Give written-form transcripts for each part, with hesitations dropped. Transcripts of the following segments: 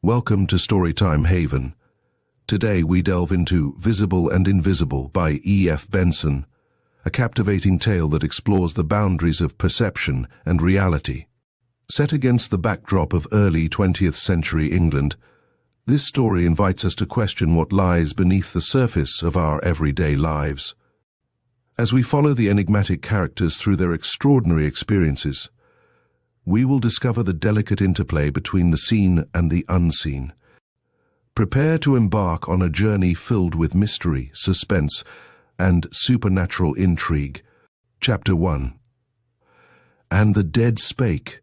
Welcome to Storytime Haven. Today we delve into Visible and Invisible by E.F. Benson, a captivating tale that explores the boundaries of perception and reality. Set against the backdrop of early 20th century England, this story invites us to question what lies beneath the surface of our everyday lives. As we follow the enigmatic characters through their extraordinary experiences, we will discover the delicate interplay between the seen and the unseen. Prepare to embark on a journey filled with mystery, suspense, and supernatural intrigue. Chapter 1. And the dead spake.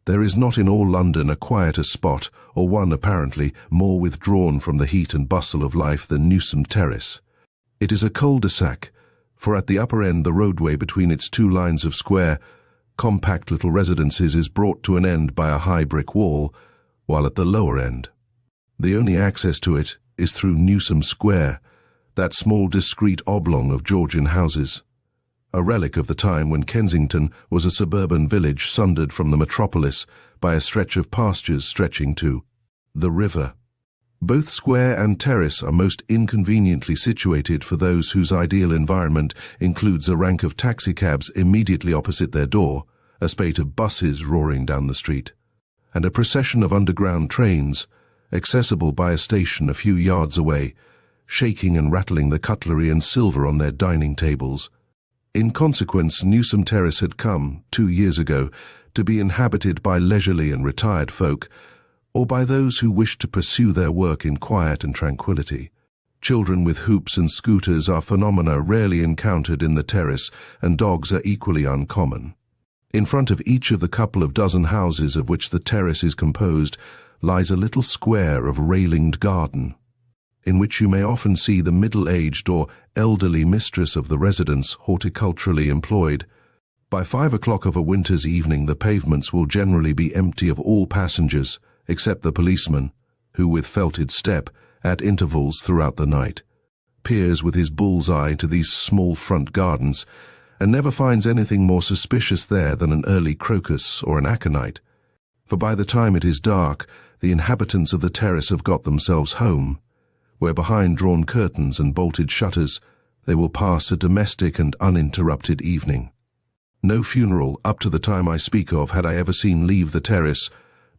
There is not in all London a quieter spot, or one apparently more withdrawn from the heat and bustle of life than Newsome Terrace. It is a cul-de-sac, for at the upper end the roadway between its two lines of square, compact little residences is brought to an end by a high brick wall, while at the lower end, the only access to it is through Newsome Square, that small discreet oblong of Georgian houses, a relic of the time when Kensington was a suburban village sundered from the metropolis by a stretch of pastures stretching to the river. Both square and terrace are most inconveniently situated for those whose ideal environment includes a rank of taxicabs immediately opposite their door, a spate of buses roaring down the street, and a procession of underground trains, accessible by a station a few yards away, shaking and rattling the cutlery and silver on their dining tables. In consequence, Newsome Terrace had come, 2 years ago, to be inhabited by leisurely and retired folk, or by those who wished to pursue their work in quiet and tranquility. Children with hoops and scooters are phenomena rarely encountered in the terrace, and dogs are equally uncommon. In front of each of the couple of dozen houses of which the terrace is composed lies a little square of railinged garden, in which you may often see the middle-aged or elderly mistress of the residence horticulturally employed. By 5 o'clock of a winter's evening the pavements will generally be empty of all passengers, except the policeman, who with felted step, at intervals throughout the night, peers with his bull's-eye to these small front gardens, and never finds anything more suspicious there than an early crocus or an aconite. For by the time it is dark, the inhabitants of the terrace have got themselves home, where behind drawn curtains and bolted shutters they will pass a domestic and uninterrupted evening. No funeral, up to the time I speak of, had I ever seen leave the terrace.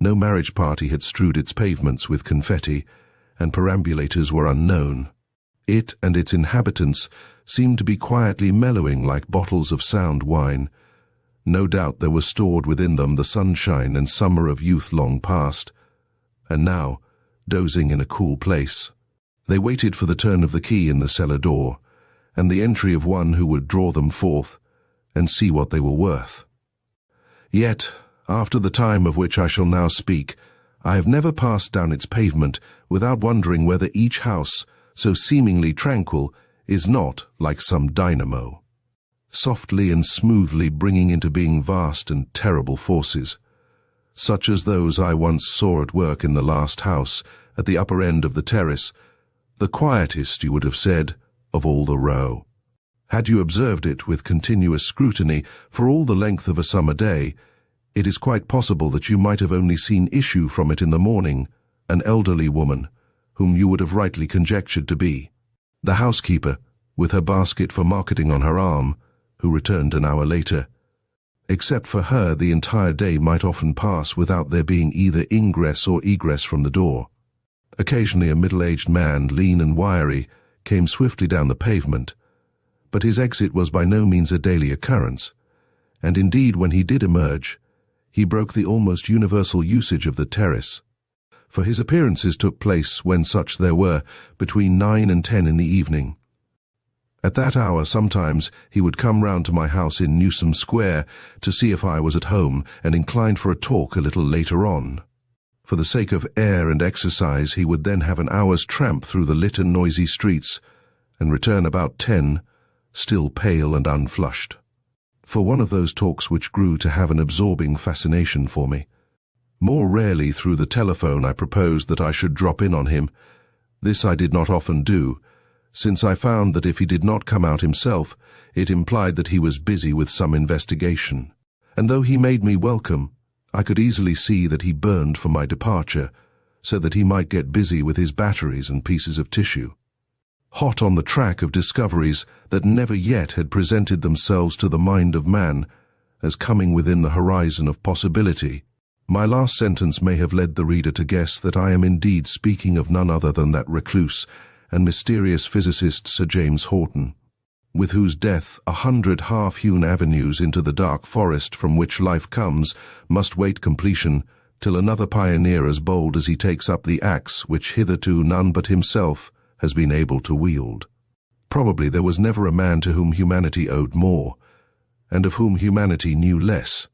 No marriage party had strewed its pavements with confetti, and perambulators were unknown. It and its inhabitants seemed to be quietly mellowing like bottles of sound wine. No doubt there was stored within them the sunshine and summer of youth long past, and now, dozing in a cool place, they waited for the turn of the key in the cellar door, and the entry of one who would draw them forth, and see what they were worth. Yet, after the time of which I shall now speak, I have never passed down its pavement without wondering whether each house, so seemingly tranquil, is not like some dynamo, softly and smoothly bringing into being vast and terrible forces, such as those I once saw at work in the last house, at the upper end of the terrace, the quietest, you would have said, of all the row. Had you observed it with continuous scrutiny for all the length of a summer day, it is quite possible that you might have only seen issue from it in the morning an elderly woman, whom you would have rightly conjectured to be the housekeeper, with her basket for marketing on her arm, who returned an hour later. Except for her, the entire day might often pass without there being either ingress or egress from the door. Occasionally a middle-aged man, lean and wiry, came swiftly down the pavement, but his exit was by no means a daily occurrence, and indeed when he did emerge, he broke the almost universal usage of the terrace, for his appearances took place, when such there were, between 9 and 10 in the evening. At that hour sometimes he would come round to my house in Newsome Square to see if I was at home and inclined for a talk a little later on. For the sake of air and exercise he would then have an hour's tramp through the lit and noisy streets, and return about 10, still pale and unflushed. For one of those talks which grew to have an absorbing fascination for me. More rarely through the telephone I proposed that I should drop in on him. This I did not often do, since I found that if he did not come out himself, it implied that he was busy with some investigation, and though he made me welcome, I could easily see that he burned for my departure, so that he might get busy with his batteries and pieces of tissue. Hot on the track of discoveries that never yet had presented themselves to the mind of man as coming within the horizon of possibility, my last sentence may have led the reader to guess that I am indeed speaking of none other than that recluse and mysterious physicist Sir James Horton, with whose death 100 half-hewn avenues into the dark forest from which life comes must wait completion till another pioneer as bold as he takes up the axe which hitherto none but himself has been able to wield. Probably there was never a man to whom humanity owed more, and of whom humanity knew less.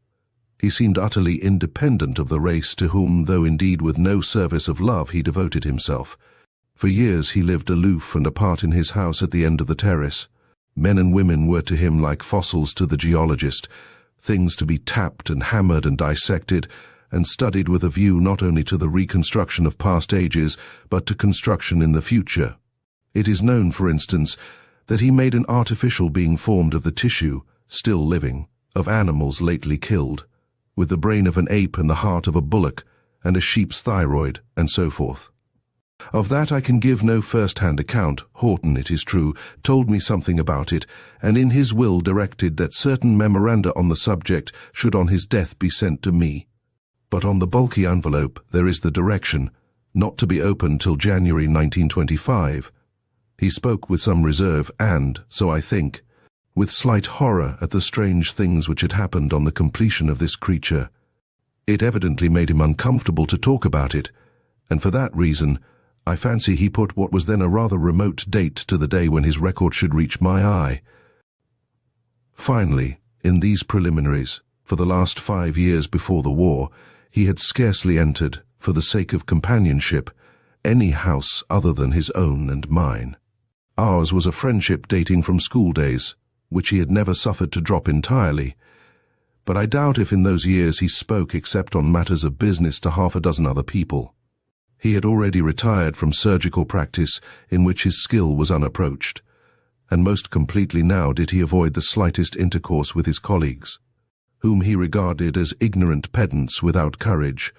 He seemed utterly independent of the race to whom, though indeed with no service of love, he devoted himself. For years he lived aloof and apart in his house at the end of the terrace. Men and women were to him like fossils to the geologist, things to be tapped and hammered and dissected, and studied with a view not only to the reconstruction of past ages, but to construction in the future. It is known, for instance, that he made an artificial being formed of the tissue, still living, of animals lately killed, with the brain of an ape and the heart of a bullock, and a sheep's thyroid, and so forth. Of that I can give no first-hand account. Horton, it is true, told me something about it, and in his will directed that certain memoranda on the subject should on his death be sent to me. But on the bulky envelope there is the direction, not to be opened till January 1925. He spoke with some reserve and, so I think, with slight horror at the strange things which had happened on the completion of this creature. It evidently made him uncomfortable to talk about it, and for that reason I fancy he put what was then a rather remote date to the day when his record should reach my eye. Finally, in these preliminaries, for the last 5 years before the war, he had scarcely entered, for the sake of companionship, any house other than his own and mine. Ours was a friendship dating from school days, which he had never suffered to drop entirely, but I doubt if in those years he spoke except on matters of business to half a dozen other people. He had already retired from surgical practice in which his skill was unapproached, and most completely now did he avoid the slightest intercourse with his colleagues, whom he regarded as ignorant pedants without courage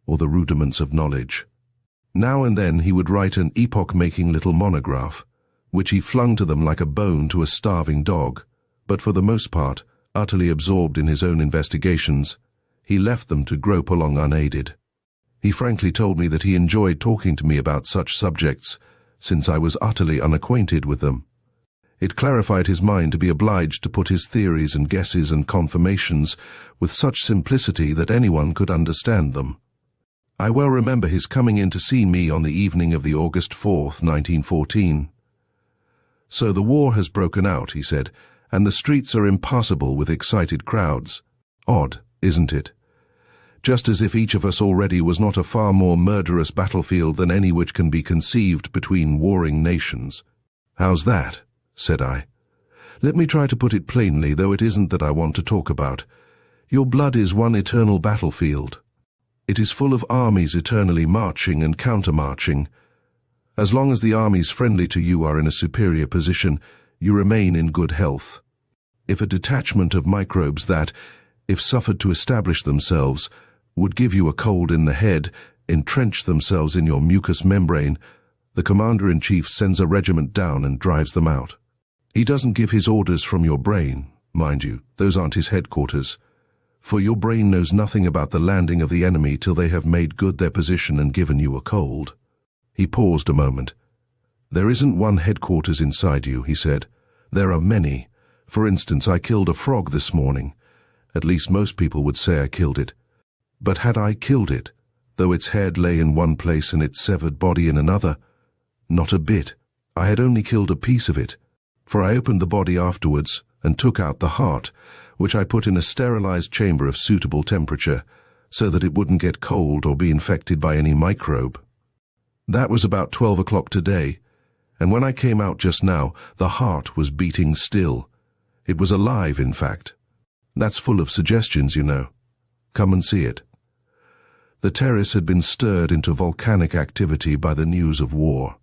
or the rudiments of knowledge. Now and then he would write an epoch-making little monograph, which he flung to them like a bone to a starving dog, but for the most part, utterly absorbed in his own investigations, he left them to grope along unaided. He frankly told me that he enjoyed talking to me about such subjects, since I was utterly unacquainted with them. It clarified his mind to be obliged to put his theories and guesses and confirmations with such simplicity that anyone could understand them. I well remember his coming in to see me on the evening of the August 4th, 1914. "So the war has broken out," he said, "and the streets are impassable with excited crowds. Odd, isn't it? Just as if each of us already was not a far more murderous battlefield than any which can be conceived between warring nations." "How's that?" said I. "Let me try to put it plainly, though it isn't that I want to talk about. Your blood is one eternal battlefield. It is full of armies eternally marching and countermarching. As long as the armies friendly to you are in a superior position, you remain in good health. If a detachment of microbes that, if suffered to establish themselves, would give you a cold in the head, entrench themselves in your mucous membrane, the commander-in-chief sends a regiment down and drives them out. He doesn't give his orders from your brain, mind you, those aren't his headquarters, for your brain knows nothing about the landing of the enemy till they have made good their position and given you a cold." He paused a moment. "There isn't one headquarters inside you," he said. "There are many. For instance, I killed a frog this morning. At least most people would say I killed it. But had I killed it, though its head lay in one place and its severed body in another? Not a bit. I had only killed a piece of it, for I opened the body afterwards and took out the heart, which I put in a sterilized chamber of suitable temperature, so that it wouldn't get cold or be infected by any microbe. That was about 12 o'clock today, and when I came out just now, the heart was beating still. It was alive, in fact. That's full of suggestions, you know. Come and see it." The terrace had been stirred into volcanic activity by the news of war.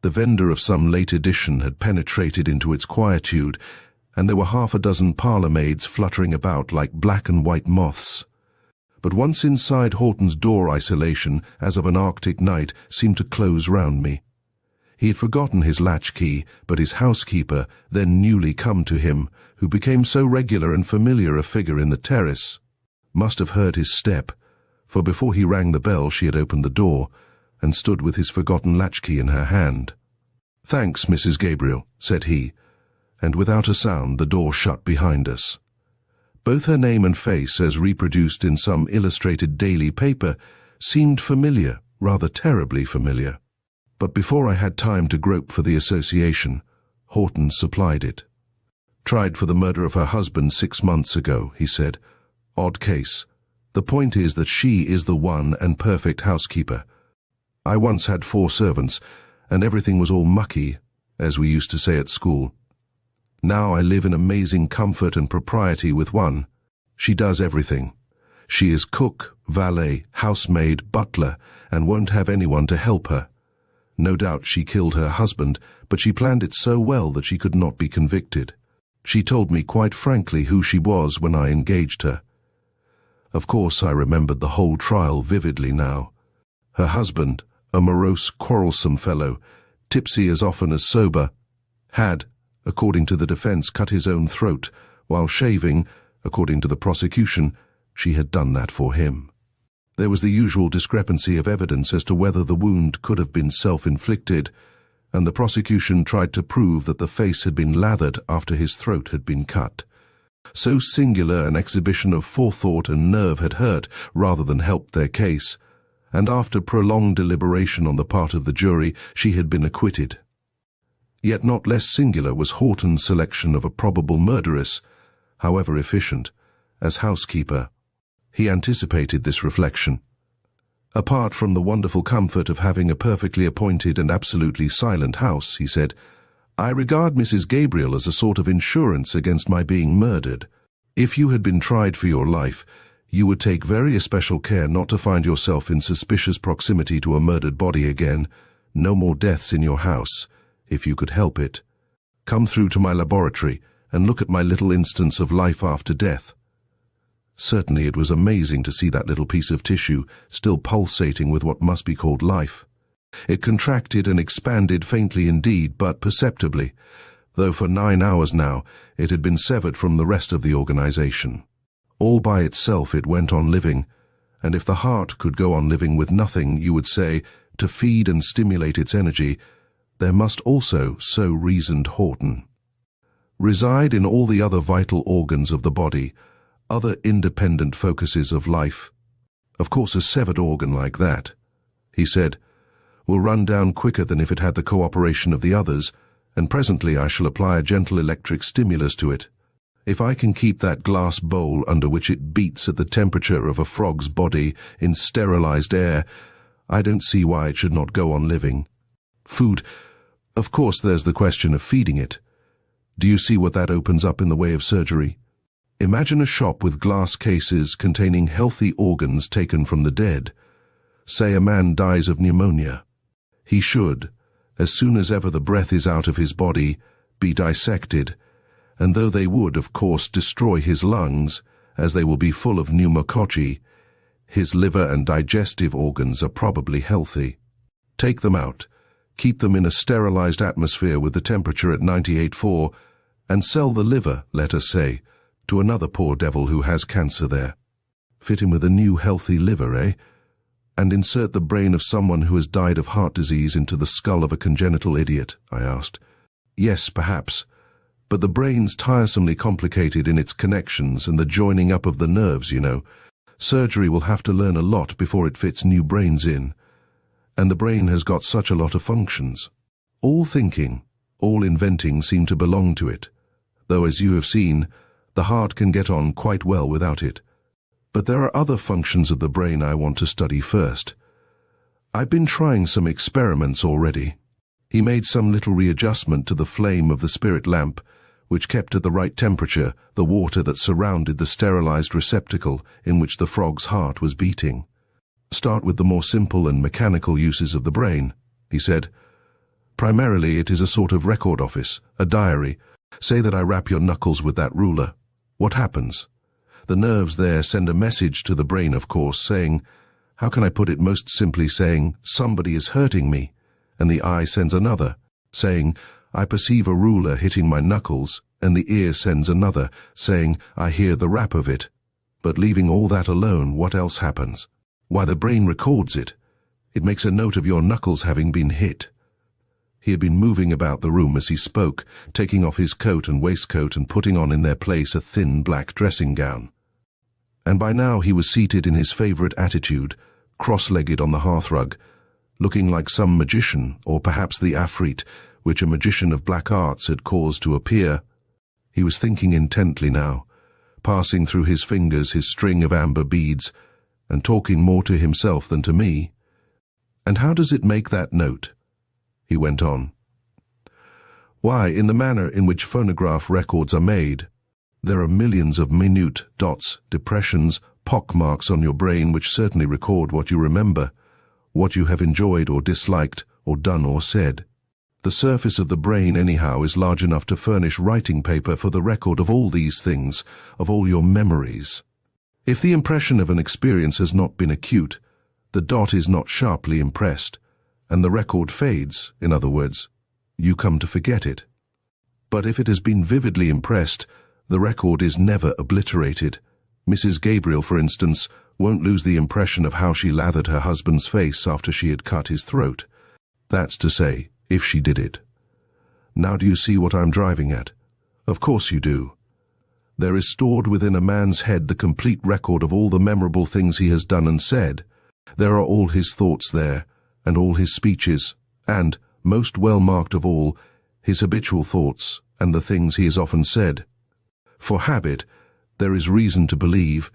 The vendor of some late edition had penetrated into its quietude, and there were half a dozen parlour maids fluttering about like black and white moths. But once inside Horton's door, isolation, as of an Arctic night, seemed to close round me. He had forgotten his latchkey, but his housekeeper, then newly come to him, who became so regular and familiar a figure in the terrace, must have heard his step, for before he rang the bell she had opened the door, and stood with his forgotten latchkey in her hand. "Thanks, Mrs. Gabriel," said he, and without a sound the door shut behind us. Both her name and face, as reproduced in some illustrated daily paper, seemed familiar, rather terribly familiar. But before I had time to grope for the association, Horton supplied it. "Tried for the murder of her husband 6 months ago," he said. "Odd case. The point is that she is the one and perfect housekeeper. I once had 4 servants, and everything was all mucky, as we used to say at school. Now I live in amazing comfort and propriety with one. She does everything. She is cook, valet, housemaid, butler, and won't have anyone to help her. No doubt she killed her husband, but she planned it so well that she could not be convicted. She told me quite frankly who she was when I engaged her. Of course I remembered the whole trial vividly now. Her husband, a morose, quarrelsome fellow, tipsy as often as sober, had, according to the defense, cut his own throat, while shaving, according to the prosecution, she had done that for him. There was the usual discrepancy of evidence as to whether the wound could have been self-inflicted, and the prosecution tried to prove that the face had been lathered after his throat had been cut. So singular an exhibition of forethought and nerve had hurt rather than helped their case, and after prolonged deliberation on the part of the jury, she had been acquitted. Yet not less singular was Horton's selection of a probable murderess, however efficient, as housekeeper. He anticipated this reflection. "Apart from the wonderful comfort of having a perfectly appointed and absolutely silent house," he said, "I regard Mrs. Gabriel as a sort of insurance against my being murdered. If you had been tried for your life, you would take very especial care not to find yourself in suspicious proximity to a murdered body again. No more deaths in your house, if you could help it. Come through to my laboratory and look at my little instance of life after death." Certainly it was amazing to see that little piece of tissue still pulsating with what must be called life. It contracted and expanded faintly indeed, but perceptibly, though for 9 hours now it had been severed from the rest of the organization. All by itself it went on living, and if the heart could go on living with nothing, you would say, to feed and stimulate its energy, there must also, so reasoned Horton, reside in all the other vital organs of the body, other independent focuses of life. Of course a severed organ like that, he said, will run down quicker than if it had the cooperation of the others, and presently I shall apply a gentle electric stimulus to it. If I can keep that glass bowl under which it beats at the temperature of a frog's body in sterilized air, I don't see why it should not go on living. Food. Of course there's the question of feeding it. Do you see what that opens up in the way of surgery? Imagine a shop with glass cases containing healthy organs taken from the dead. Say a man dies of pneumonia. He should, as soon as ever the breath is out of his body, be dissected, and though they would, of course, destroy his lungs, as they will be full of pneumococci, his liver and digestive organs are probably healthy. Take them out, keep them in a sterilized atmosphere with the temperature at 98.4, and sell the liver, let us say, to another poor devil who has cancer there. Fit him with a new healthy liver, eh? And insert the brain of someone who has died of heart disease into the skull of a congenital idiot, I asked. Yes, perhaps, but the brain's tiresomely complicated in its connections and the joining up of the nerves, you know. Surgery will have to learn a lot before it fits new brains in, and the brain has got such a lot of functions. All thinking, all inventing seem to belong to it, though as you have seen, the heart can get on quite well without it. But there are other functions of the brain I want to study first. I've been trying some experiments already. He made some little readjustment to the flame of the spirit lamp, which kept at the right temperature the water that surrounded the sterilized receptacle in which the frog's heart was beating. Start with the more simple and mechanical uses of the brain, he said. Primarily it is a sort of record office, a diary. Say that I rap your knuckles with that ruler. What happens? The nerves there send a message to the brain, of course, saying, how can I put it most simply, saying, somebody is hurting me, and the eye sends another, saying, I perceive a ruler hitting my knuckles, and the ear sends another, saying, I hear the rap of it. But leaving all that alone, what else happens? Why, the brain records it. It makes a note of your knuckles having been hit. He had been moving about the room as he spoke, taking off his coat and waistcoat and putting on in their place a thin black dressing gown. And by now he was seated in his favorite attitude, cross-legged on the hearthrug, looking like some magician, or perhaps the Afrit, which a magician of black arts had caused to appear. He was thinking intently now, passing through his fingers his string of amber beads, and talking more to himself than to me. And how does it make that note? He went on. Why, in the manner in which phonograph records are made. There are millions of minute dots, depressions, pockmarks on your brain which certainly record what you remember, what you have enjoyed or disliked, or done or said. The surface of the brain, anyhow, is large enough to furnish writing paper for the record of all these things, of all your memories. If the impression of an experience has not been acute, the dot is not sharply impressed, and the record fades, in other words, you come to forget it. But if it has been vividly impressed, the record is never obliterated. Mrs. Gabriel, for instance, won't lose the impression of how she lathered her husband's face after she had cut his throat. That's to say, if she did it. Now do you see what I'm driving at? Of course you do. There is stored within a man's head the complete record of all the memorable things he has done and said. There are all his thoughts there, and all his speeches, and, most well-marked of all, his habitual thoughts and the things he has often said. For habit, there is reason to believe,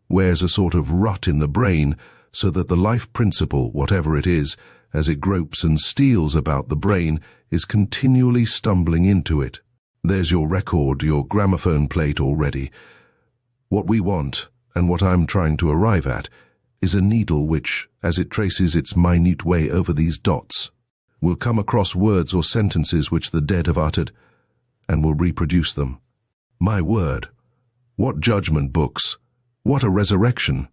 wears a sort of rut in the brain, so that the life principle, whatever it is, as it gropes and steals about the brain, is continually stumbling into it. There's your record, your gramophone plate already. What we want, and what I'm trying to arrive at, is a needle which, as it traces its minute way over these dots, will come across words or sentences which the dead have uttered, and will reproduce them. My word! What judgment books! What a resurrection!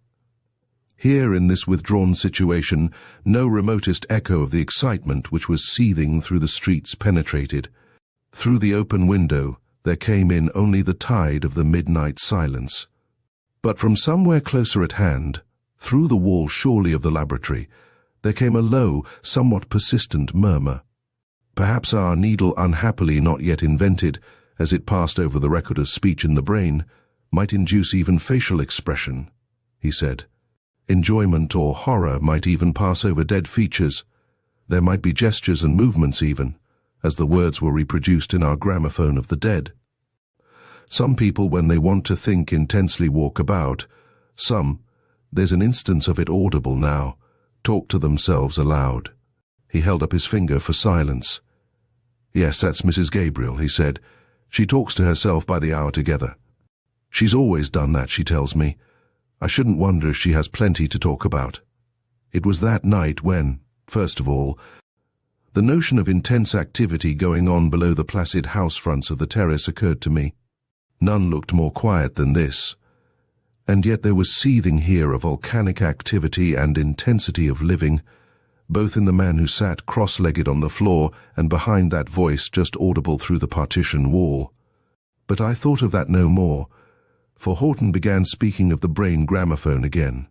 Here in this withdrawn situation, no remotest echo of the excitement which was seething through the streets penetrated. Through the open window there came in only the tide of the midnight silence. But from somewhere closer at hand, through the wall surely of the laboratory, there came a low, somewhat persistent murmur. Perhaps our needle, unhappily not yet invented, as it passed over the record of speech in the brain, might induce even facial expression, he said. Enjoyment or horror might even pass over dead features. There might be gestures and movements even, as the words were reproduced in our gramophone of the dead. Some people, when they want to think, intensely walk about. Some, there's an instance of it audible now, talk to themselves aloud. He held up his finger for silence. Yes, that's Mrs. Gabriel, he said. She talks to herself by the hour together. She's always done that, she tells me. I shouldn't wonder if she has plenty to talk about. It was that night when, first of all, the notion of intense activity going on below the placid house fronts of the terrace occurred to me. None looked more quiet than this. And yet there was seething here a volcanic activity and intensity of living, both in the man who sat cross-legged on the floor and behind that voice just audible through the partition wall. But I thought of that no more, for Horton began speaking of the brain gramophone again.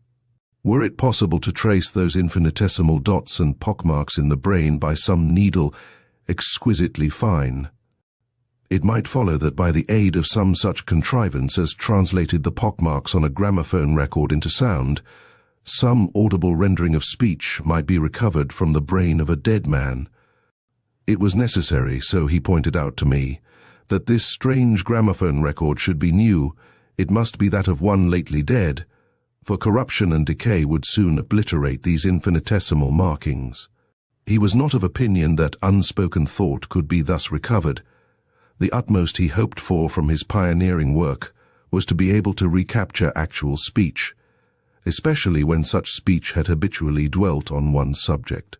Were it possible to trace those infinitesimal dots and pockmarks in the brain by some needle exquisitely fine, it might follow that by the aid of some such contrivance as translated the pockmarks on a gramophone record into sound, some audible rendering of speech might be recovered from the brain of a dead man. It was necessary, so he pointed out to me, that this strange gramophone record should be new. It must be that of one lately dead, for corruption and decay would soon obliterate these infinitesimal markings. He was not of opinion that unspoken thought could be thus recovered. The utmost he hoped for from his pioneering work was to be able to recapture actual speech, especially when such speech had habitually dwelt on one subject,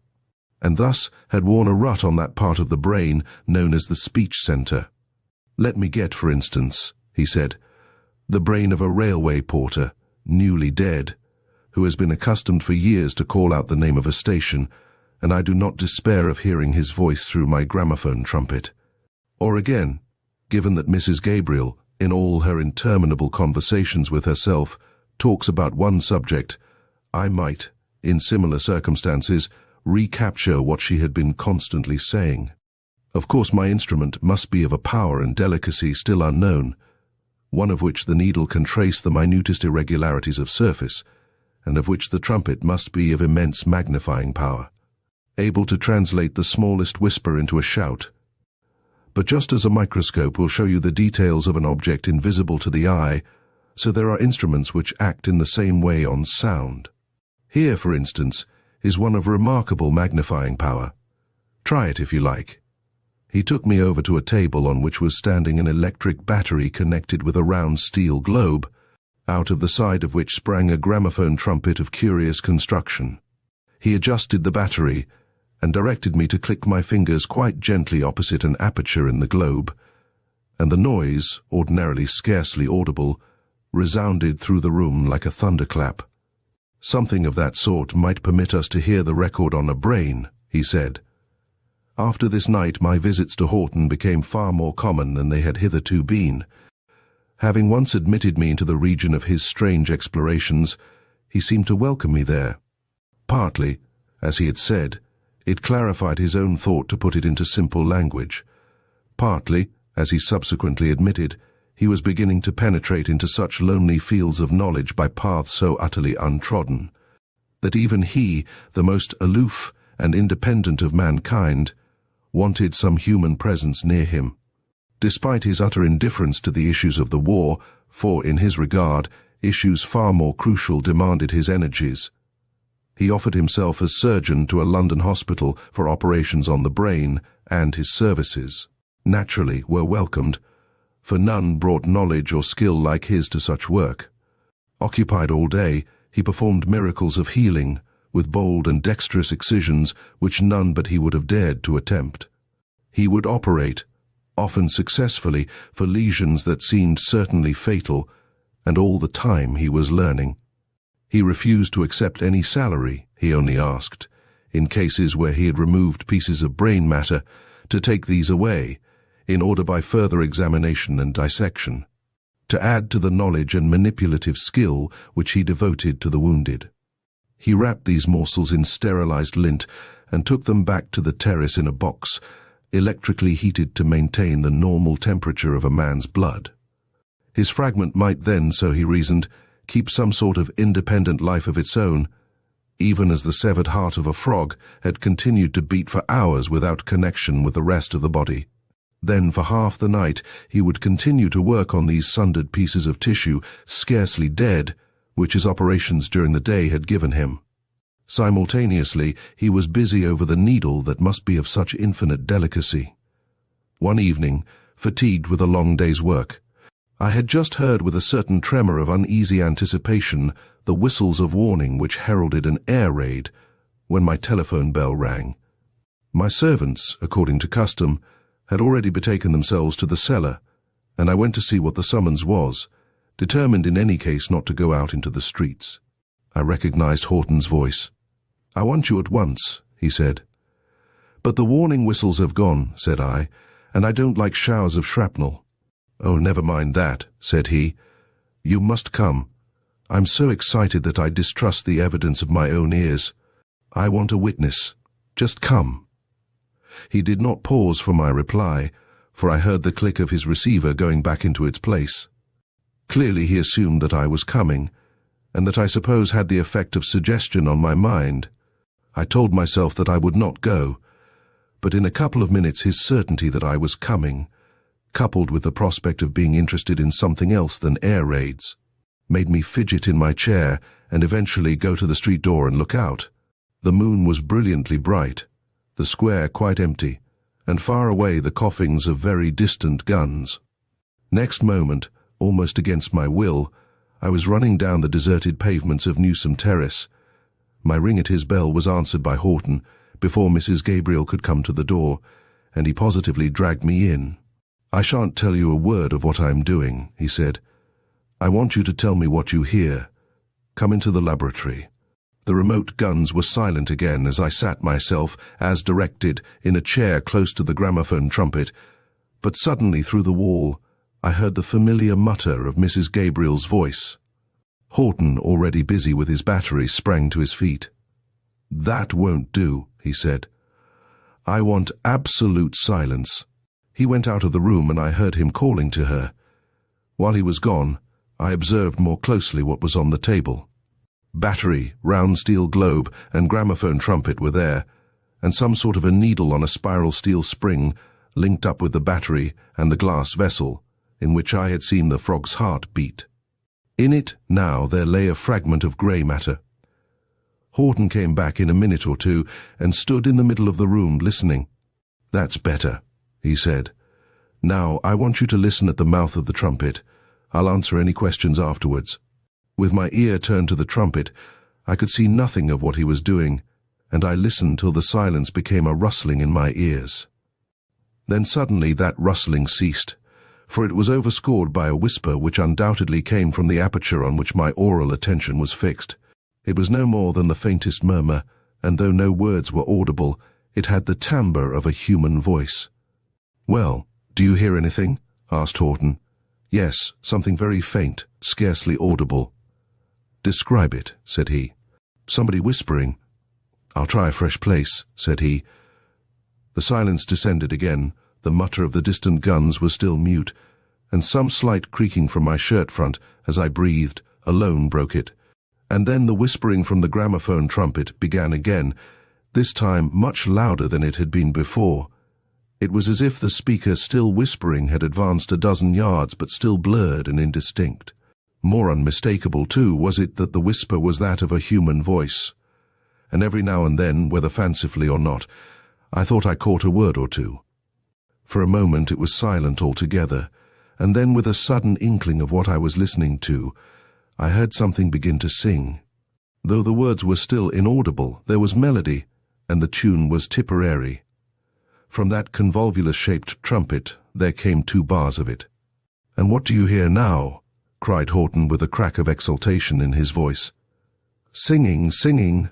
and thus had worn a rut on that part of the brain known as the speech center. Let me get, for instance, he said, The brain of a railway porter, newly dead, who has been accustomed for years to call out the name of a station, and I do not despair of hearing his voice through my gramophone trumpet. Or again, given that Mrs. Gabriel, in all her interminable conversations with herself, talks about one subject, I might, in similar circumstances, recapture what she had been constantly saying. Of course, my instrument must be of a power and delicacy still unknown, one of which the needle can trace the minutest irregularities of surface, and of which the trumpet must be of immense magnifying power, able to translate the smallest whisper into a shout. But just as a microscope will show you the details of an object invisible to the eye, so there are instruments which act in the same way on sound. Here, for instance, is one of remarkable magnifying power. Try it if you like. He took me over to a table on which was standing an electric battery connected with a round steel globe, out of the side of which sprang a gramophone trumpet of curious construction. He adjusted the battery and directed me to click my fingers quite gently opposite an aperture in the globe, and the noise, ordinarily scarcely audible, resounded through the room like a thunderclap. Something of that sort might permit us to hear the record on a brain, he said. After this night my visits to Horton became far more common than they had hitherto been. Having once admitted me into the region of his strange explorations, he seemed to welcome me there. Partly, as he had said, it clarified his own thought to put it into simple language. Partly, as he subsequently admitted, he was beginning to penetrate into such lonely fields of knowledge by paths so utterly untrodden, that even he, the most aloof and independent of mankind, wanted some human presence near him. Despite his utter indifference to the issues of the war, for, in his regard, issues far more crucial demanded his energies. He offered himself as surgeon to a London hospital for operations on the brain, and his services, naturally, were welcomed, for none brought knowledge or skill like his to such work. Occupied all day, he performed miracles of healing, with bold and dexterous excisions which none but he would have dared to attempt. He would operate, often successfully, for lesions that seemed certainly fatal, and all the time he was learning. He refused to accept any salary, he only asked, in cases where he had removed pieces of brain matter, to take these away, in order by further examination and dissection, to add to the knowledge and manipulative skill which he devoted to the wounded. He wrapped these morsels in sterilized lint and took them back to the terrace in a box, electrically heated to maintain the normal temperature of a man's blood. His fragment might then, so he reasoned, keep some sort of independent life of its own, even as the severed heart of a frog had continued to beat for hours without connection with the rest of the body. Then for half the night he would continue to work on these sundered pieces of tissue, scarcely dead, which his operations during the day had given him. Simultaneously, he was busy over the needle that must be of such infinite delicacy. One evening, fatigued with a long day's work, I had just heard with a certain tremor of uneasy anticipation the whistles of warning which heralded an air raid, when my telephone bell rang. My servants, according to custom, had already betaken themselves to the cellar, and I went to see what the summons was, determined in any case not to go out into the streets. I recognized Horton's voice. "I want you at once," he said. "But the warning whistles have gone," said I, "and I don't like showers of shrapnel." "Oh, never mind that," said he. "You must come. I'm so excited that I distrust the evidence of my own ears. I want a witness. Just come." He did not pause for my reply, for I heard the click of his receiver going back into its place. Clearly he assumed that I was coming, and that I suppose had the effect of suggestion on my mind. I told myself that I would not go, but in a couple of minutes his certainty that I was coming, coupled with the prospect of being interested in something else than air raids, made me fidget in my chair and eventually go to the street door and look out. The moon was brilliantly bright, the square quite empty, and far away the coughings of very distant guns. Next moment, almost against my will, I was running down the deserted pavements of Newsom Terrace. My ring at his bell was answered by Horton before Mrs. Gabriel could come to the door, and he positively dragged me in. "I shan't tell you a word of what I'm doing," he said. I want you to tell me what you hear. Come into the laboratory." The remote guns were silent again as I sat myself, as directed, in a chair close to the gramophone trumpet, but suddenly through the wall I heard the familiar mutter of Mrs. Gabriel's voice. Horton, already busy with his battery, sprang to his feet. "That won't do," he said. "I want absolute silence." He went out of the room and I heard him calling to her. While he was gone, I observed more closely what was on the table. Battery, round steel globe, and gramophone trumpet were there, and some sort of a needle on a spiral steel spring linked up with the battery and the glass vessel, in which I had seen the frog's heart beat. In it now there lay a fragment of grey matter. Horton came back in a minute or two and stood in the middle of the room listening. "That's better," he said. "Now I want you to listen at the mouth of the trumpet. I'll answer any questions afterwards." With my ear turned to the trumpet, I could see nothing of what he was doing, and I listened till the silence became a rustling in my ears. Then suddenly that rustling ceased, for it was overscored by a whisper which undoubtedly came from the aperture on which my oral attention was fixed. It was no more than the faintest murmur, and though no words were audible, it had the timbre of a human voice. "Well, do you hear anything?" asked Horton. "Yes, something very faint, scarcely audible." "Describe it," said he. "Somebody whispering." "I'll try a fresh place," said he. The silence descended again. The mutter of the distant guns was still mute, and some slight creaking from my shirt front, as I breathed, alone broke it. And then the whispering from the gramophone trumpet began again, this time much louder than it had been before. It was as if the speaker still whispering had advanced a dozen yards, but still blurred and indistinct. More unmistakable, too, was it that the whisper was that of a human voice. And every now and then, whether fancifully or not, I thought I caught a word or two. For a moment it was silent altogether, and then with a sudden inkling of what I was listening to, I heard something begin to sing. Though the words were still inaudible, there was melody, and the tune was Tipperary. From that convolvulus-shaped trumpet there came 2 bars of it. "And what do you hear now?" cried Horton with a crack of exultation in his voice. "Singing, singing."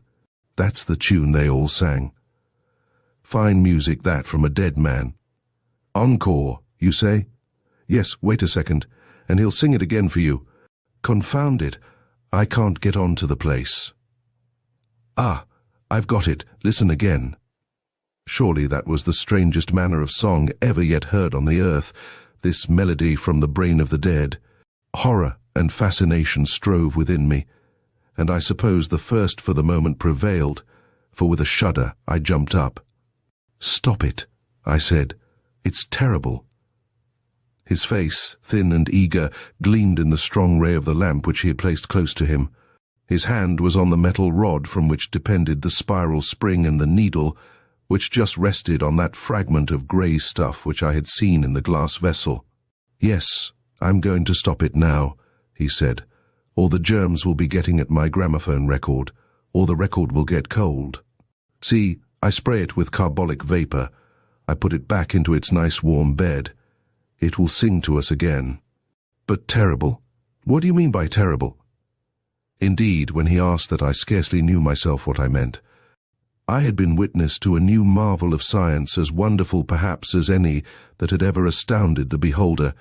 That's the tune they all sang. Fine music, that, from a dead man. "Encore, you say?" "Yes, wait a second, and he'll sing it again for you. Confound it, I can't get on to the place." "Ah, I've got it, listen again." Surely that was the strangest manner of song ever yet heard on the earth, this melody from the brain of the dead. Horror and fascination strove within me, and I suppose the first for the moment prevailed, for with a shudder I jumped up. "Stop it," I said. "It's terrible." His face, thin and eager, gleamed in the strong ray of the lamp which he had placed close to him. His hand was on the metal rod from which depended the spiral spring and the needle, which just rested on that fragment of grey stuff which I had seen in the glass vessel. "Yes, I'm going to stop it now," he said, "or the germs will be getting at my gramophone record, or the record will get cold. See, I spray it with carbolic vapor. I put it back into its nice warm bed. It will sing to us again." "But terrible? What do you mean by terrible?" Indeed, when he asked that, I scarcely knew myself what I meant. I had been witness to a new marvel of science, as wonderful perhaps as any that had ever astounded the beholder,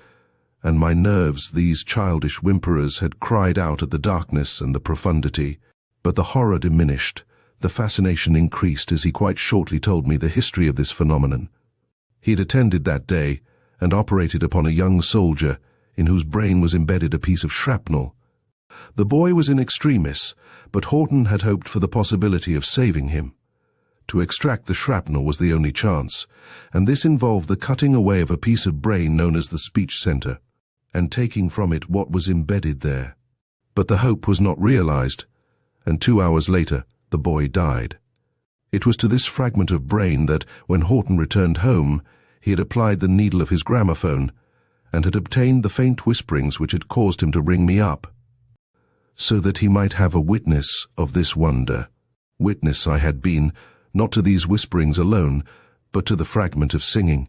and my nerves, these childish whimperers, had cried out at the darkness and the profundity. But the horror diminished, the fascination increased as he quite shortly told me the history of this phenomenon. He had attended that day and operated upon a young soldier in whose brain was embedded a piece of shrapnel. The boy was in extremis, but Horton had hoped for the possibility of saving him. To extract the shrapnel was the only chance, and this involved the cutting away of a piece of brain known as the speech center, and taking from it what was embedded there. But the hope was not realized, and 2 hours later the boy died. It was to this fragment of brain that, when Horton returned home, he had applied the needle of his gramophone, and had obtained the faint whisperings which had caused him to ring me up, so that he might have a witness of this wonder. Witness I had been, not to these whisperings alone, but to the fragment of singing.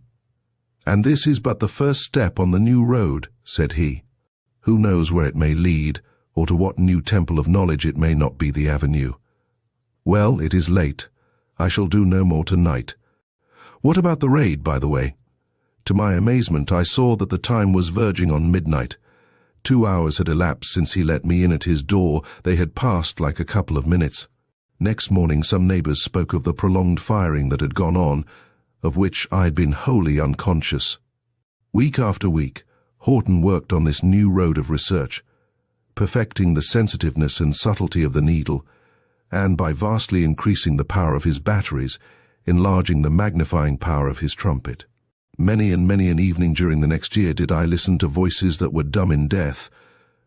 "And this is but the first step on the new road," said he. Who knows where it may lead, or to what new temple of knowledge it may not be the avenue. Well, it is late. I shall do no more tonight. What about the raid, by the way? To my amazement, I saw that the time was verging on midnight. 2 hours had elapsed since he let me in at his door. They had passed like a couple of minutes. Next morning, some neighbors spoke of the prolonged firing that had gone on, of which I had been wholly unconscious. Week after week, Horton worked on this new road of research, perfecting the sensitiveness and subtlety of the needle, and by vastly increasing the power of his batteries, enlarging the magnifying power of his trumpet. Many and many an evening during the next year did I listen to voices that were dumb in death,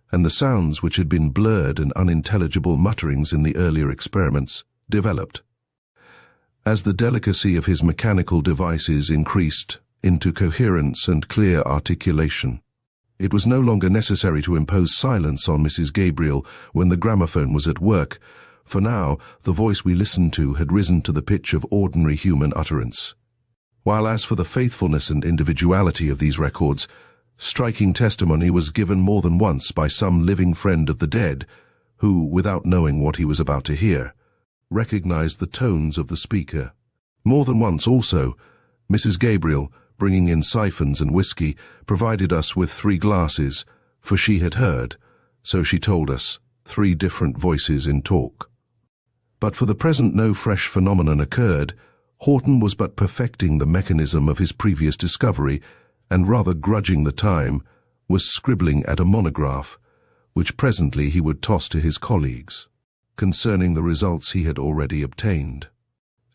and the sounds which had been blurred and unintelligible mutterings in the earlier experiments developed. As the delicacy of his mechanical devices increased into coherence and clear articulation, it was no longer necessary to impose silence on Mrs. Gabriel when the gramophone was at work, for now the voice we listened to had risen to the pitch of ordinary human utterance. While as for the faithfulness and individuality of these records, striking testimony was given more than once by some living friend of the dead, who, without knowing what he was about to hear, recognized the tones of the speaker. More than once also, Mrs. Gabriel, bringing in siphons and whiskey, provided us with 3 glasses, for she had heard, so she told us, 3 different voices in talk. But for the present no fresh phenomenon occurred. Horton was but perfecting the mechanism of his previous discovery, and rather grudging the time, was scribbling at a monograph, which presently he would toss to his colleagues, concerning the results he had already obtained.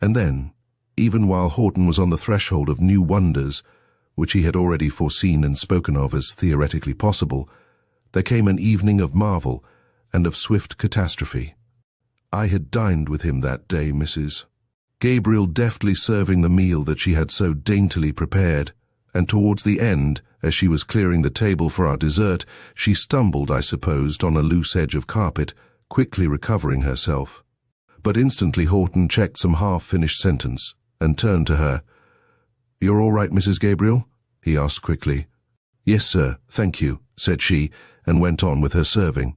And then, even while Horton was on the threshold of new wonders, which he had already foreseen and spoken of as theoretically possible, there came an evening of marvel and of swift catastrophe. I had dined with him that day, Mrs. Gabriel deftly serving the meal that she had so daintily prepared, and towards the end, as she was clearing the table for our dessert, she stumbled, I supposed, on a loose edge of carpet, quickly recovering herself. But instantly Horton checked some half-finished sentence, and turned to her. "You're all right, Mrs. Gabriel?" he asked quickly. "Yes, sir, thank you," said she, and went on with her serving.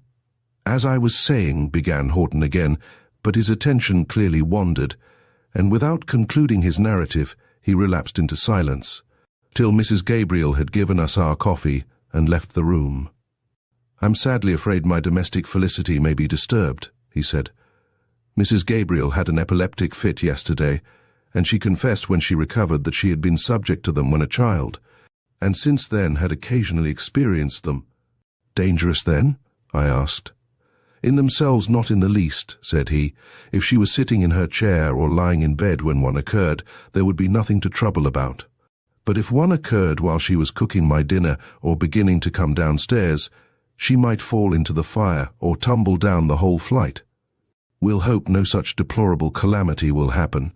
"As I was saying," began Horton again, but his attention clearly wandered, and without concluding his narrative, he relapsed into silence, till Mrs. Gabriel had given us our coffee and left the room. "I'm sadly afraid my domestic felicity may be disturbed," he said. "Mrs. Gabriel had an epileptic fit yesterday, and she confessed when she recovered that she had been subject to them when a child, and since then had occasionally experienced them." "Dangerous then?" I asked. "In themselves not in the least," said he. "If she was sitting in her chair or lying in bed when one occurred, there would be nothing to trouble about. But if one occurred while she was cooking my dinner or beginning to come downstairs, she might fall into the fire or tumble down the whole flight. We'll hope no such deplorable calamity will happen.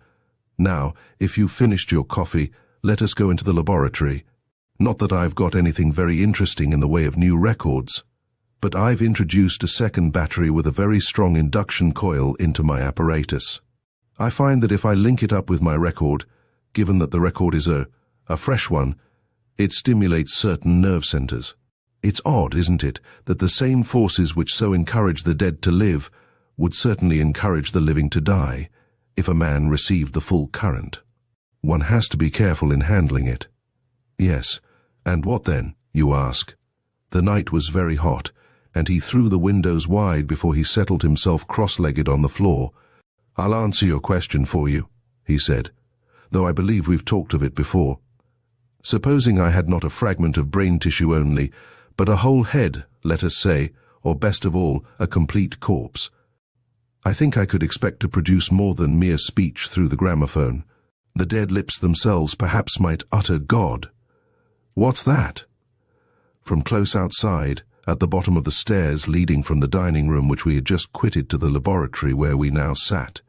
Now, if you've finished your coffee, let us go into the laboratory. Not that I've got anything very interesting in the way of new records, but I've introduced a second battery with a very strong induction coil into my apparatus. I find that if I link it up with my record, given that the record is a fresh one, it stimulates certain nerve centers. It's odd, isn't it, that the same forces which so encourage the dead to live would certainly encourage the living to die, if a man received the full current. One has to be careful in handling it." "Yes, and what then?" you ask. The night was very hot, and he threw the windows wide before he settled himself cross-legged on the floor. "I'll answer your question for you," he said, "though I believe we've talked of it before. Supposing I had not a fragment of brain tissue only, but a whole head, let us say, or best of all, a complete corpse, I think I could expect to produce more than mere speech through the gramophone. The dead lips themselves perhaps might utter God. What's that?" From close outside, at the bottom of the stairs leading from the dining room which we had just quitted to the laboratory where we now sat,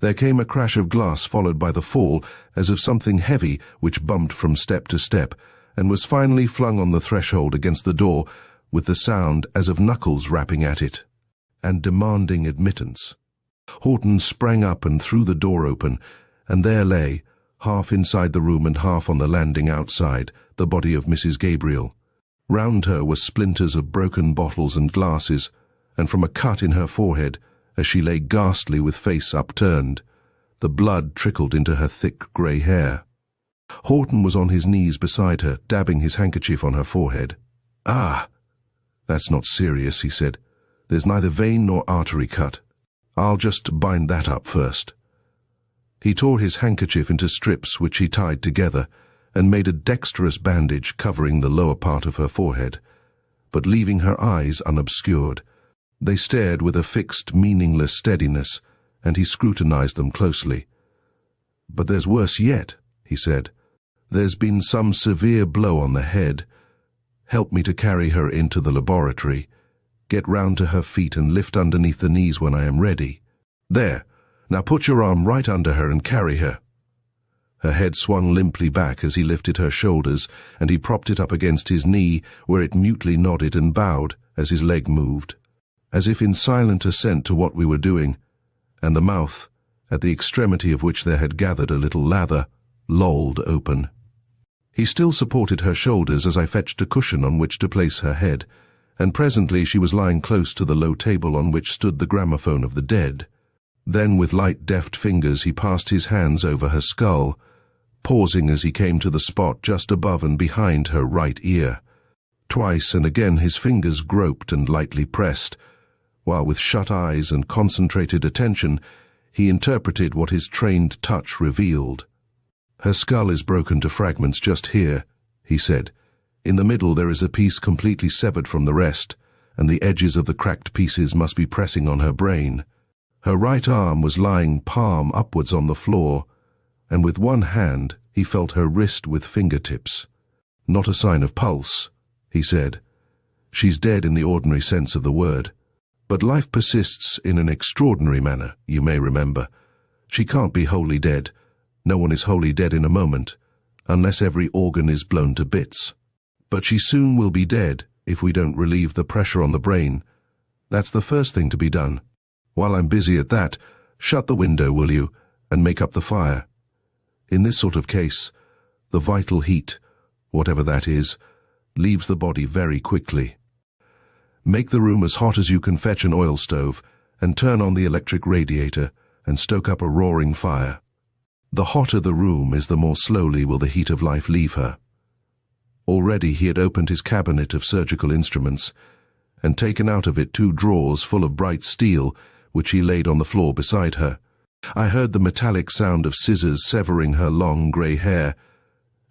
there came a crash of glass followed by the fall as of something heavy which bumped from step to step and was finally flung on the threshold against the door with the sound as of knuckles rapping at it and demanding admittance. Horton sprang up and threw the door open, and there lay, half inside the room and half on the landing outside, the body of Mrs. Gabriel, Round her were splinters of broken bottles and glasses, and from a cut in her forehead, as she lay ghastly with face upturned, the blood trickled into her thick grey hair. Horton was on his knees beside her, dabbing his handkerchief on her forehead. "Ah, that's not serious," he said. "There's neither vein nor artery cut. I'll just bind that up first." He tore his handkerchief into strips which he tied together, and made a dexterous bandage covering the lower part of her forehead, but leaving her eyes unobscured. They stared with a fixed, meaningless steadiness, and he scrutinized them closely. "But there's worse yet," he said. "There's been some severe blow on the head. Help me to carry her into the laboratory. Get round to her feet and lift underneath the knees when I am ready. There, now put your arm right under her and carry her." Her head swung limply back as he lifted her shoulders, and he propped it up against his knee, where it mutely nodded and bowed as his leg moved, as if in silent assent to what we were doing, and the mouth, at the extremity of which there had gathered a little lather, lolled open. He still supported her shoulders as I fetched a cushion on which to place her head, and presently she was lying close to the low table on which stood the gramophone of the dead. Then with light, deft fingers he passed his hands over her skull, pausing as he came to the spot just above and behind her right ear. Twice and again his fingers groped and lightly pressed, while with shut eyes and concentrated attention he interpreted what his trained touch revealed. "Her skull is broken to fragments just here," he said. "In the middle there is a piece completely severed from the rest, and the edges of the cracked pieces must be pressing on her brain." Her right arm was lying palm upwards on the floor, and with one hand he felt her wrist with fingertips. "Not a sign of pulse," he said. "She's dead in the ordinary sense of the word. But life persists in an extraordinary manner, you may remember. She can't be wholly dead. No one is wholly dead in a moment, unless every organ is blown to bits. But she soon will be dead if we don't relieve the pressure on the brain. That's the first thing to be done. While I'm busy at that, shut the window, will you, and make up the fire. In this sort of case, the vital heat, whatever that is, leaves the body very quickly. Make the room as hot as you can fetch an oil stove, and turn on the electric radiator, and stoke up a roaring fire. The hotter the room is, the more slowly will the heat of life leave her." Already he had opened his cabinet of surgical instruments, and taken out of it 2 drawers full of bright steel, which he laid on the floor beside her. I heard the metallic sound of scissors severing her long grey hair,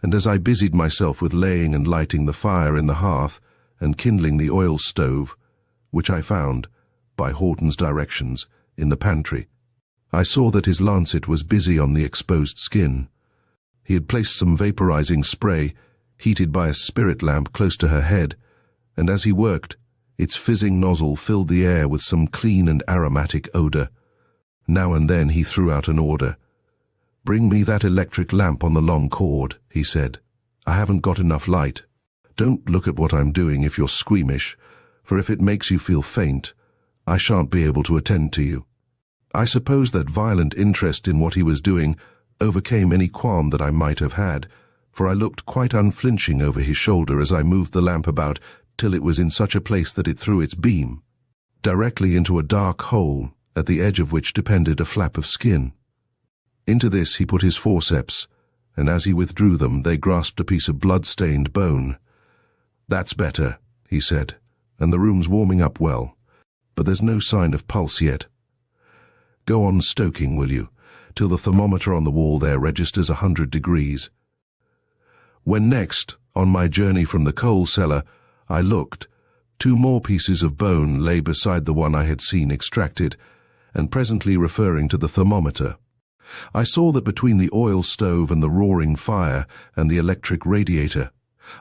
and as I busied myself with laying and lighting the fire in the hearth and kindling the oil stove, which I found, by Horton's directions, in the pantry, I saw that his lancet was busy on the exposed skin. He had placed some vaporizing spray, heated by a spirit lamp, close to her head, and as he worked, its fizzing nozzle filled the air with some clean and aromatic odor. Now and then he threw out an order. "Bring me that electric lamp on the long cord," he said. "I haven't got enough light. Don't look at what I'm doing if you're squeamish, for if it makes you feel faint, I shan't be able to attend to you." I suppose that violent interest in what he was doing overcame any qualm that I might have had, for I looked quite unflinching over his shoulder as I moved the lamp about till it was in such a place that it threw its beam directly into a dark hole, at the edge of which depended a flap of skin. Into this he put his forceps, and as he withdrew them they grasped a piece of blood-stained bone. "That's better," he said, "and the room's warming up well, but there's no sign of pulse yet. Go on stoking, will you, till the thermometer on the wall there registers 100 degrees. When next, on my journey from the coal cellar, I looked, 2 more pieces of bone lay beside the one I had seen extracted, and presently referring to the thermometer, I saw that between the oil stove and the roaring fire and the electric radiator,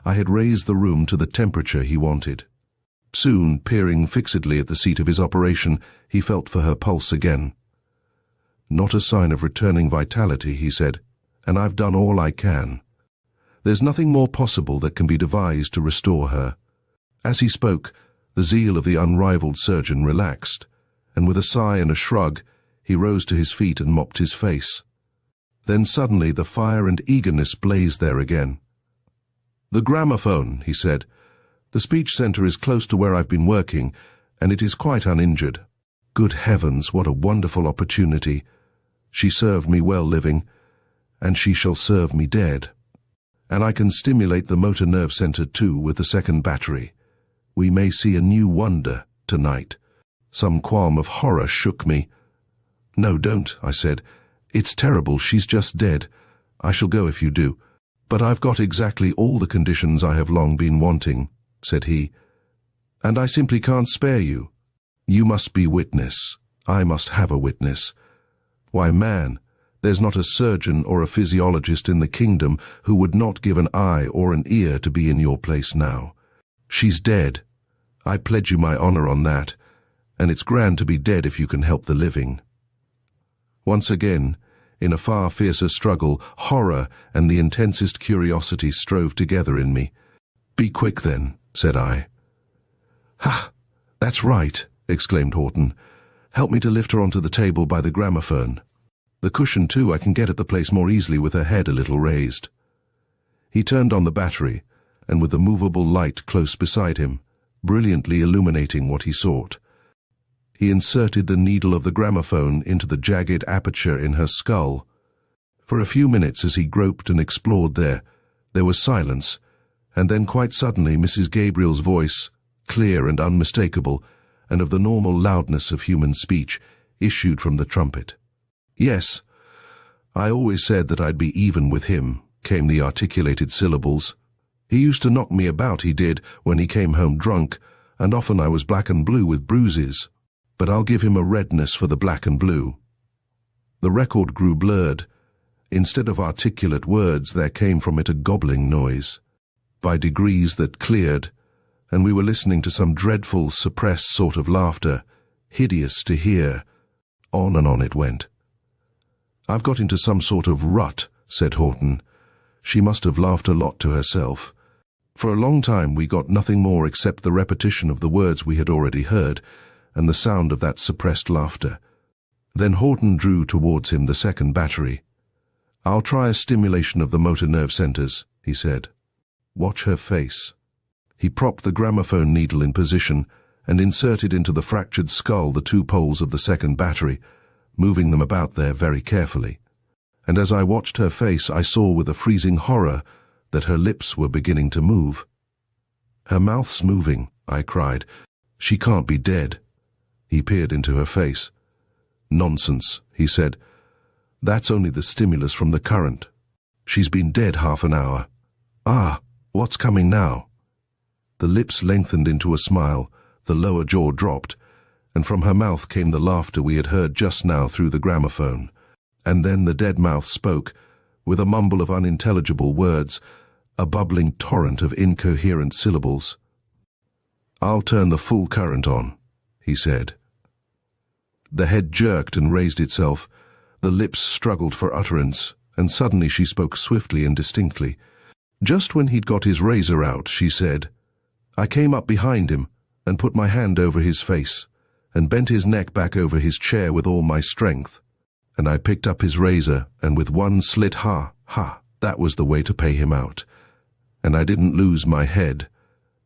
I had raised the room to the temperature he wanted. Soon, peering fixedly at the seat of his operation, he felt for her pulse again. "Not a sign of returning vitality," he said, "and I've done all I can. There's nothing more possible that can be devised to restore her." As he spoke, the zeal of the unrivaled surgeon relaxed, and with a sigh and a shrug, he rose to his feet and mopped his face. Then suddenly the fire and eagerness blazed there again. "The gramophone," he said. The speech center is close to where I've been working, and it is quite uninjured. Good heavens, what a wonderful opportunity. She served me well living, and she shall serve me dead. And I can stimulate the motor nerve center too with the second battery. We may see a new wonder tonight. Some qualm of horror shook me. No, don't, I said. It's terrible, she's just dead. I shall go if you do. But I've got exactly all the conditions I have long been wanting, said he. And I simply can't spare you. You must be witness. I must have a witness. Why, man, there's not a surgeon or a physiologist in the kingdom who would not give an eye or an ear to be in your place now. She's dead. I pledge you my honor on that, and it's grand to be dead if you can help the living. Once again, in a far fiercer struggle, horror and the intensest curiosity strove together in me. Be quick then, said I. Ha! That's right, exclaimed Horton. Help me to lift her onto the table by the gramophone. The cushion, too, I can get at the place more easily with her head a little raised. He turned on the battery, and with the movable light close beside him, brilliantly illuminating what he sought, he inserted the needle of the gramophone into the jagged aperture in her skull. For a few minutes as he groped and explored there was silence, and then quite suddenly Mrs. Gabriel's voice, clear and unmistakable, and of the normal loudness of human speech, issued from the trumpet. Yes, I always said that I'd be even with him, came the articulated syllables. He used to knock me about, he did, when he came home drunk, and often I was black and blue with bruises. But I'll give him a redness for the black and blue. The record grew blurred. Instead of articulate words, there came from it a gobbling noise. By degrees that cleared, and we were listening to some dreadful, suppressed sort of laughter, hideous to hear. On and on it went. I've got into some sort of rut, said Horton. She must have laughed a lot to herself. For a long time we got nothing more except the repetition of the words we had already heard, and the sound of that suppressed laughter. Then Horton drew towards him the second battery. I'll try a stimulation of the motor nerve centers, he said. Watch her face. He propped the gramophone needle in position and inserted into the fractured skull the 2 poles of the second battery, moving them about there very carefully. And as I watched her face, I saw with a freezing horror that her lips were beginning to move. Her mouth's moving, I cried. She can't be dead. He peered into her face. Nonsense, he said. That's only the stimulus from the current. She's been dead half an hour. Ah, what's coming now? The lips lengthened into a smile, the lower jaw dropped, and from her mouth came the laughter we had heard just now through the gramophone. And then the dead mouth spoke, with a mumble of unintelligible words, a bubbling torrent of incoherent syllables. I'll turn the full current on, he said. The head jerked and raised itself. The lips struggled for utterance, and suddenly she spoke swiftly and distinctly. Just when he'd got his razor out, she said, I came up behind him and put my hand over his face and bent his neck back over his chair with all my strength. And I picked up his razor, and with one slit, that was the way to pay him out. And I didn't lose my head,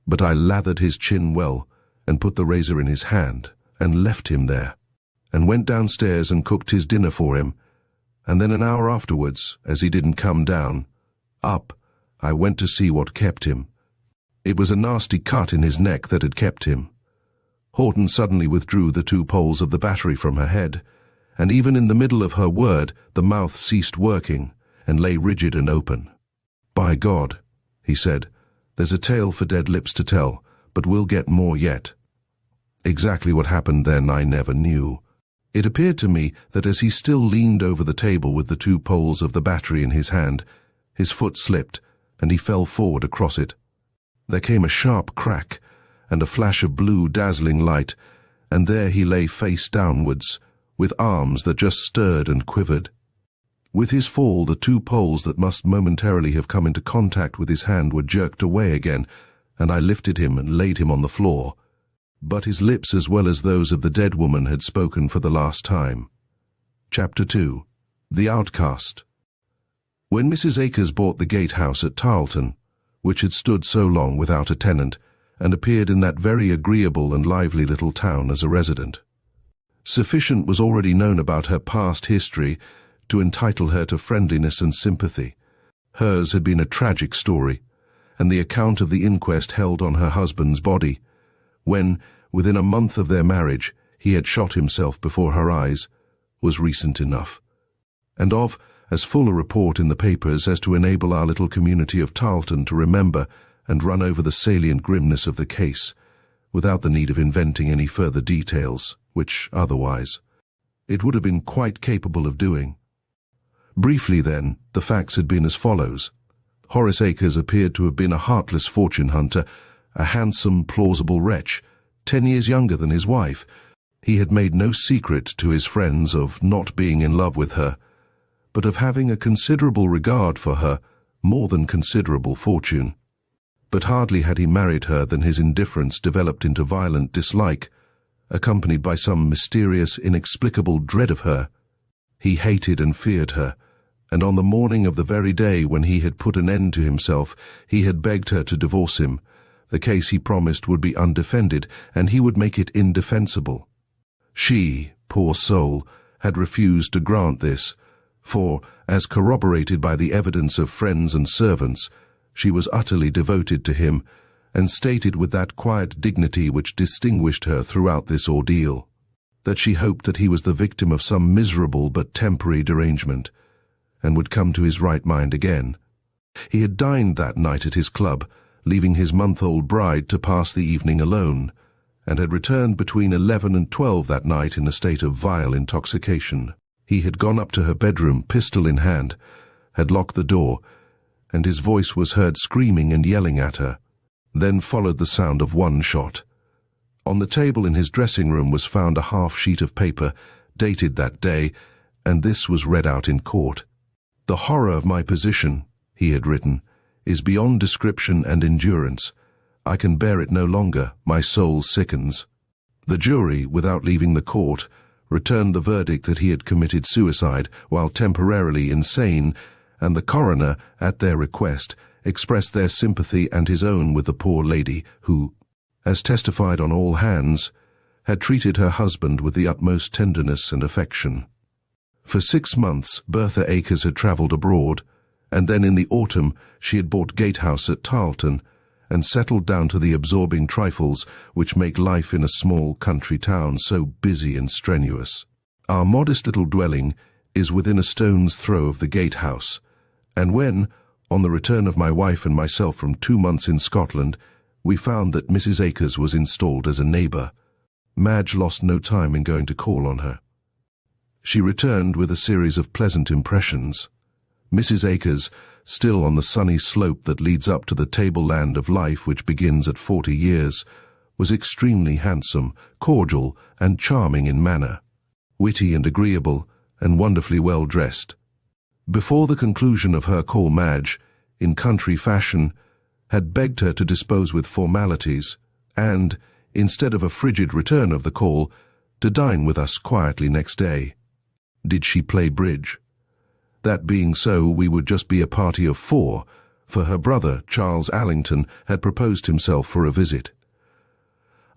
but I lathered his chin well and put the razor in his hand and left him there, and went downstairs and cooked his dinner for him, and then an hour afterwards, as he didn't come down, I went to see what kept him. It was a nasty cut in his neck that had kept him. Horton suddenly withdrew the 2 poles of the battery from her head, and even in the middle of her word the mouth ceased working and lay rigid and open. By God, he said, there's a tale for dead lips to tell, but we'll get more yet. Exactly what happened then I never knew. It appeared to me that as he still leaned over the table with the 2 poles of the battery in his hand, his foot slipped, and he fell forward across it. There came a sharp crack, and a flash of blue dazzling light, and there he lay face downwards, with arms that just stirred and quivered. With his fall, the 2 poles that must momentarily have come into contact with his hand were jerked away again, and I lifted him and laid him on the floor. But his lips, as well as those of the dead woman, had spoken for the last time. Chapter 2. The Outcast. When Mrs. Akers bought the gatehouse at Tarleton, which had stood so long without a tenant, and appeared in that very agreeable and lively little town as a resident. Sufficient was already known about her past history to entitle her to friendliness and sympathy. Hers had been a tragic story, and the account of the inquest held on her husband's body, when, within a month of their marriage, he had shot himself before her eyes, was recent enough, and of as full a report in the papers as to enable our little community of Tarleton to remember and run over the salient grimness of the case, without the need of inventing any further details, which, otherwise, it would have been quite capable of doing. Briefly, then, the facts had been as follows. Horace Akers appeared to have been a heartless fortune hunter, a handsome, plausible wretch, 10 years younger than his wife. He had made no secret to his friends of not being in love with her, but of having a considerable regard for her, more than considerable fortune. But hardly had he married her than his indifference developed into violent dislike, accompanied by some mysterious, inexplicable dread of her. He hated and feared her, and on the morning of the very day when he had put an end to himself, he had begged her to divorce him. The case, he promised, would be undefended, and he would make it indefensible. She, poor soul, had refused to grant this, for, as corroborated by the evidence of friends and servants, she was utterly devoted to him, and stated with that quiet dignity which distinguished her throughout this ordeal, that she hoped that he was the victim of some miserable but temporary derangement, and would come to his right mind again. He had dined that night at his club, leaving his month-old bride to pass the evening alone, and had returned between 11 and 12 that night in a state of vile intoxication. He had gone up to her bedroom, pistol in hand, had locked the door, and his voice was heard screaming and yelling at her. Then followed the sound of one shot. On the table in his dressing room was found a half-sheet of paper, dated that day, and this was read out in court. "The horror of my position," he had written, "is beyond description and endurance. I can bear it no longer, my soul sickens." The jury, without leaving the court, returned the verdict that he had committed suicide while temporarily insane, and the coroner, at their request, expressed their sympathy and his own with the poor lady who, as testified on all hands, had treated her husband with the utmost tenderness and affection. For 6 months Bertha Akers had travelled abroad, and then in the autumn she had bought Gatehouse at Tarleton, and settled down to the absorbing trifles which make life in a small country town so busy and strenuous. Our modest little dwelling is within a stone's throw of the Gatehouse, and when, on the return of my wife and myself from 2 months in Scotland, we found that Mrs. Akers was installed as a neighbour, Madge lost no time in going to call on her. She returned with a series of pleasant impressions. Mrs. Akers, still on the sunny slope that leads up to the tableland of life which begins at 40 years, was extremely handsome, cordial, and charming in manner, witty and agreeable, and wonderfully well dressed. Before the conclusion of her call, Madge, in country fashion, had begged her to dispose with formalities, and, instead of a frigid return of the call, to dine with us quietly next day. Did she play bridge? That being so, we would just be a party of 4, for her brother, Charles Allington, had proposed himself for a visit.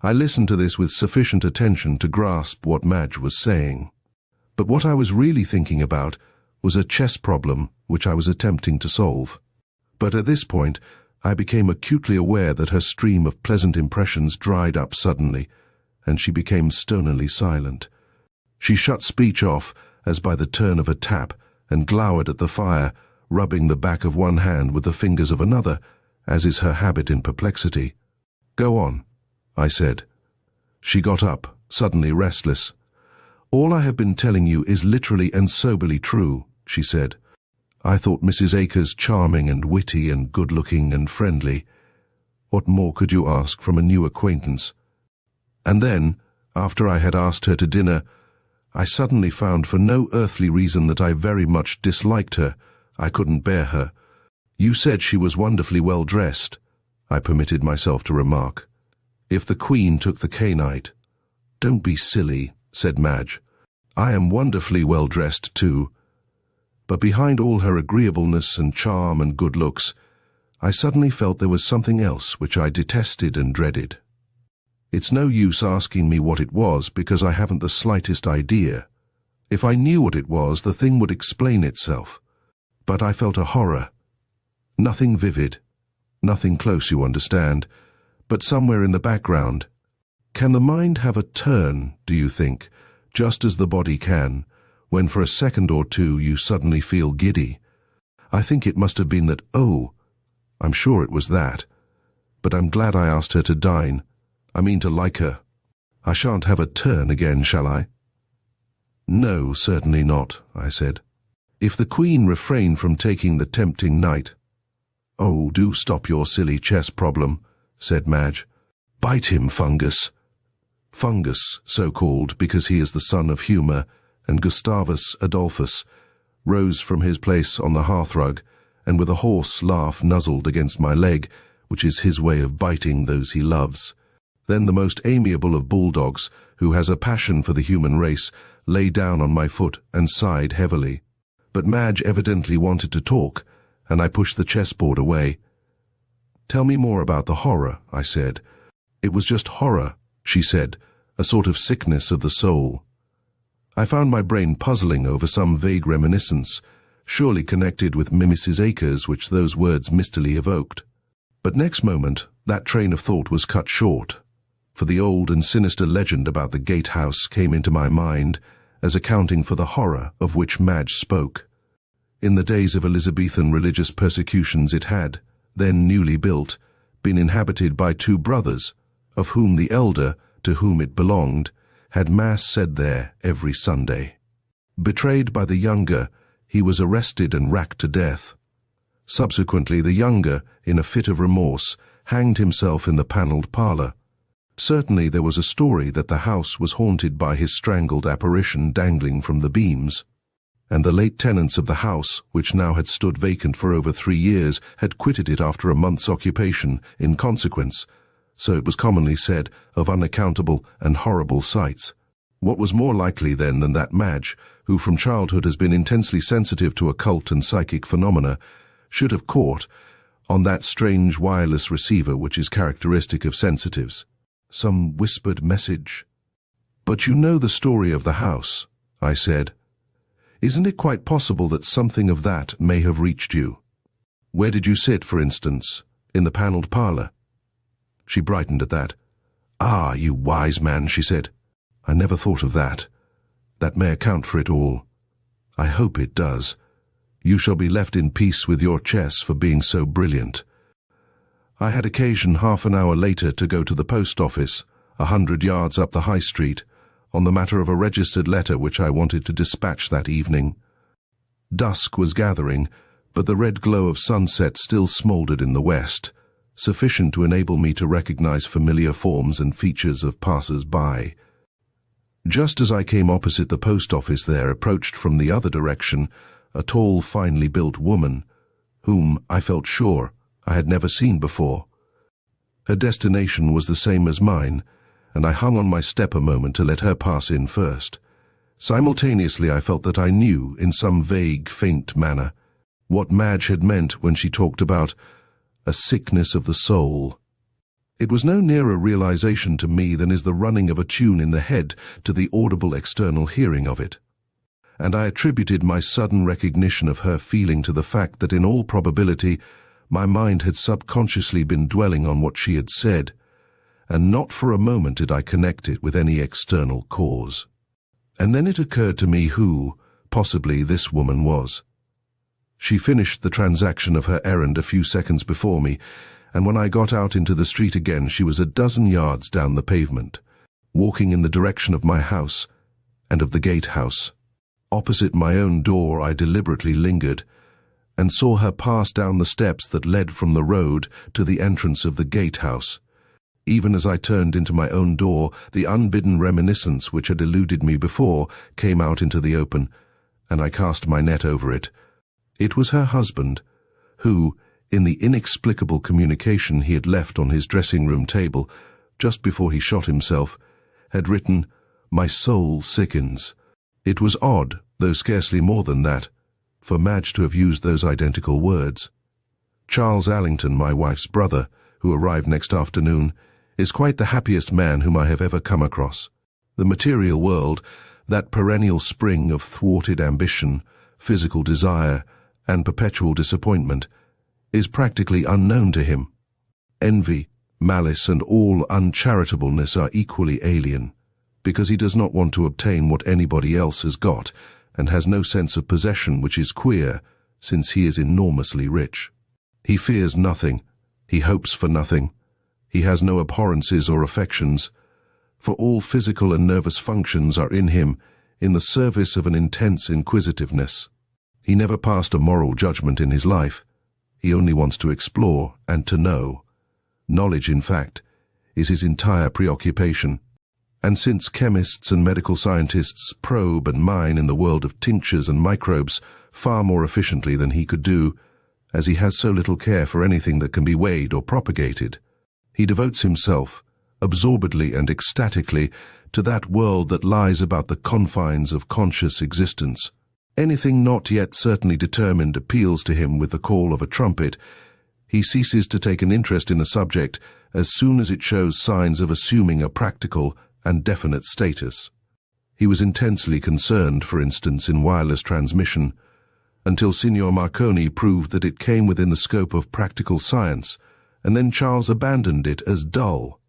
I listened to this with sufficient attention to grasp what Madge was saying. But what I was really thinking about was a chess problem which I was attempting to solve. But at this point, I became acutely aware that her stream of pleasant impressions dried up suddenly, and she became stonily silent. She shut speech off as by the turn of a tap, and glowered at the fire, rubbing the back of one hand with the fingers of another, as is her habit in perplexity. "Go on," I said. She got up, suddenly restless. "All I have been telling you is literally and soberly true," she said. "I thought Mrs. Akers charming and witty and good-looking and friendly. What more could you ask from a new acquaintance? And then, after I had asked her to dinner, I suddenly found for no earthly reason that I very much disliked her. I couldn't bear her. You said she was wonderfully well dressed," I permitted myself to remark. "If the Queen took the Cainite—" "Don't be silly," said Madge. "I am wonderfully well dressed too. But behind all her agreeableness and charm and good looks, I suddenly felt there was something else which I detested and dreaded. It's no use asking me what it was because I haven't the slightest idea. If I knew what it was, the thing would explain itself. But I felt a horror. Nothing vivid, nothing close, you understand, but somewhere in the background. Can the mind have a turn, do you think, just as the body can, when for a second or two you suddenly feel giddy? I think it must have been that. I'm sure it was that. But I'm glad I asked her to dine. I mean to like her. I shan't have a turn again, shall I? No, certainly not, I said. If the Queen refrained from taking the tempting knight. Oh, do stop your silly chess problem, said Madge. Bite him, Fungus. Fungus, so called because he is the son of Humour, and Gustavus Adolphus, rose from his place on the hearthrug, and with a hoarse laugh nuzzled against my leg, which is his way of biting those he loves. Then the most amiable of bulldogs, who has a passion for the human race, lay down on my foot and sighed heavily. But Madge evidently wanted to talk, and I pushed the chessboard away. Tell me more about the horror, I said. It was just horror, she said, a sort of sickness of the soul. I found my brain puzzling over some vague reminiscence, surely connected with Mrs. Acres, which those words mistily evoked. But next moment, that train of thought was cut short, for the old and sinister legend about the gatehouse came into my mind as accounting for the horror of which Madge spoke. In the days of Elizabethan religious persecutions it had, then newly built, been inhabited by two brothers, of whom the elder, to whom it belonged, had Mass said there every Sunday. Betrayed by the younger, he was arrested and racked to death. Subsequently, the younger, in a fit of remorse, hanged himself in the panelled parlour. Certainly there was a story that the house was haunted by his strangled apparition dangling from the beams, and the late tenants of the house, which now had stood vacant for over 3 years, had quitted it after a month's occupation in consequence, so it was commonly said, of unaccountable and horrible sights. What was more likely then than that Madge, who from childhood has been intensely sensitive to occult and psychic phenomena, should have caught, on that strange wireless receiver which is characteristic of sensitives, some whispered message? But you know the story of the house, I said. Isn't it quite possible that something of that may have reached you? Where did you sit, for instance? In the panelled parlour? She brightened at that. Ah, you wise man, she said. I never thought of that. That may account for it all. I hope it does. You shall be left in peace with your chess for being so brilliant. I had occasion half an hour later to go to the post office, 100 yards up the high street, on the matter of a registered letter which I wanted to dispatch that evening. Dusk was gathering, but the red glow of sunset still smouldered in the west, sufficient to enable me to recognize familiar forms and features of passers-by. Just as I came opposite the post office there approached from the other direction a tall, finely built woman, whom, I felt sure, I had never seen before. Her destination was the same as mine, and I hung on my step a moment to let her pass in first. Simultaneously I felt that I knew, in some vague, faint manner, what Madge had meant when she talked about a sickness of the soul. It was no nearer realization to me than is the running of a tune in the head to the audible external hearing of it. And I attributed my sudden recognition of her feeling to the fact that in all probability my mind had subconsciously been dwelling on what she had said, and not for a moment did I connect it with any external cause. And then it occurred to me who, possibly, this woman was. She finished the transaction of her errand a few seconds before me, and when I got out into the street again she was a dozen yards down the pavement, walking in the direction of my house and of the gatehouse. Opposite my own door I deliberately lingered, and saw her pass down the steps that led from the road to the entrance of the gatehouse. Even as I turned into my own door, the unbidden reminiscence which had eluded me before came out into the open, and I cast my net over it. It was her husband, who, in the inexplicable communication he had left on his dressing-room table, just before he shot himself, had written, "My soul sickens." It was odd, though scarcely more than that, for Madge to have used those identical words. Charles Allington, my wife's brother, who arrived next afternoon, is quite the happiest man whom I have ever come across. The material world, that perennial spring of thwarted ambition, physical desire, and perpetual disappointment, is practically unknown to him. Envy, malice, and all uncharitableness are equally alien, because he does not want to obtain what anybody else has got, and has no sense of possession, which is queer, since he is enormously rich. He fears nothing, he hopes for nothing, he has no abhorrences or affections, for all physical and nervous functions are in him in the service of an intense inquisitiveness. He never passed a moral judgment in his life. He only wants to explore and to know. Knowledge, in fact, is his entire preoccupation. And since chemists and medical scientists probe and mine in the world of tinctures and microbes far more efficiently than he could do, as he has so little care for anything that can be weighed or propagated, he devotes himself, absorbedly and ecstatically, to that world that lies about the confines of conscious existence. Anything not yet certainly determined appeals to him with the call of a trumpet. He ceases to take an interest in a subject as soon as it shows signs of assuming a practical and definite status. He was intensely concerned, for instance, in wireless transmission, until Signor Marconi proved that it came within the scope of practical science, and then Charles abandoned it as dull.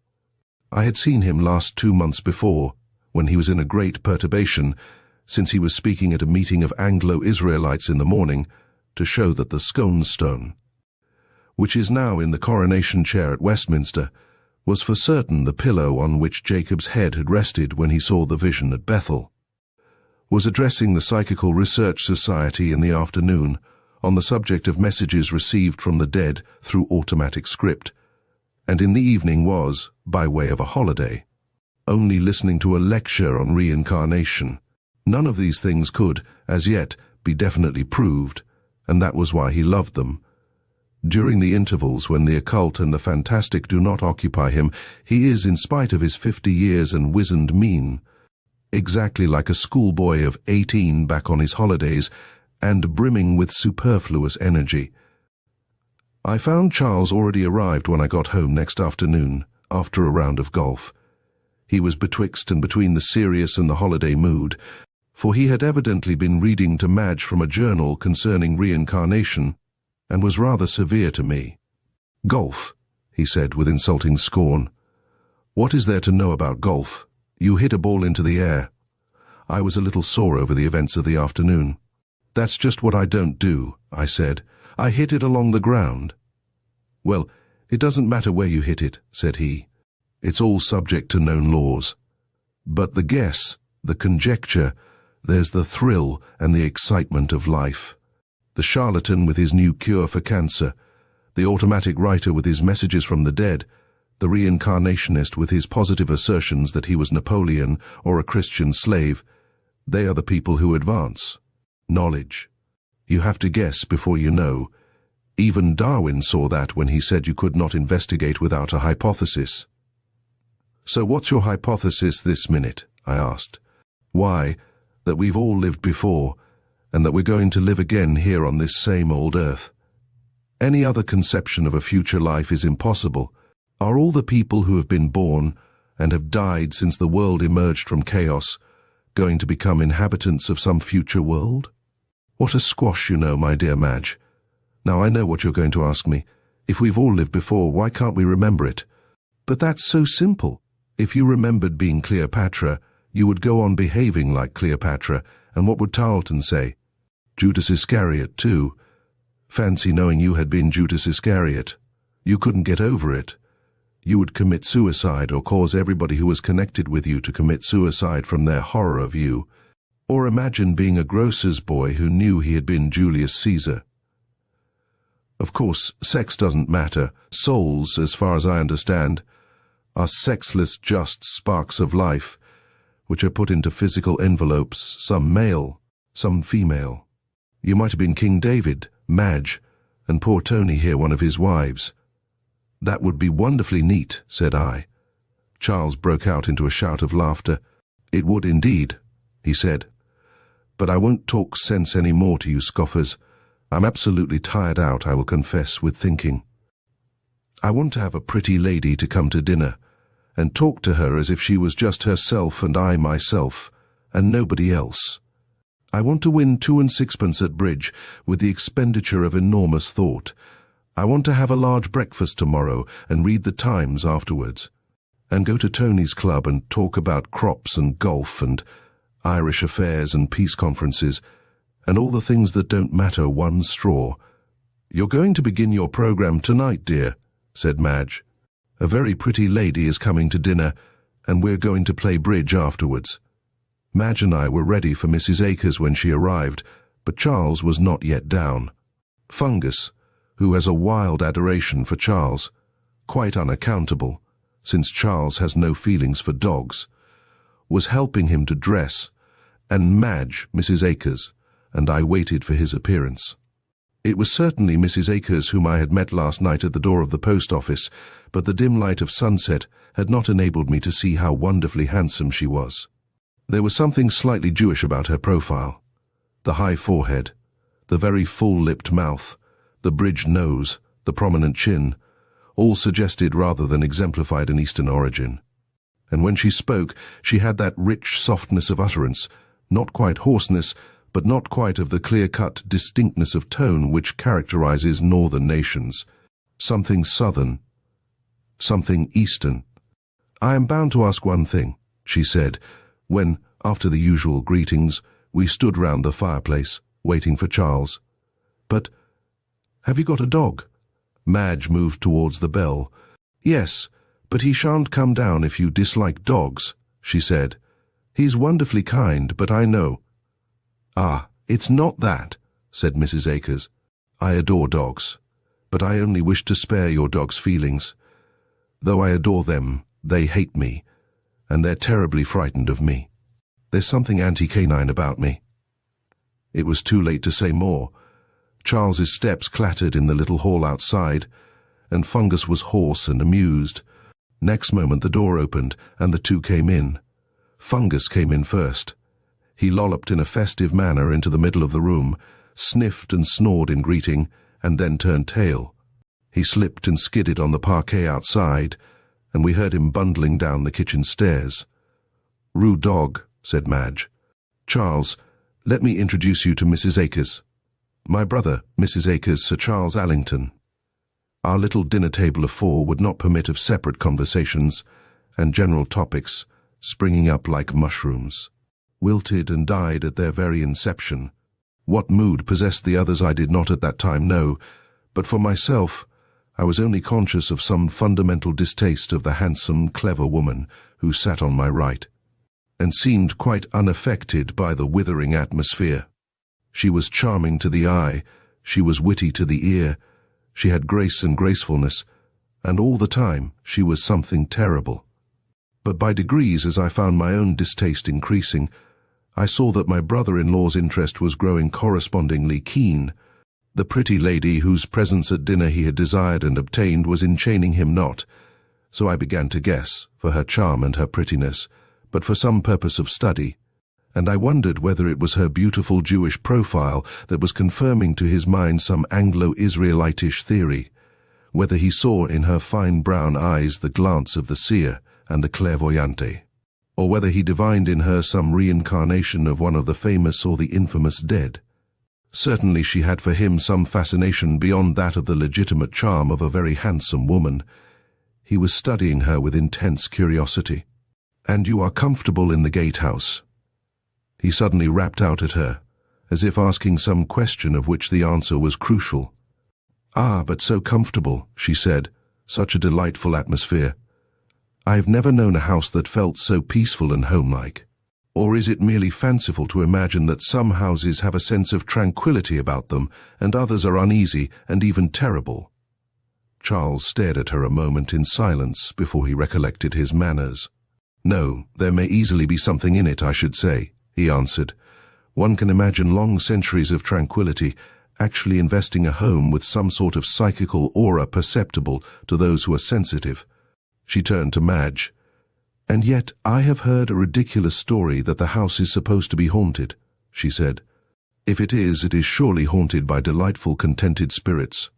I had seen him last 2 months before, when he was in a great perturbation, since he was speaking at a meeting of Anglo-Israelites in the morning, to show that the scone stone, which is now in the coronation chair at Westminster, was for certain the pillow on which Jacob's head had rested when he saw the vision at Bethel, was addressing the Psychical Research Society in the afternoon on the subject of messages received from the dead through automatic script, and in the evening was, by way of a holiday, only listening to a lecture on reincarnation. None of these things could, as yet, be definitely proved, and that was why he loved them. During the intervals when the occult and the fantastic do not occupy him, he is, in spite of his 50 years and wizened mien, exactly like a schoolboy of 18 back on his holidays, and brimming with superfluous energy. I found Charles already arrived when I got home next afternoon, after a round of golf. He was betwixt and between the serious and the holiday mood, for he had evidently been reading to Madge from a journal concerning reincarnation, and was rather severe to me. "Golf," he said with insulting scorn. "What is there to know about golf? You hit a ball into the air." I was a little sore over the events of the afternoon. "That's just what I don't do," I said. "I hit it along the ground." "Well, it doesn't matter where you hit it," said he. "It's all subject to known laws. But the guess, the conjecture, there's the thrill and the excitement of life. The charlatan with his new cure for cancer, the automatic writer with his messages from the dead, the reincarnationist with his positive assertions that he was Napoleon or a Christian slave, they are the people who advance. Knowledge. You have to guess before you know. Even Darwin saw that when he said you could not investigate without a hypothesis." "So what's your hypothesis this minute?" I asked. "Why, that we've all lived before, and that we're going to live again here on this same old earth. Any other conception of a future life is impossible. Are all the people who have been born and have died since the world emerged from chaos going to become inhabitants of some future world? What a squash, you know, my dear Madge. Now I know what you're going to ask me. If we've all lived before, why can't we remember it? But that's so simple. If you remembered being Cleopatra, you would go on behaving like Cleopatra, and what would Tarleton say? Judas Iscariot, too. Fancy knowing you had been Judas Iscariot. You couldn't get over it. You would commit suicide or cause everybody who was connected with you to commit suicide from their horror of you. Or imagine being a grocer's boy who knew he had been Julius Caesar. Of course, sex doesn't matter. Souls, as far as I understand, are sexless just sparks of life, which are put into physical envelopes, some male, some female. You might have been King David, Madge, and poor Tony here one of his wives. "That would be wonderfully neat," said I. Charles broke out into a shout of laughter. "It would indeed," he said. "But I won't talk sense any more to you scoffers. I'm absolutely tired out, I will confess, with thinking. I want to have a pretty lady to come to dinner, and talk to her as if she was just herself and I myself, and nobody else. I want to win 2 and 6pence at bridge with the expenditure of enormous thought. I want to have a large breakfast tomorrow and read the Times afterwards, and go to Tony's club and talk about crops and golf and Irish affairs and peace conferences, and all the things that don't matter one straw. You're going to begin your program tonight, dear, said Madge. A very pretty lady is coming to dinner, and we're going to play bridge afterwards. Madge and I were ready for Mrs. Akers when she arrived, but Charles was not yet down. Fungus, who has a wild adoration for Charles, quite unaccountable, since Charles has no feelings for dogs, was helping him to dress, and Madge, Mrs. Akers, and I waited for his appearance. It was certainly Mrs. Akers whom I had met last night at the door of the post office, but the dim light of sunset had not enabled me to see how wonderfully handsome she was. There was something slightly Jewish about her profile. The high forehead, the very full-lipped mouth, the bridged nose, the prominent chin, all suggested rather than exemplified an Eastern origin. And when she spoke, she had that rich softness of utterance, not quite hoarseness, but not quite of the clear-cut distinctness of tone which characterizes northern nations. Something southern, something Eastern. I am bound to ask one thing, she said, when, after the usual greetings, we stood round the fireplace, waiting for Charles. But, have you got a dog? Madge moved towards the bell. Yes, but he shan't come down if you dislike dogs, she said. He's wonderfully kind, but I know. Ah, it's not that, said Mrs. Akers. I adore dogs, but I only wish to spare your dog's feelings. Though I adore them, they hate me, and they're terribly frightened of me. There's something anti-canine about me. It was too late to say more. Charles's steps clattered in the little hall outside, and Fungus was hoarse and amused. Next moment the door opened, and the two came in. Fungus came in first. He lolloped in a festive manner into the middle of the room, sniffed and snored in greeting, and then turned tail. He slipped and skidded on the parquet outside, and we heard him bundling down the kitchen stairs. "Rude dog," said Madge. "Charles, let me introduce you to Mrs. Akers. My brother, Mrs. Akers, Sir Charles Allington." Our little dinner table of 4 would not permit of separate conversations, and general topics, springing up like mushrooms, wilted and died at their very inception. What mood possessed the others I did not at that time know, but for myself, I was only conscious of some fundamental distaste of the handsome, clever woman who sat on my right, and seemed quite unaffected by the withering atmosphere. She was charming to the eye, she was witty to the ear, she had grace and gracefulness, and all the time she was something terrible. But by degrees, as I found my own distaste increasing, I saw that my brother-in-law's interest was growing correspondingly keen. The pretty lady whose presence at dinner he had desired and obtained was enchaining him not, so I began to guess, for her charm and her prettiness, but for some purpose of study, and I wondered whether it was her beautiful Jewish profile that was confirming to his mind some Anglo-Israelitish theory, whether he saw in her fine brown eyes the glance of the seer and the clairvoyante, or whether he divined in her some reincarnation of one of the famous or the infamous dead. Certainly she had for him some fascination beyond that of the legitimate charm of a very handsome woman. He was studying her with intense curiosity. "And you are comfortable in the gatehouse?" He suddenly rapped out at her, as if asking some question of which the answer was crucial. "Ah, but so comfortable," she said, "such a delightful atmosphere. I have never known a house that felt so peaceful and homelike. Or is it merely fanciful to imagine that some houses have a sense of tranquility about them, and others are uneasy and even terrible?" Charles stared at her a moment in silence before he recollected his manners. "No, there may easily be something in it, I should say," he answered. "One can imagine long centuries of tranquility actually investing a home with some sort of psychical aura perceptible to those who are sensitive." She turned to Madge. "And yet I have heard a ridiculous story that the house is supposed to be haunted," she said. If it is surely haunted by delightful, contented spirits.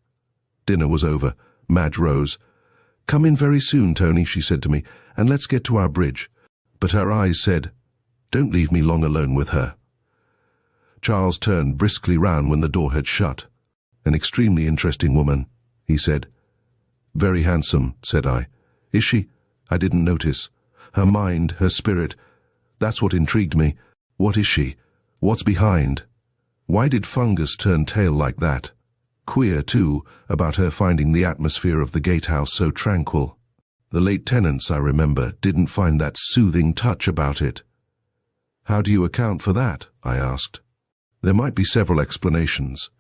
Dinner was over. Madge rose. "Come in very soon, Tony," she said to me, "and let's get to our bridge." But her eyes said, "Don't leave me long alone with her." Charles turned briskly round when the door had shut. "An extremely interesting woman," he said. "Very handsome," said I. "Is she? I didn't notice. Her mind, her spirit, that's what intrigued me. What is she? What's behind? Why did Fungus turn tail like that? Queer, too, about her finding the atmosphere of the gatehouse so tranquil. The late tenants, I remember, didn't find that soothing touch about it." "How do you account for that?" I asked. "There might be several explanations.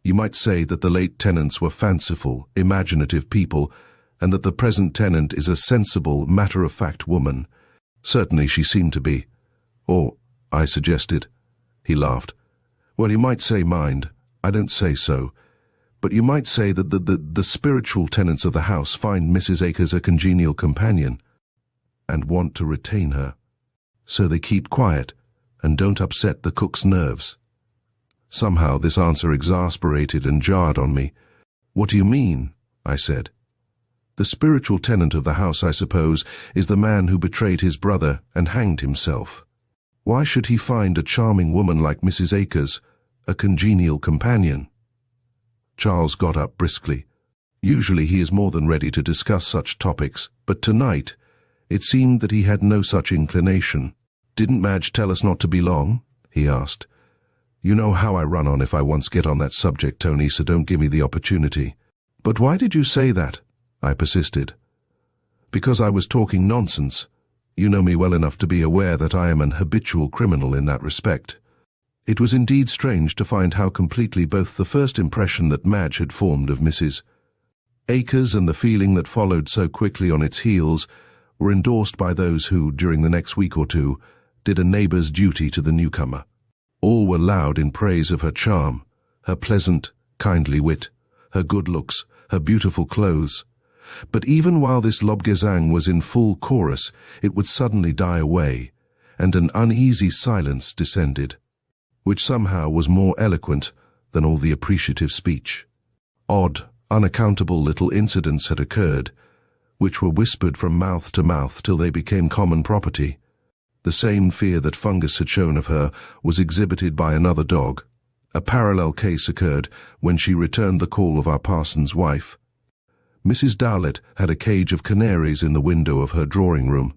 You might say that the late tenants were fanciful, imaginative people, and that the present tenant is a sensible, matter-of-fact woman. Certainly she seemed to be. Or, I suggested." He laughed. "Well, you might say mind. I don't say so. But you might say that the spiritual tenants of the house find Mrs. Akers a congenial companion and want to retain her. So they keep quiet and don't upset the cook's nerves." Somehow this answer exasperated and jarred on me. "What do you mean?" I said. "The spiritual tenant of the house, I suppose, is the man who betrayed his brother and hanged himself. Why should he find a charming woman like Mrs. Akers a congenial companion?" Charles got up briskly. Usually he is more than ready to discuss such topics, but tonight it seemed that he had no such inclination. "Didn't Madge tell us not to be long?" he asked. "You know how I run on if I once get on that subject, Tony, so don't give me the opportunity." "But why did you say that?" I persisted. "Because I was talking nonsense. You know me well enough to be aware that I am an habitual criminal in that respect." It was indeed strange to find how completely both the first impression that Madge had formed of Mrs. Akers and the feeling that followed so quickly on its heels were endorsed by those who, during the next week or two, did a neighbour's duty to the newcomer. All were loud in praise of her charm, her pleasant, kindly wit, her good looks, her beautiful clothes. But even while this lobgesang was in full chorus, it would suddenly die away, and an uneasy silence descended, which somehow was more eloquent than all the appreciative speech. Odd, unaccountable little incidents had occurred, which were whispered from mouth to mouth till they became common property. The same fear that Fungus had shown of her was exhibited by another dog. A parallel case occurred when she returned the call of our parson's wife. Mrs. Dowlett had a cage of canaries in the window of her drawing-room.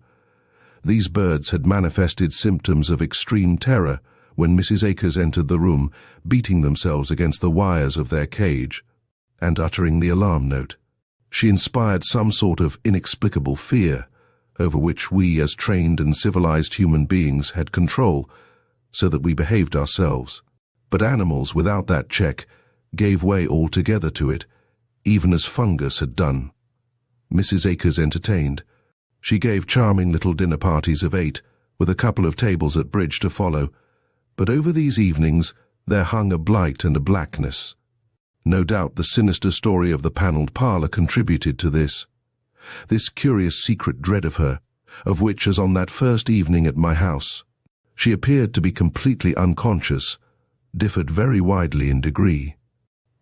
These birds had manifested symptoms of extreme terror when Mrs. Akers entered the room, beating themselves against the wires of their cage and uttering the alarm note. She inspired some sort of inexplicable fear, over which we as trained and civilized human beings had control, so that we behaved ourselves. But animals without that check gave way altogether to it, even as Fungus had done. Mrs. Akers entertained. She gave charming little dinner parties of 8, with a couple of tables at bridge to follow, but over these evenings there hung a blight and a blackness. No doubt the sinister story of the panelled parlour contributed to this. This curious secret dread of her, of which, as on that first evening at my house, she appeared to be completely unconscious, differed very widely in degree.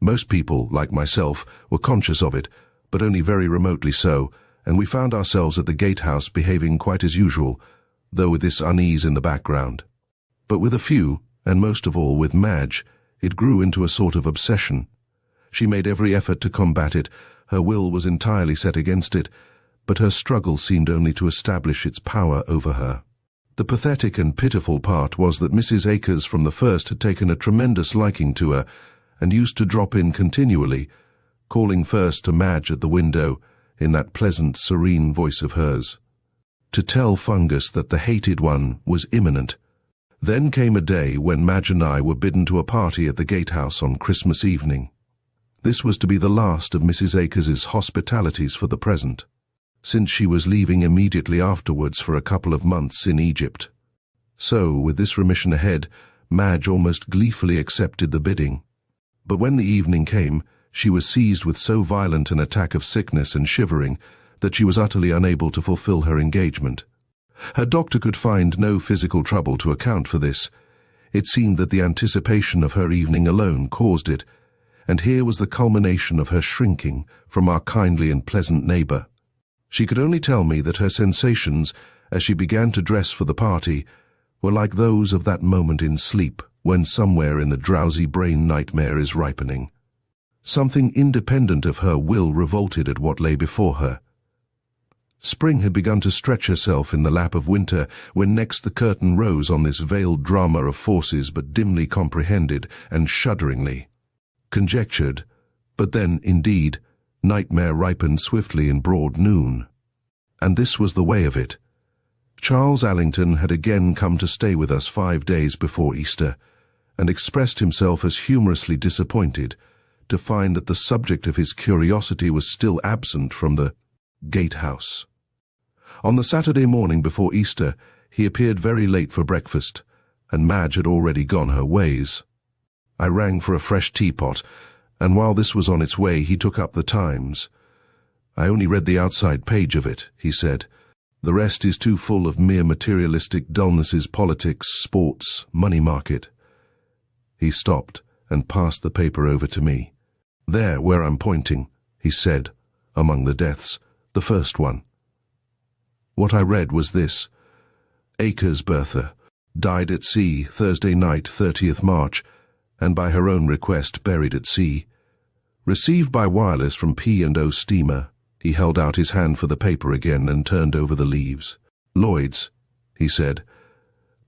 Most people, like myself, were conscious of it, but only very remotely so, and we found ourselves at the gatehouse behaving quite as usual, though with this unease in the background. But with a few, and most of all with Madge, it grew into a sort of obsession. She made every effort to combat it, her will was entirely set against it, but her struggle seemed only to establish its power over her. The pathetic and pitiful part was that Mrs. Akers from the first had taken a tremendous liking to her, and used to drop in continually, calling first to Madge at the window, in that pleasant, serene voice of hers, to tell Fungus that the hated one was imminent. Then came a day when Madge and I were bidden to a party at the gatehouse on Christmas evening. This was to be the last of Mrs. Akers's hospitalities for the present, since she was leaving immediately afterwards for a couple of months in Egypt. So, with this remission ahead, Madge almost gleefully accepted the bidding. But when the evening came, she was seized with so violent an attack of sickness and shivering that she was utterly unable to fulfill her engagement. Her doctor could find no physical trouble to account for this. It seemed that the anticipation of her evening alone caused it, and here was the culmination of her shrinking from our kindly and pleasant neighbour. She could only tell me that her sensations, as she began to dress for the party, were like those of that moment in sleep when somewhere in the drowsy brain nightmare is ripening. Something independent of her will revolted at what lay before her. Spring had begun to stretch herself in the lap of winter when next the curtain rose on this veiled drama of forces but dimly comprehended and shudderingly conjectured, but then, indeed, nightmare ripened swiftly in broad noon. And this was the way of it. Charles Allington had again come to stay with us 5 days before Easter, and expressed himself as humorously disappointed to find that the subject of his curiosity was still absent from the gatehouse. On the Saturday morning before Easter, he appeared very late for breakfast, and Madge had already gone her ways. I rang for a fresh teapot, and while this was on its way, he took up the Times. "I only read the outside page of it," he said. "The rest is too full of mere materialistic dullnesses, politics, sports, money market." He stopped and passed the paper over to me. "There, where I'm pointing," he said, "among the deaths, the first one." What I read was this: Acres Bertha died at sea Thursday night, 30th March, and by her own request buried at sea. Received by wireless from P&O steamer. He held out his hand for the paper again and turned over the leaves. "Lloyd's," he said.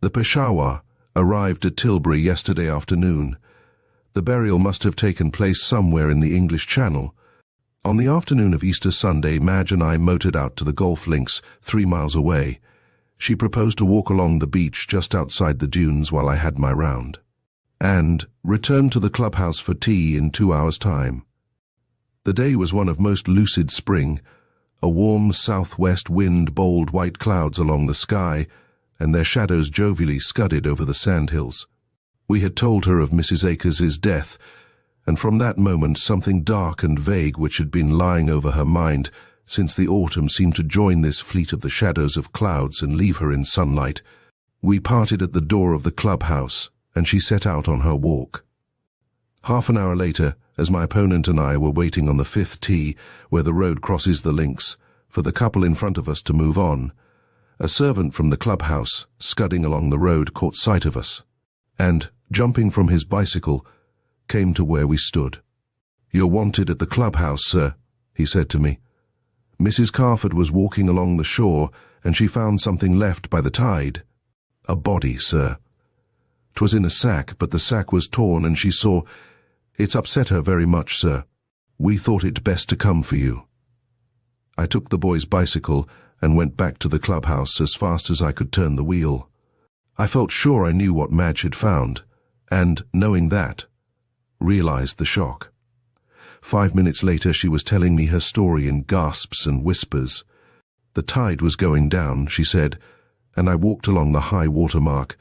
"The Peshawar arrived at Tilbury yesterday afternoon. The burial must have taken place somewhere in the English Channel. On the afternoon of Easter Sunday, Madge and I motored out to the golf links 3 miles away. She proposed to walk along the beach just outside the dunes while I had my round, and returned to the clubhouse for tea in 2 hours' time. The day was one of most lucid spring. A warm southwest wind bowled white clouds along the sky, and their shadows jovially scudded over the sandhills. We had told her of Mrs. Akers's death, and from that moment something dark and vague which had been lying over her mind since the autumn seemed to join this fleet of the shadows of clouds and leave her in sunlight. We parted at the door of the clubhouse, and she set out on her walk. Half an hour later, as my opponent and I were waiting on the 5th tee, where the road crosses the links, for the couple in front of us to move on, a servant from the clubhouse, scudding along the road, caught sight of us, and, jumping from his bicycle, came to where we stood. "You're wanted at the clubhouse, sir," he said to me. "Mrs. Carford was walking along the shore, and she found something left by the tide." "A body, sir." "'Twas in a sack, but the sack was torn, and she saw. It's upset her very much, sir. We thought it best to come for you." I took the boy's bicycle and went back to the clubhouse as fast as I could turn the wheel. I felt sure I knew what Madge had found, and, knowing that, realized the shock. 5 minutes later she was telling me her story in gasps and whispers. The tide was going down, she said, and I walked along the high water mark.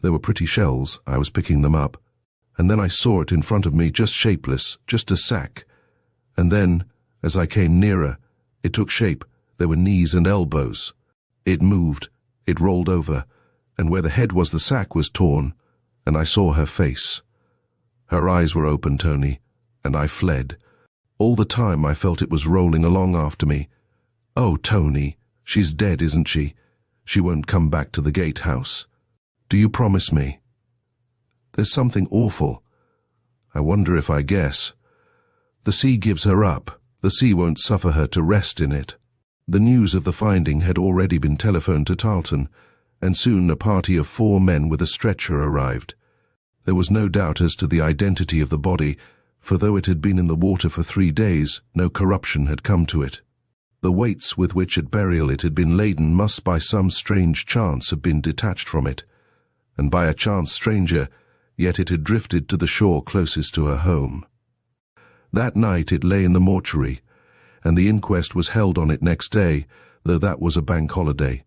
There were pretty shells, I was picking them up, and then I saw it in front of me, just shapeless, just a sack. And then, as I came nearer, it took shape. There were knees and elbows. It moved, it rolled over, and where the head was the sack was torn, and I saw her face. Her eyes were open, Tony, and I fled. All the time I felt it was rolling along after me. "Oh, Tony, she's dead, isn't she? She won't come back to the gatehouse. Do you promise me?" "There's something awful. I wonder if I guess. The sea gives her up. The sea won't suffer her to rest in it." The news of the finding had already been telephoned to Tarleton, and soon a party of 4 men with a stretcher arrived. There was no doubt as to the identity of the body, for though it had been in the water for 3 days, no corruption had come to it. The weights with which at burial it had been laden must by some strange chance have been detached from it, and by a chance stranger, yet it had drifted to the shore closest to her home. That night it lay in the mortuary, and the inquest was held on it next day, though that was a bank holiday.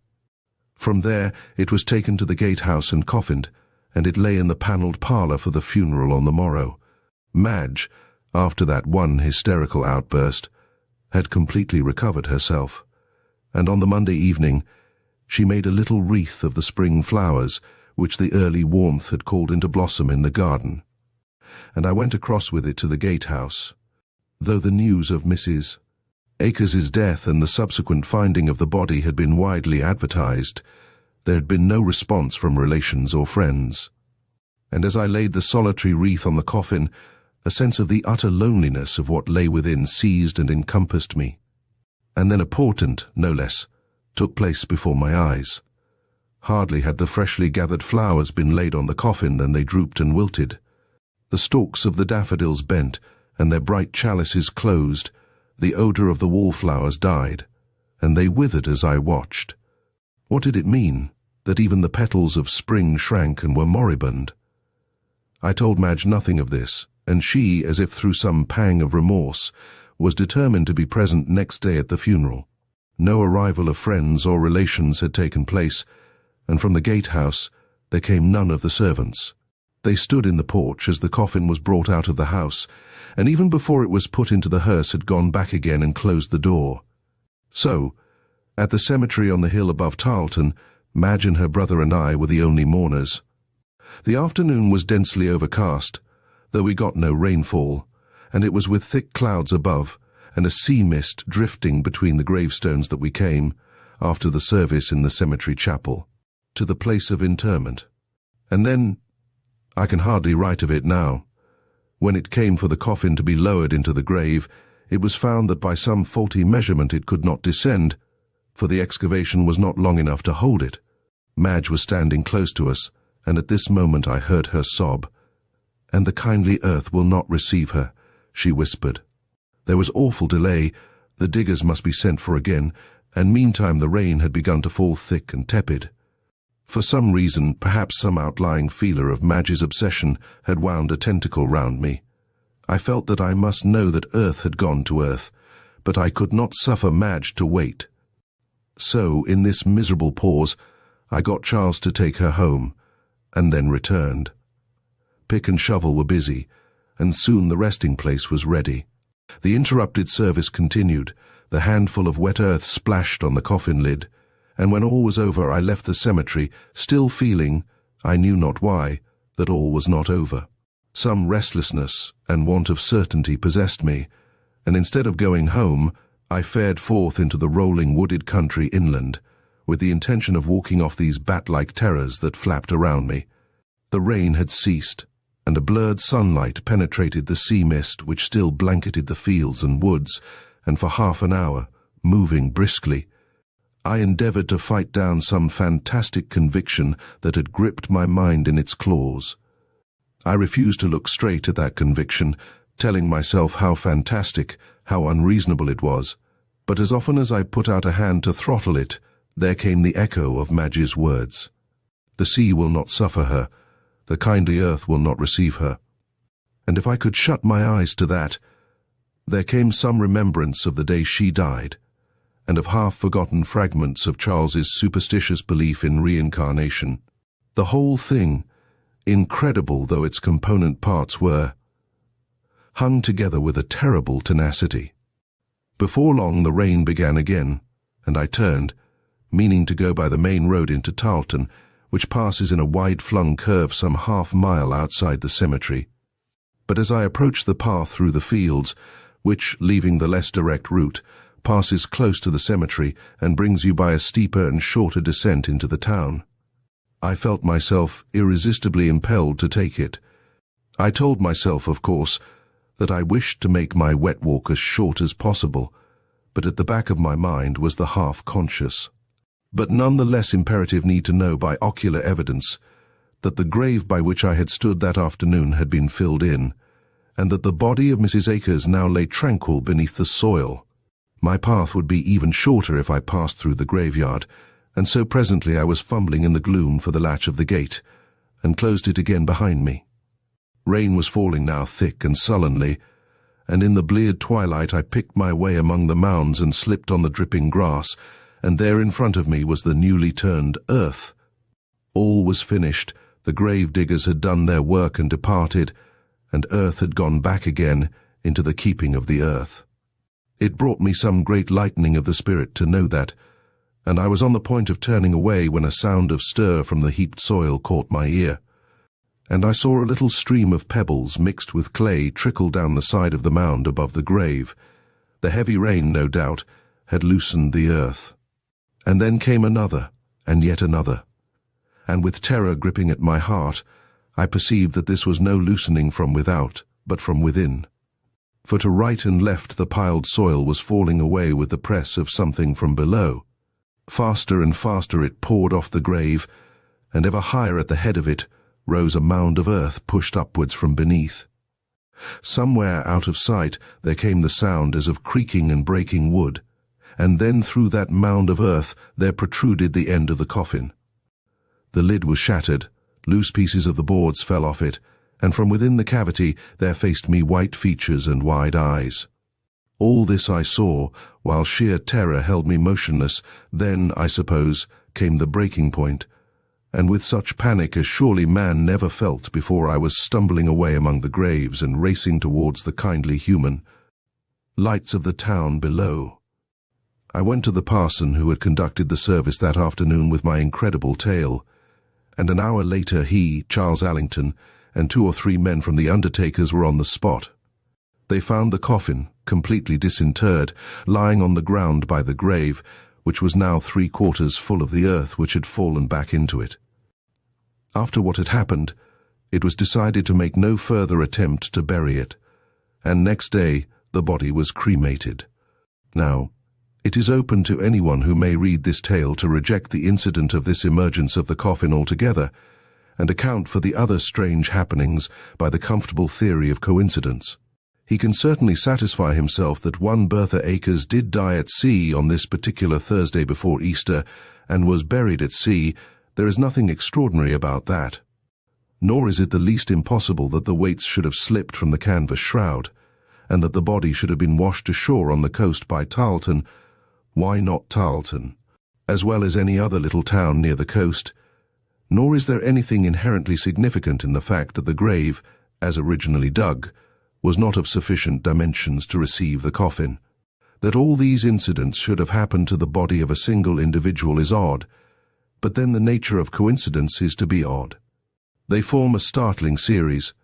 From there it was taken to the gatehouse and coffined, and it lay in the panelled parlour for the funeral on the morrow. Madge, after that one hysterical outburst, had completely recovered herself, and on the Monday evening she made a little wreath of the spring flowers, which the early warmth had called into blossom in the garden, and I went across with it to the gatehouse. Though the news of Mrs. Akers' death and the subsequent finding of the body had been widely advertised, there had been no response from relations or friends. And as I laid the solitary wreath on the coffin, a sense of the utter loneliness of what lay within seized and encompassed me. And then a portent, no less, took place before my eyes. Hardly had the freshly gathered flowers been laid on the coffin than they drooped and wilted. The stalks of the daffodils bent, and their bright chalices closed. The odor of the wallflowers died, and they withered as I watched. What did it mean, that even the petals of spring shrank and were moribund? I told Madge nothing of this, and she, as if through some pang of remorse, was determined to be present next day at the funeral. No arrival of friends or relations had taken place, and from the gatehouse there came none of the servants. They stood in the porch as the coffin was brought out of the house, and even before it was put into the hearse had gone back again and closed the door. So, at the cemetery on the hill above Tarleton, Madge and her brother and I were the only mourners. The afternoon was densely overcast, though we got no rainfall, and it was with thick clouds above and a sea mist drifting between the gravestones that we came, after the service in the cemetery chapel, to the place of interment. And then, I can hardly write of it now. When it came for the coffin to be lowered into the grave, it was found that by some faulty measurement it could not descend, for the excavation was not long enough to hold it. Madge was standing close to us, and at this moment I heard her sob. "And the kindly earth will not receive her," she whispered. There was awful delay. The diggers must be sent for again, and meantime the rain had begun to fall thick and tepid. For some reason, perhaps some outlying feeler of Madge's obsession, had wound a tentacle round me. I felt that I must know that earth had gone to earth, but I could not suffer Madge to wait. So, in this miserable pause, I got Charles to take her home, and then returned. Pick and shovel were busy, and soon the resting place was ready. The interrupted service continued. The handful of wet earth splashed on the coffin lid, and when all was over I left the cemetery, still feeling, I knew not why, that all was not over. Some restlessness and want of certainty possessed me, and instead of going home, I fared forth into the rolling wooded country inland, with the intention of walking off these bat-like terrors that flapped around me. The rain had ceased, and a blurred sunlight penetrated the sea mist which still blanketed the fields and woods, and for half an hour, moving briskly, I endeavored to fight down some fantastic conviction that had gripped my mind in its claws. I refused to look straight at that conviction, telling myself how fantastic, how unreasonable it was, but as often as I put out a hand to throttle it, there came the echo of Madge's words. The sea will not suffer her, the kindly earth will not receive her. And if I could shut my eyes to that, there came some remembrance of the day she died, and of half-forgotten fragments of Charles's superstitious belief in reincarnation. The whole thing, incredible though its component parts were, hung together with a terrible tenacity. Before long the rain began again, and I turned, meaning to go by the main road into Tarleton, which passes in a wide-flung curve some half-mile outside the cemetery. But as I approached the path through the fields, which, leaving the less direct route, passes close to the cemetery and brings you by a steeper and shorter descent into the town, I felt myself irresistibly impelled to take it. I told myself, of course, that I wished to make my wet walk as short as possible, but at the back of my mind was the half-conscious, but none the less imperative need to know by ocular evidence that the grave by which I had stood that afternoon had been filled in, and that the body of Mrs. Akers now lay tranquil beneath the soil. My path would be even shorter if I passed through the graveyard, and so presently I was fumbling in the gloom for the latch of the gate, and closed it again behind me. Rain was falling now thick and sullenly, and in the bleared twilight I picked my way among the mounds and slipped on the dripping grass, and there in front of me was the newly turned earth. All was finished, the grave diggers had done their work and departed, and earth had gone back again into the keeping of the earth. It brought me some great lightening of the spirit to know that, and I was on the point of turning away when a sound of stir from the heaped soil caught my ear, and I saw a little stream of pebbles mixed with clay trickle down the side of the mound above the grave. The heavy rain, no doubt, had loosened the earth. And then came another, and yet another, and with terror gripping at my heart, I perceived that this was no loosening from without, but from within. For to right and left the piled soil was falling away with the press of something from below. Faster and faster it poured off the grave, and ever higher at the head of it rose a mound of earth pushed upwards from beneath. Somewhere out of sight there came the sound as of creaking and breaking wood, and then through that mound of earth there protruded the end of the coffin. The lid was shattered, loose pieces of the boards fell off it, and from within the cavity there faced me white features and wide eyes. All this I saw, while sheer terror held me motionless. Then, I suppose, came the breaking point, and with such panic as surely man never felt before, I was stumbling away among the graves and racing towards the kindly human lights of the town below. I went to the parson who had conducted the service that afternoon with my incredible tale, and an hour later he, Charles Allington, and 2 or 3 men from the undertakers were on the spot. They found the coffin, completely disinterred, lying on the ground by the grave, which was now 3/4 full of the earth which had fallen back into it. After what had happened, it was decided to make no further attempt to bury it, and next day the body was cremated. Now, it is open to anyone who may read this tale to reject the incident of this emergence of the coffin altogether, and account for the other strange happenings by the comfortable theory of coincidence. He can certainly satisfy himself that one Bertha Akers did die at sea on this particular Thursday before Easter, and was buried at sea. There is nothing extraordinary about that. Nor is it the least impossible that the weights should have slipped from the canvas shroud, and that the body should have been washed ashore on the coast by Tarleton. Why not Tarleton, as well as any other little town near the coast? Nor is there anything inherently significant in the fact that the grave, as originally dug, was not of sufficient dimensions to receive the coffin. That all these incidents should have happened to the body of a single individual is odd, but then the nature of coincidence is to be odd. They form a startling series,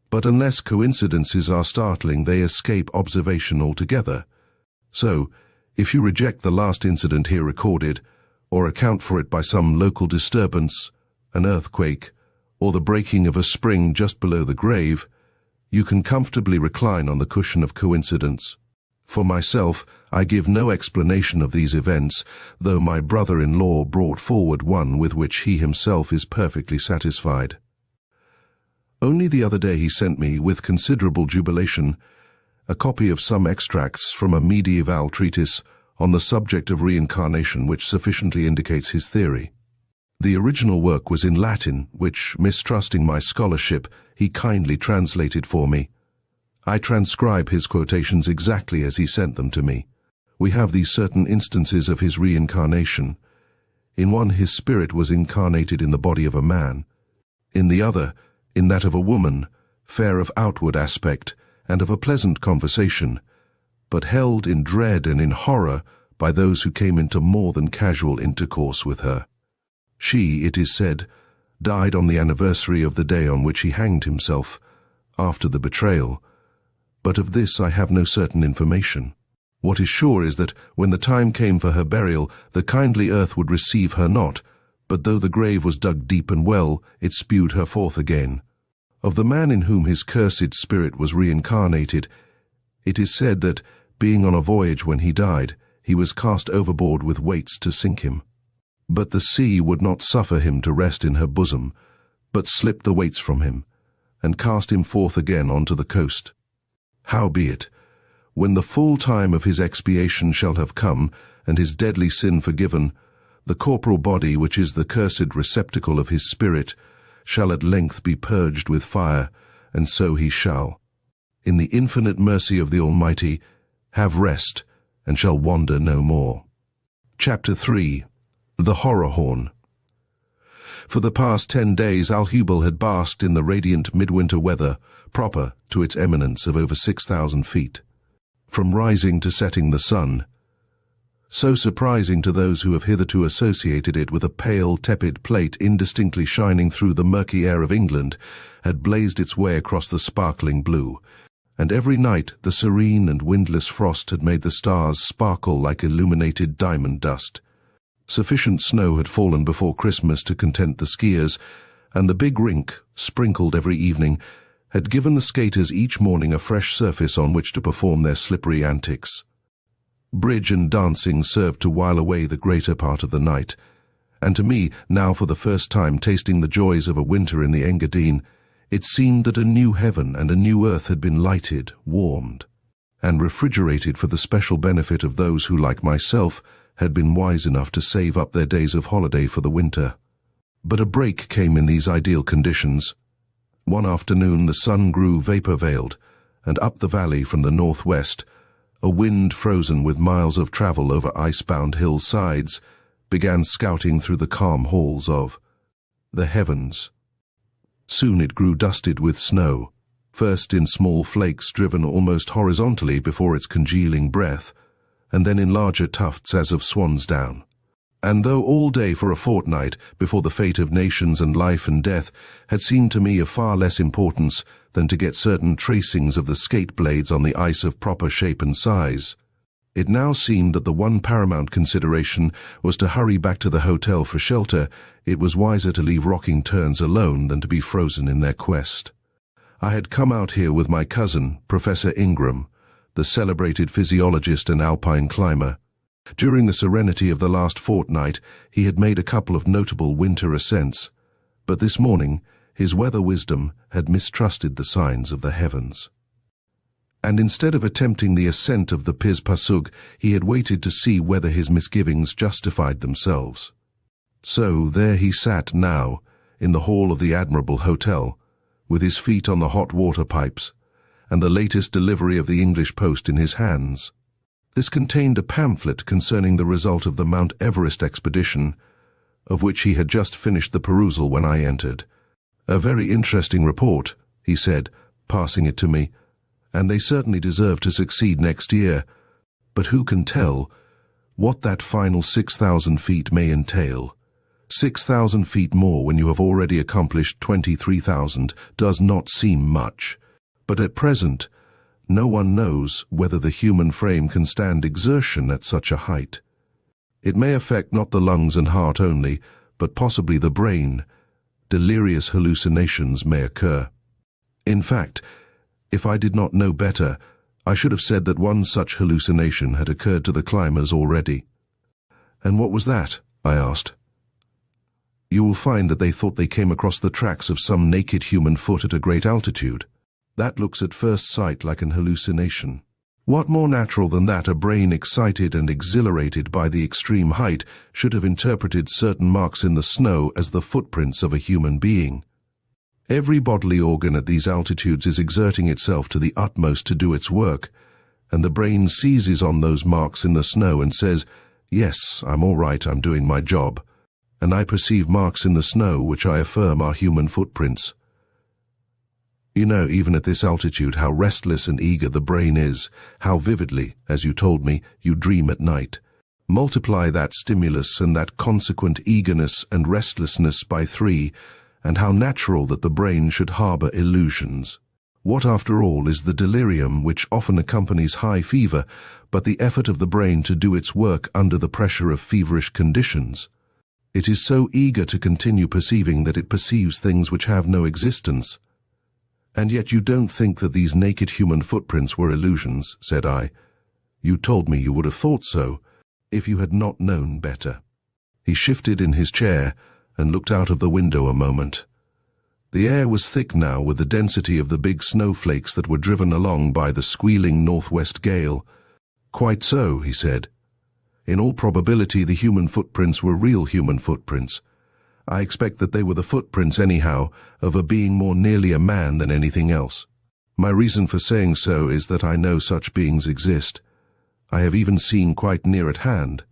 but unless coincidences are startling, they escape observation altogether. So, if you reject the last incident here recorded, or account for it by some local disturbance, an earthquake, or the breaking of a spring just below the grave, you can comfortably recline on the cushion of coincidence. For myself, I give no explanation of these events, though my brother-in-law brought forward one with which he himself is perfectly satisfied. Only the other day he sent me, with considerable jubilation, a copy of some extracts from a medieval treatise on the subject of reincarnation which sufficiently indicates his theory. The original work was in Latin, which, mistrusting my scholarship, he kindly translated for me. I transcribe his quotations exactly as he sent them to me. We have these certain instances of his reincarnation. In one, his spirit was incarnated in the body of a man. In the other, in that of a woman, fair of outward aspect, and of a pleasant conversation, but held in dread and in horror by those who came into more than casual intercourse with her. She, it is said, died on the anniversary of the day on which he hanged himself, after the betrayal, but of this I have no certain information. What is sure is that, when the time came for her burial, the kindly earth would receive her not, but though the grave was dug deep and well, it spewed her forth again. Of the man in whom his cursed spirit was reincarnated, it is said that, being on a voyage when he died, he was cast overboard with weights to sink him. But the sea would not suffer him to rest in her bosom, but slipped the weights from him, and cast him forth again onto the coast. Howbeit, when the full time of his expiation shall have come, and his deadly sin forgiven, the corporal body, which is the cursed receptacle of his spirit, shall at length be purged with fire, and so he shall, in the infinite mercy of the Almighty, have rest, and shall wander no more. Chapter 3. The Horror Horn. For the past 10 days Alhubel had basked in the radiant midwinter weather, proper to its eminence of over 6,000 feet. From rising to setting the sun, so surprising to those who have hitherto associated it with a pale, tepid plate indistinctly shining through the murky air of England, had blazed its way across the sparkling blue, and every night the serene and windless frost had made the stars sparkle like illuminated diamond dust. Sufficient snow had fallen before Christmas to content the skiers, and the big rink, sprinkled every evening, had given the skaters each morning a fresh surface on which to perform their slippery antics. Bridge and dancing served to while away the greater part of the night, and to me, now for the first time tasting the joys of a winter in the Engadine, it seemed that a new heaven and a new earth had been lighted, warmed, and refrigerated for the special benefit of those who, like myself, had been wise enough to save up their days of holiday for the winter. But a break came in these ideal conditions. One afternoon the sun grew vapor-veiled, and up the valley from the northwest, a wind frozen with miles of travel over ice-bound hillsides began scouting through the calm halls of the heavens. Soon it grew dusted with snow, first in small flakes driven almost horizontally before its congealing breath, and then in larger tufts as of swan's down. And though all day for a fortnight before the fate of nations and life and death had seemed to me of far less importance than to get certain tracings of the skate blades on the ice of proper shape and size, it now seemed that the one paramount consideration was to hurry back to the hotel for shelter. It was wiser to leave rocking turns alone than to be frozen in their quest. I had come out here with my cousin, Professor Ingram, the celebrated physiologist and alpine climber. During the serenity of the last fortnight, he had made a couple of notable winter ascents, but this morning his weather wisdom had mistrusted the signs of the heavens. And instead of attempting the ascent of the Piz Pasug, he had waited to see whether his misgivings justified themselves. So there he sat now, in the hall of the admirable hotel, with his feet on the hot water pipes, and the latest delivery of the English post in his hands. This contained a pamphlet concerning the result of the Mount Everest expedition, of which he had just finished the perusal when I entered. "A very interesting report," he said, passing it to me, "and they certainly deserve to succeed next year. But who can tell what that final 6,000 feet may entail? 6,000 feet more when you have already accomplished 23,000 does not seem much. But at present, no one knows whether the human frame can stand exertion at such a height. It may affect not the lungs and heart only, but possibly the brain. Delirious hallucinations may occur. In fact, if I did not know better, I should have said that one such hallucination had occurred to the climbers already." "And what was that?" I asked. "You will find that they thought they came across the tracks of some naked human foot at a great altitude. That looks at first sight like an hallucination. What more natural than that a brain excited and exhilarated by the extreme height should have interpreted certain marks in the snow as the footprints of a human being? Every bodily organ at these altitudes is exerting itself to the utmost to do its work, and the brain seizes on those marks in the snow and says, 'Yes, I'm all right, I'm doing my job,' and I perceive marks in the snow which I affirm are human footprints. You know, even at this altitude, how restless and eager the brain is, how vividly, as you told me, you dream at night. Multiply that stimulus and that consequent eagerness and restlessness by 3, and how natural that the brain should harbor illusions. What, after all, is the delirium which often accompanies high fever, but the effort of the brain to do its work under the pressure of feverish conditions? It is so eager to continue perceiving that it perceives things which have no existence." "And yet you don't think that these naked human footprints were illusions," said I. "You told me you would have thought so, if you had not known better." He shifted in his chair and looked out of the window a moment. The air was thick now with the density of the big snowflakes that were driven along by the squealing northwest gale. "Quite so," he said. "In all probability the human footprints were real human footprints. I expect that they were the footprints, anyhow, of a being more nearly a man than anything else. My reason for saying so is that I know such beings exist. I have even seen quite near at hand,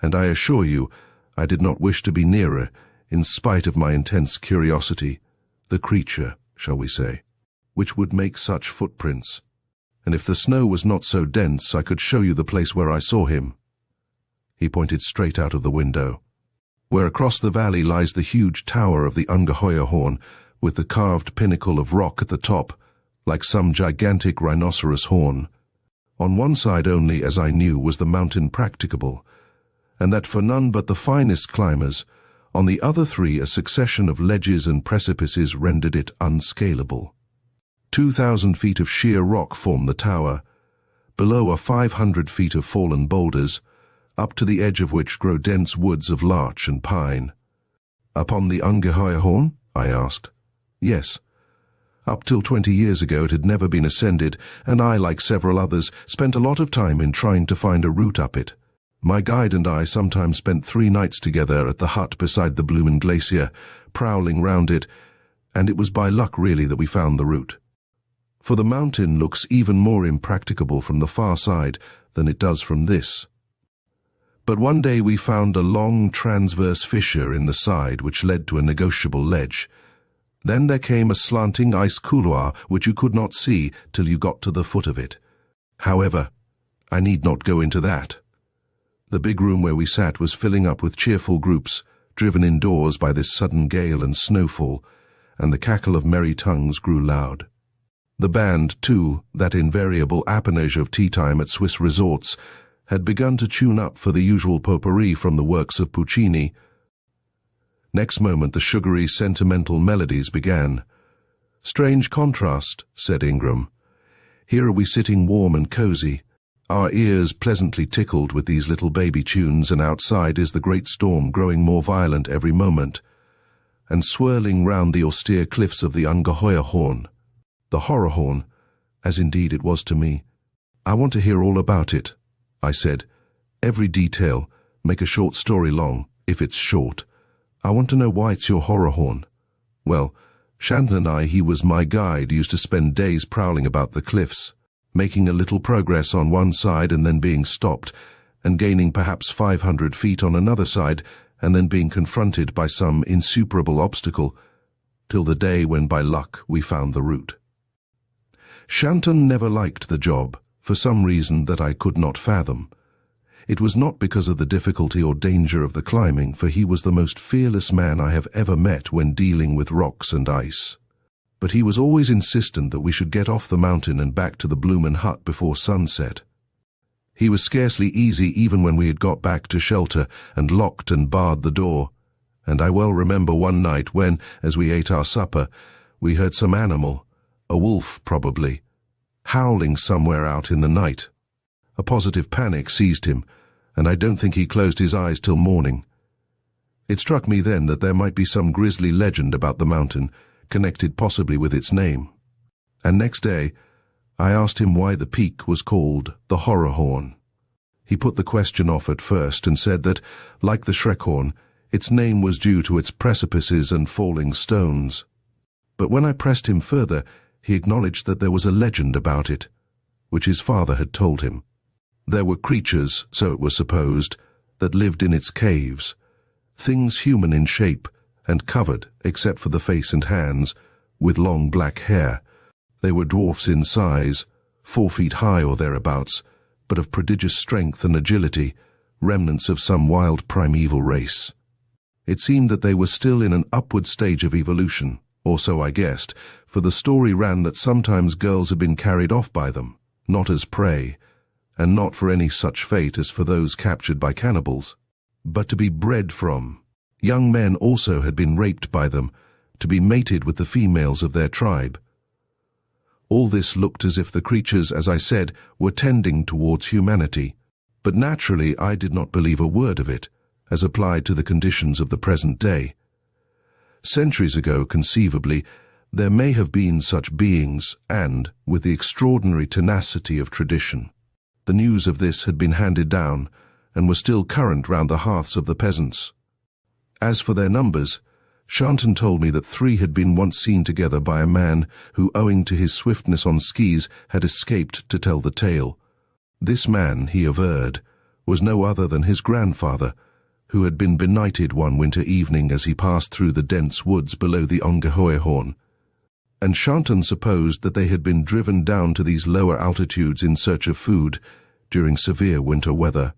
and I assure you I did not wish to be nearer, in spite of my intense curiosity, the creature, shall we say, which would make such footprints. And if the snow was not so dense, I could show you the place where I saw him." He pointed straight out of the window, where across the valley lies the huge tower of the Ungeheuerhorn, with the carved pinnacle of rock at the top, like some gigantic rhinoceros horn. On one side only, as I knew, was the mountain practicable, and that for none but the finest climbers. On the other three, a succession of ledges and precipices rendered it unscalable. 2,000 feet of sheer rock form the tower. Below are 500 feet of fallen boulders, up to the edge of which grow dense woods of larch and pine. Upon the Ungeheuerhorn? I asked. Yes. Up till 20 years ago it had never been ascended, and I, like several others, spent a lot of time in trying to find a route up it. My guide and I sometimes spent 3 nights together at the hut beside the Blumen Glacier, prowling round it, and it was by luck really that we found the route. For the mountain looks even more impracticable from the far side than it does from this. But one day we found a long transverse fissure in the side which led to a negotiable ledge. Then there came a slanting ice couloir which you could not see till you got to the foot of it. However, I need not go into that. The big room where we sat was filling up with cheerful groups, driven indoors by this sudden gale and snowfall, and the cackle of merry tongues grew loud. The band, too, that invariable appanage of tea-time at Swiss resorts, had begun to tune up for the usual potpourri from the works of Puccini. Next moment the sugary, sentimental melodies began. "Strange contrast," said Ingram. "Here are we sitting warm and cozy, our ears pleasantly tickled with these little baby tunes, and outside is the great storm growing more violent every moment, and swirling round the austere cliffs of the Ungeheuerhorn. The Horrorhorn, as indeed it was to me. I want to hear all about it," I said. "Every detail. Make a short story long, if it's short. I want to know why it's your Horrorhorn." Well, Shannon and I, he was my guide, used to spend days prowling about the cliffs, making a little progress on one side and then being stopped, and gaining perhaps 500 feet on another side, and then being confronted by some insuperable obstacle, till the day when by luck we found the route. Shanton never liked the job, for some reason that I could not fathom. It was not because of the difficulty or danger of the climbing, for he was the most fearless man I have ever met when dealing with rocks and ice. But he was always insistent that we should get off the mountain and back to the Blumen hut before sunset. He was scarcely easy even when we had got back to shelter and locked and barred the door, and I well remember one night when, as we ate our supper, we heard some animal, a wolf probably, howling somewhere out in the night. A positive panic seized him, and I don't think he closed his eyes till morning. It struck me then that there might be some grisly legend about the mountain, connected possibly with its name. And next day, I asked him why the peak was called the Horrorhorn. He put the question off at first and said that, like the Schreckhorn, its name was due to its precipices and falling stones. But when I pressed him further, he acknowledged that there was a legend about it, which his father had told him. There were creatures, so it was supposed, that lived in its caves, things human in shape and covered, except for the face and hands, with long black hair. They were dwarfs in size, 4 feet high or thereabouts, but of prodigious strength and agility, remnants of some wild primeval race. It seemed that they were still in an upward stage of evolution, or so I guessed, for the story ran that sometimes girls had been carried off by them, not as prey, and not for any such fate as for those captured by cannibals, but to be bred from. Young men also had been raped by them, to be mated with the females of their tribe. All this looked as if the creatures, as I said, were tending towards humanity, but naturally I did not believe a word of it, as applied to the conditions of the present day. Centuries ago, conceivably, there may have been such beings, and, with the extraordinary tenacity of tradition, the news of this had been handed down, and was still current round the hearths of the peasants. As for their numbers, Shanton told me that 3 had been once seen together by a man who, owing to his swiftness on skis, had escaped to tell the tale. This man, he averred, was no other than his grandfather, who had been benighted one winter evening as he passed through the dense woods below the Ungeheuerhorn, and Shanton supposed that they had been driven down to these lower altitudes in search of food during severe winter weather.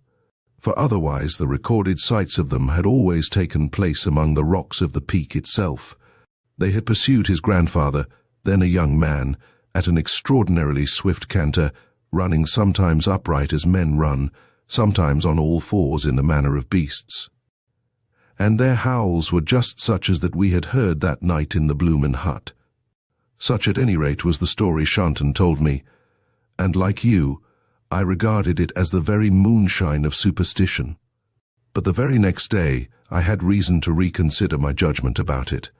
for otherwise the recorded sights of them had always taken place among the rocks of the peak itself. They had pursued his grandfather, then a young man, at an extraordinarily swift canter, running sometimes upright as men run, sometimes on all fours in the manner of beasts. And their howls were just such as that we had heard that night in the Bloomin' Hut. Such at any rate was the story Shanton told me, and like you, I regarded it as the very moonshine of superstition. But the very next day I had reason to reconsider my judgment about it.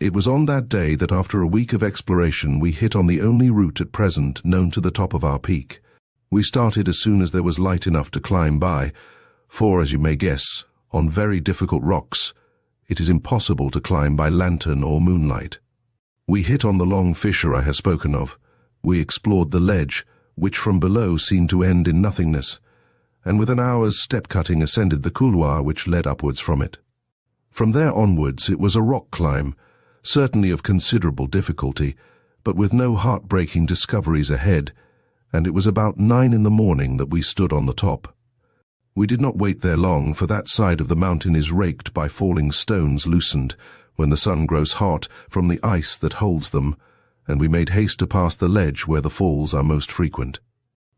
It was on that day that after a week of exploration we hit on the only route at present known to the top of our peak. We started as soon as there was light enough to climb by, for, as you may guess, on very difficult rocks, it is impossible to climb by lantern or moonlight. We hit on the long fissure I have spoken of. We explored the ledge, which from below seemed to end in nothingness, and with an hour's step-cutting ascended the couloir which led upwards from it. From there onwards it was a rock climb, certainly of considerable difficulty, but with no heart-breaking discoveries ahead, and it was about 9 in the morning that we stood on the top. We did not wait there long, for that side of the mountain is raked by falling stones loosened, when the sun grows hot, from the ice that holds them, and we made haste to pass the ledge where the falls are most frequent.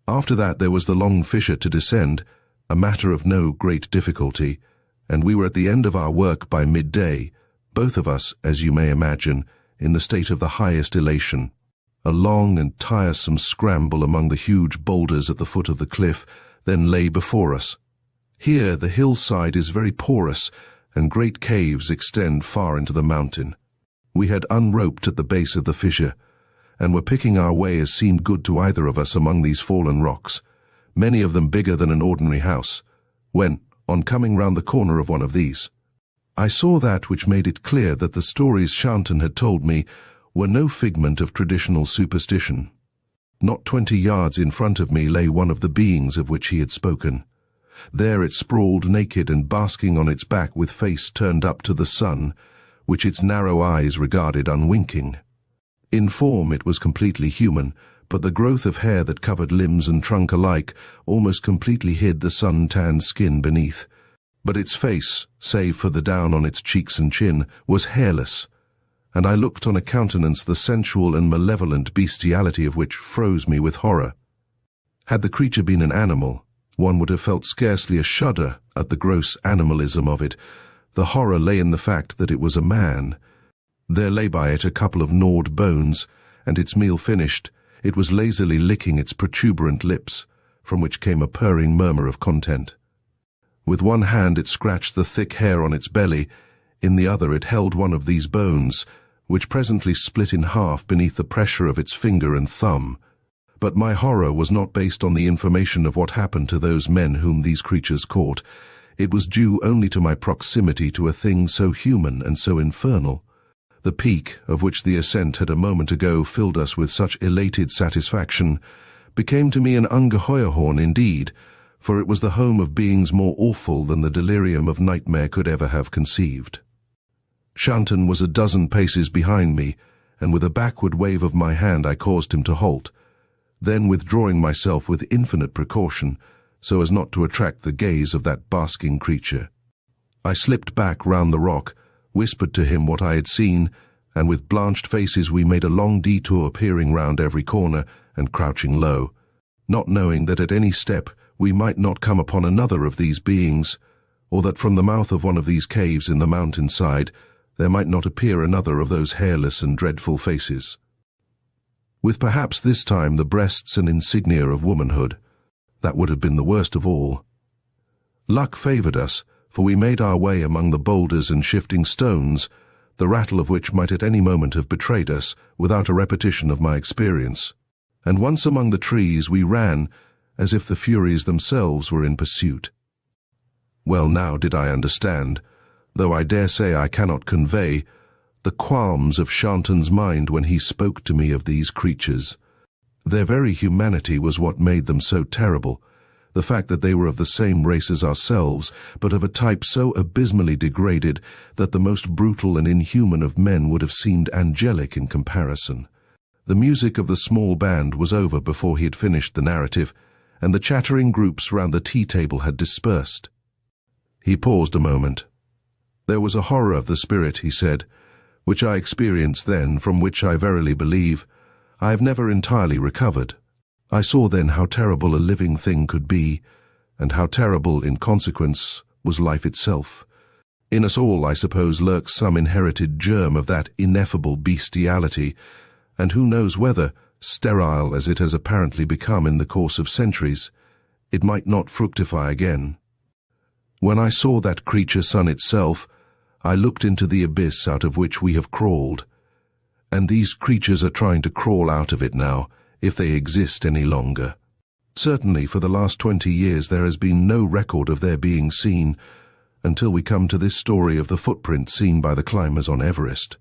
After that there was the long fissure to descend, a matter of no great difficulty, and we were at the end of our work by midday, both of us, as you may imagine, in the state of the highest elation. A long and tiresome scramble among the huge boulders at the foot of the cliff then lay before us. Here the hillside is very porous, and great caves extend far into the mountain. We had unroped at the base of the fissure, and were picking our way as seemed good to either of us among these fallen rocks, many of them bigger than an ordinary house, when, on coming round the corner of one of these, I saw that which made it clear that the stories Shanton had told me were no figment of traditional superstition. Not 20 yards in front of me lay one of the beings of which he had spoken. There it sprawled naked and basking on its back with face turned up to the sun, which its narrow eyes regarded unwinking. In form it was completely human, but the growth of hair that covered limbs and trunk alike almost completely hid the sun-tanned skin beneath. But its face, save for the down on its cheeks and chin, was hairless, and I looked on a countenance the sensual and malevolent bestiality of which froze me with horror. Had the creature been an animal, one would have felt scarcely a shudder at the gross animalism of it. The horror lay in the fact that it was a man. There lay by it a couple of gnawed bones, and its meal finished, it was lazily licking its protuberant lips, from which came a purring murmur of content. With one hand it scratched the thick hair on its belly, in the other it held one of these bones, which presently split in half beneath the pressure of its finger and thumb. But my horror was not based on the information of what happened to those men whom these creatures caught. It was due only to my proximity to a thing so human and so infernal. The peak, of which the ascent had a moment ago filled us with such elated satisfaction, became to me an Ungeheuerhorn indeed, for it was the home of beings more awful than the delirium of nightmare could ever have conceived. Shanton was a dozen paces behind me, and with a backward wave of my hand I caused him to halt, then withdrawing myself with infinite precaution, so as not to attract the gaze of that basking creature. I slipped back round the rock, whispered to him what I had seen, and with blanched faces we made a long detour, peering round every corner and crouching low, not knowing that at any step we might not come upon another of these beings, or that from the mouth of one of these caves in the mountainside there might not appear another of those hairless and dreadful faces, with perhaps this time the breasts and insignia of womanhood. That would have been the worst of all. Luck favoured us, for we made our way among the boulders and shifting stones, the rattle of which might at any moment have betrayed us, without a repetition of my experience. And once among the trees we ran, as if the Furies themselves were in pursuit. Well, now did I understand, though I dare say I cannot convey, the qualms of Shanton's mind when he spoke to me of these creatures. Their very humanity was what made them so terrible, the fact that they were of the same race as ourselves, but of a type so abysmally degraded that the most brutal and inhuman of men would have seemed angelic in comparison. The music of the small band was over before he had finished the narrative, and the chattering groups round the tea table had dispersed. He paused a moment. There was a horror of the spirit, he said, which I experienced then, from which I verily believe I have never entirely recovered. I saw then how terrible a living thing could be, and how terrible, in consequence, was life itself. In us all, I suppose, lurks some inherited germ of that ineffable bestiality, and who knows whether, sterile as it has apparently become in the course of centuries, it might not fructify again. When I saw that creature sun itself, I looked into the abyss out of which we have crawled, and these creatures are trying to crawl out of it now, if they exist any longer. Certainly for the last 20 years there has been no record of their being seen, until we come to this story of the footprint seen by the climbers on Everest.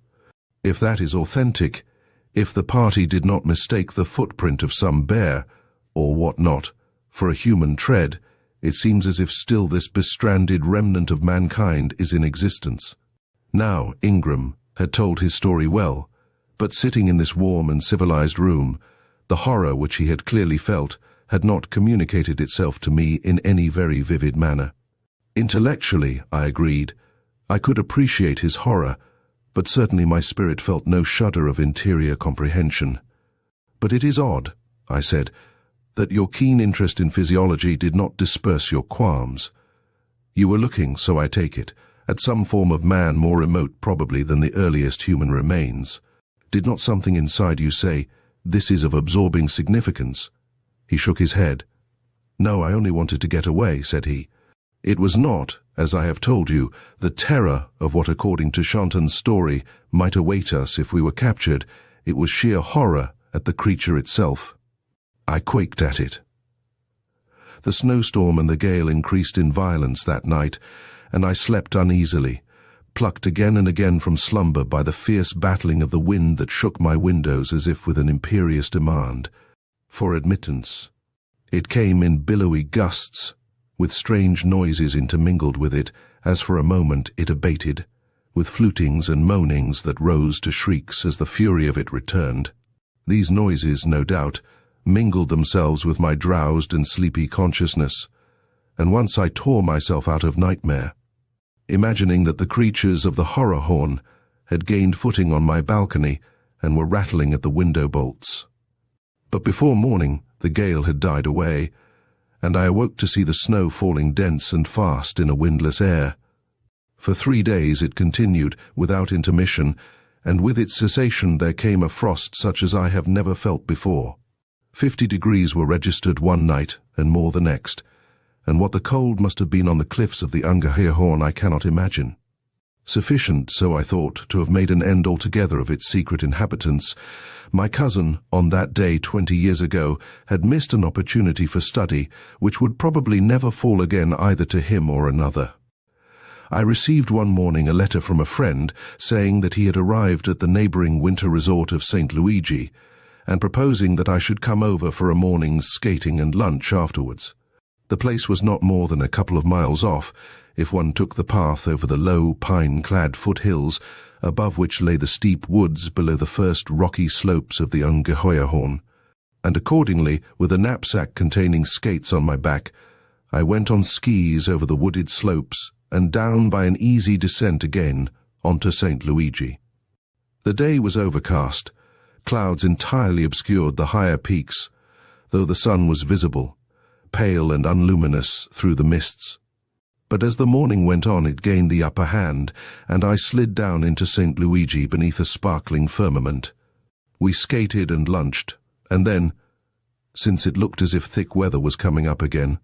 If that is authentic, if the party did not mistake the footprint of some bear, or what not, for a human tread, it seems as if still this bestranded remnant of mankind is in existence. Now, Ingram had told his story well, but sitting in this warm and civilized room, the horror which he had clearly felt had not communicated itself to me in any very vivid manner. Intellectually, I agreed, I could appreciate his horror, but certainly my spirit felt no shudder of interior comprehension. But it is odd, I said, that your keen interest in physiology did not disperse your qualms. You were looking, so I take it, at some form of man more remote probably than the earliest human remains. Did not something inside you say, "This is of absorbing significance"? He shook his head. "No, I only wanted to get away," said he. "It was not, as I have told you, the terror of what, according to Shanton's story, might await us if we were captured. It was sheer horror at the creature itself." I quaked at it. The snowstorm and the gale increased in violence that night, and I slept uneasily, plucked again and again from slumber by the fierce battling of the wind that shook my windows as if with an imperious demand for admittance. It came in billowy gusts, with strange noises intermingled with it, as for a moment it abated, with flutings and moanings that rose to shrieks as the fury of it returned. These noises, no doubt, mingled themselves with my drowsed and sleepy consciousness, and once I tore myself out of nightmare, imagining that the creatures of the horror horn had gained footing on my balcony and were rattling at the window bolts. But before morning the gale had died away, and I awoke to see the snow falling dense and fast in a windless air. For 3 days it continued, without intermission, and with its cessation there came a frost such as I have never felt before. 50 degrees were registered one night, and more the next, and what the cold must have been on the cliffs of the Untitled I cannot imagine. Sufficient, so I thought, to have made an end altogether of its secret inhabitants. My cousin, on that day 20 years ago, had missed an opportunity for study, which would probably never fall again either to him or another. I received one morning a letter from a friend saying that he had arrived at the neighboring winter resort of St. Luigi, and proposing that I should come over for a morning's skating and lunch afterwards. The place was not more than a couple of miles off, if one took the path over the low, pine-clad foothills, above which lay the steep woods below the first rocky slopes of the Untitled, and accordingly, with a knapsack containing skates on my back, I went on skis over the wooded slopes and down by an easy descent again onto St. Luigi. The day was overcast. Clouds entirely obscured the higher peaks, though the sun was visible, pale and unluminous through the mists. But as the morning went on it gained the upper hand, and I slid down into St. Luigi beneath a sparkling firmament. We skated and lunched, and then, since it looked as if thick weather was coming up again,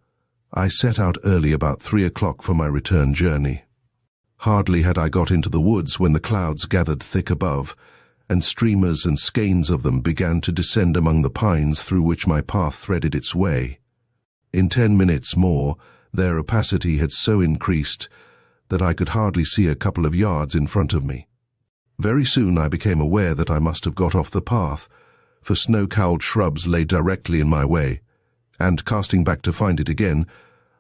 I set out early about 3 o'clock for my return journey. Hardly had I got into the woods when the clouds gathered thick above, and streamers and skeins of them began to descend among the pines through which my path threaded its way. In 10 minutes more, their opacity had so increased that I could hardly see a couple of yards in front of me. Very soon I became aware that I must have got off the path, for snow-cowled shrubs lay directly in my way, and casting back to find it again,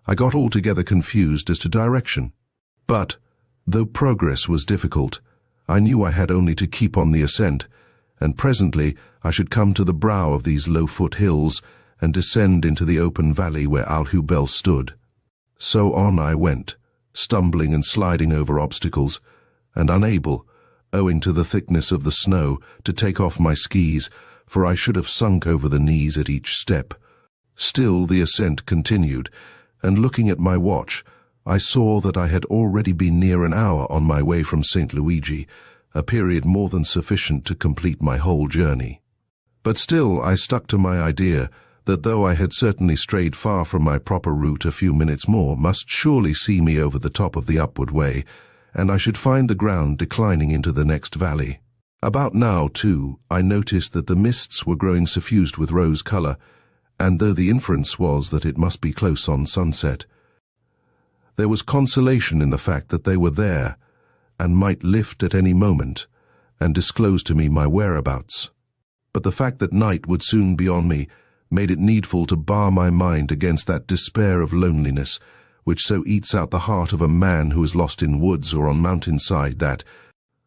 I got altogether confused as to direction. But, though progress was difficult, I knew I had only to keep on the ascent, and presently I should come to the brow of these low foothills, and descend into the open valley where Alhubel stood. So on I went, stumbling and sliding over obstacles, and unable, owing to the thickness of the snow, to take off my skis, for I should have sunk over the knees at each step. Still the ascent continued, and looking at my watch, I saw that I had already been near an hour on my way from St. Luigi, a period more than sufficient to complete my whole journey. But still I stuck to my idea that though I had certainly strayed far from my proper route, a few minutes more must surely see me over the top of the upward way, and I should find the ground declining into the next valley. About now, too, I noticed that the mists were growing suffused with rose colour, and though the inference was that it must be close on sunset, there was consolation in the fact that they were there, and might lift at any moment, and disclose to me my whereabouts. But the fact that night would soon be on me made it needful to bar my mind against that despair of loneliness, which so eats out the heart of a man who is lost in woods or on mountainside that,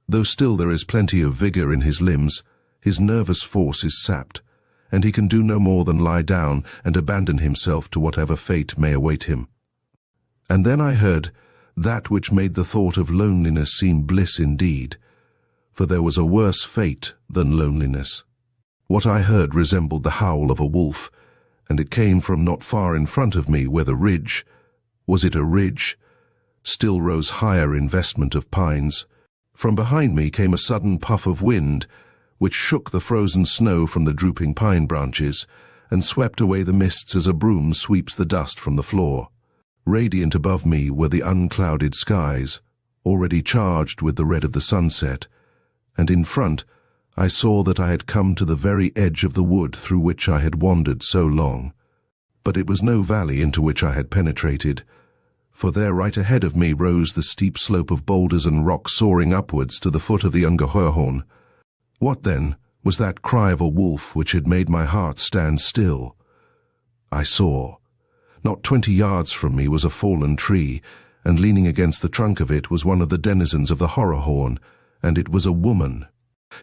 though still there is plenty of vigour in his limbs, his nervous force is sapped, and he can do no more than lie down and abandon himself to whatever fate may await him. And then I heard that which made the thought of loneliness seem bliss indeed, for there was a worse fate than loneliness. What I heard resembled the howl of a wolf, and it came from not far in front of me where the ridge, was it a ridge, still rose higher in vestment of pines. From behind me came a sudden puff of wind, which shook the frozen snow from the drooping pine branches, and swept away the mists as a broom sweeps the dust from the floor. Radiant above me were the unclouded skies, already charged with the red of the sunset, and in front I saw that I had come to the very edge of the wood through which I had wandered so long. But it was no valley into which I had penetrated, for there right ahead of me rose the steep slope of boulders and rock soaring upwards to the foot of the Ungeheuerhorn. What, then, was that cry of a wolf which had made my heart stand still? I saw. Not 20 yards from me was a fallen tree, and leaning against the trunk of it was one of the denizens of the Horrorhorn, and it was a woman.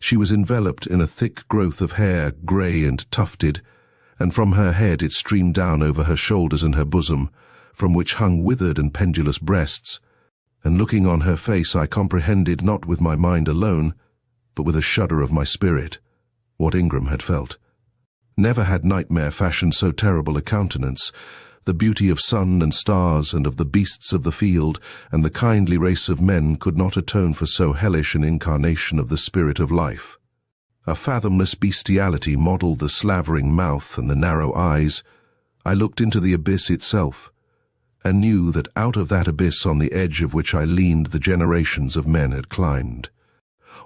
She was enveloped in a thick growth of hair, grey and tufted, and from her head it streamed down over her shoulders and her bosom, from which hung withered and pendulous breasts, and looking on her face I comprehended not with my mind alone, but with a shudder of my spirit, what Ingram had felt. Never had nightmare fashioned so terrible a countenance. The beauty of sun and stars and of the beasts of the field and the kindly race of men could not atone for so hellish an incarnation of the spirit of life. A fathomless bestiality modelled the slavering mouth and the narrow eyes. I looked into the abyss itself, and knew that out of that abyss on the edge of which I leaned the generations of men had climbed.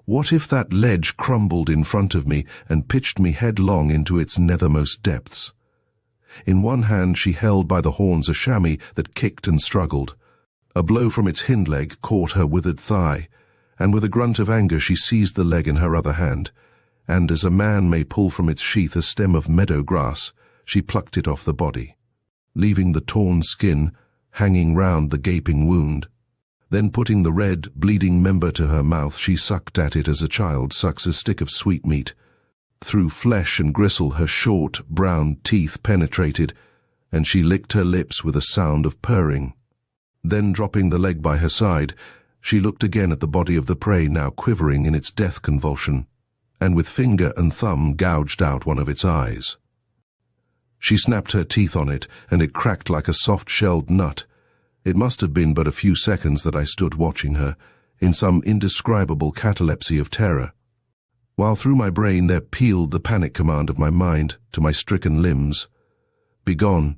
What if that ledge crumbled in front of me and pitched me headlong into its nethermost depths? In one hand she held by the horns a chamois that kicked and struggled. A blow from its hind leg caught her withered thigh, and with a grunt of anger she seized the leg in her other hand, and as a man may pull from its sheath a stem of meadow grass, she plucked it off the body, leaving the torn skin hanging round the gaping wound. Then putting the red, bleeding member to her mouth, she sucked at it as a child sucks a stick of sweetmeat. Through flesh and gristle her short, brown teeth penetrated, and she licked her lips with a sound of purring. Then, dropping the leg by her side, she looked again at the body of the prey now quivering in its death convulsion, and with finger and thumb gouged out one of its eyes. She snapped her teeth on it, and it cracked like a soft-shelled nut. It must have been but a few seconds that I stood watching her, in some indescribable catalepsy of terror, while through my brain there pealed the panic command of my mind to my stricken limbs. Begone,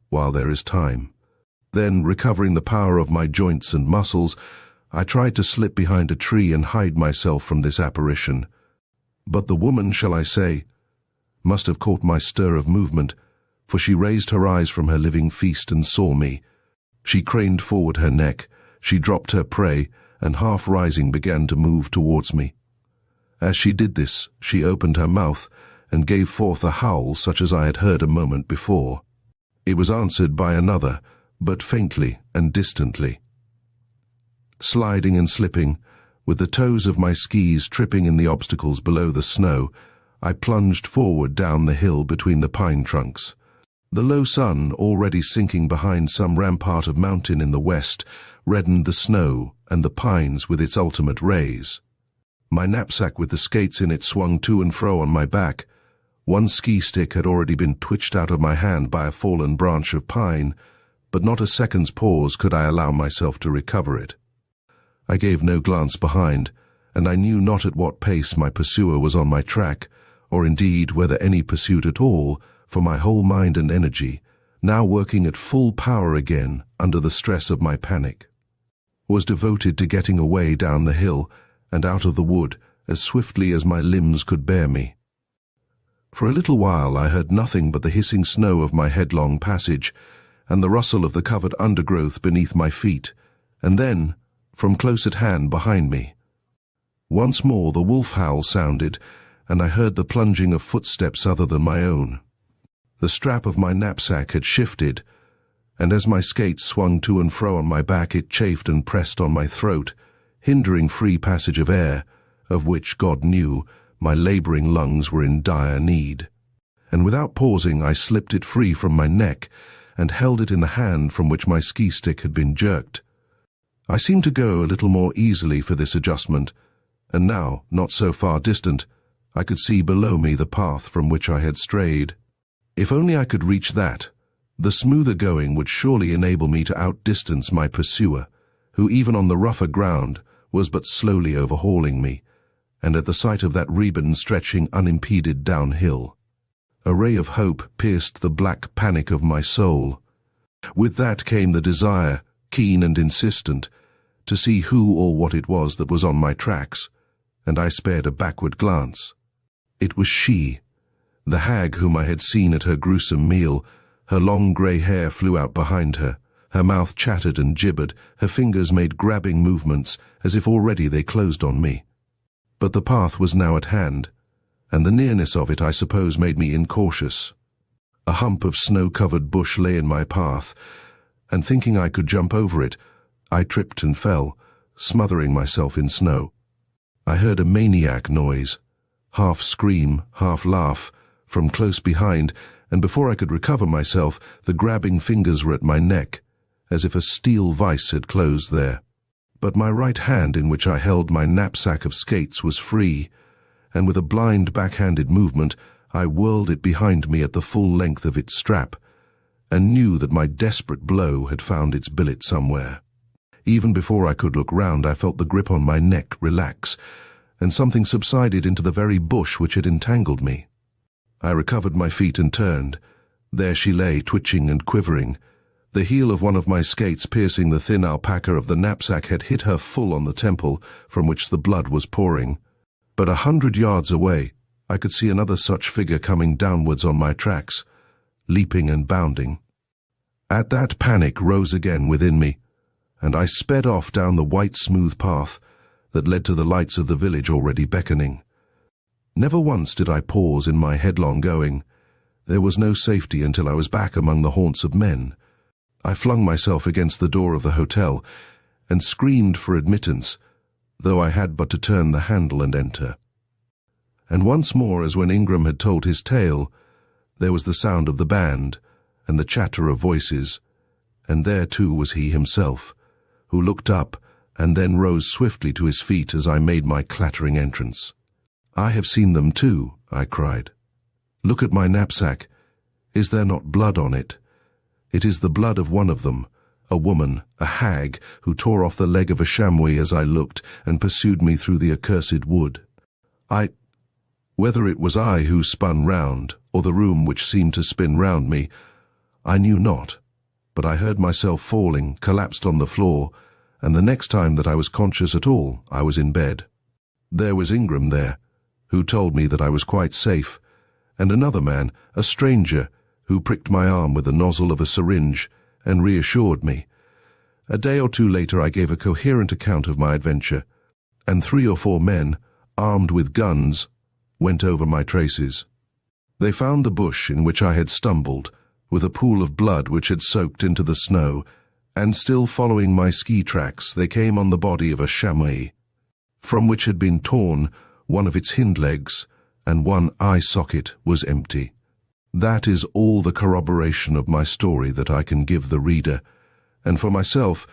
while there is time. Then, recovering the power of my joints and muscles, I tried to slip behind a tree and hide myself from this apparition. But the woman, shall I say, must have caught my stir of movement, for she raised her eyes from her living feast and saw me. She craned forward her neck, she dropped her prey, and half rising began to move towards me. As she did this, she opened her mouth and gave forth a howl such as I had heard a moment before. It was answered by another, but faintly and distantly. Sliding and slipping, with the toes of my skis tripping in the obstacles below the snow, I plunged forward down the hill between the pine trunks. The low sun, already sinking behind some rampart of mountain in the west, reddened the snow and the pines with its ultimate rays. My knapsack with the skates in it swung to and fro on my back. One ski stick had already been twitched out of my hand by a fallen branch of pine, but not a second's pause could I allow myself to recover it. I gave no glance behind, and I knew not at what pace my pursuer was on my track, or indeed whether any pursuit at all, for my whole mind and energy, now working at full power again under the stress of my panic, was devoted to getting away down the hill and out of the wood as swiftly as my limbs could bear me. For a little while I heard nothing but the hissing snow of my headlong passage and the rustle of the covered undergrowth beneath my feet, and then, from close at hand behind me, once more the wolf howl sounded, and I heard the plunging of footsteps other than my own. The strap of my knapsack had shifted, and as my skates swung to and fro on my back it chafed and pressed on my throat, hindering free passage of air, of which, God knew, my labouring lungs were in dire need. And without pausing I slipped it free from my neck and held it in the hand from which my ski stick had been jerked. I seemed to go a little more easily for this adjustment, and now, not so far distant, I could see below me the path from which I had strayed. If only I could reach that, the smoother going would surely enable me to outdistance my pursuer, who even on the rougher ground was but slowly overhauling me, and at the sight of that ribbon stretching unimpeded downhill, a ray of hope pierced the black panic of my soul. With that came the desire, keen and insistent, to see who or what it was that was on my tracks, and I spared a backward glance. It was she, the hag whom I had seen at her gruesome meal. Her long grey hair flew out behind her, her mouth chattered and gibbered, her fingers made grabbing movements as if already they closed on me. But the path was now at hand, and the nearness of it I suppose made me incautious. A hump of snow-covered bush lay in my path, and thinking I could jump over it, I tripped and fell, smothering myself in snow. I heard a maniac noise, half scream, half laugh, from close behind, and before I could recover myself, the grabbing fingers were at my neck, as if a steel vice had closed there. But my right hand, in which I held my knapsack of skates, was free, and with a blind backhanded movement, I whirled it behind me at the full length of its strap, and knew that my desperate blow had found its billet somewhere. Even before I could look round, I felt the grip on my neck relax, and something subsided into the very bush which had entangled me. I recovered my feet and turned. There she lay, twitching and quivering. The heel of one of my skates piercing the thin alpaca of the knapsack had hit her full on the temple, from which the blood was pouring. But 100 yards away, I could see another such figure coming downwards on my tracks, leaping and bounding. At that panic rose again within me, and I sped off down the white smooth path that led to the lights of the village already beckoning. Never once did I pause in my headlong going. There was no safety until I was back among the haunts of men. I flung myself against the door of the hotel and screamed for admittance, though I had but to turn the handle and enter. And once more, as when Ingram had told his tale, there was the sound of the band and the chatter of voices, and there too was he himself, who looked up and then rose swiftly to his feet as I made my clattering entrance. "I have seen them too," I cried. "Look at my knapsack. Is there not blood on it? It is the blood of one of them, a woman, a hag, who tore off the leg of a chamois as I looked and pursued me through the accursed wood. Whether it was I who spun round, or the room which seemed to spin round me, I knew not, but I heard myself falling, collapsed on the floor, and the next time that I was conscious at all, I was in bed. There was Ingram there, who told me that I was quite safe, and another man, a stranger, who pricked my arm with the nozzle of a syringe and reassured me. A day or two later I gave a coherent account of my adventure, and 3 or 4 men, armed with guns, went over my traces. They found the bush in which I had stumbled, with a pool of blood which had soaked into the snow, and still following my ski tracks, they came on the body of a chamois, from which had been torn one of its hind legs, and one eye socket was empty. That is all the corroboration of my story that I can give the reader, and for myself,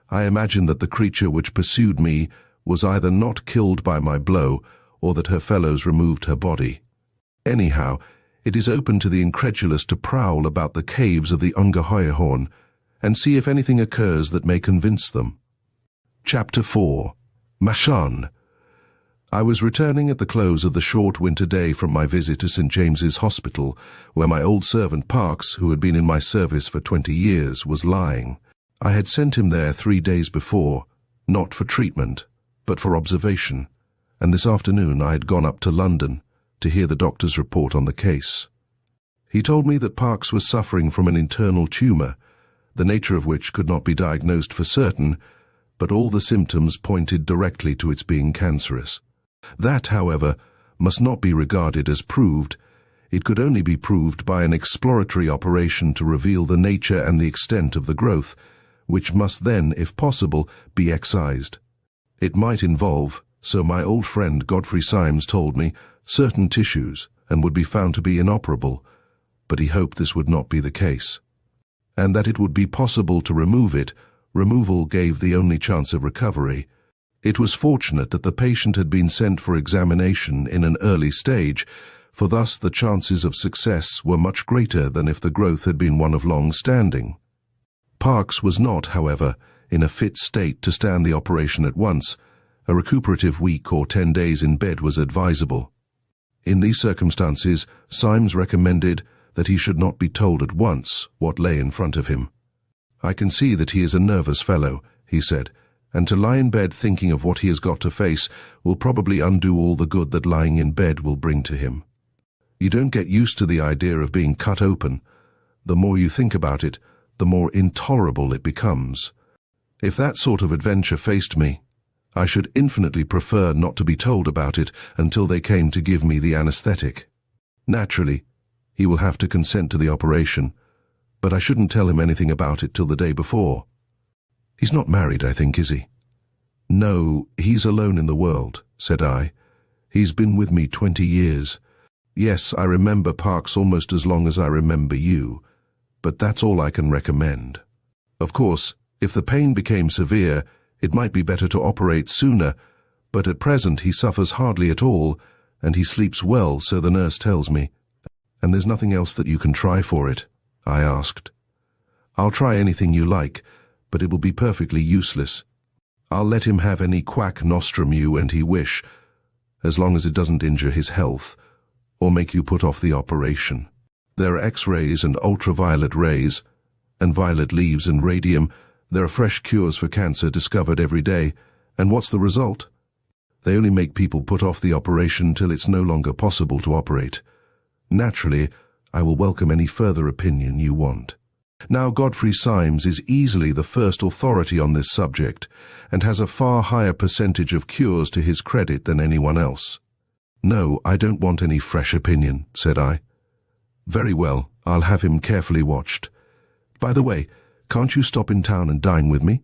I imagine that the creature which pursued me was either not killed by my blow, or that her fellows removed her body. Anyhow, it is open to the incredulous to prowl about the caves of the Ungeheuerhorn, and see if anything occurs that may convince them. Chapter 4. Machaon. I was returning at the close of the short winter day from my visit to St. James's Hospital, where my old servant Parks, who had been in my service for 20 years, was lying. I had sent him there 3 days before, not for treatment, but for observation, and this afternoon I had gone up to London to hear the doctor's report on the case. He told me that Parks was suffering from an internal tumour, the nature of which could not be diagnosed for certain, but all the symptoms pointed directly to its being cancerous. That, however, must not be regarded as proved. It could only be proved by an exploratory operation to reveal the nature and the extent of the growth, which must then, if possible, be excised. It might involve, so my old friend Godfrey Symes told me, certain tissues, and would be found to be inoperable, but he hoped this would not be the case, and that it would be possible to remove it. Removal gave the only chance of recovery. It was fortunate that the patient had been sent for examination in an early stage, for thus the chances of success were much greater than if the growth had been one of long standing. Parks was not, however, in a fit state to stand the operation at once. A recuperative week or 10 days in bed was advisable. In these circumstances, Symes recommended that he should not be told at once what lay in front of him. "I can see that he is a nervous fellow," he said, "and to lie in bed thinking of what he has got to face will probably undo all the good that lying in bed will bring to him. You don't get used to the idea of being cut open. The more you think about it, the more intolerable it becomes. If that sort of adventure faced me, I should infinitely prefer not to be told about it until they came to give me the anesthetic. Naturally, he will have to consent to the operation, but I shouldn't tell him anything about it till the day before. He's not married, I think, is he?" "No, he's alone in the world," said I. "He's been with me 20 years. Yes, I remember Parks almost as long as I remember you, but that's all I can recommend. Of course, if the pain became severe, it might be better to operate sooner, but at present he suffers hardly at all, and he sleeps well, so the nurse tells me. And there's nothing else that you can try for it?" I asked. "I'll try anything you like, but it will be perfectly useless. I'll let him have any quack nostrum you and he wish, as long as it doesn't injure his health, or make you put off the operation. There are X-rays and ultraviolet rays, and violet leaves and radium. There are fresh cures for cancer discovered every day, and what's the result? They only make people put off the operation till it's no longer possible to operate. Naturally, I will welcome any further opinion you want." Now, Godfrey Symes is easily the first authority on this subject, and has a far higher percentage of cures to his credit than anyone else. "No, I don't want any fresh opinion," said I. "Very well, I'll have him carefully watched. By the way, can't you stop in town and dine with me?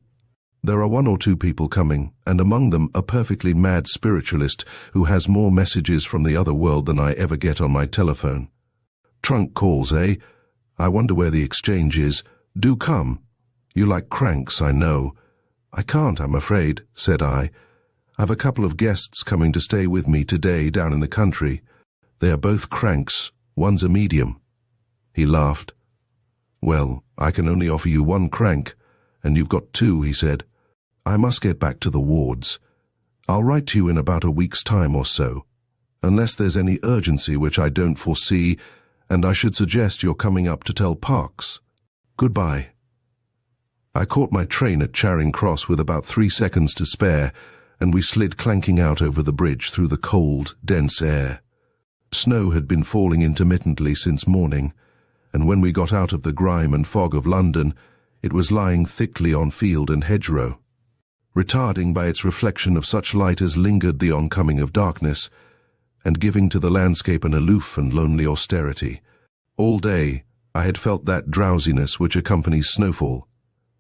There are 1 or 2 people coming, and among them a perfectly mad spiritualist who has more messages from the other world than I ever get on my telephone. Trunk calls, eh? I wonder where the exchange is. Do come. You like cranks, I know." "I can't, I'm afraid," said I. "I've a couple of guests coming to stay with me today down in the country. They are both cranks. One's a medium." He laughed. "Well, I can only offer you 1 crank, and you've got 2, he said. "I must get back to the wards. I'll write to you in about a week's time or so, unless there's any urgency which I don't foresee, and I should suggest you're coming up to tell Parks. Goodbye." I caught my train at Charing Cross with about 3 seconds to spare, and we slid clanking out over the bridge through the cold, dense air. Snow had been falling intermittently since morning, and when we got out of the grime and fog of London, it was lying thickly on field and hedgerow, retarding by its reflection of such light as lingered the oncoming of darkness, and giving to the landscape an aloof and lonely austerity. All day I had felt that drowsiness which accompanies snowfall,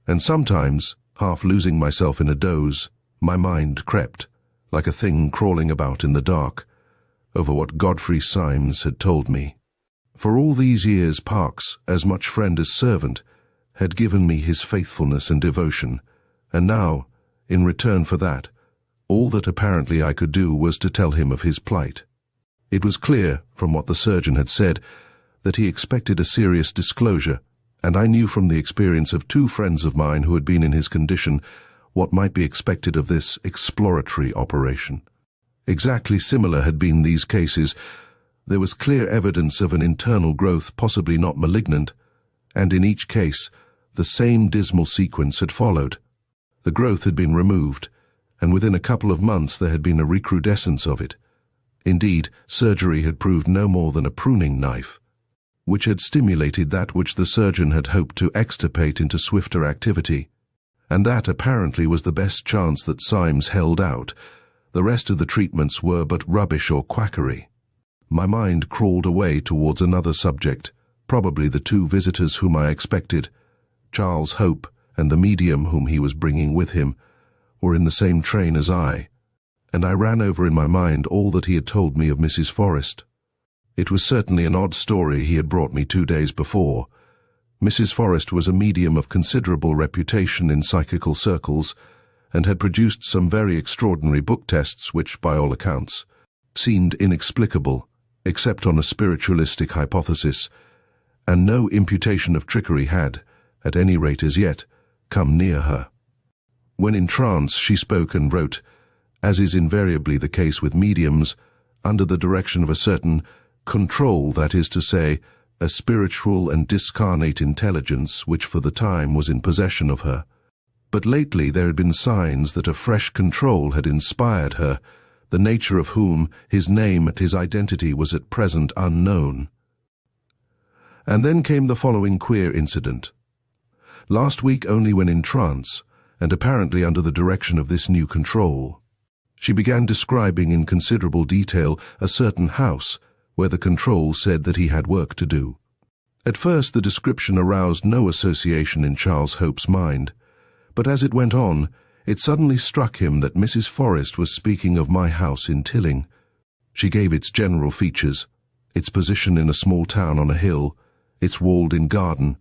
and sometimes, half losing myself in a doze, my mind crept, like a thing crawling about in the dark, over what Godfrey Symes had told me. For all these years Parks, as much friend as servant, had given me his faithfulness and devotion, and now, in return for that, all that apparently I could do was to tell him of his plight. It was clear, from what the surgeon had said, that he expected a serious disclosure, and I knew from the experience of 2 friends of mine who had been in his condition what might be expected of this exploratory operation. Exactly similar had been these cases. There was clear evidence of an internal growth, possibly not malignant, and in each case, the same dismal sequence had followed. The growth had been removed, and within a couple of months there had been a recrudescence of it. Indeed, surgery had proved no more than a pruning knife, which had stimulated that which the surgeon had hoped to extirpate into swifter activity. And that apparently was the best chance that Symes held out. The rest of the treatments were but rubbish or quackery. My mind crawled away towards another subject, probably the 2 visitors whom I expected. Charles Hope and the medium whom he was bringing with him were in the same train as I, and I ran over in my mind all that he had told me of Mrs. Forrest. It was certainly an odd story he had brought me 2 days before. Mrs. Forrest was a medium of considerable reputation in psychical circles, and had produced some very extraordinary book tests which, by all accounts, seemed inexplicable, except on a spiritualistic hypothesis, and no imputation of trickery had, at any rate as yet, come near her. When in trance she spoke and wrote, as is invariably the case with mediums, under the direction of a certain control, that is to say, a spiritual and discarnate intelligence which for the time was in possession of her. But lately there had been signs that a fresh control had inspired her, the nature of whom, his name and his identity was at present unknown. And then came the following queer incident. Last week, only when in trance, and apparently under the direction of this new control, she began describing in considerable detail a certain house where the control said that he had work to do. At first the description aroused no association in Charles Hope's mind, but as it went on, it suddenly struck him that Mrs. Forrest was speaking of my house in Tilling. She gave its general features, its position in a small town on a hill, its walled-in garden,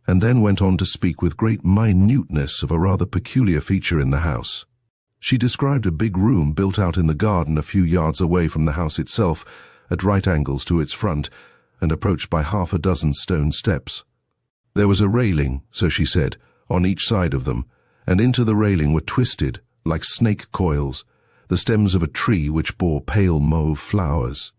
and then went on to speak with great minuteness of a rather peculiar feature in the house. She described a big room built out in the garden a few yards away from the house itself, at right angles to its front, and approached by 6 stone steps. There was a railing, so she said, on each side of them, and into the railing were twisted, like snake coils, the stems of a tree which bore pale mauve flowers.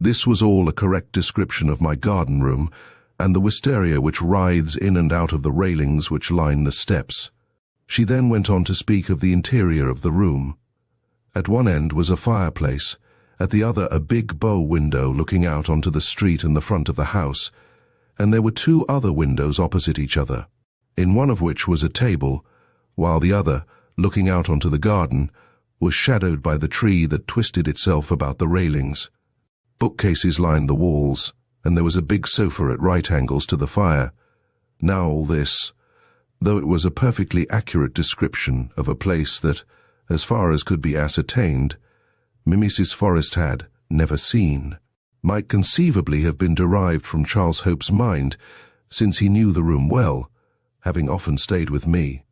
This was all a correct description of my garden room, and the wisteria which writhes in and out of the railings which line the steps. She then went on to speak of the interior of the room. At one end was a fireplace, at the other a big bow window looking out onto the street and the front of the house, and there were 2 other windows opposite each other, in one of which was a table, while the other, looking out onto the garden, was shadowed by the tree that twisted itself about the railings. Bookcases lined the walls, and there was a big sofa at right angles to the fire. Now all this, though it was a perfectly accurate description of a place that, as far as could be ascertained, Mrs. Forrest had never seen, might conceivably have been derived from Charles Hope's mind, since he knew the room well, having often stayed with me.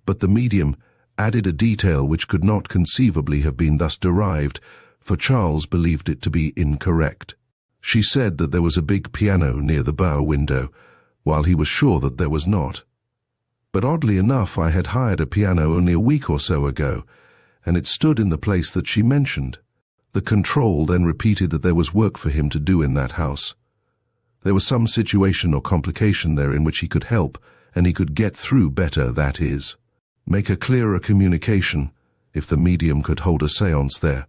But the medium added a detail which could not conceivably have been thus derived, for Charles believed it to be incorrect. She said that there was a big piano near the bow window, while he was sure that there was not. But oddly enough, I had hired a piano only a week or so ago, and it stood in the place that she mentioned. The control then repeated that there was work for him to do in that house. There was some situation or complication there in which he could help, and he could get through better, that is, make a clearer communication, if the medium could hold a séance there.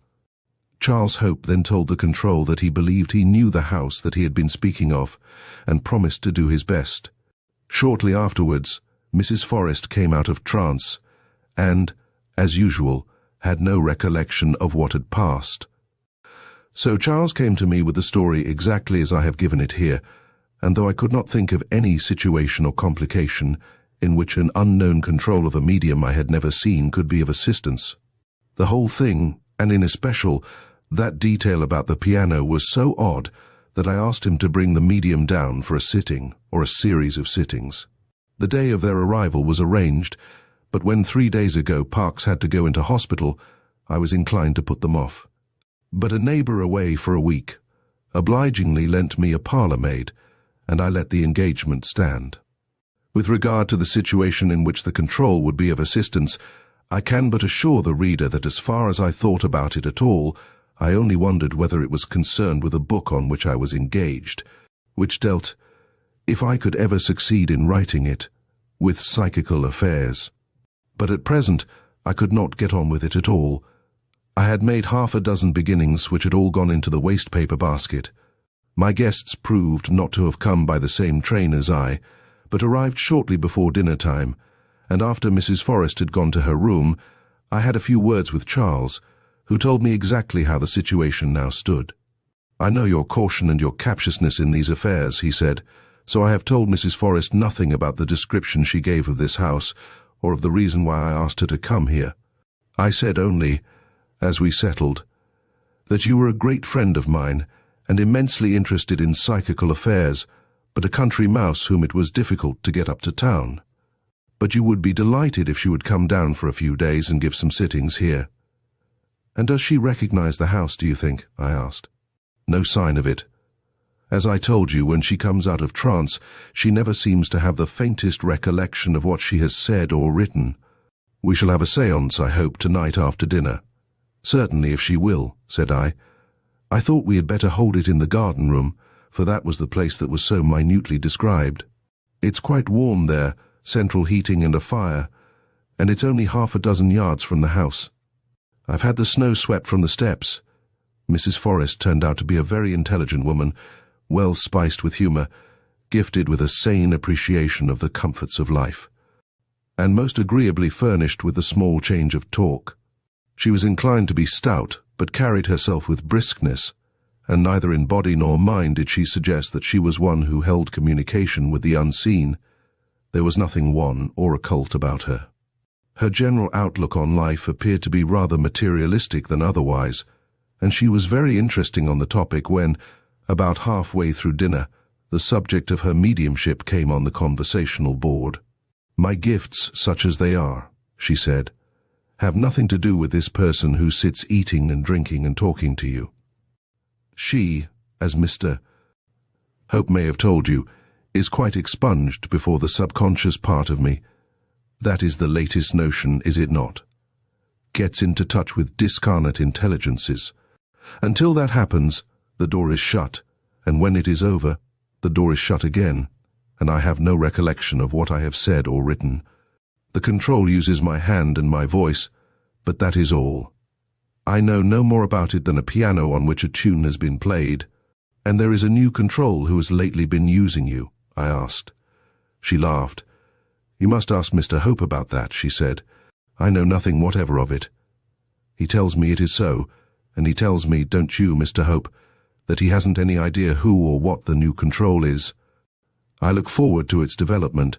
Charles Hope then told the control that he believed he knew the house that he had been speaking of, and promised to do his best. Shortly afterwards, Mrs. Forrest came out of trance, and, as usual, had no recollection of what had passed. So Charles came to me with the story exactly as I have given it here, and though I could not think of any situation or complication in which an unknown control of a medium I had never seen could be of assistance, the whole thing, and in especial That detail about the piano was so odd that I asked him to bring the medium down for a sitting, or a series of sittings. The day of their arrival was arranged, but when 3 days ago Parks had to go into hospital, I was inclined to put them off. But a neighbour away for a week obligingly lent me a parlour maid, and I let the engagement stand. With regard to the situation in which the control would be of assistance, I can but assure the reader that as far as I thought about it at all, I only wondered whether it was concerned with a book on which I was engaged, which dealt, if I could ever succeed in writing it, with psychical affairs. But at present I could not get on with it at all. I had made 6 beginnings which had all gone into the waste-paper basket. My guests proved not to have come by the same train as I, but arrived shortly before dinner-time, and after Mrs. Forrest had gone to her room, I had a few words with Charles, who told me exactly how the situation now stood. "I know your caution and your captiousness in these affairs," he said, "so I have told Mrs. Forrest nothing about the description she gave of this house, or of the reason why I asked her to come here. I said only, as we settled, that you were a great friend of mine, and immensely interested in psychical affairs, but a country mouse whom it was difficult to get up to town. But you would be delighted if she would come down for a few days and give some sittings here." "And does she recognize the house, do you think?" I asked. "No sign of it. As I told you, when she comes out of trance, she never seems to have the faintest recollection of what she has said or written. We shall have a séance, I hope, tonight after dinner." "Certainly, if she will," said I. "I thought we had better hold it in the garden room, for that was the place that was so minutely described. It's quite warm there, central heating and a fire, and it's only 6 yards from the house. I've had the snow swept from the steps." Mrs. Forrest turned out to be a very intelligent woman, well spiced with humour, gifted with a sane appreciation of the comforts of life, and most agreeably furnished with a small change of talk. She was inclined to be stout, but carried herself with briskness, and neither in body nor mind did she suggest that she was one who held communication with the unseen. There was nothing wan or occult about her. Her general outlook on life appeared to be rather materialistic than otherwise, and she was very interesting on the topic when, about halfway through dinner, the subject of her mediumship came on the conversational board. "My gifts, such as they are," she said, "have nothing to do with this person who sits eating and drinking and talking to you. She, as Mr. Hope may have told you, is quite expunged before the subconscious part of me. That is the latest notion, is it not? Gets into touch with discarnate intelligences. Until that happens, the door is shut, and when it is over, the door is shut again, and I have no recollection of what I have said or written. The control uses my hand and my voice, but that is all. I know no more about it than a piano on which a tune has been played." "And there is a new control who has lately been using you?" I asked. She laughed. "You must ask Mr. Hope about that," she said. "I know nothing whatever of it. He tells me it is so, and he tells me, don't you, Mr. Hope, that he hasn't any idea who or what the new control is. I look forward to its development.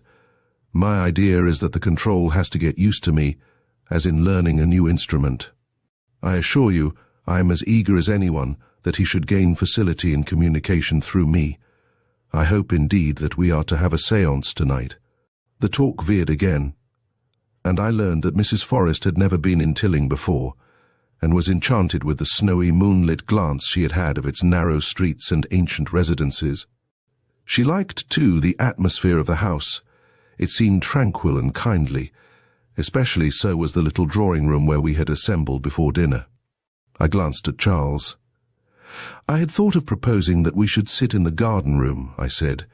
My idea is that the control has to get used to me, as in learning a new instrument. I assure you, I am as eager as anyone that he should gain facility in communication through me. I hope indeed that we are to have a séance tonight." The talk veered again, and I learned that Mrs. Forrest had never been in Tilling before, and was enchanted with the snowy moonlit glance she had had of its narrow streets and ancient residences. She liked, too, the atmosphere of the house. It seemed tranquil and kindly. Especially so was the little drawing-room where we had assembled before dinner. I glanced at Charles. "I had thought of proposing that we should sit in the garden-room," I said,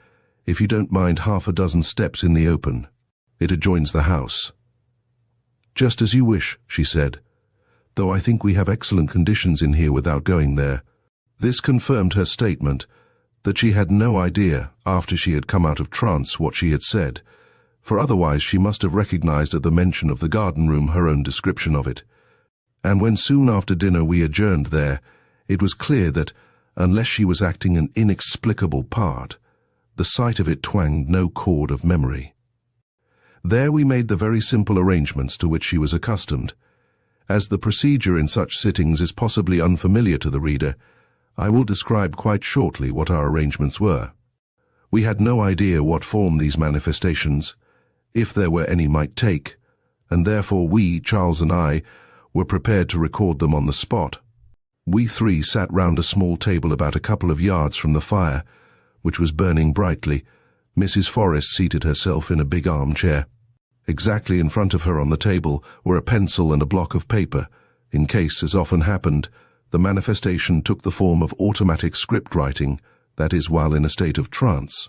"if you don't mind 6 steps in the open. It adjoins the house." "Just as you wish," she said, "though I think we have excellent conditions in here without going there." This confirmed her statement that she had no idea, after she had come out of trance, what she had said, for otherwise she must have recognized at the mention of the garden-room her own description of it. And when soon after dinner we adjourned there, it was clear that, unless she was acting an inexplicable part, the sight of it twanged no chord of memory. There we made the very simple arrangements to which she was accustomed, As the procedure in such sittings is possibly unfamiliar to the reader, I will describe quite shortly what our arrangements were. We had no idea what form these manifestations, if there were any, might take, and therefore we, Charles and I, were prepared to record them on the spot. We three sat round a small table about a couple of yards from the fire, which was burning brightly. Mrs. Forrest seated herself in a big armchair. Exactly in front of her on the table were a pencil and a block of paper, in case, as often happened, the manifestation took the form of automatic script writing, that is, while in a state of trance.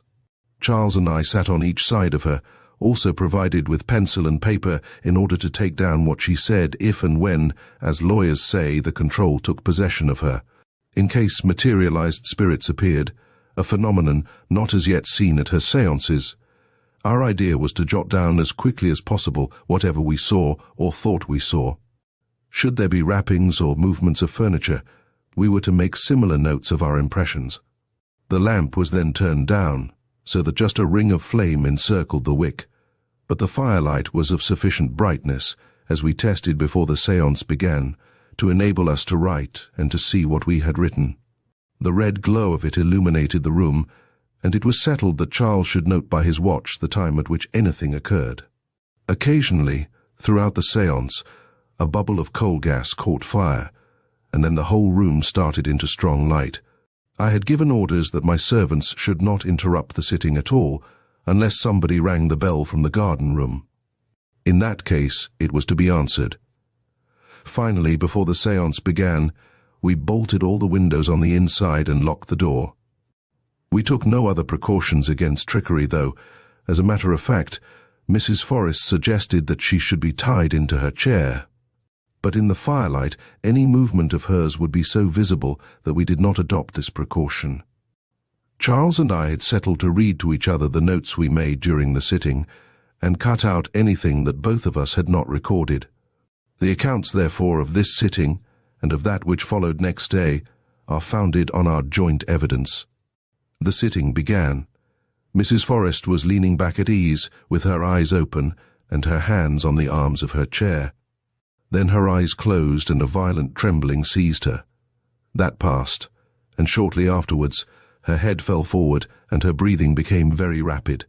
Charles and I sat on each side of her, also provided with pencil and paper in order to take down what she said if and when, as lawyers say, the control took possession of her, in case materialized spirits appeared, a phenomenon not as yet seen at her séances. Our idea was to jot down as quickly as possible whatever we saw or thought we saw. Should there be rappings or movements of furniture, we were to make similar notes of our impressions. The lamp was then turned down, so that just a ring of flame encircled the wick, but the firelight was of sufficient brightness, as we tested before the séance began, to enable us to write and to see what we had written. The red glow of it illuminated the room, and it was settled that Charles should note by his watch the time at which anything occurred. Occasionally, throughout the séance, a bubble of coal gas caught fire, and then the whole room started into strong light. I had given orders that my servants should not interrupt the sitting at all, unless somebody rang the bell from the garden room. In that case, it was to be answered. Finally, before the séance began, we bolted all the windows on the inside and locked the door. We took no other precautions against trickery, though. As a matter of fact, Mrs. Forrest suggested that she should be tied into her chair. But in the firelight, any movement of hers would be so visible that we did not adopt this precaution. Charles and I had settled to read to each other the notes we made during the sitting, and cut out anything that both of us had not recorded. The accounts, therefore, of this sitting, and of that which followed next day, are founded on our joint evidence. The sitting began. Mrs. Forrest was leaning back at ease, with her eyes open, and her hands on the arms of her chair. Then her eyes closed and a violent trembling seized her. That passed, and shortly afterwards, her head fell forward and her breathing became very rapid.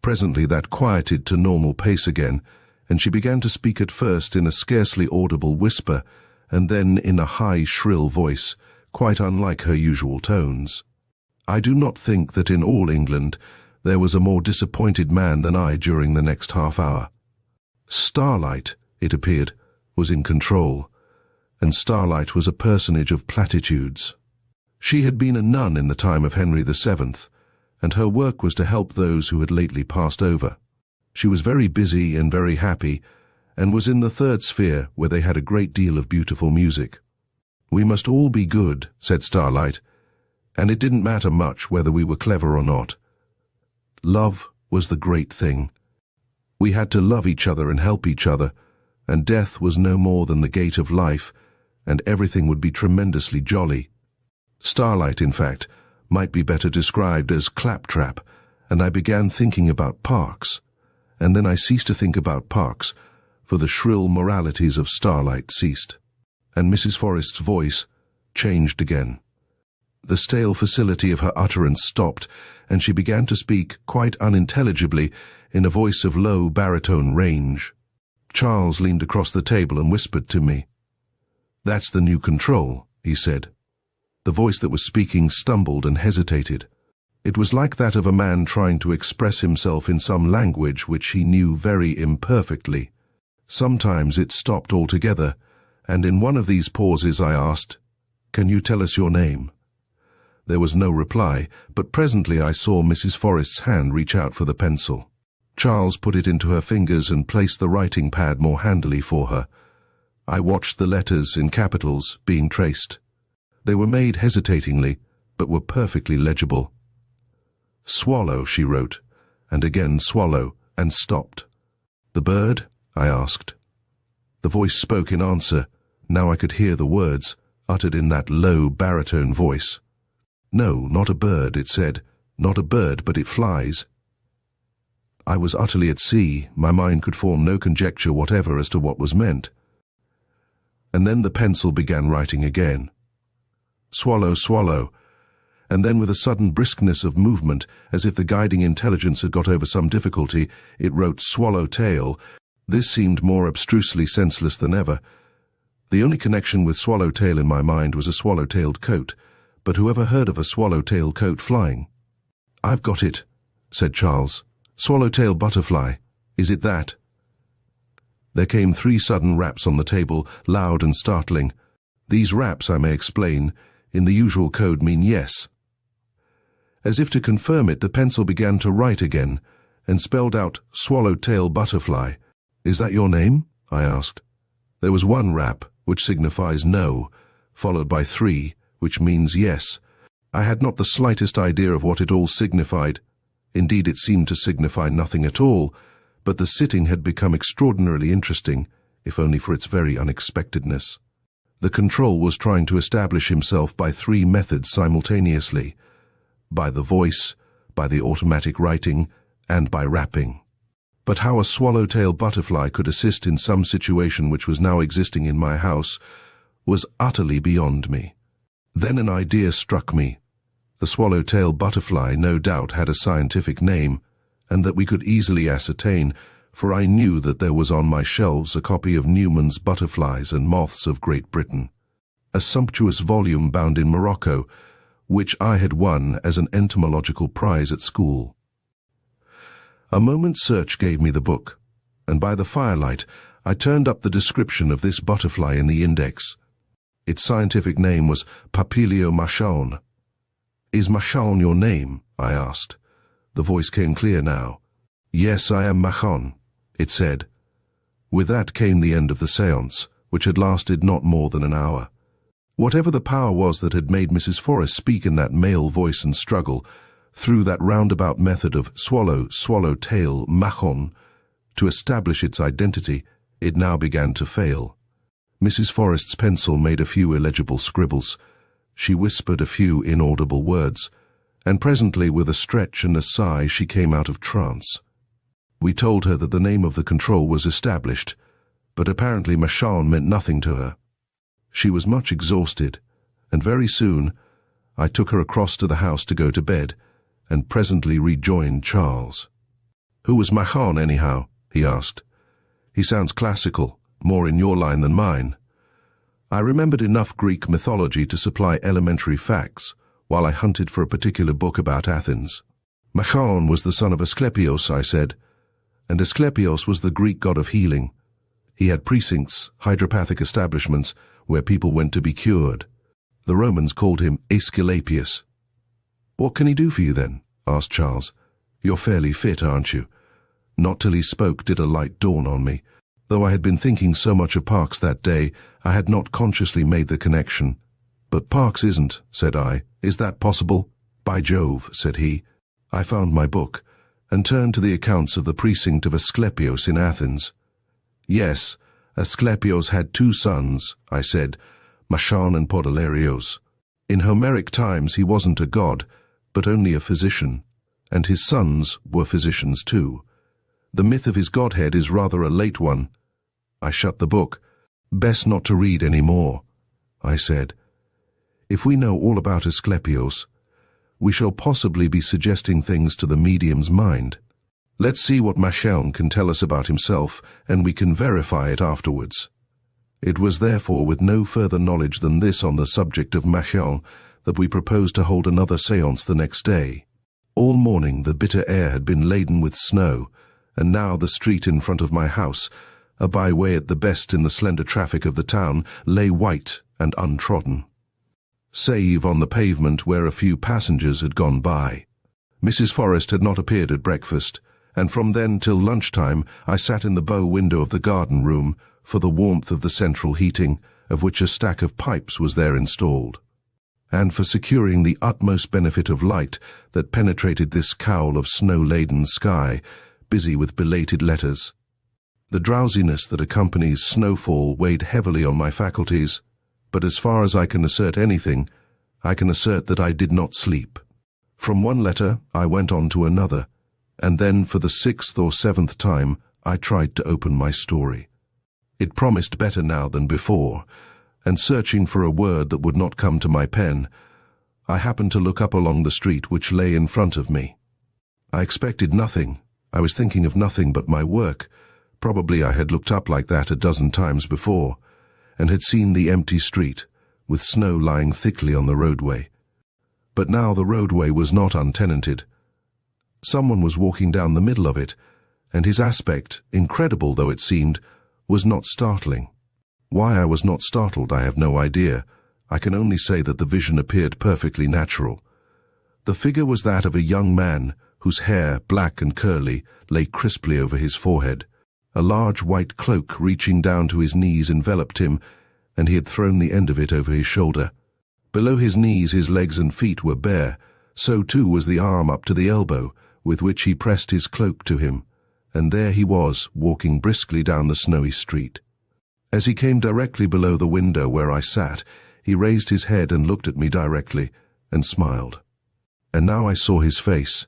Presently that quieted to normal pace again, and she began to speak at first in a scarcely audible whisper, and then in a high, shrill voice, quite unlike her usual tones. I do not think that in all England there was a more disappointed man than I during the next half hour. Starlight, it appeared, was in control, and Starlight was a personage of platitudes. She had been a nun in the time of Henry VII, and her work was to help those who had lately passed over. She was very busy and very happy, and was in the third sphere where they had a great deal of beautiful music. We must all be good, said Starlight, and it didn't matter much whether we were clever or not. Love was the great thing. We had to love each other and help each other, and death was no more than the gate of life, and everything would be tremendously jolly. Starlight, in fact, might be better described as claptrap, and I began thinking about Parks, and then I ceased to think about Parks, for the shrill moralities of Starlight ceased, and Mrs. Forrest's voice changed again. The stale facility of her utterance stopped, and she began to speak quite unintelligibly in a voice of low baritone range. Charles leaned across the table and whispered to me. "That's the new control," he said. The voice that was speaking stumbled and hesitated. It was like that of a man trying to express himself in some language which he knew very imperfectly. Sometimes it stopped altogether, and in one of these pauses I asked, "Can you tell us your name?" There was no reply, but presently I saw Mrs. Forrest's hand reach out for the pencil. Charles put it into her fingers and placed the writing pad more handily for her. I watched the letters in capitals being traced. They were made hesitatingly, but were perfectly legible. "Swallow," she wrote, and again swallow, and stopped. "The bird?" I asked. The voice spoke in answer. Now I could hear the words, uttered in that low baritone voice. "No, not a bird," it said. "Not a bird, but it flies." I was utterly at sea. My mind could form no conjecture whatever as to what was meant. And then the pencil began writing again. Swallow, swallow. And then with a sudden briskness of movement, as if the guiding intelligence had got over some difficulty, it wrote swallow-tail. This seemed more abstrusely senseless than ever. The only connection with swallow-tail in my mind was a swallow-tailed coat, but whoever heard of a swallow-tail coat flying? "I've got it," said Charles. "Swallow-tail butterfly. Is it that?" There came 3 sudden raps on the table, loud and startling. These raps, I may explain, in the usual code mean yes. As if to confirm it, the pencil began to write again, and spelled out swallow-tail butterfly. "Is that your name?" I asked. There was 1 rap, which signifies no, followed by 3, which means yes. I had not the slightest idea of what it all signified. Indeed, it seemed to signify nothing at all, but the sitting had become extraordinarily interesting, if only for its very unexpectedness. The control was trying to establish himself by 3 methods simultaneously: by the voice, by the automatic writing, and by rapping. But how a swallowtail butterfly could assist in some situation which was now existing in my house was utterly beyond me. Then an idea struck me. The swallowtail butterfly no doubt had a scientific name, and that we could easily ascertain, for I knew that there was on my shelves a copy of Newman's Butterflies and Moths of Great Britain, a sumptuous volume bound in Morocco, which I had won as an entomological prize at school. A moment's search gave me the book, and by the firelight I turned up the description of this butterfly in the index. Its scientific name was Papilio Machaon. "Is Machaon your name?" I asked. The voice came clear now. "Yes, I am Machaon," it said. With that came the end of the séance, which had lasted not more than an hour. Whatever the power was that had made Mrs. Forrest speak in that male voice and struggle, through that roundabout method of swallow, swallow-tail, Machaon, to establish its identity, it now began to fail. Mrs. Forrest's pencil made a few illegible scribbles. She whispered a few inaudible words, and presently, with a stretch and a sigh, she came out of trance. We told her that the name of the control was established, but apparently Machaon meant nothing to her. She was much exhausted, and very soon I took her across to the house to go to bed, and presently rejoined Charles. "Who was Machaon, anyhow?" he asked. "He sounds classical, more in your line than mine." I remembered enough Greek mythology to supply elementary facts, while I hunted for a particular book about Athens. "Machaon was the son of Asclepios," I said, "and Asclepios was the Greek god of healing. He had precincts, hydropathic establishments, where people went to be cured. The Romans called him Aesculapius." "What can he do for you, then?" asked Charles. "You're fairly fit, aren't you?" Not till he spoke did a light dawn on me. Though I had been thinking so much of Parks that day, I had not consciously made the connection. "But Parks isn't," said I. "Is that possible?" "By Jove," said he. I found my book, and turned to the accounts of the precinct of Asclepios in Athens. "Yes, Asclepios had 2 sons," I said, "Machaon and Podalerios. In Homeric times he wasn't a god, but only a physician, and his sons were physicians too. The myth of his godhead is rather a late one." I shut the book. "Best not to read any more," I said. "If we know all about Asclepios, we shall possibly be suggesting things to the medium's mind. Let's see what Machaon can tell us about himself, and we can verify it afterwards." It was therefore with no further knowledge than this on the subject of Machaon that we proposed to hold another séance the next day. All morning the bitter air had been laden with snow, and now the street in front of my house, a byway at the best in the slender traffic of the town, lay white and untrodden, save on the pavement where a few passengers had gone by. Mrs. Forrest had not appeared at breakfast, and from then till lunchtime I sat in the bow window of the garden room for the warmth of the central heating, of which a stack of pipes was there installed, and for securing the utmost benefit of light that penetrated this cowl of snow-laden sky, busy with belated letters. The drowsiness that accompanies snowfall weighed heavily on my faculties, but as far as I can assert anything, I can assert that I did not sleep. From one letter I went on to another, and then for the 6th or 7th time I tried to open my story. It promised better now than before, and searching for a word that would not come to my pen, I happened to look up along the street which lay in front of me. I expected nothing. I was thinking of nothing but my work. Probably I had looked up like that a dozen times before, and had seen the empty street, with snow lying thickly on the roadway. But now the roadway was not untenanted. Someone was walking down the middle of it, and his aspect, incredible though it seemed, was not startling. Why I was not startled, I have no idea. I can only say that the vision appeared perfectly natural. The figure was that of a young man, whose hair, black and curly, lay crisply over his forehead. A large white cloak reaching down to his knees enveloped him, and he had thrown the end of it over his shoulder. Below his knees his legs and feet were bare, so too was the arm up to the elbow, with which he pressed his cloak to him, and there he was, walking briskly down the snowy street. As he came directly below the window where I sat, he raised his head and looked at me directly, and smiled. And now I saw his face.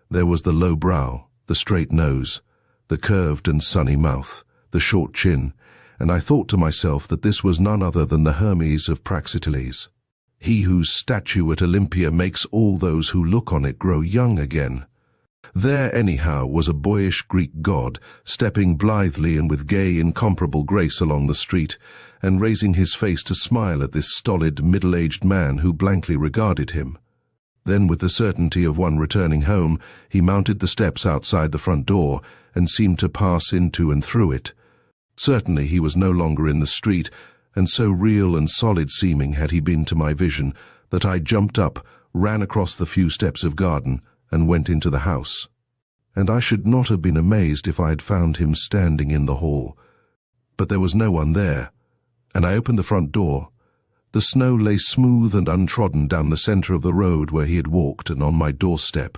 There was the low brow, the straight nose, the curved and sunny mouth, the short chin, and I thought to myself that this was none other than the Hermes of Praxiteles, he whose statue at Olympia makes all those who look on it grow young again. There, anyhow, was a boyish Greek god, stepping blithely and with gay, incomparable grace along the street, and raising his face to smile at this stolid, middle-aged man who blankly regarded him. Then, with the certainty of one returning home, he mounted the steps outside the front door, and seemed to pass into and through it. Certainly he was no longer in the street, and so real and solid-seeming had he been to my vision, that I jumped up, ran across the few steps of garden, and went into the house. And I should not have been amazed if I had found him standing in the hall. But there was no one there, and I opened the front door. The snow lay smooth and untrodden down the center of the road where he had walked and on my doorstep.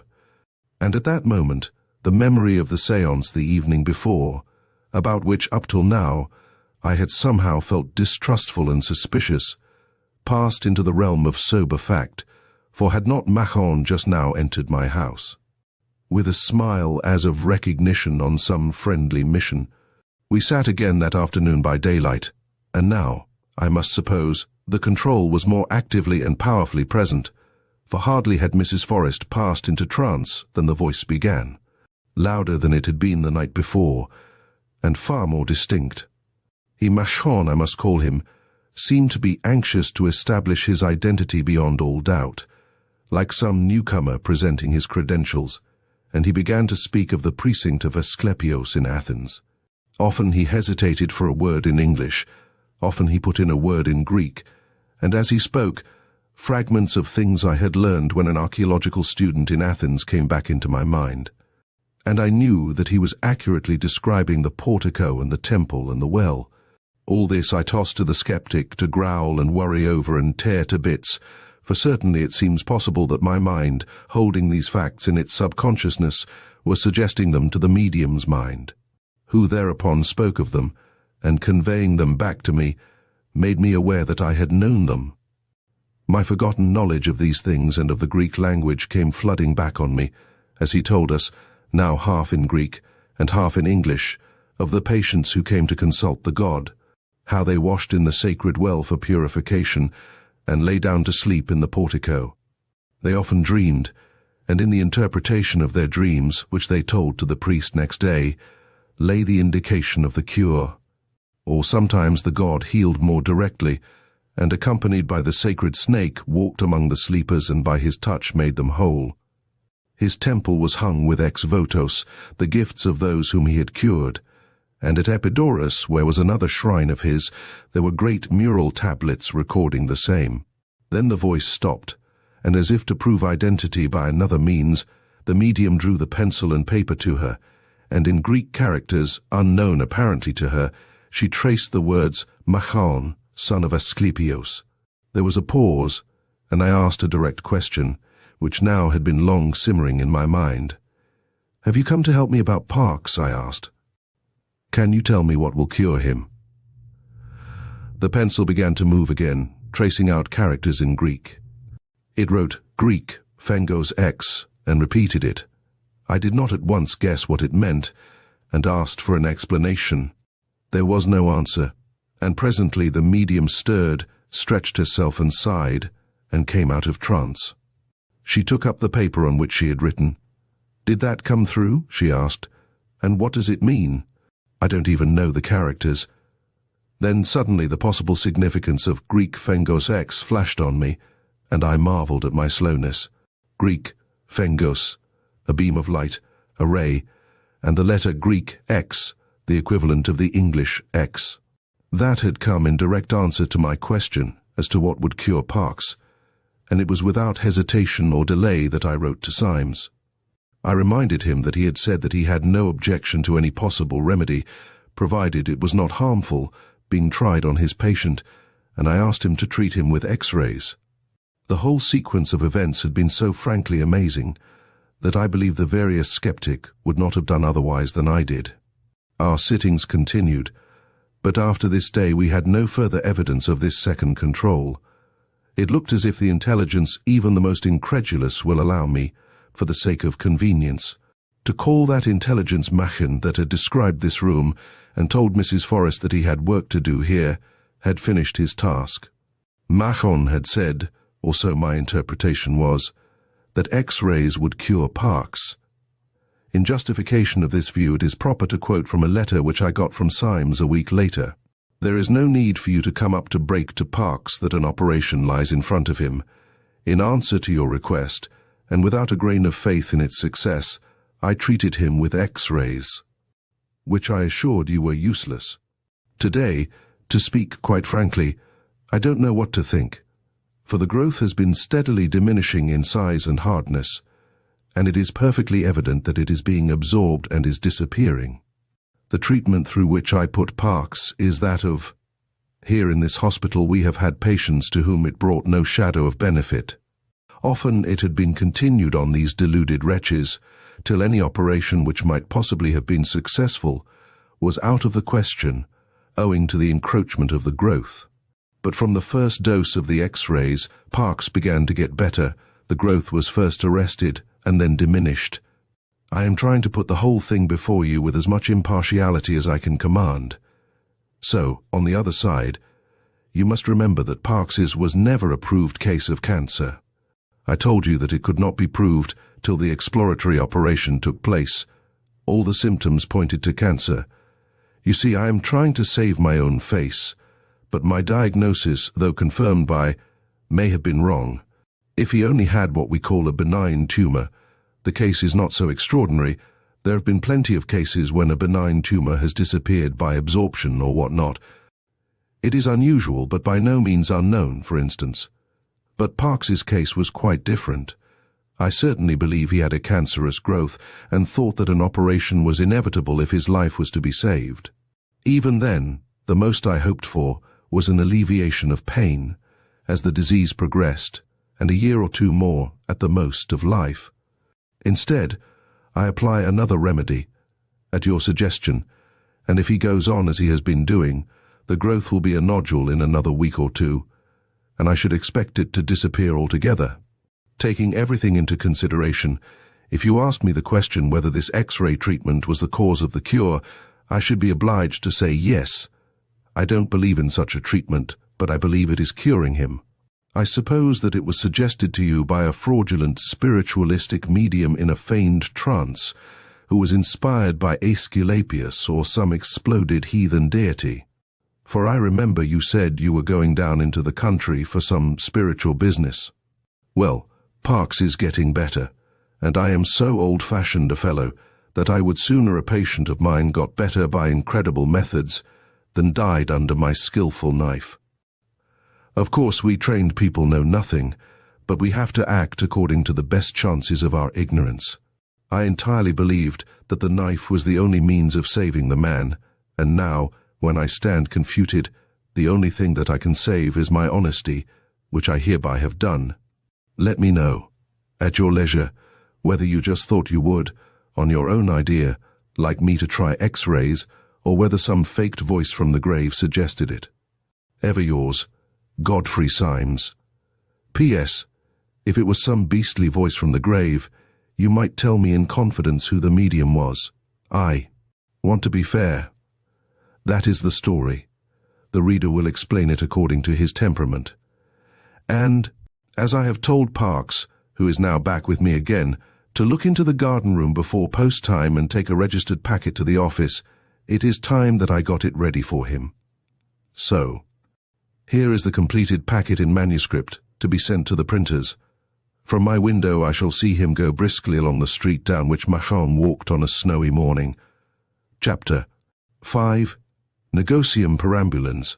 And at that moment, the memory of the séance the evening before, about which up till now I had somehow felt distrustful and suspicious, passed into the realm of sober fact, for had not Machaon just now entered my house? With a smile as of recognition on some friendly mission, we sat again that afternoon by daylight, and now, I must suppose, the control was more actively and powerfully present, for hardly had Mrs. Forrest passed into trance than the voice began, louder than it had been the night before, and far more distinct. Machaon, I must call him, seemed to be anxious to establish his identity beyond all doubt, like some newcomer presenting his credentials, and he began to speak of the precinct of Asclepios in Athens. Often he hesitated for a word in English, often he put in a word in Greek, and as he spoke, fragments of things I had learned when an archaeological student in Athens came back into my mind. And I knew that he was accurately describing the portico and the temple and the well. All this I tossed to the skeptic to growl and worry over and tear to bits, for certainly it seems possible that my mind, holding these facts in its subconsciousness, was suggesting them to the medium's mind, who thereupon spoke of them, and conveying them back to me, made me aware that I had known them. My forgotten knowledge of these things and of the Greek language came flooding back on me, as he told us, now half in Greek and half in English, of the patients who came to consult the god, how they washed in the sacred well for purification, and lay down to sleep in the portico. They often dreamed, and in the interpretation of their dreams, which they told to the priest next day, lay the indication of the cure. Or sometimes the god healed more directly, and accompanied by the sacred snake walked among the sleepers and by his touch made them whole. His temple was hung with ex votos, the gifts of those whom he had cured, and at Epidaurus, where was another shrine of his, there were great mural tablets recording the same. Then the voice stopped, and as if to prove identity by another means, the medium drew the pencil and paper to her, and in Greek characters, unknown apparently to her, she traced the words Machaon, son of Asclepios. There was a pause, and I asked a direct question, which now had been long simmering in my mind. "Have you come to help me about Parks?" I asked. "Can you tell me what will cure him?" The pencil began to move again, tracing out characters in Greek. It wrote Greek, Phengos X, and repeated it. I did not at once guess what it meant, and asked for an explanation. There was no answer, and presently the medium stirred, stretched herself and sighed, and came out of trance. She took up the paper on which she had written. "Did that come through?" she asked. "And what does it mean? I don't even know the characters." Then suddenly the possible significance of Greek phengos X flashed on me, and I marveled at my slowness. Greek, phengos, a beam of light, a ray, and the letter Greek X, the equivalent of the English X. That had come in direct answer to my question as to what would cure Parks, and it was without hesitation or delay that I wrote to Symes. I reminded him that he had said that he had no objection to any possible remedy, provided it was not harmful, being tried on his patient, and I asked him to treat him with X-rays. The whole sequence of events had been so frankly amazing that I believe the veriest skeptic would not have done otherwise than I did. Our sittings continued, but after this day we had no further evidence of this second control. It looked as if the intelligence even the most incredulous will allow me, for the sake of convenience, to call that intelligence Machaon that had described this room and told Mrs. Forrest that he had work to do here, had finished his task. Machaon had said, or so my interpretation was, that X-rays would cure Parks. In justification of this view, it is proper to quote from a letter which I got from Symes a week later. "There is no need for you to come up to break to Parks that an operation lies in front of him. In answer to your request, and without a grain of faith in its success, I treated him with X-rays, which I assured you were useless. Today, to speak quite frankly, I don't know what to think, for the growth has been steadily diminishing in size and hardness, and it is perfectly evident that it is being absorbed and is disappearing. The treatment through which I put Parks is that of... Here in this hospital we have had patients to whom it brought no shadow of benefit. Often it had been continued on these deluded wretches, till any operation which might possibly have been successful was out of the question, owing to the encroachment of the growth. But from the first dose of the X-rays, Parks began to get better. The growth was first arrested and then diminished. I am trying to put the whole thing before you with as much impartiality as I can command. So, on the other side, you must remember that Parks's was never a proved case of cancer. I told you that it could not be proved till the exploratory operation took place. All the symptoms pointed to cancer. You see, I am trying to save my own face, but my diagnosis, though confirmed by, may have been wrong. If he only had what we call a benign tumor, the case is not so extraordinary. There have been plenty of cases when a benign tumor has disappeared by absorption or what not. It is unusual, but by no means unknown, for instance. But Parks's case was quite different. I certainly believe he had a cancerous growth and thought that an operation was inevitable if his life was to be saved. Even then, the most I hoped for was an alleviation of pain as the disease progressed, and a year or two more, at the most, of life. Instead, I apply another remedy, at your suggestion, and if he goes on as he has been doing, the growth will be a nodule in another week or two, and I should expect it to disappear altogether. Taking everything into consideration, if you ask me the question whether this X-ray treatment was the cause of the cure, I should be obliged to say yes. I don't believe in such a treatment, but I believe it is curing him. I suppose that it was suggested to you by a fraudulent spiritualistic medium in a feigned trance, who was inspired by Aesculapius or some exploded heathen deity. For I remember you said you were going down into the country for some spiritual business. Well, Parks is getting better, and I am so old-fashioned a fellow that I would sooner a patient of mine got better by incredible methods than died under my skillful knife. Of course, we trained people know nothing, but we have to act according to the best chances of our ignorance. I entirely believed that the knife was the only means of saving the man, and now, when I stand confuted, the only thing that I can save is my honesty, which I hereby have done. Let me know, at your leisure, whether you just thought you would, on your own idea, like me to try X-rays, or whether some faked voice from the grave suggested it. Ever yours, Godfrey Symes. P.S. If it was some beastly voice from the grave, you might tell me in confidence who the medium was. I want to be fair. That is the story. The reader will explain it according to his temperament. And, as I have told Parks, who is now back with me again, to look into the garden room before post time and take a registered packet to the office, it is time that I got it ready for him. So, here is the completed packet in manuscript to be sent to the printers. From my window I shall see him go briskly along the street down which Machaon walked on a snowy morning. Chapter 5. Negotium Perambulans.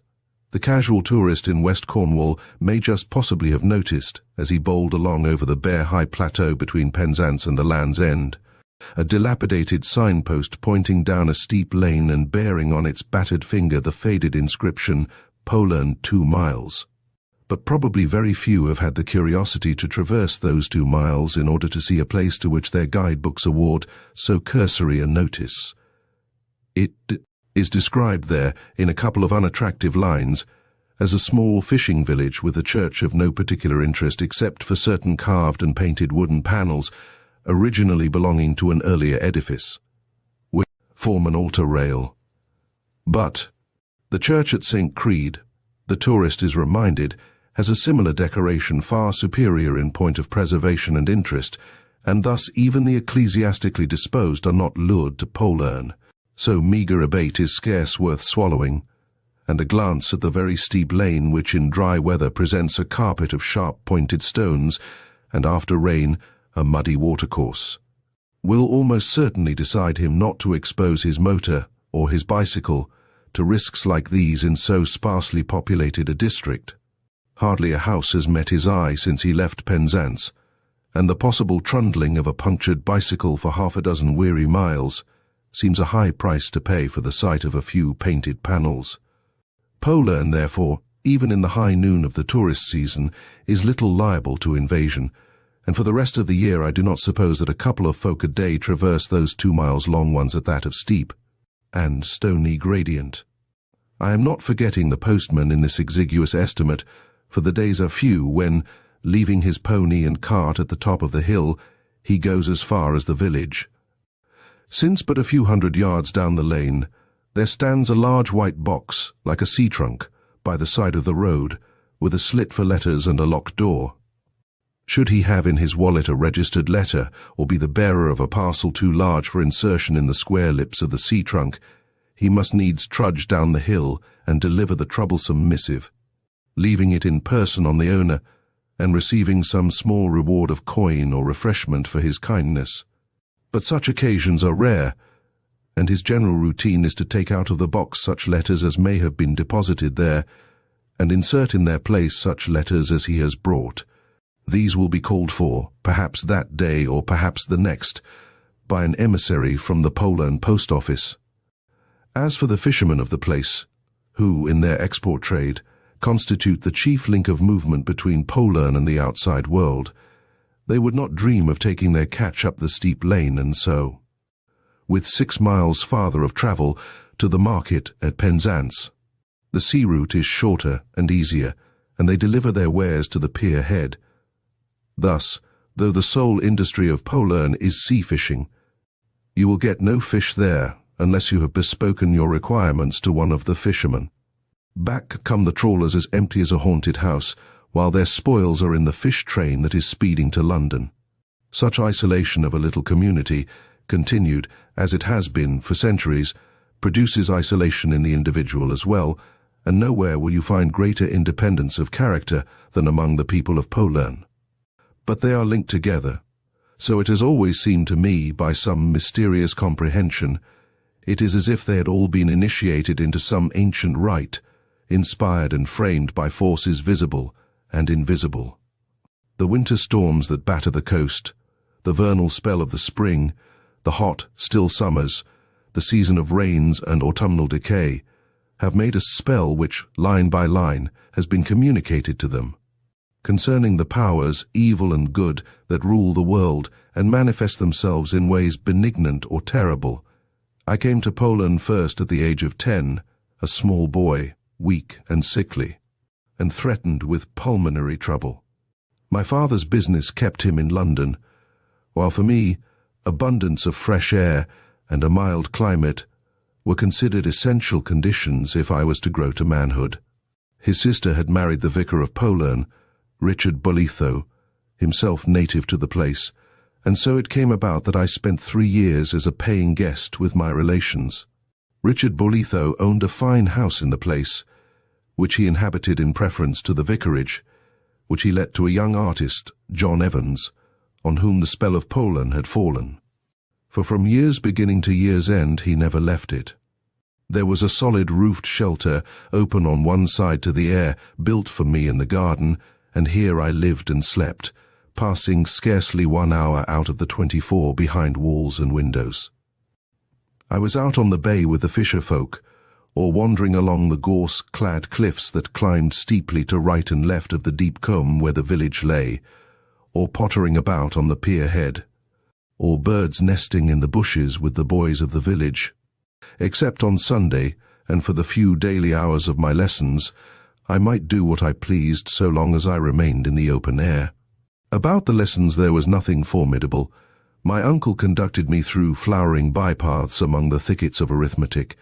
The casual tourist in West Cornwall may just possibly have noticed, as he bowled along over the bare high plateau between Penzance and the Land's End, a dilapidated signpost pointing down a steep lane and bearing on its battered finger the faded inscription, Polern 2 miles. But probably very few have had the curiosity to traverse those 2 miles in order to see a place to which their guidebooks award so cursory a notice. It is described there, in a couple of unattractive lines, as a small fishing village with a church of no particular interest except for certain carved and painted wooden panels, originally belonging to an earlier edifice, which form an altar rail. But the church at St. Crede, the tourist is reminded, has a similar decoration far superior in point of preservation and interest, and thus even the ecclesiastically disposed are not lured to Polern. So meagre a bait is scarce worth swallowing, and a glance at the very steep lane which in dry weather presents a carpet of sharp-pointed stones, and after rain a muddy watercourse, will almost certainly decide him not to expose his motor or his bicycle to risks like these in so sparsely populated a district. Hardly a house has met his eye since he left Penzance, and the possible trundling of a punctured bicycle for half a dozen weary miles seems a high price to pay for the sight of a few painted panels. Polern, therefore, even in the high noon of the tourist season, is little liable to invasion, and for the rest of the year I do not suppose that a couple of folk a day traverse those 2 miles long ones at that of steep and stony gradient. I am not forgetting the postman in this exiguous estimate, for the days are few when, leaving his pony and cart at the top of the hill, he goes as far as the village. Since but a few hundred yards down the lane, there stands a large white box, like a sea trunk, by the side of the road, with a slit for letters and a locked door. Should he have in his wallet a registered letter, or be the bearer of a parcel too large for insertion in the square lips of the sea trunk, he must needs trudge down the hill and deliver the troublesome missive, leaving it in person on the owner, and receiving some small reward of coin or refreshment for his kindness. But such occasions are rare, and his general routine is to take out of the box such letters as may have been deposited there, and insert in their place such letters as he has brought. These will be called for, perhaps that day or perhaps the next, by an emissary from the Polern post office. As for the fishermen of the place, who, in their export trade, constitute the chief link of movement between Polern and the outside world, they would not dream of taking their catch up the steep lane and so, with 6 miles farther of travel, to the market at Penzance. The sea route is shorter and easier, and they deliver their wares to the pier head. Thus, though the sole industry of Polern is sea fishing, you will get no fish there unless you have bespoken your requirements to one of the fishermen. Back come the trawlers as empty as a haunted house, while their spoils are in the fish train that is speeding to London. Such isolation of a little community, continued, as it has been for centuries, produces isolation in the individual as well, and nowhere will you find greater independence of character than among the people of Polern. But they are linked together, so it has always seemed to me, by some mysterious comprehension, it is as if they had all been initiated into some ancient rite, inspired and framed by forces visible and invisible. The winter storms that batter the coast, the vernal spell of the spring, the hot, still summers, the season of rains and autumnal decay, have made a spell which, line by line, has been communicated to them, concerning the powers, evil and good, that rule the world and manifest themselves in ways benignant or terrible. I came to Poland first at the age of 10, a small boy, weak and sickly, and threatened with pulmonary trouble. My father's business kept him in London, while for me, abundance of fresh air and a mild climate, were considered essential conditions if I was to grow to manhood. His sister had married the vicar of Polern, Richard Bolitho, himself native to the place, and so it came about that I spent 3 years as a paying guest with my relations. Richard Bolitho owned a fine house in the place, which he inhabited in preference to the vicarage, which he let to a young artist, John Evans, on whom the spell of Poland had fallen. For from year's beginning to year's end he never left it. There was a solid roofed shelter, open on one side to the air, built for me in the garden, and here I lived and slept, passing scarcely 1 hour out of the 24 behind walls and windows. I was out on the bay with the fisher folk, or wandering along the gorse-clad cliffs that climbed steeply to right and left of the deep combe where the village lay, or pottering about on the pier head, or birds nesting in the bushes with the boys of the village. Except on Sunday, and for the few daily hours of my lessons, I might do what I pleased so long as I remained in the open air. About the lessons there was nothing formidable. My uncle conducted me through flowering bypaths among the thickets of arithmetic,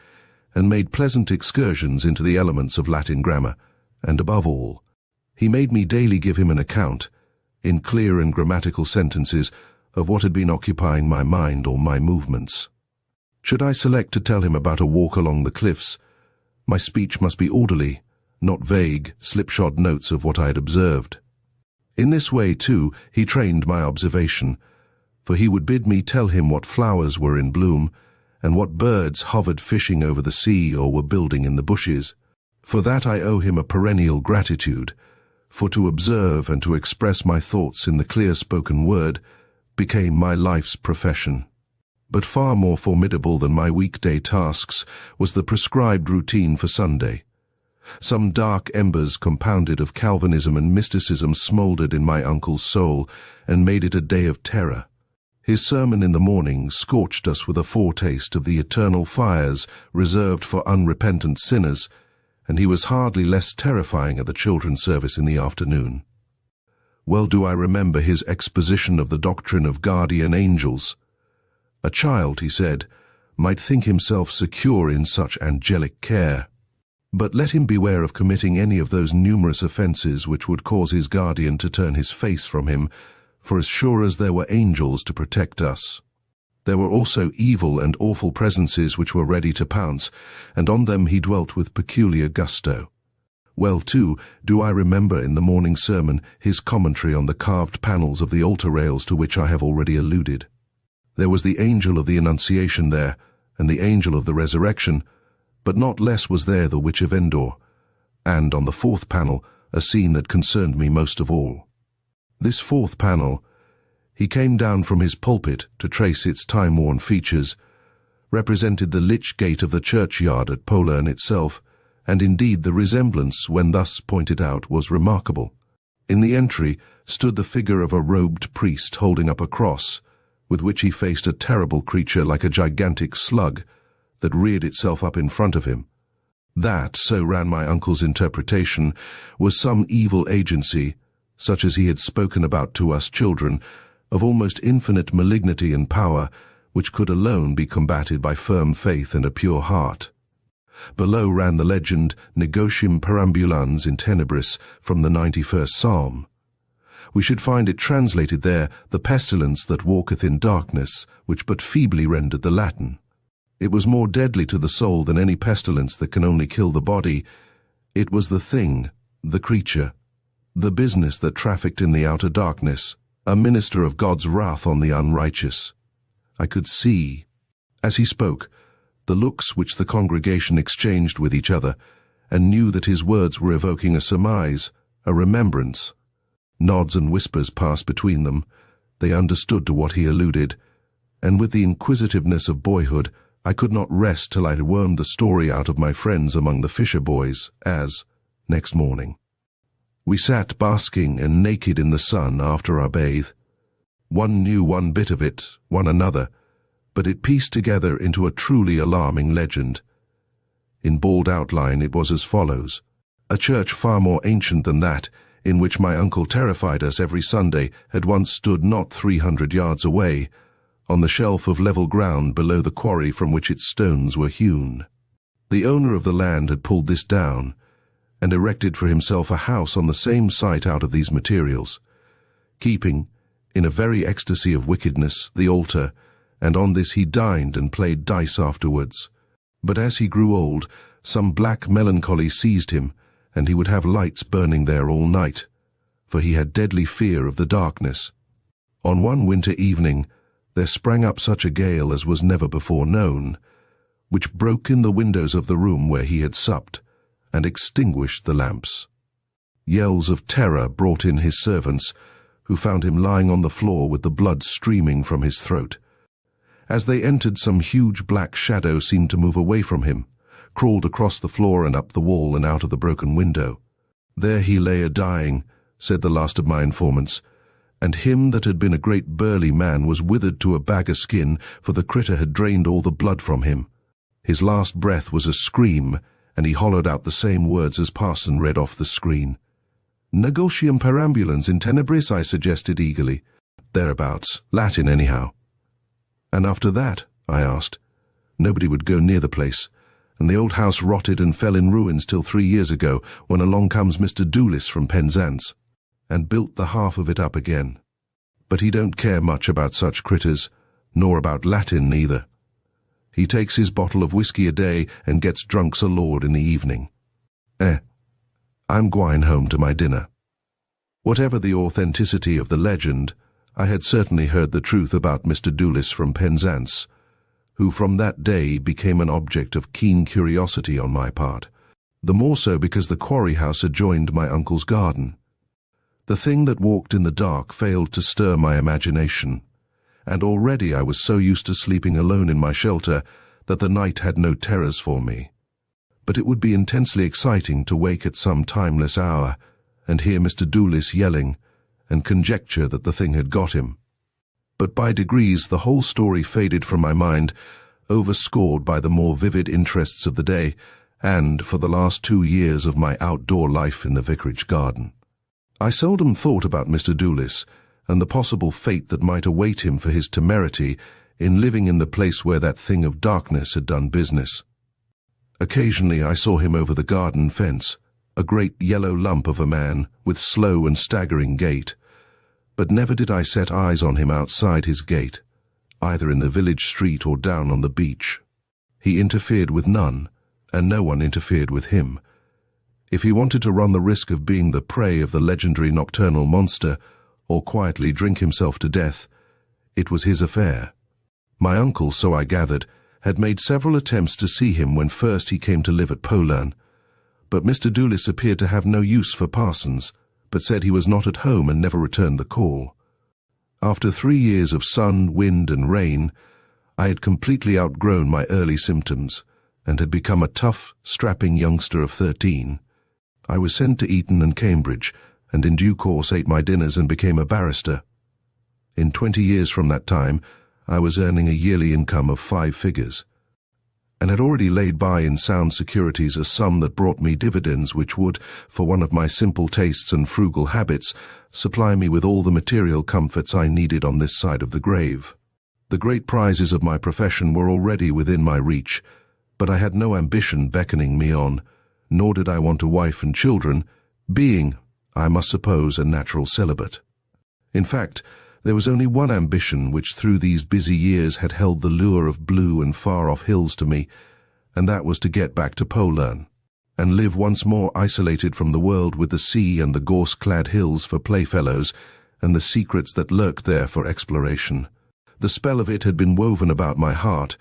and made pleasant excursions into the elements of Latin grammar, and above all, he made me daily give him an account, in clear and grammatical sentences, of what had been occupying my mind or my movements. Should I select to tell him about a walk along the cliffs, my speech must be orderly, not vague, slipshod notes of what I had observed. In this way, too, he trained my observation, for he would bid me tell him what flowers were in bloom, and what birds hovered fishing over the sea or were building in the bushes. For that I owe him a perennial gratitude, for to observe and to express my thoughts in the clear-spoken word became my life's profession. But far more formidable than my weekday tasks was the prescribed routine for Sunday. Some dark embers compounded of Calvinism and mysticism smouldered in my uncle's soul and made it a day of terror. His sermon in the morning scorched us with a foretaste of the eternal fires reserved for unrepentant sinners, and he was hardly less terrifying at the children's service in the afternoon. Well do I remember his exposition of the doctrine of guardian angels. A child, he said, might think himself secure in such angelic care. But let him beware of committing any of those numerous offences which would cause his guardian to turn his face from him, for as sure as there were angels to protect us, there were also evil and awful presences which were ready to pounce, and on them he dwelt with peculiar gusto. Well, too, do I remember in the morning sermon his commentary on the carved panels of the altar rails to which I have already alluded. There was the angel of the Annunciation there, and the angel of the Resurrection, but not less was there the Witch of Endor, and on the 4th panel a scene that concerned me most of all. This 4th panel, he came down from his pulpit to trace its time-worn features, represented the lich gate of the churchyard at Polern itself, and indeed the resemblance, when thus pointed out, was remarkable. In the entry stood the figure of a robed priest holding up a cross, with which he faced a terrible creature like a gigantic slug that reared itself up in front of him. That, so ran my uncle's interpretation, was some evil agency, such as he had spoken about to us children, of almost infinite malignity and power, which could alone be combated by firm faith and a pure heart. Below ran the legend, Negotium Perambulans in Tenebris, from the 91st Psalm. We should find it translated there, the pestilence that walketh in darkness, which but feebly rendered the Latin. It was more deadly to the soul than any pestilence that can only kill the body. It was the thing, the creature, the business that trafficked in the outer darkness, a minister of God's wrath on the unrighteous. I could see, as he spoke, the looks which the congregation exchanged with each other, and knew that his words were evoking a surmise, a remembrance. Nods and whispers passed between them. They understood to what he alluded, and with the inquisitiveness of boyhood, I could not rest till I had wormed the story out of my friends among the fisher boys, as, next morning, we sat basking and naked in the sun after our bathe. One knew one bit of it, one another, but it pieced together into a truly alarming legend. In bald outline it was as follows. A church far more ancient than that, in which my uncle terrified us every Sunday, had once stood not 300 yards away, on the shelf of level ground below the quarry from which its stones were hewn. The owner of the land had pulled this down and erected for himself a house on the same site out of these materials, keeping, in a very ecstasy of wickedness, the altar, and on this he dined and played dice afterwards. But as he grew old, some black melancholy seized him, and he would have lights burning there all night, for he had deadly fear of the darkness. On one winter evening there sprang up such a gale as was never before known, which broke in the windows of the room where he had supped, and extinguished the lamps. Yells of terror brought in his servants, who found him lying on the floor with the blood streaming from his throat. As they entered, some huge black shadow seemed to move away from him, crawled across the floor and up the wall and out of the broken window. There he lay a-dying, said the last of my informants, and him that had been a great burly man was withered to a bag o' skin, for the critter had drained all the blood from him. His last breath was a scream, and he hollowed out the same words as Parson read off the screen. "Negotium Perambulans in tenebris," I suggested eagerly. "Thereabouts. Latin, anyhow." "And after that?" I asked. "Nobody would go near the place, and the old house rotted and fell in ruins till 3 years ago, when along comes Mr. Doolis from Penzance, and built the half of it up again. But he don't care much about such critters, nor about Latin neither. He takes his bottle of whiskey a day and gets drunks a lord in the evening. I'm gwine home to my dinner." Whatever the authenticity of the legend, I had certainly heard the truth about Mr. Doolis from Penzance, who from that day became an object of keen curiosity on my part, the more so because the quarry house adjoined my uncle's garden. The thing that walked in the dark failed to stir my imagination, and already I was so used to sleeping alone in my shelter that the night had no terrors for me. But it would be intensely exciting to wake at some timeless hour and hear Mr. Doolis yelling, and conjecture that the thing had got him. But by degrees the whole story faded from my mind, overscored by the more vivid interests of the day, and for the last 2 years of my outdoor life in the vicarage garden. I seldom thought about Mr. Doolis, and the possible fate that might await him for his temerity in living in the place where that thing of darkness had done business. Occasionally I saw him over the garden fence, a great yellow lump of a man, with slow and staggering gait, but never did I set eyes on him outside his gate, either in the village street or down on the beach. He interfered with none, and no one interfered with him. If he wanted to run the risk of being the prey of the legendary nocturnal monster, or quietly drink himself to death, it was his affair. My uncle, so I gathered, had made several attempts to see him when first he came to live at Polan, but Mr. Doolis appeared to have no use for parsons, but said he was not at home and never returned the call. After 3 years of sun, wind, and rain, I had completely outgrown my early symptoms, and had become a tough, strapping youngster of 13. I was sent to Eton and Cambridge, and in due course ate my dinners and became a barrister. In 20 years from that time, I was earning a yearly income of 5 figures, and had already laid by in sound securities a sum that brought me dividends which would, for one of my simple tastes and frugal habits, supply me with all the material comforts I needed on this side of the grave. The great prizes of my profession were already within my reach, but I had no ambition beckoning me on, nor did I want a wife and children, being, I must suppose, a natural celibate. In fact, there was only one ambition which through these busy years had held the lure of blue and far-off hills to me, and that was to get back to Polan, and live once more isolated from the world with the sea and the gorse-clad hills for playfellows, and the secrets that lurked there for exploration. The spell of it had been woven about my heart,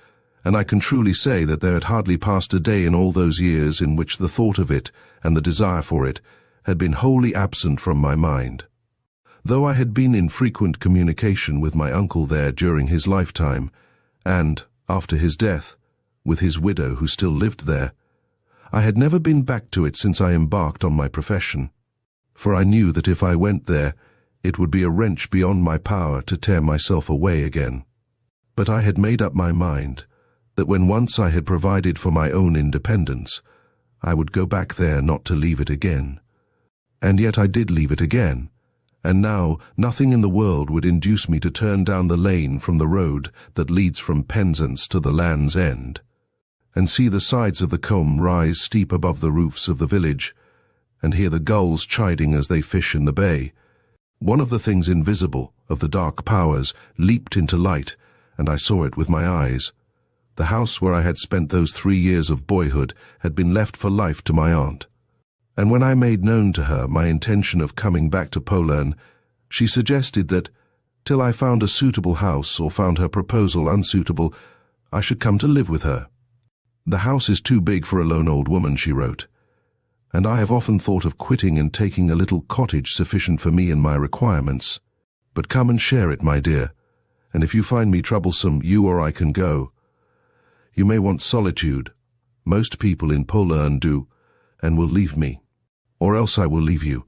and I can truly say that there had hardly passed a day in all those years in which the thought of it and the desire for it had been wholly absent from my mind. Though I had been in frequent communication with my uncle there during his lifetime, and, after his death, with his widow who still lived there, I had never been back to it since I embarked on my profession, for I knew that if I went there, it would be a wrench beyond my power to tear myself away again. But I had made up my mind that when once I had provided for my own independence, I would go back there not to leave it again. And yet I did leave it again, And now nothing in the world would induce me to turn down the lane from the road that leads from Penzance to the Land's End, and see the sides of the combe rise steep above the roofs of the village, and hear the gulls chiding as they fish in the bay. One of the things invisible, of the dark powers, leaped into light, and I saw it with my eyes. The house where I had spent those 3 years of boyhood had been left for life to my aunt. And when I made known to her my intention of coming back to Poland, she suggested that, till I found a suitable house or found her proposal unsuitable, I should come to live with her. The house is too big for a lone old woman, she wrote, and I have often thought of quitting and taking a little cottage sufficient for me and my requirements. But come and share it, my dear, and if you find me troublesome, you or I can go. You may want solitude. Most people in Poland do, and will leave me. Or else I will leave you.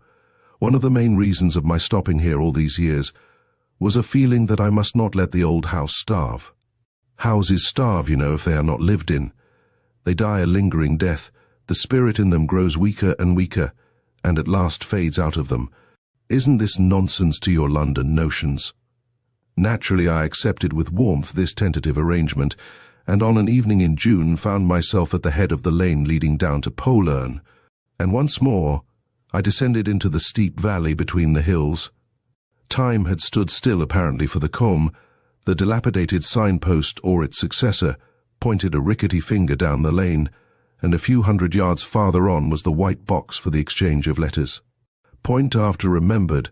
One of the main reasons of my stopping here all these years was a feeling that I must not let the old house starve. Houses starve, you know, if they are not lived in. They die a lingering death. The spirit in them grows weaker and weaker, and at last fades out of them. Isn't this nonsense to your London notions? Naturally, I accepted with warmth this tentative arrangement, and on an evening in June found myself at the head of the lane leading down to Poland. And once more, I descended into the steep valley between the hills. Time had stood still apparently for the combe. The dilapidated signpost or its successor pointed a rickety finger down the lane, and a few hundred yards farther on was the white box for the exchange of letters. Point after remembered,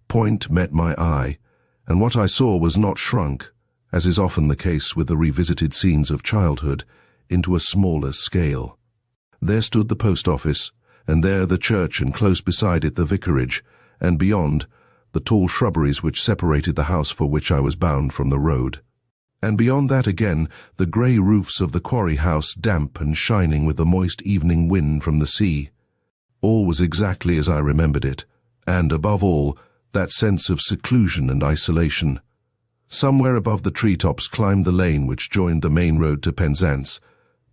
point met my eye, and what I saw was not shrunk, as is often the case with the revisited scenes of childhood, into a smaller scale. There stood the post office, and there the church, and close beside it the vicarage, and beyond, the tall shrubberies which separated the house for which I was bound from the road. And beyond that again, the grey roofs of the quarry house, damp and shining with the moist evening wind from the sea. All was exactly as I remembered it, and, above all, that sense of seclusion and isolation. Somewhere above the treetops climbed the lane which joined the main road to Penzance,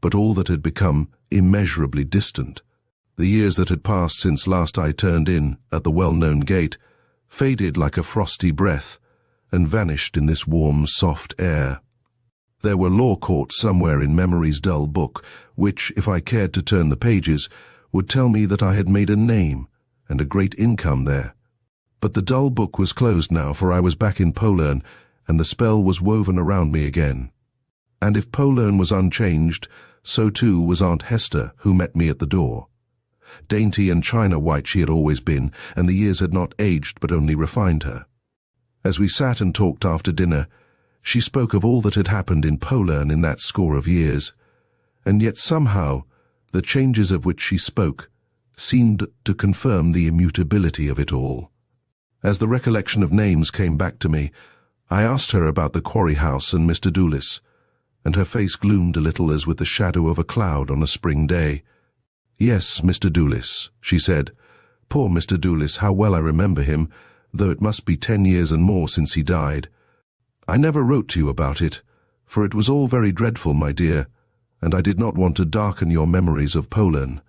but all that had become immeasurably distant. The years that had passed since last I turned in at the well-known gate faded like a frosty breath and vanished in this warm, soft air. There were law courts somewhere in memory's dull book, which, if I cared to turn the pages, would tell me that I had made a name and a great income there. But the dull book was closed now, for I was back in Poland, and the spell was woven around me again. And if Poland was unchanged, so too was Aunt Hester, who met me at the door. Dainty and china-white she had always been, and the years had not aged but only refined her. As we sat and talked after dinner, she spoke of all that had happened in Poland in that score of years, and yet somehow the changes of which she spoke seemed to confirm the immutability of it all. As the recollection of names came back to me, I asked her about the quarry house and Mr. Doolis, and her face gloomed a little as with the shadow of a cloud on a spring day. "Yes, Mr. Doolis," she said. "Poor Mr. Doolis, how well I remember him, though it must be 10 years and more since he died. I never wrote to you about it, for it was all very dreadful, my dear, and I did not want to darken your memories of Poland.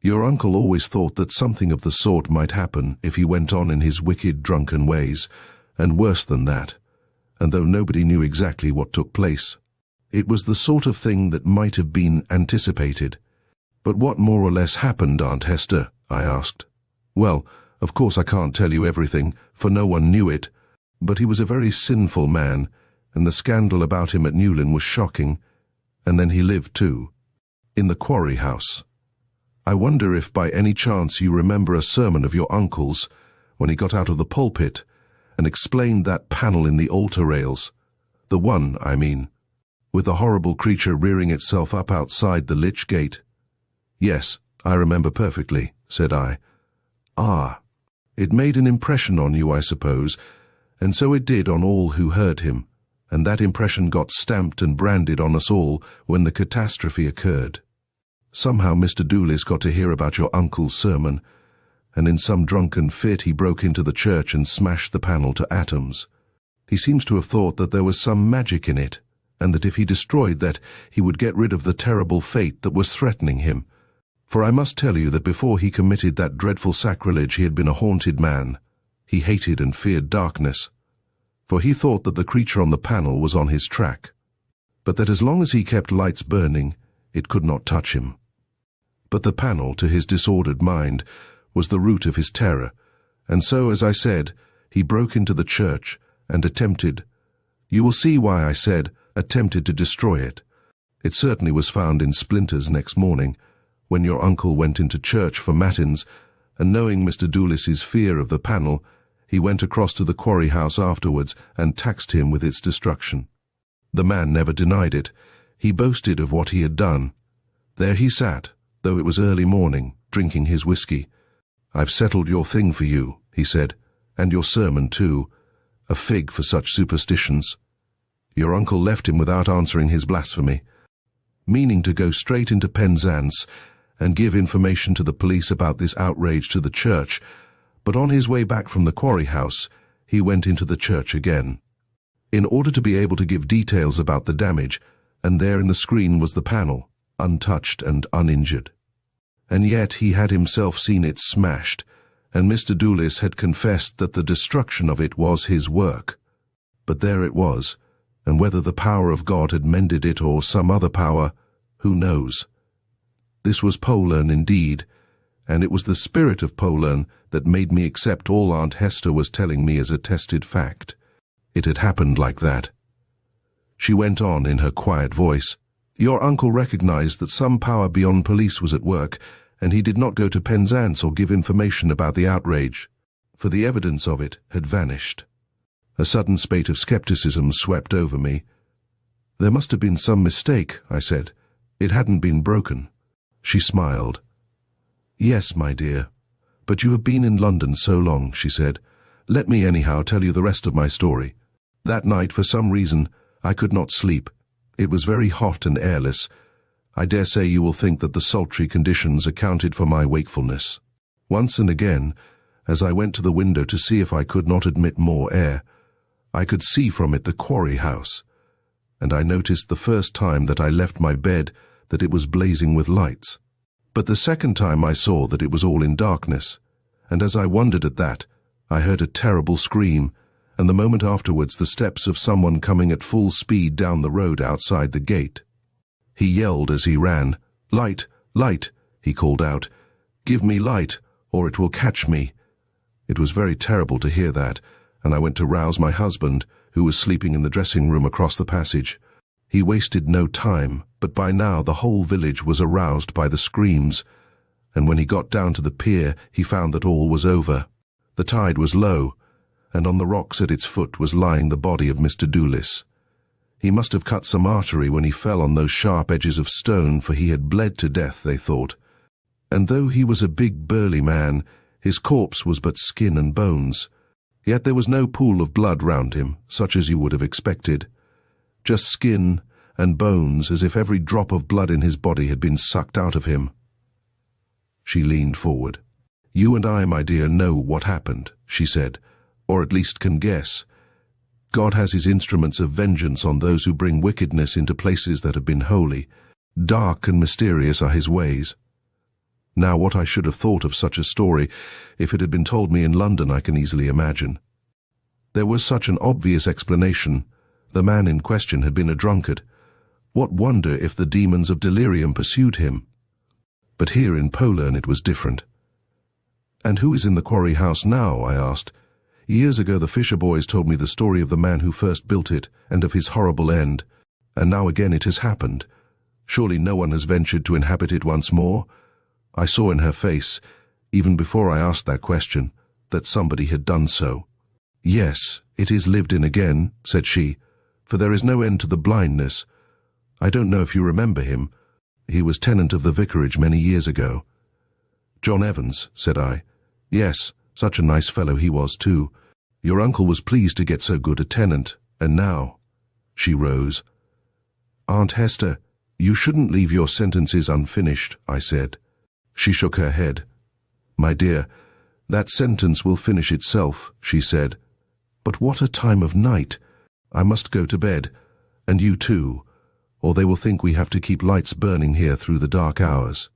Your uncle always thought that something of the sort might happen if he went on in his wicked, drunken ways, and worse than that, and though nobody knew exactly what took place, it was the sort of thing that might have been anticipated." "But what more or less happened, Aunt Hester?" I asked. "Well, of course I can't tell you everything, for no one knew it, but he was a very sinful man, and the scandal about him at Newlyn was shocking, and then he lived too, in the quarry house. I wonder if by any chance you remember a sermon of your uncle's, when he got out of the pulpit, and explained that panel in the altar rails, the one, I mean, with the horrible creature rearing itself up outside the lich gate." "Yes, I remember perfectly," said I. "Ah, it made an impression on you, I suppose, and so it did on all who heard him, and that impression got stamped and branded on us all when the catastrophe occurred. Somehow Mr. Doolis got to hear about your uncle's sermon, and in some drunken fit he broke into the church and smashed the panel to atoms. He seems to have thought that there was some magic in it, and that if he destroyed that, he would get rid of the terrible fate that was threatening him. For I must tell you that before he committed that dreadful sacrilege he had been a haunted man, He hated and feared darkness, for he thought that the creature on the panel was on his track, but that as long as he kept lights burning, it could not touch him. But the panel, to his disordered mind, was the root of his terror, and so, as I said, he broke into the church and attempted— you will see why I said attempted to destroy it. It certainly was found in splinters next morning, when your uncle went into church for matins, and knowing Mr. Doolis's fear of the panel, he went across to the quarry house afterwards and taxed him with its destruction. The man never denied it. He boasted of what he had done. There he sat, though it was early morning, drinking his whiskey. "I've settled your thing for you," he said, "and your sermon too. A fig for such superstitions." Your uncle left him without answering his blasphemy, meaning to go straight into Penzance and give information to the police about this outrage to the church, but on his way back from the quarry house, he went into the church again, in order to be able to give details about the damage, and there in the screen was the panel, untouched and uninjured. And yet he had himself seen it smashed, and Mr. Doolis had confessed that the destruction of it was his work. But there it was, and whether the power of God had mended it or some other power, who knows? This was Polern indeed, and it was the spirit of Polern that made me accept all Aunt Hester was telling me as a tested fact. It had happened like that. She went on in her quiet voice. Your uncle recognized that some power beyond police was at work, and he did not go to Penzance or give information about the outrage, for the evidence of it had vanished. A sudden spate of skepticism swept over me. There must have been some mistake, I said. It hadn't been broken. She smiled. Yes, my dear, but you have been in London so long, she said. Let me anyhow tell you the rest of my story. That night, for some reason, I could not sleep. It was very hot and airless. I dare say you will think that the sultry conditions accounted for my wakefulness. Once and again, as I went to the window to see if I could not admit more air, I could see from it the quarry house, and I noticed the first time that I left my bed that it was blazing with lights. But the second time I saw that it was all in darkness, and as I wondered at that, I heard a terrible scream, and the moment afterwards the steps of someone coming at full speed down the road outside the gate. He yelled as he ran. "Light, light," he called out. "Give me light, or it will catch me." It was very terrible to hear that, and I went to rouse my husband, who was sleeping in the dressing room across the passage. He wasted no time, but by now the whole village was aroused by the screams, and when he got down to the pier, he found that all was over. The tide was low, and on the rocks at its foot was lying the body of Mr. Doolis. He must have cut some artery when he fell on those sharp edges of stone, for he had bled to death, they thought. And though he was a big burly man, his corpse was but skin and bones. Yet there was no pool of blood round him, such as you would have expected. Just skin and bones, as if every drop of blood in his body had been sucked out of him. She leaned forward. "You and I, my dear, know what happened," she said, "or at least can guess. God has his instruments of vengeance on those who bring wickedness into places that have been holy. Dark and mysterious are his ways. Now, what I should have thought of such a story, if it had been told me in London, I can easily imagine. There was such an obvious explanation. The man in question had been a drunkard. What wonder if the demons of delirium pursued him? But here in Polern it was different. "And who is in the quarry house now?" I asked. "Years ago the Fisher boys told me the story of the man who first built it, and of his horrible end. And now again it has happened. Surely no one has ventured to inhabit it once more?" I saw in her face, even before I asked that question, that somebody had done so. "Yes, it is lived in again," said she, "for there is no end to the blindness. I don't know if you remember him. He was tenant of the vicarage many years ago." "John Evans," said I. "Yes, such a nice fellow he was too. Your uncle was pleased to get so good a tenant, and now—" She rose. "Aunt Hester, you shouldn't leave your sentences unfinished," I said. She shook her head. "My dear, that sentence will finish itself," she said. "But what a time of night! I must go to bed, and you too, or they will think we have to keep lights burning here through the dark hours."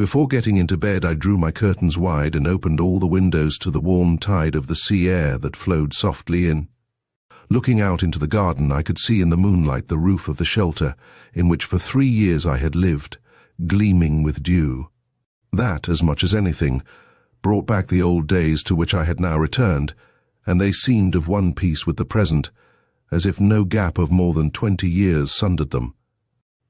Before getting into bed, I drew my curtains wide and opened all the windows to the warm tide of the sea air that flowed softly in. Looking out into the garden, I could see in the moonlight the roof of the shelter in which for 3 years I had lived, gleaming with dew. That, as much as anything, brought back the old days to which I had now returned, and they seemed of one piece with the present, as if no gap of more than 20 years sundered them.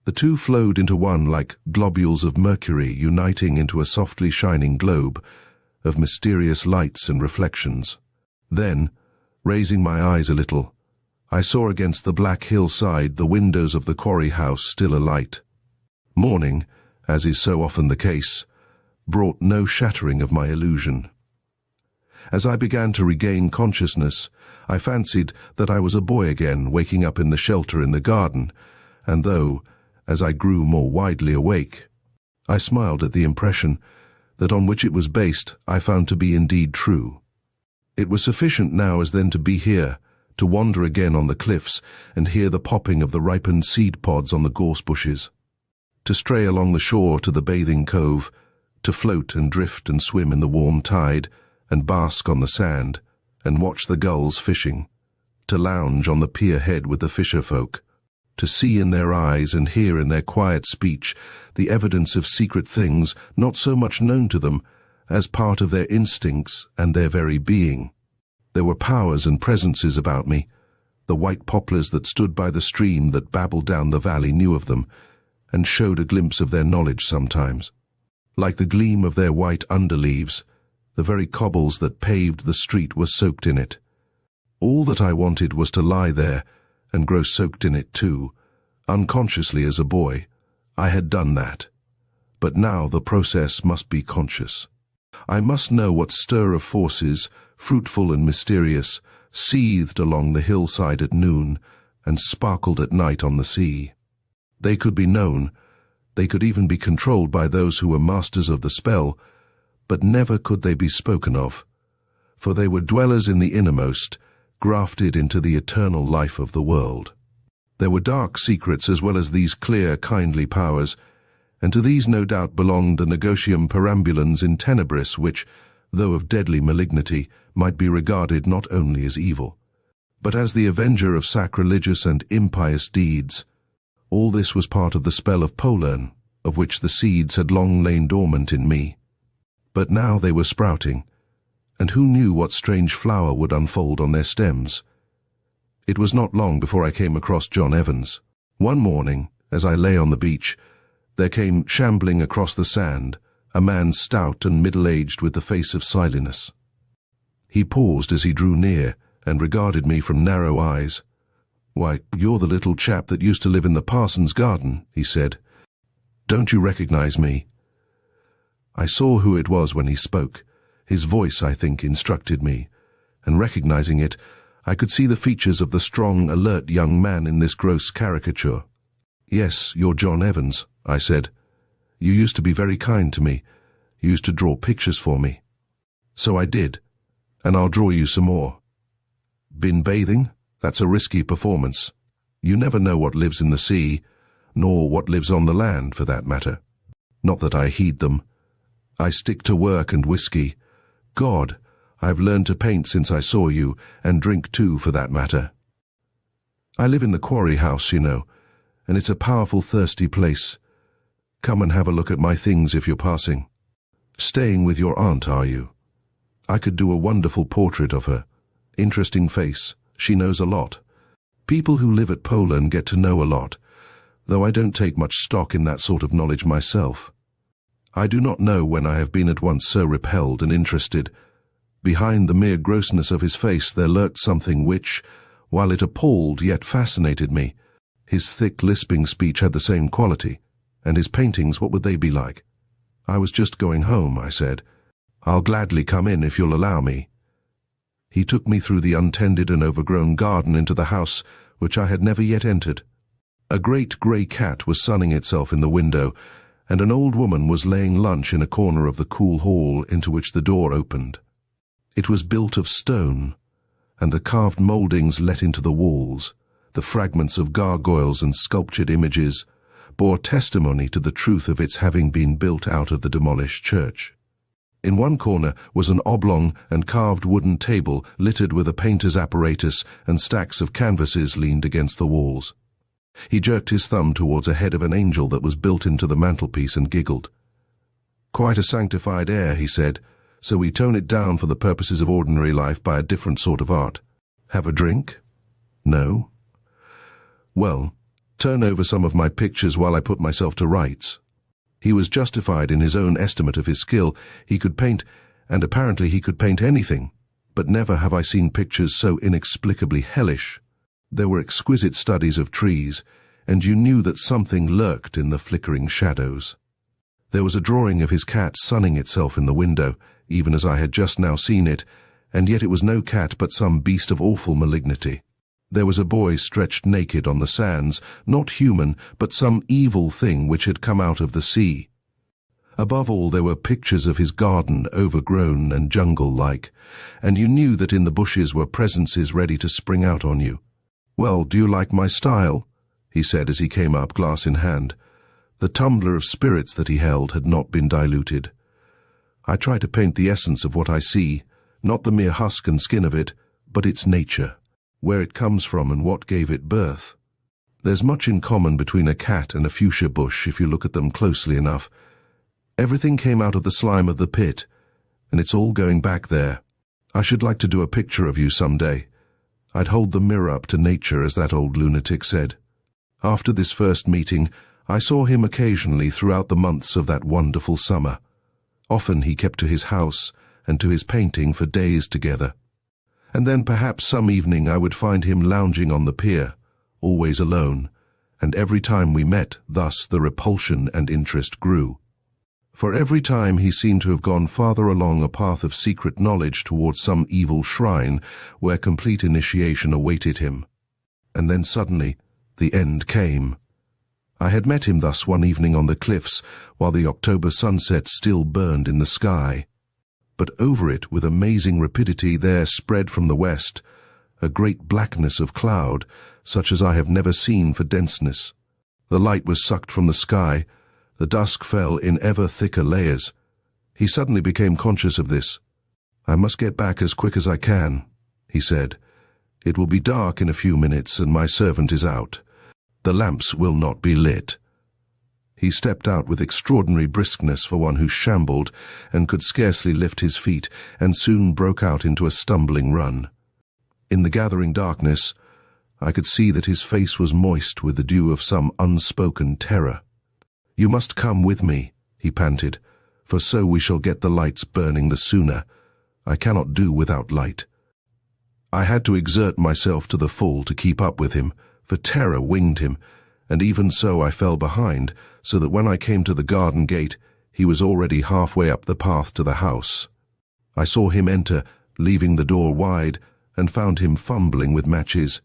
The two flowed into one like globules of mercury uniting into a softly shining globe of mysterious lights and reflections. Then, raising my eyes a little, I saw against the black hillside the windows of the quarry house still alight. Morning, as is so often the case, brought no shattering of my illusion. As I began to regain consciousness, I fancied that I was a boy again, waking up in the shelter in the garden, and though, as I grew more widely awake, I smiled at the impression that on which it was based I found to be indeed true. It was sufficient now as then to be here, to wander again on the cliffs and hear the popping of the ripened seed pods on the gorse bushes, to stray along the shore to the bathing cove, to float and drift and swim in the warm tide and bask on the sand and watch the gulls fishing, to lounge on the pier head with the fisher folk, to see in their eyes and hear in their quiet speech the evidence of secret things not so much known to them as part of their instincts and their very being. There were powers and presences about me. The white poplars that stood by the stream that babbled down the valley knew of them, and showed a glimpse of their knowledge sometimes. Like the gleam of their white underleaves, the very cobbles that paved the street were soaked in it. All that I wanted was to lie there and grow soaked in it too. Unconsciously as a boy, I had done that. But now the process must be conscious. I must know what stir of forces, fruitful and mysterious, seethed along the hillside at noon and sparkled at night on the sea. They could be known, they could even be controlled by those who were masters of the spell, but never could they be spoken of, for they were dwellers in the innermost, grafted into the eternal life of the world. There were dark secrets as well as these clear, kindly powers, and to these no doubt belonged the Negotium Perambulans in Tenebris, which, though of deadly malignity, might be regarded not only as evil, but as the avenger of sacrilegious and impious deeds. All this was part of the spell of Polern, of which the seeds had long lain dormant in me. But now they were sprouting, and who knew what strange flower would unfold on their stems? It was not long before I came across John Evans. One morning, as I lay on the beach, there came shambling across the sand a man stout and middle-aged with the face of siliness. He paused as he drew near and regarded me from narrow eyes. "Why, you're the little chap that used to live in the parson's garden," he said. "Don't you recognize me?" I saw who it was when he spoke. His voice, I think, instructed me, and recognizing it, I could see the features of the strong, alert young man in this gross caricature. "Yes, you're John Evans," I said. "You used to be very kind to me. You used to draw pictures for me." "So I did, and I'll draw you some more." "Been bathing? That's a risky performance. You never know what lives in the sea, nor what lives on the land, for that matter. Not that I heed them. I stick to work and whiskey. God, I've learned to paint since I saw you, and drink too, for that matter. I live in the quarry house, you know, and it's a powerful thirsty place. Come and have a look at my things if you're passing. Staying with your aunt, are you? I could do a wonderful portrait of her. Interesting face. She knows a lot. People who live at Poland get to know a lot, though I don't take much stock in that sort of knowledge myself. I do not know when I have been at once so repelled and interested. Behind the mere grossness of his face there lurked something which, while it appalled yet fascinated me. His thick, lisping speech had the same quality, and his paintings, what would they be like? "I was just going home," I said. "I'll gladly come in if you'll allow me." He took me through the untended and overgrown garden into the house, which I had never yet entered. A great grey cat was sunning itself in the window, and an old woman was laying lunch in a corner of the cool hall into which the door opened. It was built of stone, and the carved mouldings let into the walls, the fragments of gargoyles and sculptured images, bore testimony to the truth of its having been built out of the demolished church. In one corner was an oblong and carved wooden table littered with a painter's apparatus, and stacks of canvases leaned against the walls. He jerked his thumb towards a head of an angel that was built into the mantelpiece and giggled. "Quite a sanctified air," he said, "so we tone it down for the purposes of ordinary life by a different sort of art. Have a drink? No? Well, turn over some of my pictures while I put myself to rights." He was justified in his own estimate of his skill. He could paint, and apparently he could paint anything, but never have I seen pictures so inexplicably hellish. There were exquisite studies of trees, and you knew that something lurked in the flickering shadows. There was a drawing of his cat sunning itself in the window, even as I had just now seen it, and yet it was no cat but some beast of awful malignity. There was a boy stretched naked on the sands, not human, but some evil thing which had come out of the sea. Above all, there were pictures of his garden, overgrown and jungle-like, and you knew that in the bushes were presences ready to spring out on you. "Well, do you like my style?" he said as he came up, glass in hand. The tumbler of spirits that he held had not been diluted. "I try to paint the essence of what I see, not the mere husk and skin of it, but its nature, where it comes from and what gave it birth. There's much in common between a cat and a fuchsia bush if you look at them closely enough. Everything came out of the slime of the pit, and it's all going back there. I should like to do a picture of you some day. I'd hold the mirror up to nature, as that old lunatic said." After this first meeting, I saw him occasionally throughout the months of that wonderful summer. Often he kept to his house and to his painting for days together. And then perhaps some evening I would find him lounging on the pier, always alone, and every time we met, thus the repulsion and interest grew. For every time he seemed to have gone farther along a path of secret knowledge towards some evil shrine where complete initiation awaited him. And then suddenly the end came. I had met him thus one evening on the cliffs while the October sunset still burned in the sky. But over it, with amazing rapidity, there spread from the west a great blackness of cloud, such as I have never seen for denseness. The light was sucked from the sky. The dusk fell in ever thicker layers. He suddenly became conscious of this. "I must get back as quick as I can," he said. "It will be dark in a few minutes, and my servant is out. The lamps will not be lit." He stepped out with extraordinary briskness for one who shambled and could scarcely lift his feet, and soon broke out into a stumbling run. In the gathering darkness, I could see that his face was moist with the dew of some unspoken terror. "You must come with me," he panted, "for so we shall get the lights burning the sooner. I cannot do without light." I had to exert myself to the full to keep up with him, for terror winged him, and even so I fell behind, so that when I came to the garden gate, he was already halfway up the path to the house. I saw him enter, leaving the door wide, and found him fumbling with matches,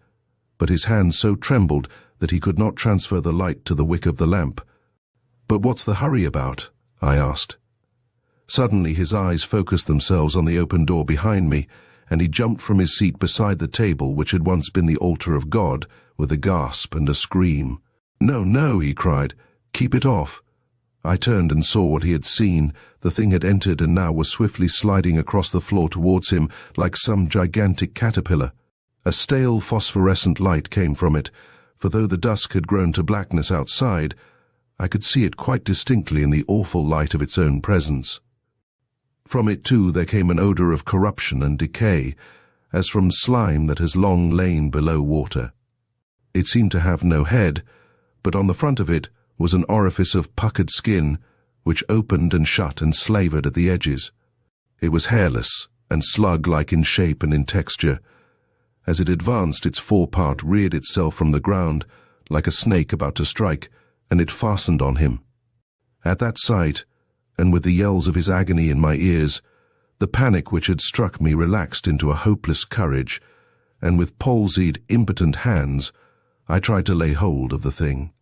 but his hands so trembled that he could not transfer the light to the wick of the lamp. "But what's the hurry about?" I asked. Suddenly his eyes focused themselves on the open door behind me, and he jumped from his seat beside the table which had once been the altar of God, with a gasp and a scream. "No, no," he cried. "Keep it off." I turned and saw what he had seen. The thing had entered and now was swiftly sliding across the floor towards him like some gigantic caterpillar. A stale phosphorescent light came from it, for though the dusk had grown to blackness outside, I could see it quite distinctly in the awful light of its own presence. From it, too, there came an odor of corruption and decay, as from slime that has long lain below water. It seemed to have no head, but on the front of it was an orifice of puckered skin, which opened and shut and slavered at the edges. It was hairless and slug-like in shape and in texture. As it advanced, its forepart reared itself from the ground, like a snake about to strike, and it fastened on him. At that sight, and with the yells of his agony in my ears, the panic which had struck me relaxed into a hopeless courage, and with palsied, impotent hands, I tried to lay hold of the thing.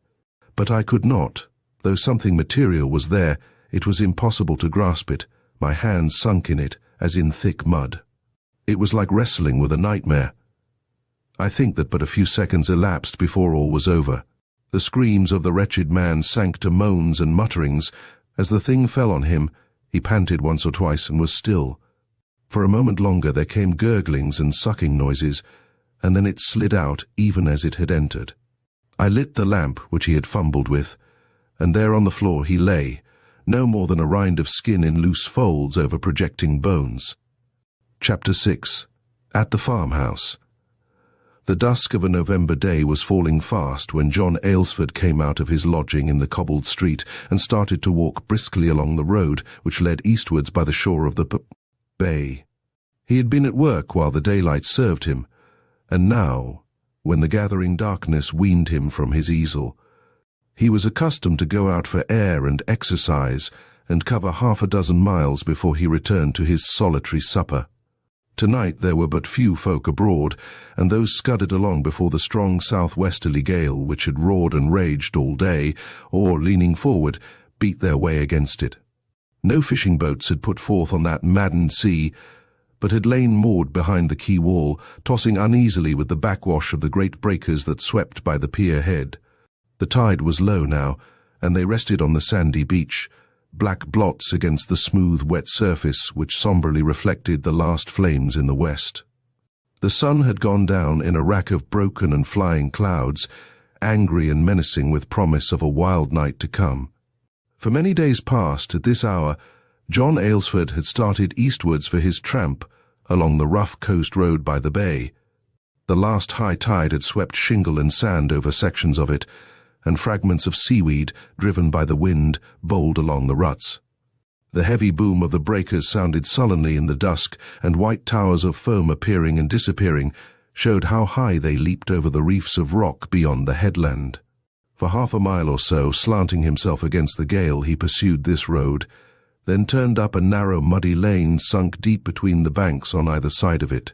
But I could not. Though something material was there, it was impossible to grasp it. My hands sunk in it, as in thick mud. It was like wrestling with a nightmare. I think that but a few seconds elapsed before all was over. The screams of the wretched man sank to moans and mutterings. As the thing fell on him, he panted once or twice and was still. For a moment longer there came gurglings and sucking noises, and then it slid out even as it had entered. I lit the lamp which he had fumbled with, and there on the floor he lay, no more than a rind of skin in loose folds over projecting bones. Chapter 6. At the Farmhouse. The dusk of a November day was falling fast when John Aylesford came out of his lodging in the cobbled street and started to walk briskly along the road which led eastwards by the shore of the bay. He had been at work while the daylight served him, and now, when the gathering darkness weaned him from his easel, he was accustomed to go out for air and exercise and cover 6 miles before he returned to his solitary supper. Tonight there were but few folk abroad, and those scudded along before the strong southwesterly gale which had roared and raged all day, or, leaning forward, beat their way against it. No fishing boats had put forth on that maddened sea, but had lain moored behind the quay wall, tossing uneasily with the backwash of the great breakers that swept by the pier head. The tide was low now, and they rested on the sandy beach, black blots against the smooth, wet surface which somberly reflected the last flames in the west. The sun had gone down in a rack of broken and flying clouds, angry and menacing with promise of a wild night to come. For many days past, at this hour, John Aylesford had started eastwards for his tramp along the rough coast road by the bay. The last high tide had swept shingle and sand over sections of it, and fragments of seaweed, driven by the wind, bowled along the ruts. The heavy boom of the breakers sounded sullenly in the dusk, and white towers of foam appearing and disappearing showed how high they leaped over the reefs of rock beyond the headland. For 1/2 mile or so, slanting himself against the gale, he pursued this road, then turned up a narrow muddy lane sunk deep between the banks on either side of it.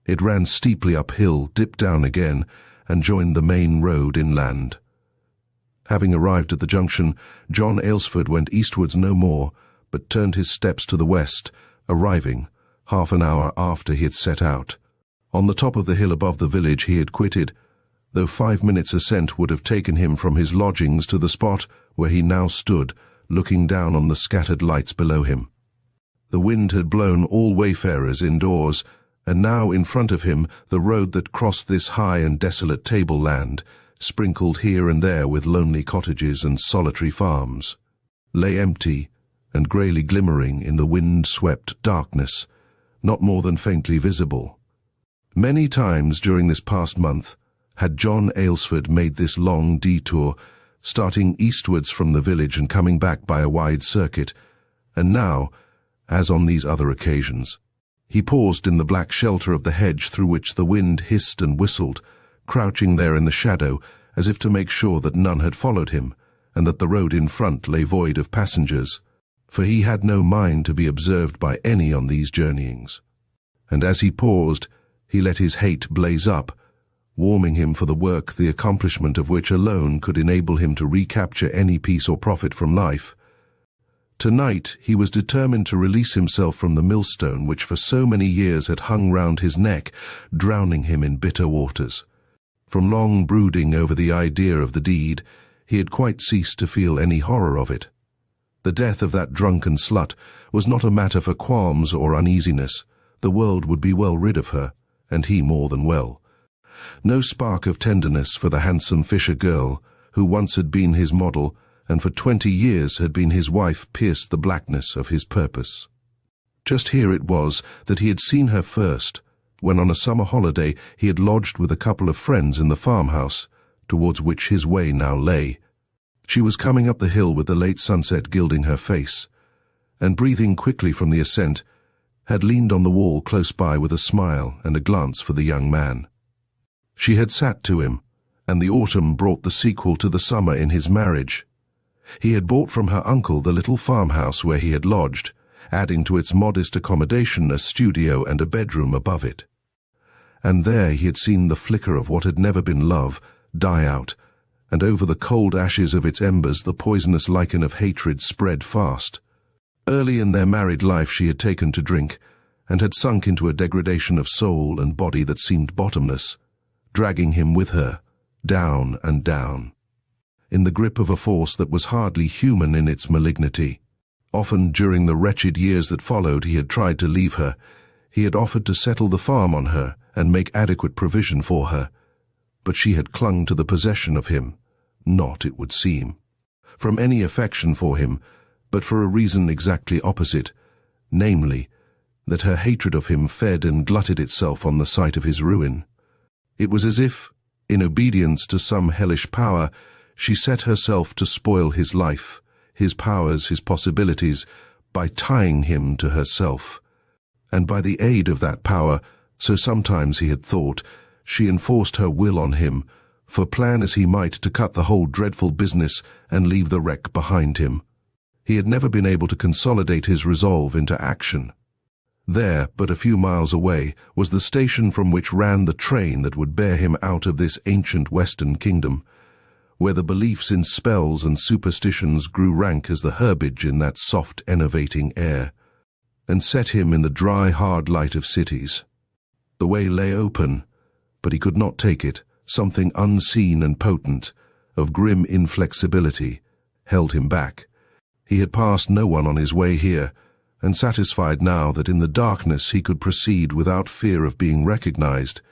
It ran steeply uphill, dipped down again, and joined the main road inland. Having arrived at the junction, John Aylesford went eastwards no more, but turned his steps to the west, arriving 1/2 an hour after he had set out. On the top of the hill above the village he had quitted, though 5 minutes' ascent would have taken him from his lodgings to the spot where he now stood, looking down on the scattered lights below him. The wind had blown all wayfarers indoors, and now in front of him the road that crossed this high and desolate tableland, sprinkled here and there with lonely cottages and solitary farms, lay empty and greyly glimmering in the wind-swept darkness, not more than faintly visible. Many times during this past month had John Aylesford made this long detour, starting eastwards from the village and coming back by a wide circuit, and now, as on these other occasions, he paused in the black shelter of the hedge through which the wind hissed and whistled, crouching there in the shadow as if to make sure that none had followed him, and that the road in front lay void of passengers, for he had no mind to be observed by any on these journeyings. And as he paused, he let his hate blaze up, warming him for the work the accomplishment of which alone could enable him to recapture any peace or profit from life. Tonight he was determined to release himself from the millstone which for so many years had hung round his neck, drowning him in bitter waters. From long brooding over the idea of the deed, he had quite ceased to feel any horror of it. The death of that drunken slut was not a matter for qualms or uneasiness. The world would be well rid of her, and he more than well. No spark of tenderness for the handsome fisher girl, who once had been his model, and for 20 years had been his wife, pierced the blackness of his purpose. Just here it was that he had seen her first, when on a summer holiday he had lodged with a couple of friends in the farmhouse, towards which his way now lay. She was coming up the hill with the late sunset gilding her face, and breathing quickly from the ascent, had leaned on the wall close by with a smile and a glance for the young man. She had sat to him, and the autumn brought the sequel to the summer in his marriage. He had bought from her uncle the little farmhouse where he had lodged, adding to its modest accommodation a studio and a bedroom above it. And there he had seen the flicker of what had never been love die out, and over the cold ashes of its embers the poisonous lichen of hatred spread fast. Early in their married life she had taken to drink, and had sunk into a degradation of soul and body that seemed bottomless, dragging him with her, down and down. in the grip of a force that was hardly human in its malignity. Often during the wretched years that followed he had tried to leave her. He had offered to settle the farm on her and make adequate provision for her. But she had clung to the possession of him, not, it would seem, from any affection for him, but for a reason exactly opposite, namely, that her hatred of him fed and glutted itself on the sight of his ruin. It was as if, in obedience to some hellish power, she set herself to spoil his life, his powers, his possibilities, by tying him to herself. And by the aid of that power, so sometimes he had thought, she enforced her will on him, for plan as he might to cut the whole dreadful business and leave the wreck behind him. He had never been able to consolidate his resolve into action. There, but a few miles away, was the station from which ran the train that would bear him out of this ancient Western kingdom, where the beliefs in spells and superstitions grew rank as the herbage in that soft, enervating air, and set him in the dry, hard light of cities. The way lay open, but he could not take it. Something unseen and potent, of grim inflexibility, held him back. He had passed no one on his way here, and satisfied now that in the darkness he could proceed without fear of being recognized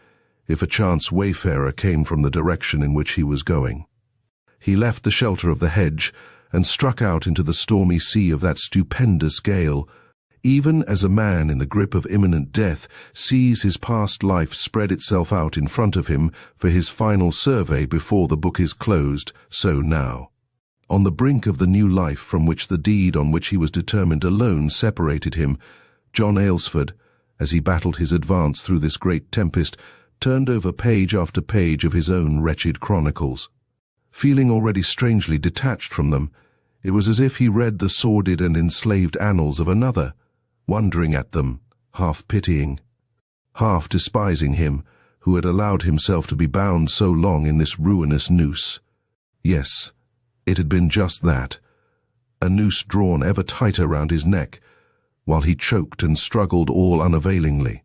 if a chance wayfarer came from the direction in which he was going. He left the shelter of the hedge and struck out into the stormy sea of that stupendous gale, even as a man in the grip of imminent death sees his past life spread itself out in front of him for his final survey before the book is closed, so now. On the brink of the new life from which the deed on which he was determined alone separated him, John Aylesford, as he battled his advance through this great tempest, turned over page after page of his own wretched chronicles. Feeling already strangely detached from them, it was as if he read the sordid and enslaved annals of another, wondering at them, half pitying, half despising him who had allowed himself to be bound so long in this ruinous noose. Yes, it had been just that, a noose drawn ever tighter round his neck, while he choked and struggled all unavailingly.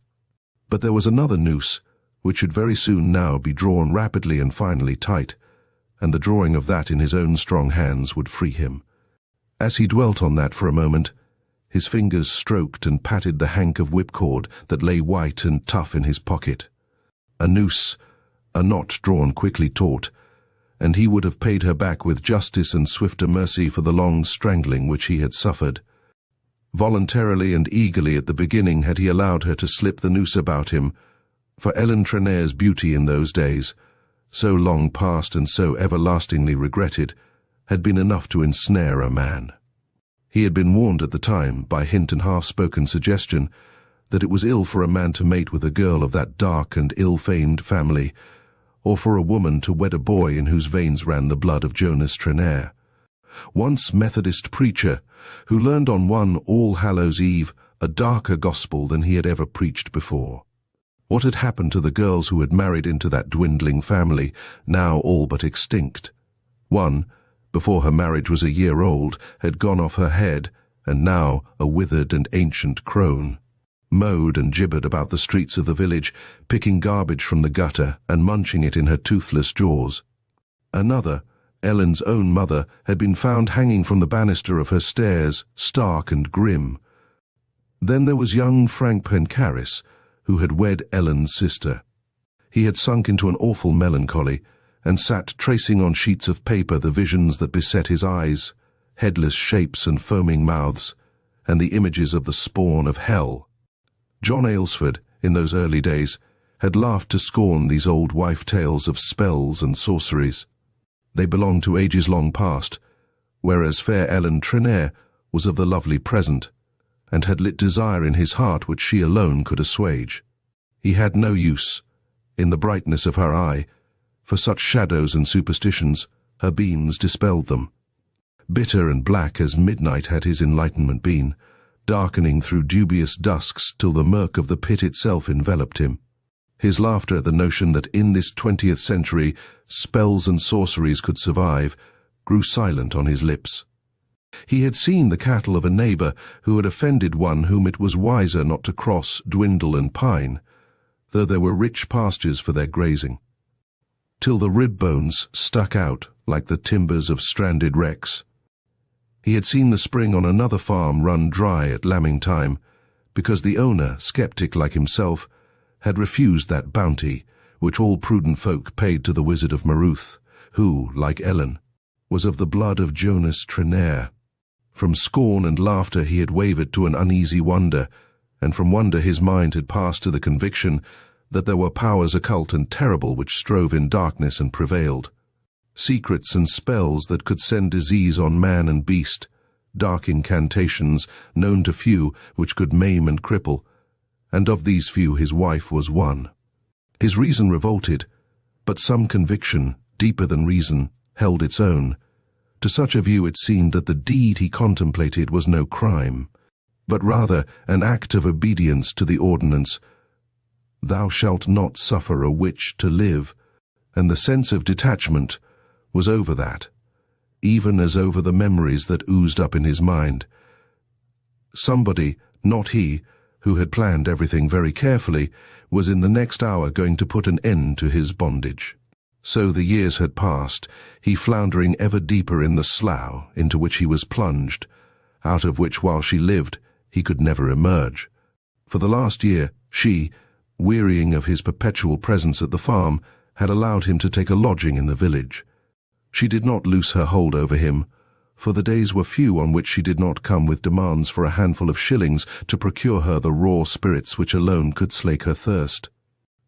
But there was another noose, which should very soon now be drawn rapidly and finally tight, and the drawing of that in his own strong hands would free him. As he dwelt on that for a moment, his fingers stroked and patted the hank of whipcord that lay white and tough in his pocket. A noose, a knot drawn quickly taut, and he would have paid her back with justice and swifter mercy for the long strangling which he had suffered. Voluntarily and eagerly at the beginning had he allowed her to slip the noose about him, for Ellen Trenair's beauty in those days, so long past and so everlastingly regretted, had been enough to ensnare a man. He had been warned at the time, by hint and half-spoken suggestion, that it was ill for a man to mate with a girl of that dark and ill-famed family, or for a woman to wed a boy in whose veins ran the blood of Jonas Trenair. Once Methodist preacher, who learned on one All-Hallows Eve a darker gospel than he had ever preached before. What had happened to the girls who had married into that dwindling family, now all but extinct? One, before her marriage was a year old, had gone off her head, and now a withered and ancient crone, mowed and gibbered about the streets of the village, picking garbage from the gutter and munching it in her toothless jaws. Another, Ellen's own mother, had been found hanging from the banister of her stairs, stark and grim. Then there was young Frank Pencaris, who had wed Ellen's sister. He had sunk into an awful melancholy, and sat tracing on sheets of paper the visions that beset his eyes, headless shapes and foaming mouths, and the images of the spawn of hell. John Aylesford, in those early days, had laughed to scorn these old wife tales of spells and sorceries. They belonged to ages long past, whereas fair Ellen Trenair was of the lovely present, and had lit desire in his heart which she alone could assuage. He had no use, in the brightness of her eye, for such shadows and superstitions. Her beams dispelled them. Bitter and black as midnight had his enlightenment been, darkening through dubious dusks till the murk of the pit itself enveloped him. His laughter at the notion that in this 20th century spells and sorceries could survive grew silent on his lips. He had seen the cattle of a neighbour who had offended one whom it was wiser not to cross, dwindle and pine, though there were rich pastures for their grazing, till the rib bones stuck out like the timbers of stranded wrecks. He had seen the spring on another farm run dry at lambing time, because the owner, skeptic like himself, had refused that bounty which all prudent folk paid to the Wizard of Maruth, who, like Ellen, was of the blood of Jonas Trenair. From scorn and laughter he had wavered to an uneasy wonder, and from wonder his mind had passed to the conviction that there were powers occult and terrible which strove in darkness and prevailed. Secrets and spells that could send disease on man and beast, dark incantations known to few which could maim and cripple, and of these few his wife was one. His reason revolted, but some conviction, deeper than reason, held its own. To such a view it seemed that the deed he contemplated was no crime, but rather an act of obedience to the ordinance, "Thou shalt not suffer a witch to live," and the sense of detachment was over that, even as over the memories that oozed up in his mind. Somebody, not he, who had planned everything very carefully, was in the next hour going to put an end to his bondage. So the years had passed, he floundering ever deeper in the slough into which he was plunged, out of which while she lived he could never emerge. For the last year she, wearying of his perpetual presence at the farm, had allowed him to take a lodging in the village. She did not loose her hold over him, for the days were few on which she did not come with demands for a handful of shillings to procure her the raw spirits which alone could slake her thirst.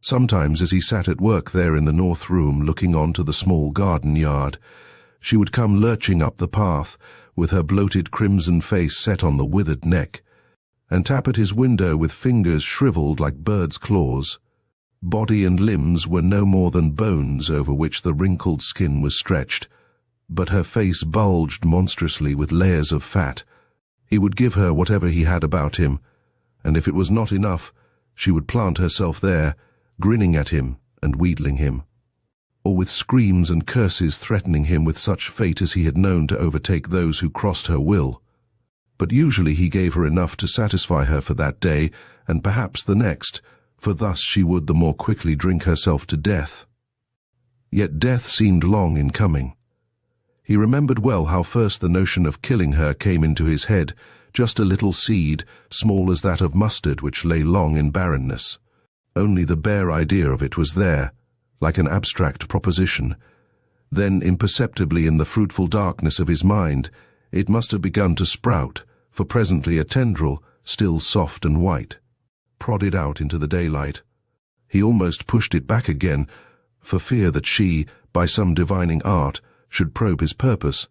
Sometimes as he sat at work there in the north room looking on to the small garden yard, she would come lurching up the path, with her bloated crimson face set on the withered neck, and tap at his window with fingers shriveled like birds' claws. Body and limbs were no more than bones over which the wrinkled skin was stretched, but her face bulged monstrously with layers of fat. He would give her whatever he had about him, and if it was not enough, she would plant herself there, grinning at him and wheedling him, or with screams and curses threatening him with such fate as he had known to overtake those who crossed her will. But usually he gave her enough to satisfy her for that day, and perhaps the next, for thus she would the more quickly drink herself to death. Yet death seemed long in coming. He remembered well how first the notion of killing her came into his head, just a little seed, small as that of mustard which lay long in barrenness. Only the bare idea of it was there, like an abstract proposition. Then, imperceptibly in the fruitful darkness of his mind, it must have begun to sprout, for presently a tendril, still soft and white, prodded out into the daylight. He almost pushed it back again, for fear that she, by some divining art, should probe his purpose.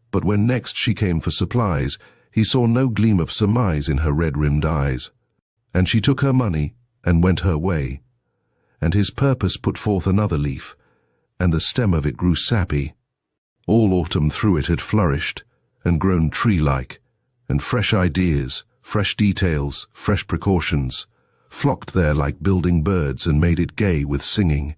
But when next she came for supplies, he saw no gleam of surmise in her red-rimmed eyes. And she took her money and went her way, and his purpose put forth another leaf, and the stem of it grew sappy. All autumn through it had flourished, and grown tree-like, and fresh ideas, fresh details, fresh precautions, flocked there like building birds and made it gay with singing.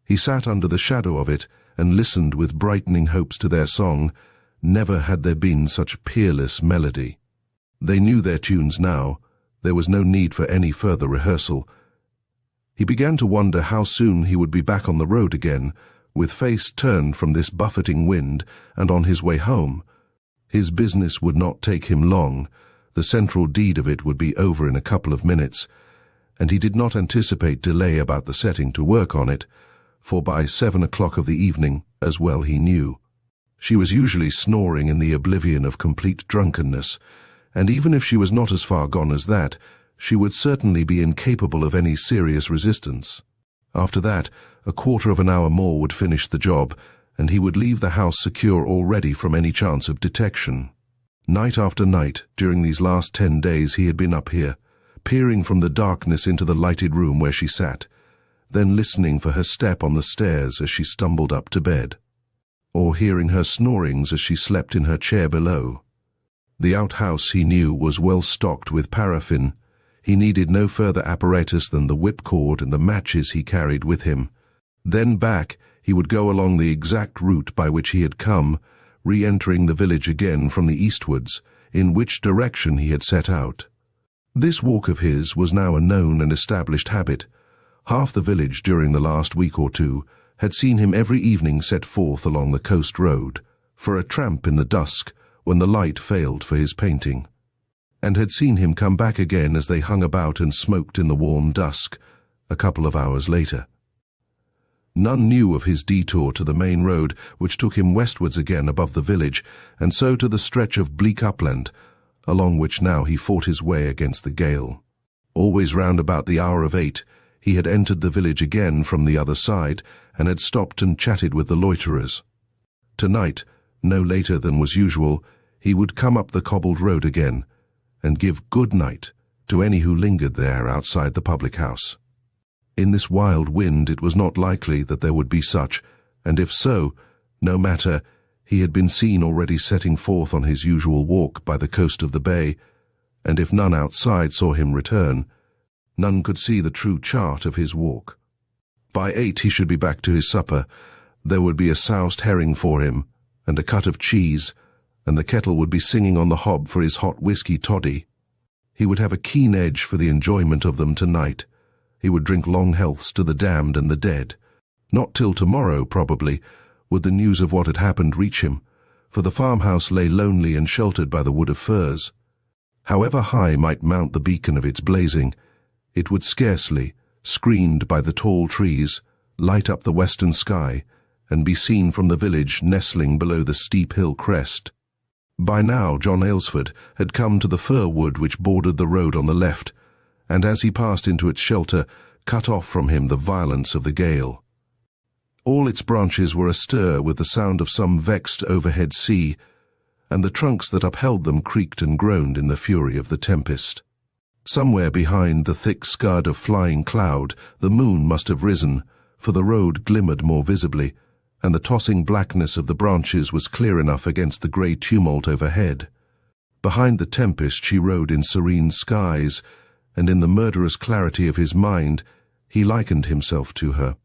He sat under the shadow of it and listened with brightening hopes to their song. Never had there been such peerless melody. They knew their tunes now. There was no need for any further rehearsal. He began to wonder how soon he would be back on the road again, with face turned from this buffeting wind, and on his way home. His business would not take him long. The central deed of it would be over in a couple of minutes, and he did not anticipate delay about the setting to work on it, for by 7 o'clock of the evening, as well he knew, she was usually snoring in the oblivion of complete drunkenness, and even if she was not as far gone as that, she would certainly be incapable of any serious resistance. After that, a quarter of an hour more would finish the job, and he would leave the house secure already from any chance of detection. Night after night, during these last 10 days, he had been up here, peering from the darkness into the lighted room where she sat, then listening for her step on the stairs as she stumbled up to bed, or hearing her snorings as she slept in her chair below. The outhouse, he knew, was well stocked with paraffin. He needed no further apparatus than the whipcord and the matches he carried with him. Then back, he would go along the exact route by which he had come, re-entering the village again from the eastwards, in which direction he had set out. This walk of his was now a known and established habit. Half the village during the last week or two, had seen him every evening set forth along the coast road, for a tramp in the dusk when the light failed for his painting, and had seen him come back again as they hung about and smoked in the warm dusk, a couple of hours later. None knew of his detour to the main road, which took him westwards again above the village, and so to the stretch of bleak upland, along which now he fought his way against the gale. Always round about the hour of 8, he had entered the village again from the other side, and had stopped and chatted with the loiterers. Tonight, no later than was usual, he would come up the cobbled road again, and give good night to any who lingered there outside the public house. In this wild wind it was not likely that there would be such, and if so, no matter, he had been seen already setting forth on his usual walk by the coast of the bay, and if none outside saw him return, none could see the true chart of his walk. By 8 he should be back to his supper. There would be a soused herring for him, and a cut of cheese, and the kettle would be singing on the hob for his hot whisky toddy. He would have a keen edge for the enjoyment of them tonight. He would drink long healths to the damned and the dead. Not till tomorrow, probably, would the news of what had happened reach him, for the farmhouse lay lonely and sheltered by the wood of firs. However high might mount the beacon of its blazing, it would scarcely, screened by the tall trees, light up the western sky, and be seen from the village nestling below the steep hill crest. By now John Aylesford had come to the fir wood which bordered the road on the left, and as he passed into its shelter, cut off from him the violence of the gale. All its branches were astir with the sound of some vexed overhead sea, and the trunks that upheld them creaked and groaned in the fury of the tempest. Somewhere behind the thick scud of flying cloud the moon must have risen, for the road glimmered more visibly, and the tossing blackness of the branches was clear enough against the grey tumult overhead. Behind the tempest she rode in serene skies, and in the murderous clarity of his mind he likened himself to her.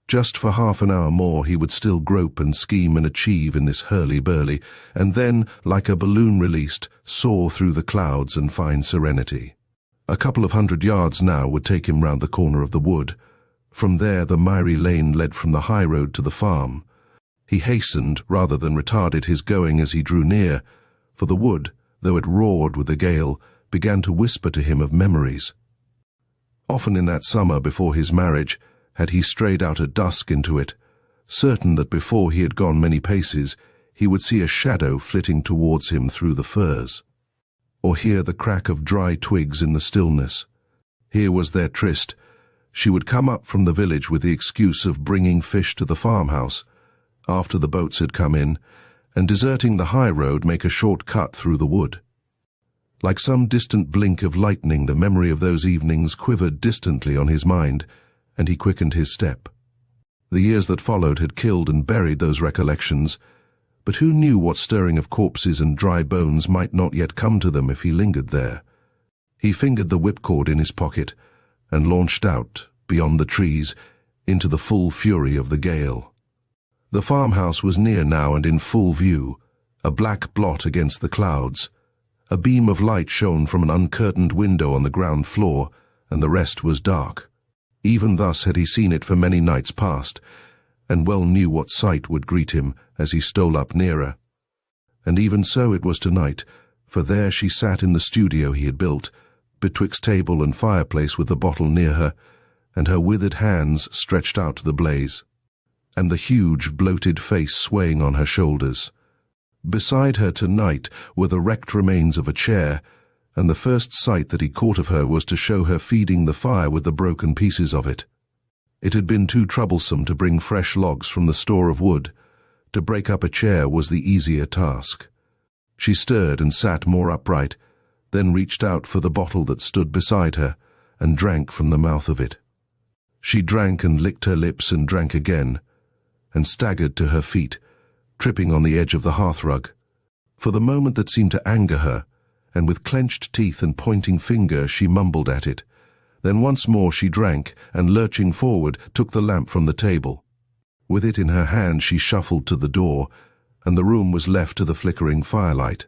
Just for half an hour more he would still grope and scheme and achieve in this hurly-burly, and then, like a balloon released, soar through the clouds and find serenity. A couple of 100 yards now would take him round the corner of the wood. From there the miry lane led from the high road to the farm. He hastened rather than retarded his going as he drew near, for the wood, though it roared with the gale, began to whisper to him of memories. Often in that summer before his marriage had he strayed out at dusk into it, certain that before he had gone many paces he would see a shadow flitting towards him through the firs, or hear the crack of dry twigs in the stillness. Here was their tryst. She would come up from the village with the excuse of bringing fish to the farmhouse, after the boats had come in, and deserting the high road make a short cut through the wood. Like some distant blink of lightning the memory of those evenings quivered distantly on his mind, and he quickened his step. The years that followed had killed and buried those recollections, but who knew what stirring of corpses and dry bones might not yet come to them if he lingered there? He fingered the whipcord in his pocket, and launched out, beyond the trees, into the full fury of the gale. The farmhouse was near now and in full view, a black blot against the clouds. A beam of light shone from an uncurtained window on the ground floor, and the rest was dark. Even thus had he seen it for many nights past, and well knew what sight would greet him as he stole up nearer. And even so it was tonight, for there she sat in the studio he had built, betwixt table and fireplace with the bottle near her, and her withered hands stretched out to the blaze, and the huge, bloated face swaying on her shoulders. Beside her tonight were the wrecked remains of a chair, and the first sight that he caught of her was to show her feeding the fire with the broken pieces of it. It had been too troublesome to bring fresh logs from the store of wood. To break up a chair was the easier task. She stirred and sat more upright, then reached out for the bottle that stood beside her, and drank from the mouth of it. She drank and licked her lips and drank again, and staggered to her feet, tripping on the edge of the hearthrug. For the moment that seemed to anger her, and with clenched teeth and pointing finger she mumbled at it. Then once more she drank, and lurching forward, took the lamp from the table. With it in her hand she shuffled to the door, and the room was left to the flickering firelight.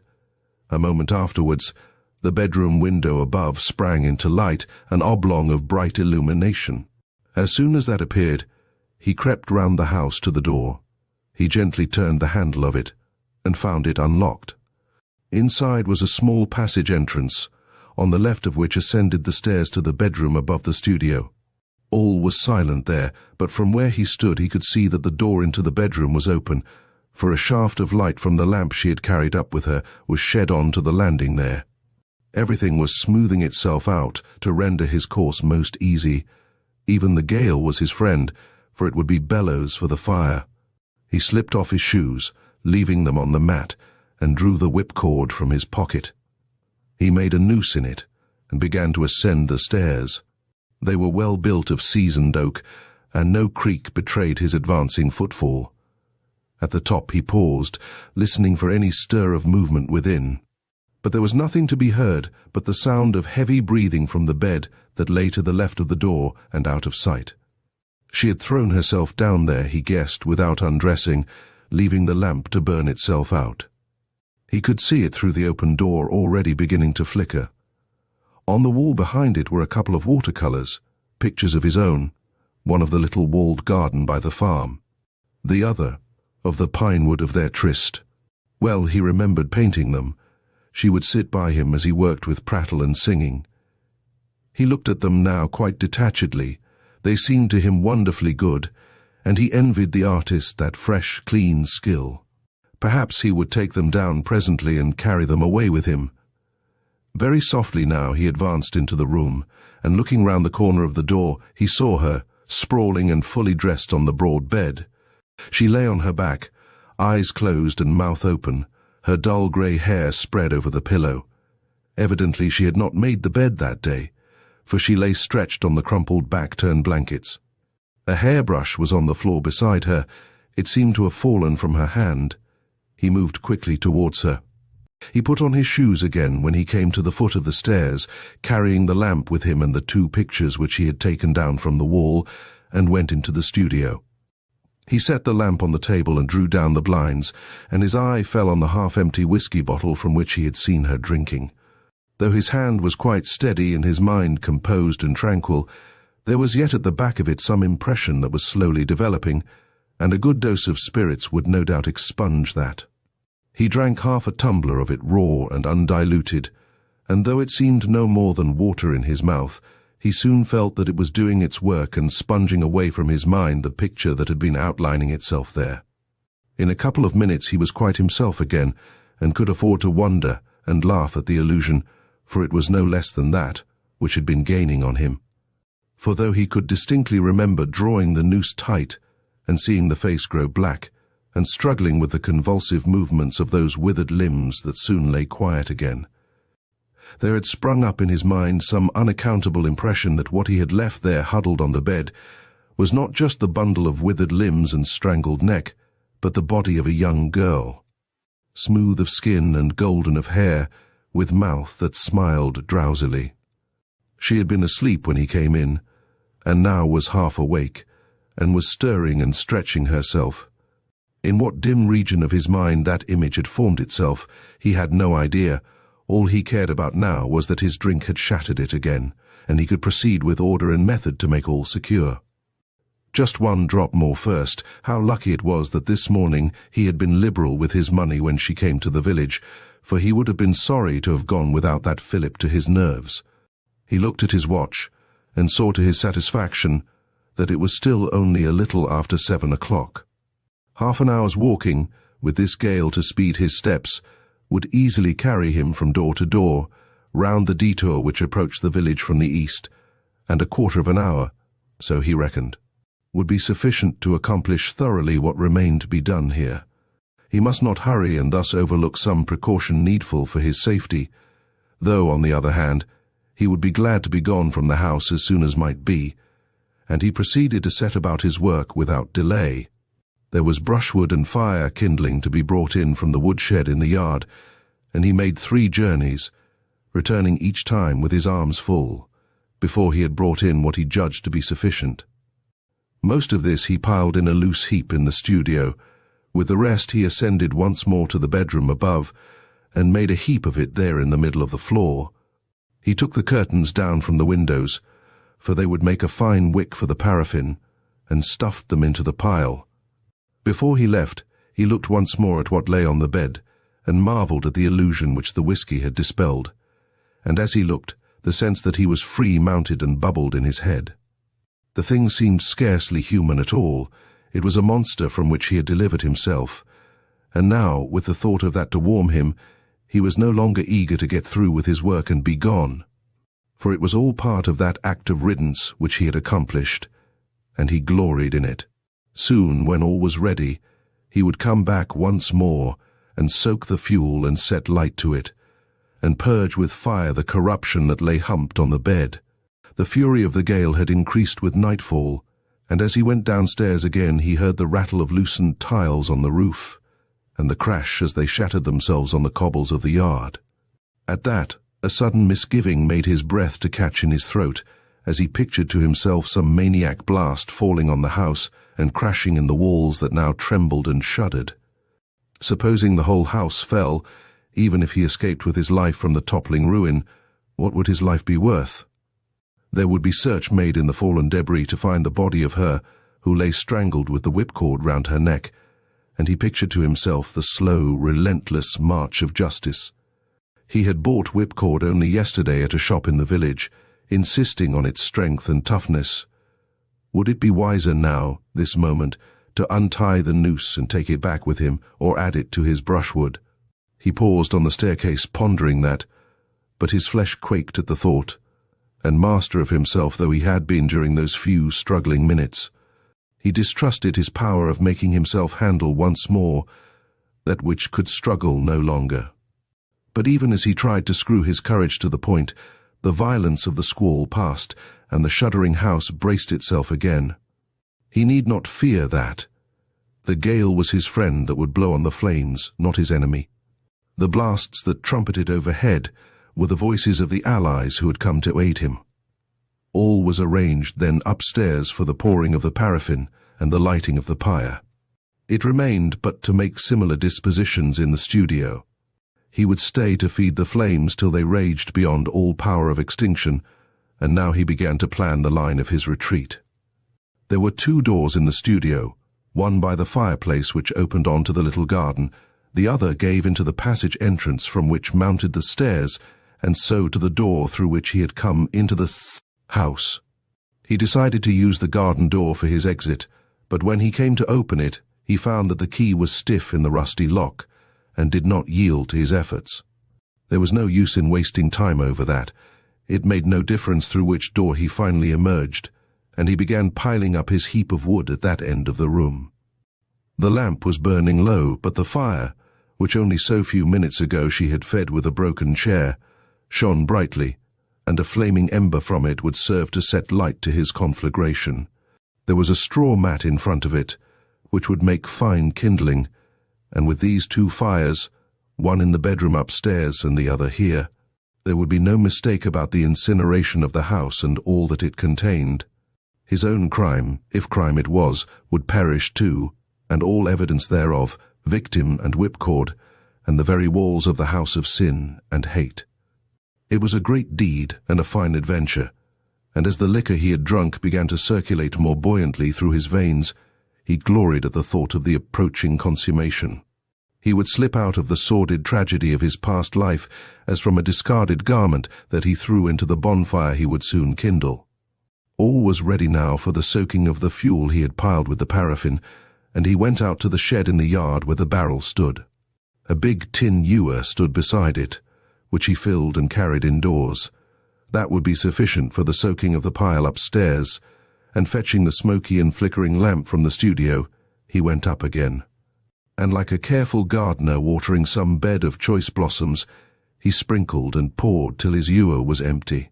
A moment afterwards, the bedroom window above sprang into light, an oblong of bright illumination. As soon as that appeared, He crept round the house to the door. He gently turned the handle of it, and found it unlocked. Inside was a small passage entrance, on the left of which ascended the stairs to the bedroom above the studio. All was silent there, but from where he stood he could see that the door into the bedroom was open, for a shaft of light from the lamp she had carried up with her was shed on to the landing there. Everything was smoothing itself out to render his course most easy. Even the gale was his friend, for it would be bellows for the fire. He slipped off his shoes, leaving them on the mat, and drew the whipcord from his pocket. He made a noose in it, and began to ascend the stairs. They were well built of seasoned oak, and no creak betrayed his advancing footfall. At the top he paused, listening for any stir of movement within. But there was nothing to be heard but the sound of heavy breathing from the bed that lay to the left of the door and out of sight. She had thrown herself down there, he guessed, without undressing, leaving the lamp to burn itself out. He could see it through the open door already beginning to flicker. On the wall behind it were a couple of watercolours, pictures of his own, one of the little walled garden by the farm, the other of the pine wood of their tryst. Well, he remembered painting them. She would sit by him as he worked with prattle and singing. He looked at them now quite detachedly. They seemed to him wonderfully good, and he envied the artist that fresh, clean skill. Perhaps he would take them down presently and carry them away with him. Very softly now he advanced into the room, and looking round the corner of the door, he saw her, sprawling and fully dressed on the broad bed. She lay on her back, eyes closed and mouth open, her dull grey hair spread over the pillow. Evidently she had not made the bed that day, for she lay stretched on the crumpled back-turned blankets. A hairbrush was on the floor beside her. It seemed to have fallen from her hand. He moved quickly towards her. He put on his shoes again when he came to the foot of the stairs, carrying the lamp with him and the 2 pictures which he had taken down from the wall, and went into the studio. He set the lamp on the table and drew down the blinds, and his eye fell on the half-empty whiskey bottle from which he had seen her drinking. Though his hand was quite steady and his mind composed and tranquil, there was yet at the back of it some impression that was slowly developing, and a good dose of spirits would no doubt expunge that. He drank half a tumbler of it raw and undiluted, and though it seemed no more than water in his mouth, he soon felt that it was doing its work and sponging away from his mind the picture that had been outlining itself there. In a couple of minutes he was quite himself again, and could afford to wonder and laugh at the illusion, for it was no less than that which had been gaining on him. For though he could distinctly remember drawing the noose tight, and seeing the face grow black, and struggling with the convulsive movements of those withered limbs that soon lay quiet again, there had sprung up in his mind some unaccountable impression that what he had left there huddled on the bed was not just the bundle of withered limbs and strangled neck, but the body of a young girl, smooth of skin and golden of hair, with mouth that smiled drowsily. She had been asleep when he came in, and now was half awake, and was stirring and stretching herself. In what dim region of his mind that image had formed itself, he had no idea. All he cared about now was that his drink had shattered it again, and he could proceed with order and method to make all secure. Just 1 drop more first. How lucky it was that this morning he had been liberal with his money when she came to the village, for he would have been sorry to have gone without that fillip to his nerves. He looked at his watch, and saw to his satisfaction that it was still only a little after 7 o'clock. Half an hour's walking, with this gale to speed his steps, would easily carry him from door to door, round the detour which approached the village from the east, and a quarter of an hour, so he reckoned, would be sufficient to accomplish thoroughly what remained to be done here. He must not hurry and thus overlook some precaution needful for his safety, though, on the other hand, he would be glad to be gone from the house as soon as might be, and he proceeded to set about his work without delay. There was brushwood and fire kindling to be brought in from the woodshed in the yard, and he made 3 journeys, returning each time with his arms full, before he had brought in what he judged to be sufficient. Most of this he piled in a loose heap in the studio. With the rest he ascended once more to the bedroom above, and made a heap of it there in the middle of the floor. He took the curtains down from the windows, for they would make a fine wick for the paraffin, and stuffed them into the pile. Before he left, he looked once more at what lay on the bed, and marveled at the illusion which the whiskey had dispelled. And as he looked, the sense that he was free mounted and bubbled in his head. The thing seemed scarcely human at all. It was a monster from which he had delivered himself. And now, with the thought of that to warm him, he was no longer eager to get through with his work and be gone. For it was all part of that act of riddance which he had accomplished, and he gloried in it. Soon, when all was ready, he would come back once more and soak the fuel and set light to it, and purge with fire the corruption that lay humped on the bed. The fury of the gale had increased with nightfall, and as he went downstairs again he heard the rattle of loosened tiles on the roof, and the crash as they shattered themselves on the cobbles of the yard. At that, a sudden misgiving made his breath to catch in his throat, as he pictured to himself some maniac blast falling on the house and crashing in the walls that now trembled and shuddered. Supposing the whole house fell, even if he escaped with his life from the toppling ruin, what would his life be worth? There would be search made in the fallen debris to find the body of her who lay strangled with the whipcord round her neck, and he pictured to himself the slow, relentless march of justice. He had bought whipcord only yesterday at a shop in the village, insisting on its strength and toughness. Would it be wiser now, this moment, to untie the noose and take it back with him, or add it to his brushwood? He paused on the staircase, pondering that, but his flesh quaked at the thought, and master of himself though he had been during those few struggling minutes, he distrusted his power of making himself handle once more that which could struggle no longer. But even as he tried to screw his courage to the point, the violence of the squall passed, and the shuddering house braced itself again. He need not fear that. The gale was his friend that would blow on the flames, not his enemy. The blasts that trumpeted overhead were the voices of the allies who had come to aid him. All was arranged then upstairs for the pouring of the paraffin and the lighting of the pyre. It remained but to make similar dispositions in the studio. He would stay to feed the flames till they raged beyond all power of extinction, and now he began to plan the line of his retreat. There were 2 doors in the studio, one by the fireplace which opened onto the little garden, the other gave into the passage entrance from which mounted the stairs, and so to the door through which he had come into the house. He decided to use the garden door for his exit, but when he came to open it, he found that the key was stiff in the rusty lock, and did not yield to his efforts. There was no use in wasting time over that. It made no difference through which door he finally emerged, and he began piling up his heap of wood at that end of the room. The lamp was burning low, but the fire, which only so few minutes ago she had fed with a broken chair, shone brightly, and a flaming ember from it would serve to set light to his conflagration. There was a straw mat in front of it, which would make fine kindling, and with these 2 fires, one in the bedroom upstairs and the other here, there would be no mistake about the incineration of the house and all that it contained. His own crime, if crime it was, would perish too, and all evidence thereof, victim and whipcord, and the very walls of the house of sin and hate. It was a great deed and a fine adventure, and as the liquor he had drunk began to circulate more buoyantly through his veins, he gloried at the thought of the approaching consummation. He would slip out of the sordid tragedy of his past life as from a discarded garment that he threw into the bonfire he would soon kindle. All was ready now for the soaking of the fuel he had piled with the paraffin, and he went out to the shed in the yard where the barrel stood. A big tin ewer stood beside it, which he filled and carried indoors. That would be sufficient for the soaking of the pile upstairs, and fetching the smoky and flickering lamp from the studio, he went up again. And like a careful gardener watering some bed of choice blossoms, he sprinkled and poured till his ewer was empty.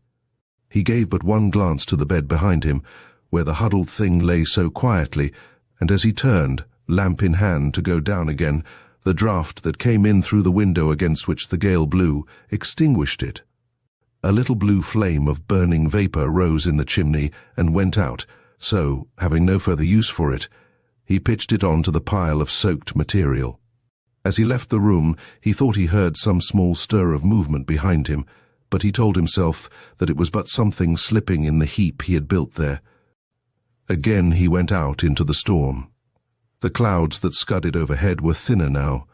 He gave but one glance to the bed behind him, where the huddled thing lay so quietly, and as he turned, lamp in hand, to go down again, the draught that came in through the window against which the gale blew extinguished it. A little blue flame of burning vapour rose in the chimney and went out, so, having no further use for it, he pitched it on to the pile of soaked material. As he left the room, he thought he heard some small stir of movement behind him, but he told himself that it was but something slipping in the heap he had built there. Again he went out into the storm. The clouds that scudded overhead were thinner now,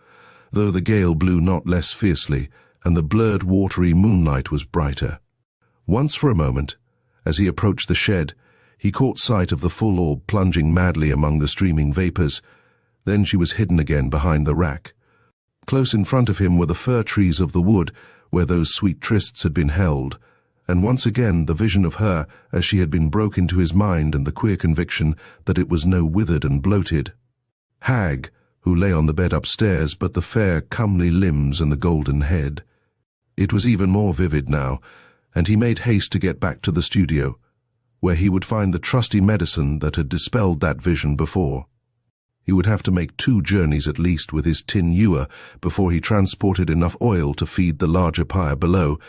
though the gale blew not less fiercely, and the blurred watery moonlight was brighter. Once for a moment, as he approached the shed, he caught sight of the full orb plunging madly among the streaming vapours. Then she was hidden again behind the rack. Close in front of him were the fir trees of the wood where those sweet trysts had been held, and once again the vision of her as she had been broke into his mind, and the queer conviction that it was no withered and bloated hag who lay on the bed upstairs, but the fair, comely limbs and the golden head. It was even more vivid now, and he made haste to get back to the studio, where he would find the trusty medicine that had dispelled that vision before. He would have to make 2 journeys at least with his tin ewer before he transported enough oil to feed the larger pyre below,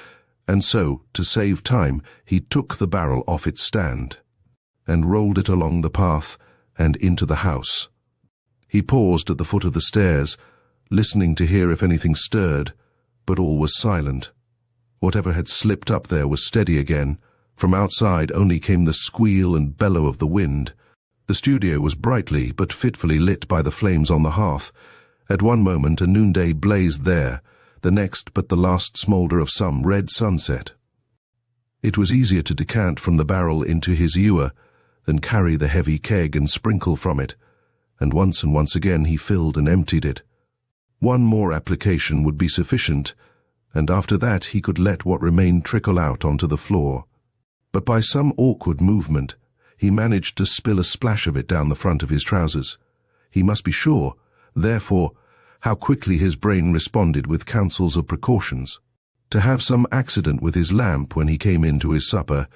and so, to save time, he took the barrel off its stand and rolled it along the path and into the house. He paused at the foot of the stairs, listening to hear if anything stirred, but all was silent. Whatever had slipped up there was steady again. From outside only came the squeal and bellow of the wind. The studio was brightly but fitfully lit by the flames on the hearth. At one moment a noonday blazed there, the next but the last smoulder of some red sunset. It was easier to decant from the barrel into his ewer than carry the heavy keg and sprinkle from it, and once again he filled and emptied it. One more application would be sufficient, and after that he could let what remained trickle out onto the floor. But by some awkward movement, he managed to spill a splash of it down the front of his trousers. He must be sure, therefore, how quickly his brain responded with counsels of precautions. To have some accident with his lamp when he came in to his supper,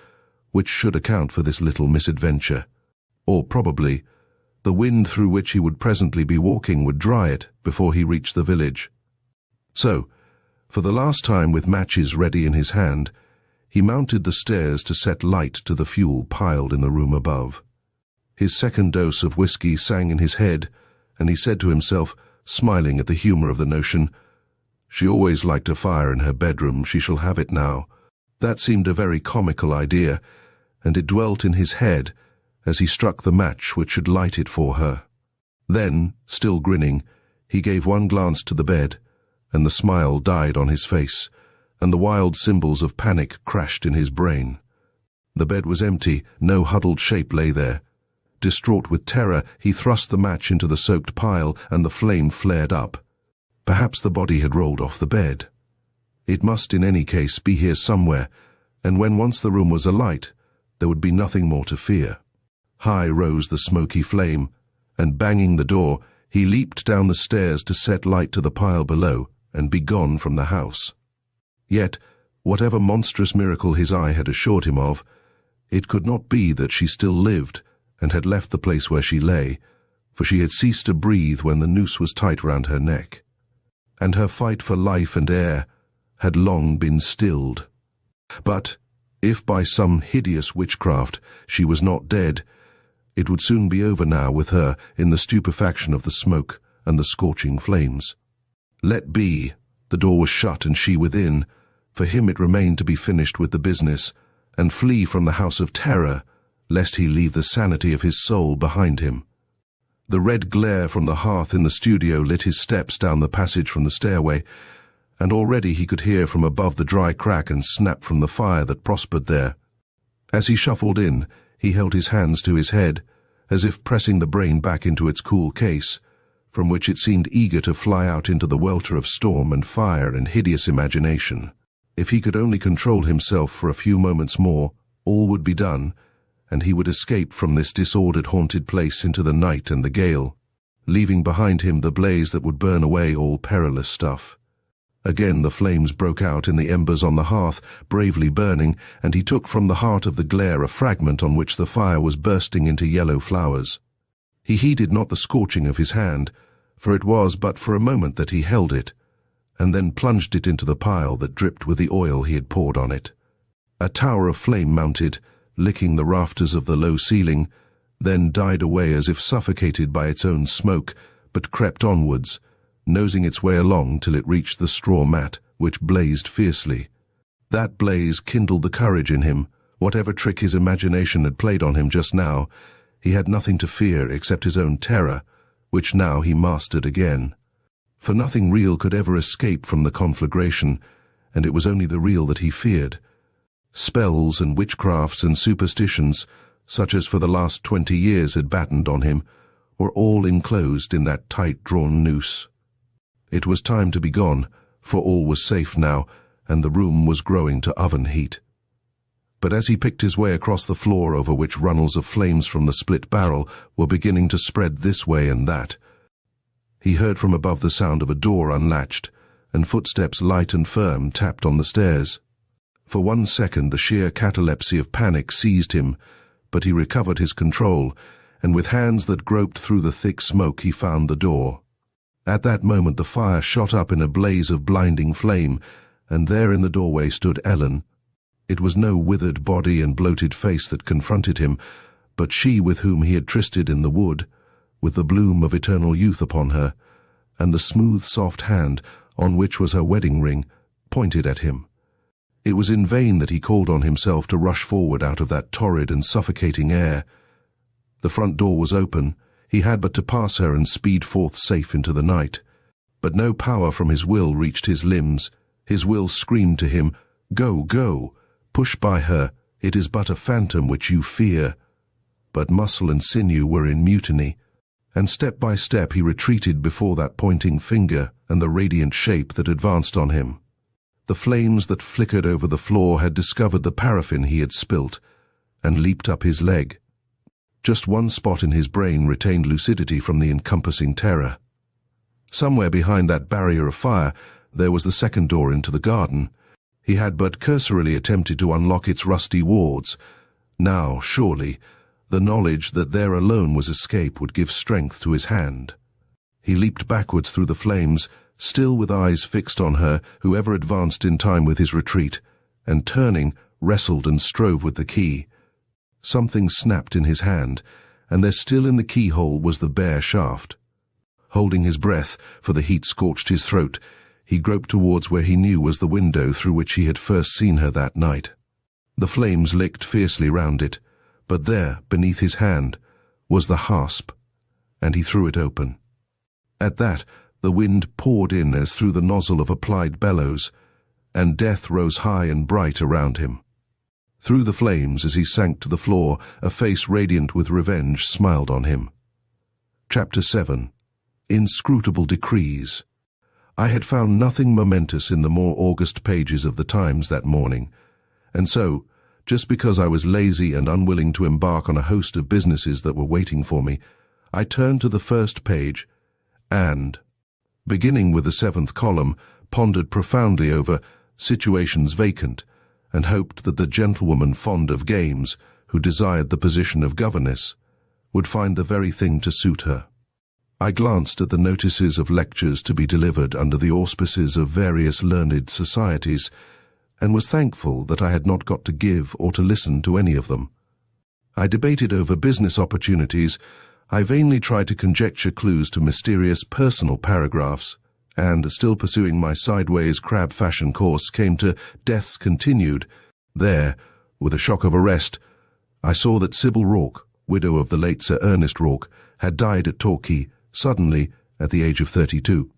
which should account for this little misadventure. Or probably, the wind through which he would presently be walking would dry it before he reached the village. So, for the last time with matches ready in his hand, he mounted the stairs to set light to the fuel piled in the room above. His second dose of whiskey sang in his head, and he said to himself, smiling at the humour of the notion, "She always liked a fire in her bedroom, she shall have it now." That seemed a very comical idea, and it dwelt in his head as he struck the match which should light it for her. Then, still grinning, he gave one glance to the bed, and the smile died on his face, and the wild symbols of panic crashed in his brain. The bed was empty, no huddled shape lay there. Distraught with terror, he thrust the match into the soaked pile, and the flame flared up. Perhaps the body had rolled off the bed. It must in any case be here somewhere, and when once the room was alight, there would be nothing more to fear. High rose the smoky flame, and banging the door, he leaped down the stairs to set light to the pile below and be gone from the house. Yet, whatever monstrous miracle his eye had assured him of, it could not be that she still lived and had left the place where she lay, for she had ceased to breathe when the noose was tight round her neck, and her fight for life and air had long been stilled. But, if by some hideous witchcraft she was not dead, it would soon be over now with her in the stupefaction of the smoke and the scorching flames. Let be, the door was shut and she within. For him it remained to be finished with the business, and flee from the house of terror, lest he leave the sanity of his soul behind him. The red glare from the hearth in the studio lit his steps down the passage from the stairway, and already he could hear from above the dry crack and snap from the fire that prospered there. As he shuffled in, he held his hands to his head, as if pressing the brain back into its cool case, from which it seemed eager to fly out into the welter of storm and fire and hideous imagination. If he could only control himself for a few moments more, all would be done, and he would escape from this disordered, haunted place into the night and the gale, leaving behind him the blaze that would burn away all perilous stuff. Again the flames broke out in the embers on the hearth, bravely burning, and he took from the heart of the glare a fragment on which the fire was bursting into yellow flowers. He heeded not the scorching of his hand, for it was but for a moment that he held it, and then plunged it into the pile that dripped with the oil he had poured on it. A tower of flame mounted, licking the rafters of the low ceiling, then died away as if suffocated by its own smoke, but crept onwards, nosing its way along till it reached the straw mat, which blazed fiercely. That blaze kindled the courage in him. Whatever trick his imagination had played on him just now, He had nothing to fear except his own terror, which now he mastered again. For nothing real could ever escape from the conflagration, and it was only the real that he feared. Spells and witchcrafts and superstitions, such as for the last 20 years had battened on him, were all enclosed in that tight-drawn noose. It was time to be gone, for all was safe now, and the room was growing to oven heat. But as he picked his way across the floor over which runnels of flames from the split barrel were beginning to spread this way and that, he heard from above the sound of a door unlatched, and footsteps light and firm tapped on the stairs. For 1 second the sheer catalepsy of panic seized him, but he recovered his control, and with hands that groped through the thick smoke he found the door. At that moment the fire shot up in a blaze of blinding flame, and there in the doorway stood Ellen. It was no withered body and bloated face that confronted him, but she with whom he had trysted in the wood, with the bloom of eternal youth upon her, and the smooth soft hand, on which was her wedding ring, pointed at him. It was in vain that he called on himself to rush forward out of that torrid and suffocating air. The front door was open. He had but to pass her and speed forth safe into the night. But no power from his will reached his limbs. His will screamed to him, "Go, go! Push by her, it is but a phantom which you fear." But muscle and sinew were in mutiny, and step by step he retreated before that pointing finger and the radiant shape that advanced on him. The flames that flickered over the floor had discovered the paraffin he had spilt, and leaped up his leg. Just one spot in his brain retained lucidity from the encompassing terror. Somewhere behind that barrier of fire there was the second door into the garden. He had but cursorily attempted to unlock its rusty wards. Now, surely, the knowledge that there alone was escape would give strength to his hand. He leaped backwards through the flames, still with eyes fixed on her, who ever advanced in time with his retreat, and turning, wrestled and strove with the key. Something snapped in his hand, and there still in the keyhole was the bare shaft. Holding his breath, for the heat scorched his throat, he groped towards where he knew was the window through which he had first seen her that night. The flames licked fiercely round it, but there, beneath his hand, was the hasp, and he threw it open. At that, the wind poured in as through the nozzle of applied bellows, and death rose high and bright around him. Through the flames, as he sank to the floor, a face radiant with revenge smiled on him. Chapter 7. Inscrutable Decrees. I had found nothing momentous in the more august pages of the Times that morning, and so, just because I was lazy and unwilling to embark on a host of businesses that were waiting for me, I turned to the first page, and, beginning with the 7th column, pondered profoundly over situations vacant, and hoped that the gentlewoman fond of games, who desired the position of governess, would find the very thing to suit her. I glanced at the notices of lectures to be delivered under the auspices of various learned societies, and was thankful that I had not got to give or to listen to any of them. I debated over business opportunities. I vainly tried to conjecture clues to mysterious personal paragraphs, and, still pursuing my sideways crab-fashion course, came to Deaths Continued. There, with a shock of arrest, I saw that Sybil Rourke, widow of the late Sir Ernest Rourke, had died at Torquay, suddenly, at the age of 32.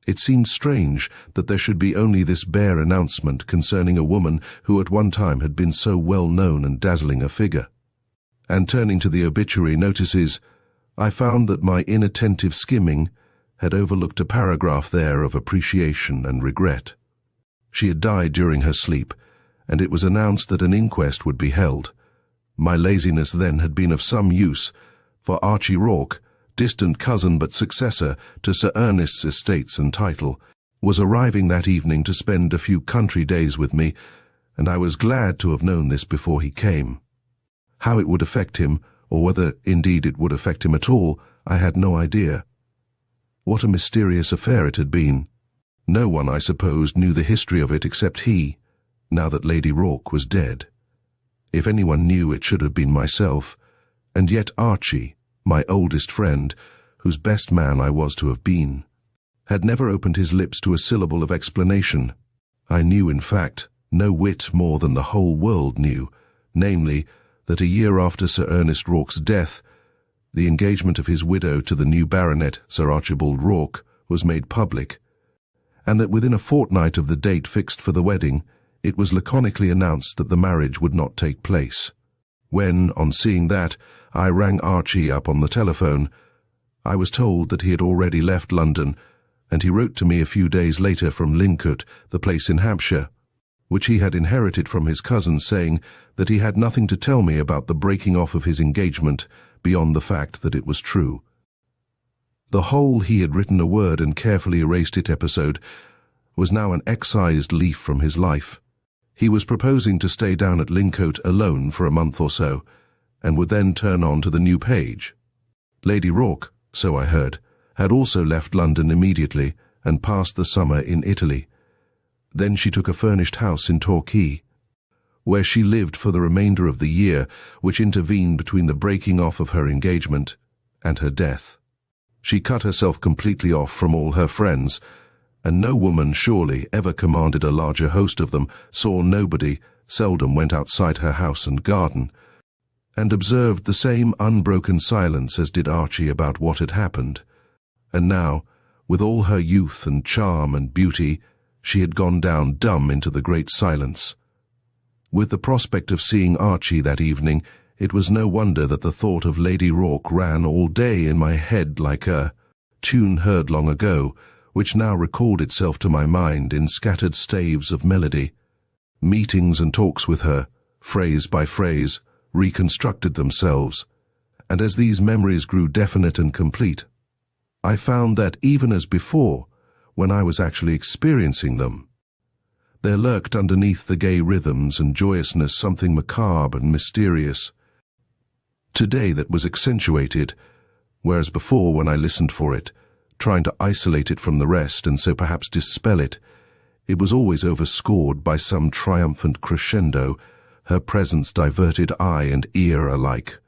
It seemed strange that there should be only this bare announcement concerning a woman who at one time had been so well known and dazzling a figure. And turning to the obituary notices, I found that my inattentive skimming had overlooked a paragraph there of appreciation and regret. She had died during her sleep, and it was announced that an inquest would be held. My laziness then had been of some use, for Archie Rourke, distant cousin but successor to Sir Ernest's estates and title, was arriving that evening to spend a few country days with me, and I was glad to have known this before he came. How it would affect him, or whether indeed it would affect him at all, I had no idea. What a mysterious affair it had been. No one, I supposed, knew the history of it except he, now that Lady Rourke was dead. If anyone knew, it should have been myself, and yet Archie, my oldest friend, whose best man I was to have been, had never opened his lips to a syllable of explanation. I knew, in fact, no whit more than the whole world knew, namely, that a year after Sir Ernest Rorke's death, the engagement of his widow to the new baronet, Sir Archibald Rorke, was made public, and that within a fortnight of the date fixed for the wedding, it was laconically announced that the marriage would not take place. When, on seeing that, I rang Archie up on the telephone, I was told that he had already left London, and he wrote to me a few days later from Lincote, the place in Hampshire, which he had inherited from his cousin, saying that he had nothing to tell me about the breaking off of his engagement beyond the fact that it was true. The whole he had written a word and carefully erased it episode was now an excised leaf from his life. He was proposing to stay down at Lincote alone for a month or so, and would then turn on to the new page. Lady Rorke, so I heard, had also left London immediately and passed the summer in Italy. Then she took a furnished house in Torquay, where she lived for the remainder of the year which intervened between the breaking off of her engagement and her death. She cut herself completely off from all her friends, and no woman surely ever commanded a larger host of them, saw nobody, seldom went outside her house and garden, and observed the same unbroken silence as did Archie about what had happened. And now, with all her youth and charm and beauty, she had gone down dumb into the great silence. With the prospect of seeing Archie that evening, it was no wonder that the thought of Lady Rorke ran all day in my head like a tune heard long ago, which now recalled itself to my mind in scattered staves of melody. Meetings and talks with her, phrase by phrase, reconstructed themselves, and as these memories grew definite and complete, I found that even as before, when I was actually experiencing them, there lurked underneath the gay rhythms and joyousness something macabre and mysterious, today that was accentuated, whereas before when I listened for it, trying to isolate it from the rest and so perhaps dispel it, it was always overscored by some triumphant crescendo, her presence diverted eye and ear alike.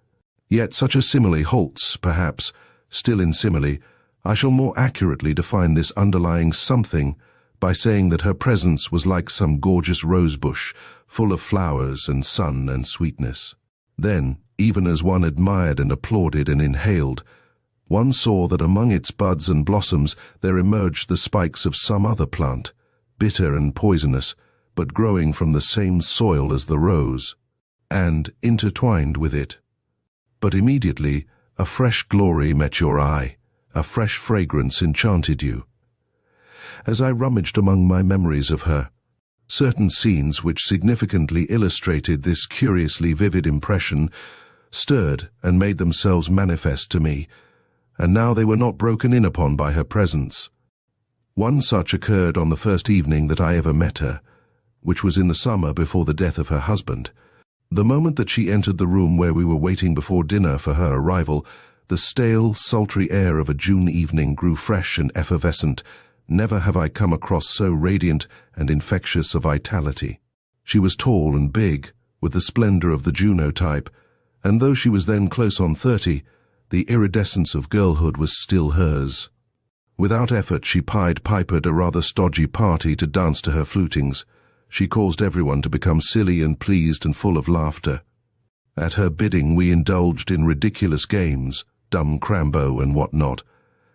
Yet such a simile halts, perhaps, still in simile, I shall more accurately define this underlying something by saying that her presence was like some gorgeous rosebush, full of flowers and sun and sweetness. Then, even as one admired and applauded and inhaled, one saw that among its buds and blossoms there emerged the spikes of some other plant, bitter and poisonous, but growing from the same soil as the rose, and intertwined with it. But immediately a fresh glory met your eye, a fresh fragrance enchanted you. As I rummaged among my memories of her, certain scenes which significantly illustrated this curiously vivid impression stirred and made themselves manifest to me, and now they were not broken in upon by her presence. One such occurred on the first evening that I ever met her, which was in the summer before the death of her husband. The moment that she entered the room where we were waiting before dinner for her arrival, the stale, sultry air of a June evening grew fresh and effervescent. Never have I come across so radiant and infectious a vitality. She was tall and big, with the splendor of the Juno type, and though she was then close on 30, the iridescence of girlhood was still hers. Without effort she pied-pipered a rather stodgy party to dance to her flutings. She caused everyone to become silly and pleased and full of laughter. At her bidding we indulged in ridiculous games, dumb crambo and what not,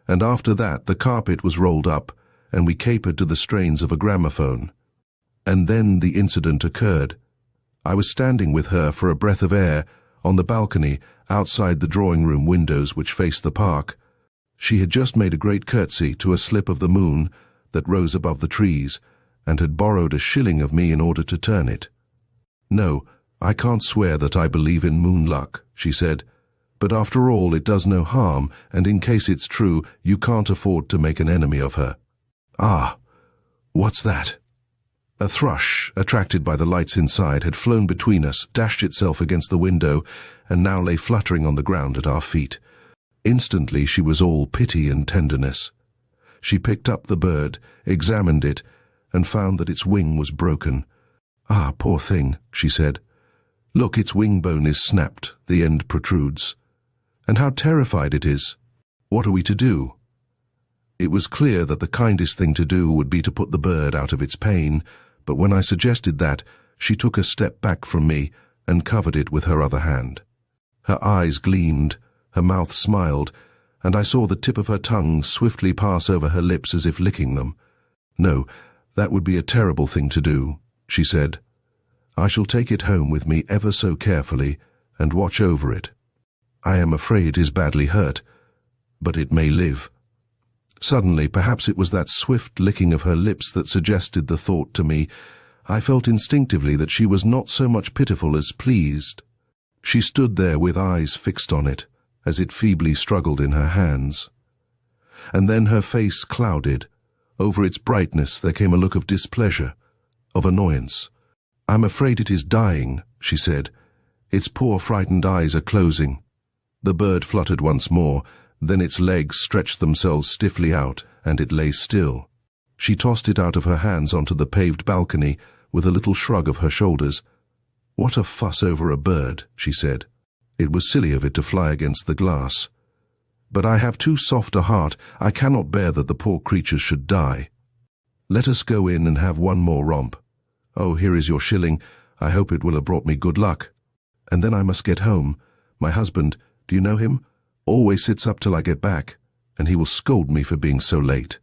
and after that the carpet was rolled up, and we capered to the strains of a gramophone. And then the incident occurred. I was standing with her for a breath of air on the balcony outside the drawing-room windows which faced the park. She had just made a great curtsy to a slip of the moon that rose above the trees, and had borrowed a shilling of me in order to turn it. "No, I can't swear that I believe in moon luck," she said, "but after all it does no harm, and in case it's true, you can't afford to make an enemy of her." "Ah, what's that?" A thrush, attracted by the lights inside, had flown between us, dashed itself against the window, and now lay fluttering on the ground at our feet. Instantly she was all pity and tenderness. She picked up the bird, examined it, and found that its wing was broken. "Ah, poor thing," she said. "Look, its wing bone is snapped, the end protrudes. And how terrified it is. What are we to do?" It was clear that the kindest thing to do would be to put the bird out of its pain, but when I suggested that, she took a step back from me and covered it with her other hand. Her eyes gleamed, her mouth smiled, and I saw the tip of her tongue swiftly pass over her lips as if licking them. "No, that would be a terrible thing to do," she said. "I shall take it home with me ever so carefully and watch over it. I am afraid it is badly hurt, but it may live." Suddenly, perhaps it was that swift licking of her lips that suggested the thought to me, I felt instinctively that she was not so much pitiful as pleased. She stood there with eyes fixed on it, as it feebly struggled in her hands. And then her face clouded. Over its brightness there came a look of displeasure, of annoyance. "I'm afraid it is dying," she said. "Its poor frightened eyes are closing." The bird fluttered once more, then its legs stretched themselves stiffly out, and it lay still. She tossed it out of her hands onto the paved balcony, with a little shrug of her shoulders. "What a fuss over a bird," she said. "It was silly of it to fly against the glass. But I have too soft a heart. I cannot bear that the poor creatures should die. Let us go in and have one more romp. Oh, here is your shilling. I hope it will have brought me good luck. And then I must get home. My husband, do you know him? Always sits up till I get back, and he will scold me for being so late."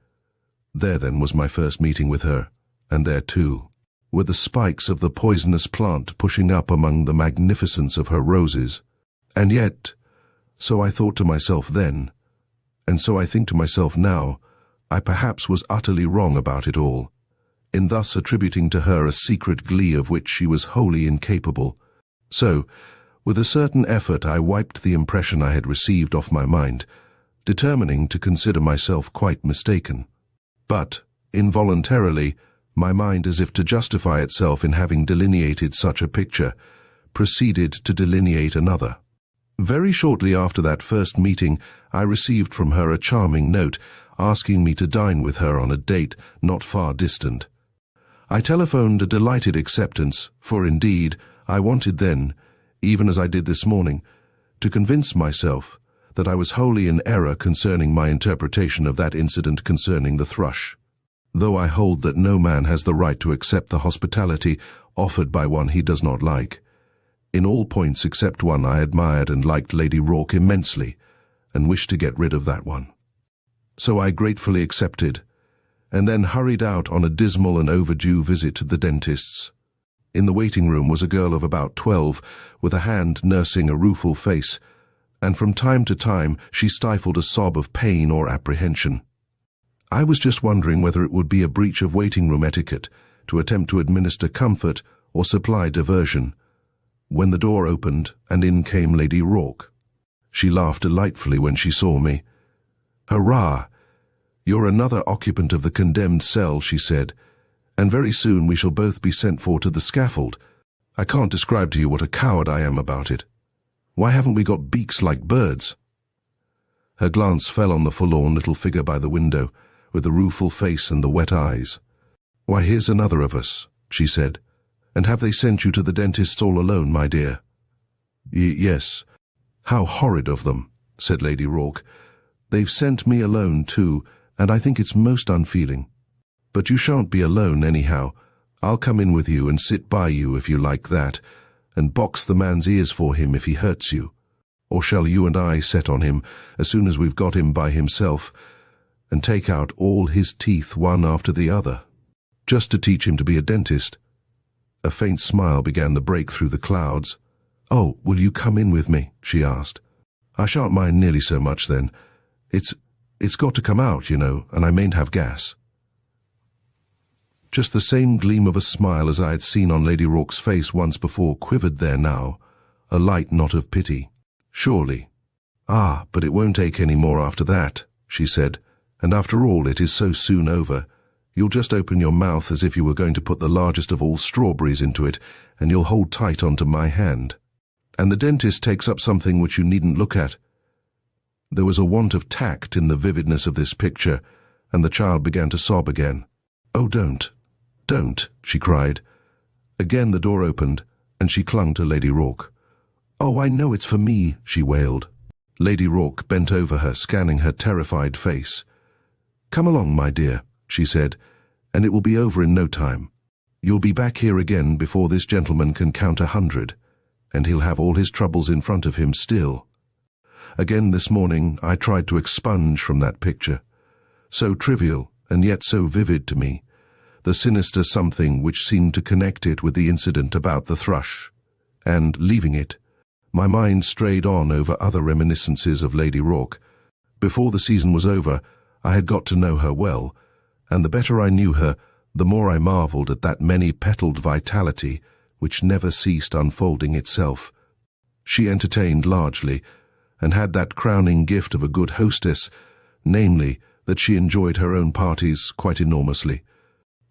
There then was my first meeting with her, and there too were the spikes of the poisonous plant pushing up among the magnificence of her roses. And yet, so I thought to myself then, and so I think to myself now, I perhaps was utterly wrong about it all, in thus attributing to her a secret glee of which she was wholly incapable. So, with a certain effort I wiped the impression I had received off my mind, determining to consider myself quite mistaken. But, involuntarily, my mind, as if to justify itself in having delineated such a picture, proceeded to delineate another. Very shortly after that first meeting, I received from her a charming note, asking me to dine with her on a date not far distant. I telephoned a delighted acceptance, for indeed, I wanted then, even as I did this morning, to convince myself that I was wholly in error concerning my interpretation of that incident concerning the thrush. Though I hold that no man has the right to accept the hospitality offered by one he does not like. In all points except one I admired and liked Lady Rourke immensely, and wished to get rid of that one. So I gratefully accepted, and then hurried out on a dismal and overdue visit to the dentist's. In the waiting room was a girl of about 12, with a hand nursing a rueful face, and from time to time she stifled a sob of pain or apprehension. I was just wondering whether it would be a breach of waiting-room etiquette to attempt to administer comfort or supply diversion, when the door opened and in came Lady Rourke. She laughed delightfully when she saw me. "Hurrah! You're another occupant of the condemned cell," she said, "and very soon we shall both be sent for to the scaffold. I can't describe to you what a coward I am about it. Why haven't we got beaks like birds?" Her glance fell on the forlorn little figure by the window, with the rueful face and the wet eyes. "Why, here's another of us," she said. "And have they sent you to the dentist's all alone, my dear?" Yes. How horrid of them," said Lady Rourke. "They've sent me alone too, and I think it's most unfeeling. But you shan't be alone anyhow. I'll come in with you and sit by you if you like that, and box the man's ears for him if he hurts you. Or shall you and I set on him as soon as we've got him by himself, and take out all his teeth one after the other, just to teach him to be a dentist?" A faint smile began to break through the clouds. "Oh, will you come in with me?" she asked. "I shan't mind nearly so much then. It's got to come out, you know, and I mayn't have gas." Just the same gleam of a smile as I had seen on Lady Rourke's face once before quivered there now, a light knot of pity. "Surely." "Ah, but it won't ache any more after that," she said, "and after all it is so soon over. You'll just open your mouth as if you were going to put the largest of all strawberries into it, and you'll hold tight onto my hand. And the dentist takes up something which you needn't look at." There was a want of tact in the vividness of this picture, and the child began to sob again. "Oh, don't, she cried. Again the door opened, and she clung to Lady Rourke. "Oh, I know it's for me," she wailed. Lady Rourke bent over her, scanning her terrified face. "Come along, my dear," she said, "and it will be over in no time. You'll be back here again before this gentleman can count 100. and he'll have all his troubles in front of him still. Again this morning I tried to expunge from that picture, so trivial and yet so vivid to me, the sinister something which seemed to connect it with the incident about the thrush, and, leaving it, my mind strayed on over other reminiscences of Lady Rorke. Before the season was over, I had got to know her well, and the better I knew her, the more I marvelled at that many-petalled vitality which never ceased unfolding itself. She entertained largely, and had that crowning gift of a good hostess, namely, that she enjoyed her own parties quite enormously.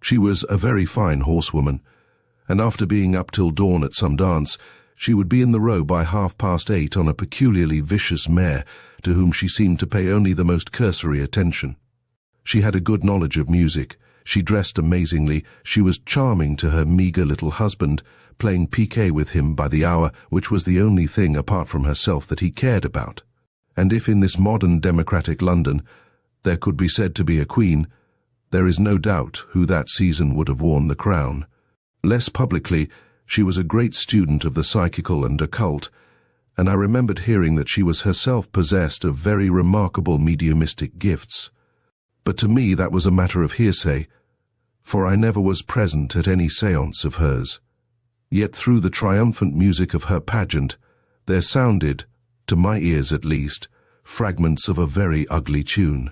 She was a very fine horsewoman, and after being up till dawn at some dance, she would be in the Row by 8:30 on a peculiarly vicious mare to whom she seemed to pay only the most cursory attention. She had a good knowledge of music, she dressed amazingly, she was charming to her meagre little husband, playing piquet with him by the hour, which was the only thing apart from herself that he cared about. And if in this modern democratic London there could be said to be a queen, there is no doubt who that season would have worn the crown. Less publicly, she was a great student of the psychical and occult, and I remembered hearing that she was herself possessed of very remarkable mediumistic gifts. But to me that was a matter of hearsay, for I never was present at any séance of hers. Yet through the triumphant music of her pageant, there sounded, to my ears at least, fragments of a very ugly tune.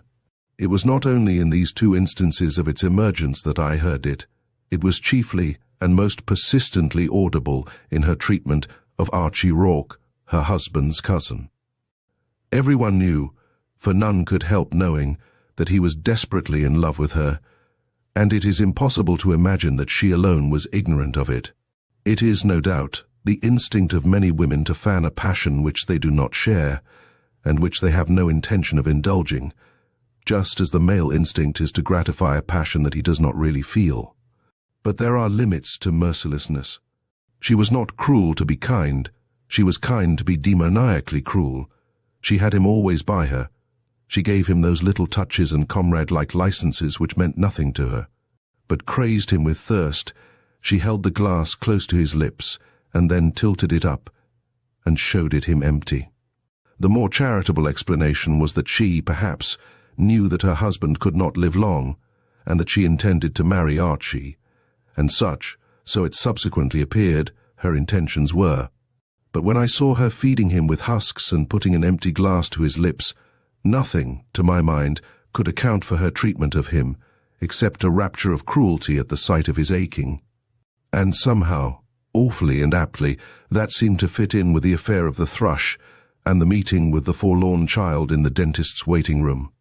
It was not only in these two instances of its emergence that I heard it. It was chiefly and most persistently audible in her treatment of Archie Rorke, her husband's cousin. Everyone knew, for none could help knowing, that he was desperately in love with her, and it is impossible to imagine that she alone was ignorant of it. It is, no doubt, the instinct of many women to fan a passion which they do not share, and which they have no intention of indulging, just as the male instinct is to gratify a passion that he does not really feel. But there are limits to mercilessness. She was not cruel to be kind, she was kind to be demoniacally cruel. She had him always by her. She gave him those little touches and comrade-like licenses which meant nothing to her, but crazed him with thirst. She held the glass close to his lips, and then tilted it up, and showed it him empty. The more charitable explanation was that she, perhaps, knew that her husband could not live long, and that she intended to marry Archie, and such, so it subsequently appeared, her intentions were. But when I saw her feeding him with husks and putting an empty glass to his lips, nothing, to my mind, could account for her treatment of him, except a rapture of cruelty at the sight of his aching. And somehow, awfully and aptly, that seemed to fit in with the affair of the thrush, and the meeting with the forlorn child in the dentist's waiting-room.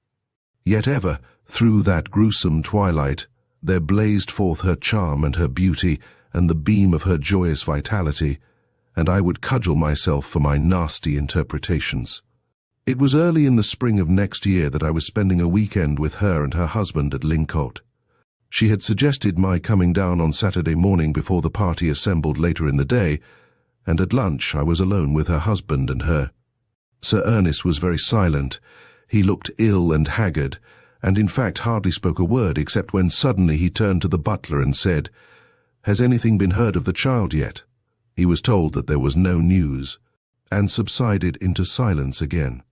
Yet ever, through that gruesome twilight, there blazed forth her charm and her beauty, and the beam of her joyous vitality, and I would cudgel myself for my nasty interpretations. It was early in the spring of next year that I was spending a weekend with her and her husband at Lincote. She had suggested my coming down on Saturday morning before the party assembled later in the day, and at lunch I was alone with her husband and her. Sir Ernest was very silent. He looked ill and haggard, and in fact hardly spoke a word except when suddenly he turned to the butler and said, "Has anything been heard of the child yet?" He was told that there was no news, and subsided into silence again.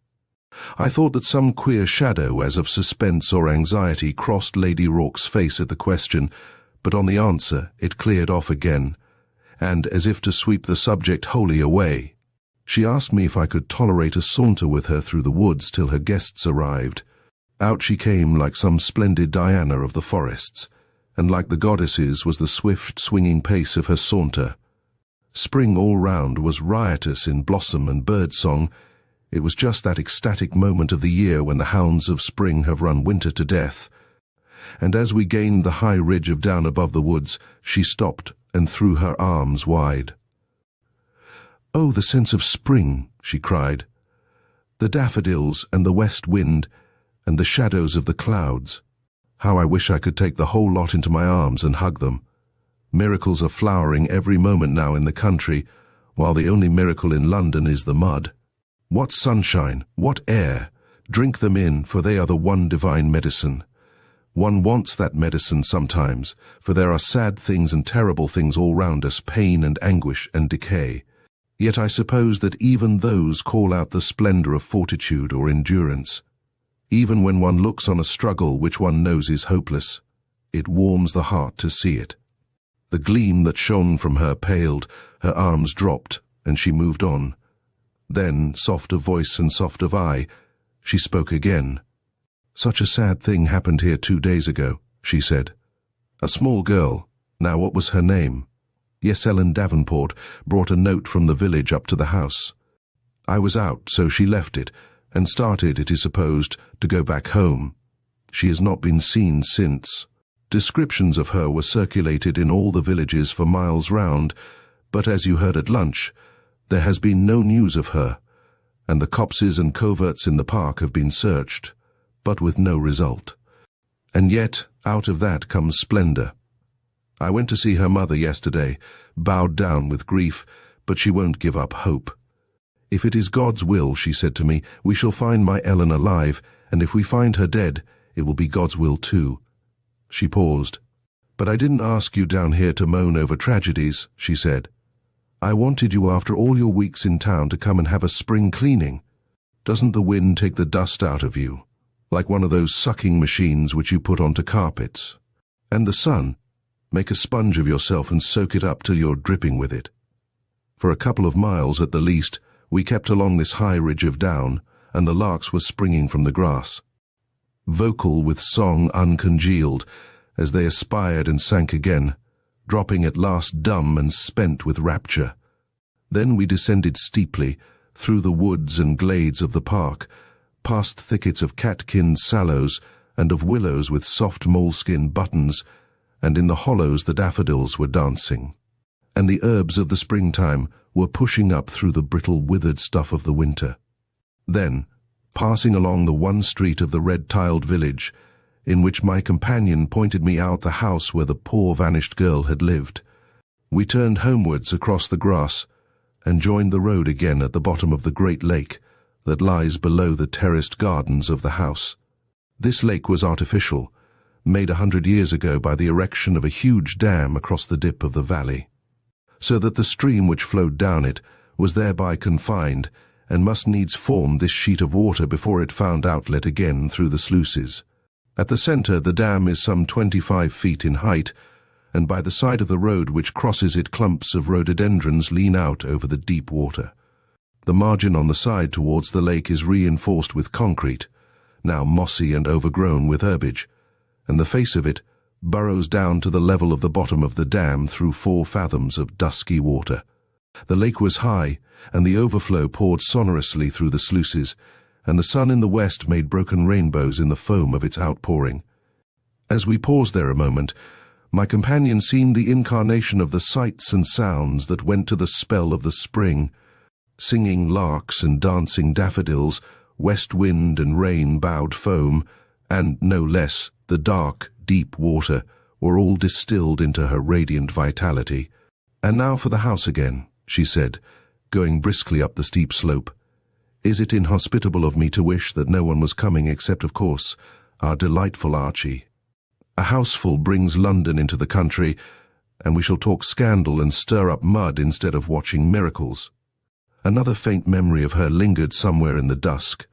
I thought that some queer shadow, as of suspense or anxiety, crossed Lady Rorke's face at the question, but on the answer it cleared off again, and, as if to sweep the subject wholly away, she asked me if I could tolerate a saunter with her through the woods till her guests arrived. Out she came like some splendid Diana of the forests, and like the goddesses was the swift, swinging pace of her saunter. Spring all round was riotous in blossom and bird-song. It was just that ecstatic moment of the year when the hounds of spring have run winter to death. And as we gained the high ridge of down above the woods, she stopped and threw her arms wide. "Oh, the sense of spring," she cried. "The daffodils and the west wind and the shadows of the clouds. How I wish I could take the whole lot into my arms and hug them. Miracles are flowering every moment now in the country, while the only miracle in London is the mud. What sunshine, what air! Drink them in, for they are the one divine medicine. One wants that medicine sometimes, for there are sad things and terrible things all round us, pain and anguish and decay. Yet I suppose that even those call out the splendor of fortitude or endurance. Even when one looks on a struggle which one knows is hopeless, it warms the heart to see it. The gleam that shone from her paled, her arms dropped, and she moved on. Then, soft of voice and soft of eye, she spoke again. "Such a sad thing happened here 2 days ago," she said. "A small girl, now what was her name? Yes, Ellen Davenport brought a note from the village up to the house. I was out, so she left it, and started, it is supposed, to go back home. She has not been seen since. Descriptions of her were circulated in all the villages for miles round, but as you heard at lunch, there has been no news of her, and the copses and coverts in the park have been searched, but with no result. And yet, out of that comes splendor. I went to see her mother yesterday, bowed down with grief, but she won't give up hope. 'If it is God's will,' she said to me, 'we shall find my Ellen alive, and if we find her dead, it will be God's will too.'" She paused. "But I didn't ask you down here to moan over tragedies," she said. "I wanted you after all your weeks in town to come and have a spring cleaning. Doesn't the wind take the dust out of you, like one of those sucking machines which you put onto carpets? And the sun? Make a sponge of yourself and soak it up till you're dripping with it." For a couple of miles at the least, we kept along this high ridge of down, and the larks were springing from the grass, vocal with song uncongealed, as they aspired and sank again, dropping at last dumb and spent with rapture. Then we descended steeply, through the woods and glades of the park, past thickets of catkin sallows and of willows with soft moleskin buttons, and in the hollows the daffodils were dancing, and the herbs of the springtime were pushing up through the brittle withered stuff of the winter. Then, passing along the one street of the red-tiled village, in which my companion pointed me out the house where the poor vanished girl had lived, we turned homewards across the grass and joined the road again at the bottom of the great lake that lies below the terraced gardens of the house. This lake was artificial, made 100 years ago by the erection of a huge dam across the dip of the valley, so that the stream which flowed down it was thereby confined and must needs form this sheet of water before it found outlet again through the sluices. At the centre the dam is some 25 feet in height, and by the side of the road which crosses it clumps of rhododendrons lean out over the deep water. The margin on the side towards the lake is reinforced with concrete, now mossy and overgrown with herbage, and the face of it burrows down to the level of the bottom of the dam through 4 fathoms of dusky water. The lake was high, and the overflow poured sonorously through the sluices, and the sun in the west made broken rainbows in the foam of its outpouring. As we paused there a moment, my companion seemed the incarnation of the sights and sounds that went to the spell of the spring. Singing larks and dancing daffodils, west wind and rain-bowed foam, and, no less, the dark, deep water, were all distilled into her radiant vitality. "And now for the house again," she said, going briskly up the steep slope. "Is it inhospitable of me to wish that no one was coming except, of course, our delightful Archie? A houseful brings London into the country, and we shall talk scandal and stir up mud instead of watching miracles." Another faint memory of her lingered somewhere in the dusk,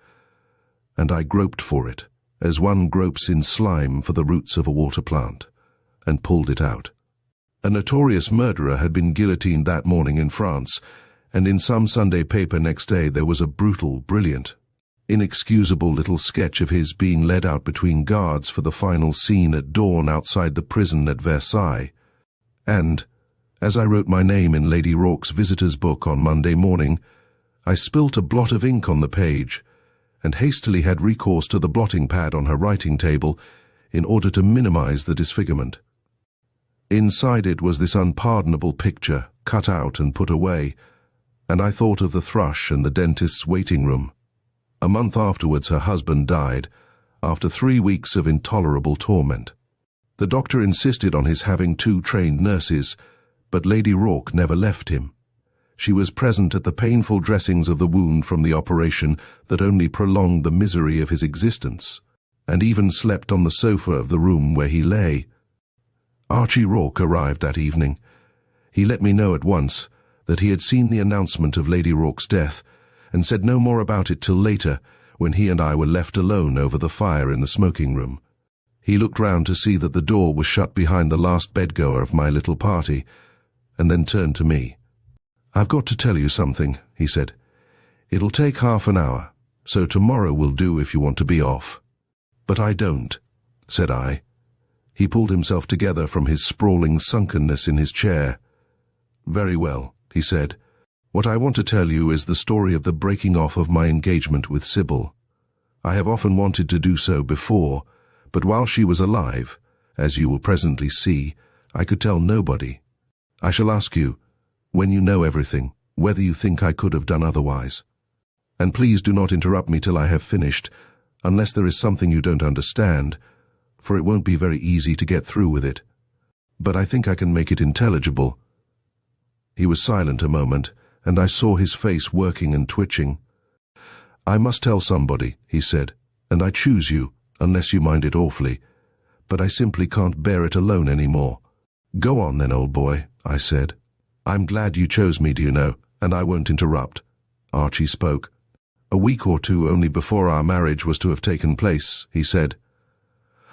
and I groped for it, as one gropes in slime for the roots of a water plant, and pulled it out. A notorious murderer had been guillotined that morning in France, and in some Sunday paper next day there was a brutal, brilliant, inexcusable little sketch of his being led out between guards for the final scene at dawn outside the prison at Versailles. And, as I wrote my name in Lady Rorke's visitor's book on Monday morning, I spilt a blot of ink on the page, and hastily had recourse to the blotting pad on her writing table in order to minimize the disfigurement. Inside it was this unpardonable picture, cut out and put away, and I thought of the thrush and the dentist's waiting room. A month afterwards her husband died, after 3 weeks of intolerable torment. The doctor insisted on his having 2 trained nurses, but Lady Rorke never left him. She was present at the painful dressings of the wound from the operation that only prolonged the misery of his existence, and even slept on the sofa of the room where he lay. Archie Rorke arrived that evening. He let me know at once, that he had seen the announcement of Lady Rorke's death, and said no more about it till later, when he and I were left alone over the fire in the smoking room. He looked round to see that the door was shut behind the last bedgoer of my little party, and then turned to me. "I've got to tell you something," he said. "It'll take half an hour, so tomorrow will do if you want to be off." "But I don't," said I. He pulled himself together from his sprawling sunkenness in his chair. "Very well," he said. "What I want to tell you is the story of the breaking off of my engagement with Sybil. I have often wanted to do so before, but while she was alive, as you will presently see, I could tell nobody. I shall ask you, when you know everything, whether you think I could have done otherwise. And please do not interrupt me till I have finished, unless there is something you don't understand, for it won't be very easy to get through with it. But I think I can make it intelligible." He was silent a moment, and I saw his face working and twitching. "I must tell somebody," he said, "and I choose you, unless you mind it awfully. But I simply can't bear it alone any more." "Go on then, old boy," I said. "I'm glad you chose me, do you know, and I won't interrupt." Archie spoke. "A week or two only before our marriage was to have taken place," he said.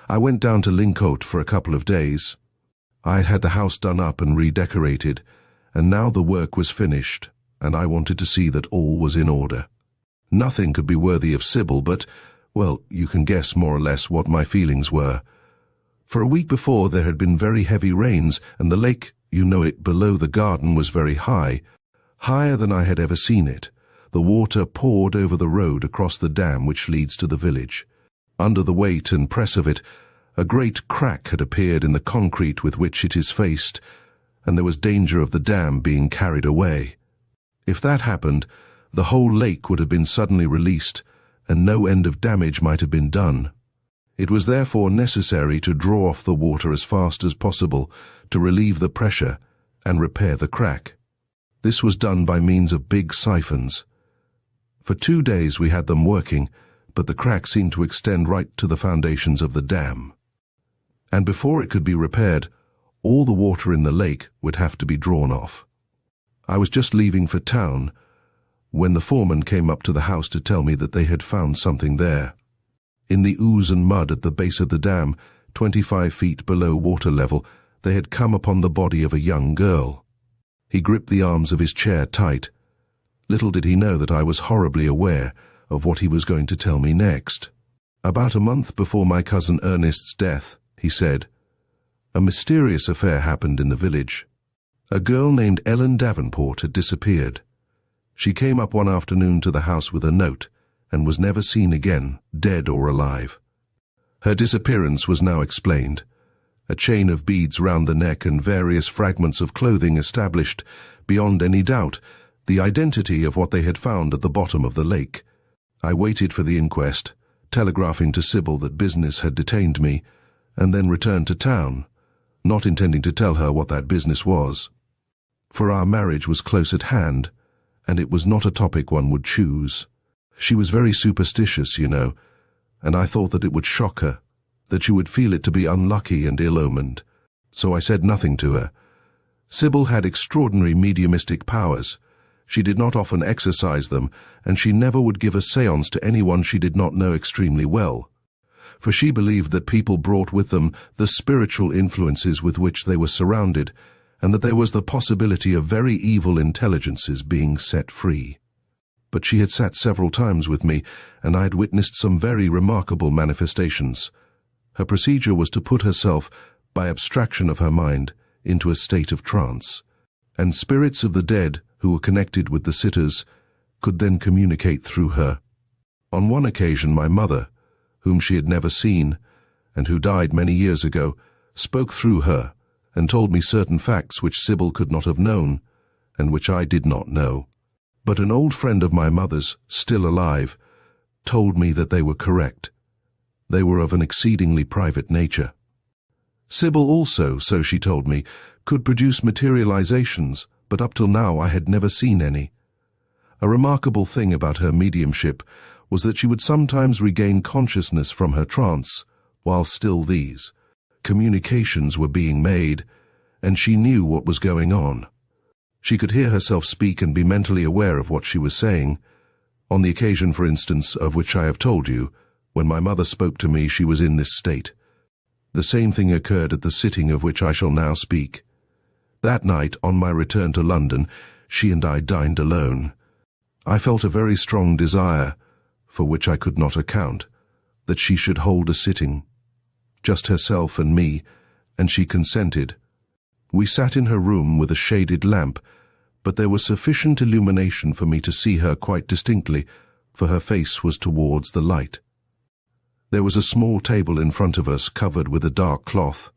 "I went down to Lincote for a couple of days. I'd had the house done up and redecorated, and now the work was finished, and I wanted to see that all was in order. Nothing could be worthy of Sybil, but, well, you can guess more or less what my feelings were. For a week before there had been very heavy rains, and the lake, you know it, below the garden was very high, higher than I had ever seen it. The water poured over the road across the dam which leads to the village. Under the weight and press of it, a great crack had appeared in the concrete with which it is faced, and there was danger of the dam being carried away. If that happened, the whole lake would have been suddenly released, and no end of damage might have been done. It was therefore necessary to draw off the water as fast as possible to relieve the pressure and repair the crack. This was done by means of big siphons. For 2 days we had them working, but the crack seemed to extend right to the foundations of the dam. And before it could be repaired, all the water in the lake would have to be drawn off. I was just leaving for town when the foreman came up to the house to tell me that they had found something there. In the ooze and mud at the base of the dam, 25 feet below water level, they had come upon the body of a young girl. He gripped the arms of his chair tight. Little did he know that I was horribly aware of what he was going to tell me next. "About a month before my cousin Ernest's death," he said, "a mysterious affair happened in the village. A girl named Ellen Davenport had disappeared. She came up one afternoon to the house with a note, and was never seen again, dead or alive. Her disappearance was now explained. A chain of beads round the neck and various fragments of clothing established, beyond any doubt, the identity of what they had found at the bottom of the lake. I waited for the inquest, telegraphing to Sybil that business had detained me, and then returned to town, not intending to tell her what that business was. For our marriage was close at hand, and it was not a topic one would choose. She was very superstitious, you know, and I thought that it would shock her, that she would feel it to be unlucky and ill-omened, so I said nothing to her. Sybil had extraordinary mediumistic powers. She did not often exercise them, and she never would give a séance to anyone she did not know extremely well, for she believed that people brought with them the spiritual influences with which they were surrounded, and that there was the possibility of very evil intelligences being set free. But she had sat several times with me, and I had witnessed some very remarkable manifestations. Her procedure was to put herself, by abstraction of her mind, into a state of trance, and spirits of the dead who were connected with the sitters could then communicate through her. On one occasion my mother, whom she had never seen, and who died many years ago, spoke through her, and told me certain facts which Sybil could not have known, and which I did not know. But an old friend of my mother's, still alive, told me that they were correct. They were of an exceedingly private nature. Sybil also, so she told me, could produce materializations, but up till now I had never seen any. A remarkable thing about her mediumship was that she would sometimes regain consciousness from her trance, while still these communications were being made, and she knew what was going on. She could hear herself speak and be mentally aware of what she was saying. On the occasion, for instance, of which I have told you, when my mother spoke to me, she was in this state. The same thing occurred at the sitting of which I shall now speak. That night, on my return to London, she and I dined alone. I felt a very strong desire, for which I could not account, that she should hold a sitting, just herself and me, and she consented. We sat in her room with a shaded lamp, but there was sufficient illumination for me to see her quite distinctly, for her face was towards the light. There was a small table in front of us covered with a dark cloth.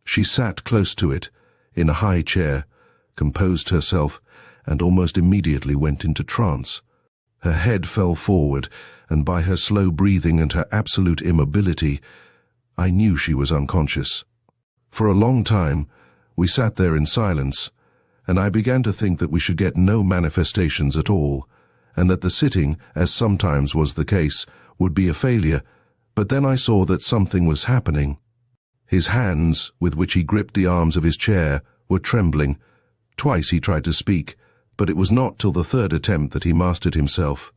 She sat close to it, in a high chair, composed herself, and almost immediately went into trance. Her head fell forward, and by her slow breathing and her absolute immobility, I knew she was unconscious. For a long time, we sat there in silence, and I began to think that we should get no manifestations at all, and that the sitting, as sometimes was the case, would be a failure. But then I saw that something was happening. His hands, with which he gripped the arms of his chair, were trembling. Twice he tried to speak, but it was not till the third attempt that he mastered himself.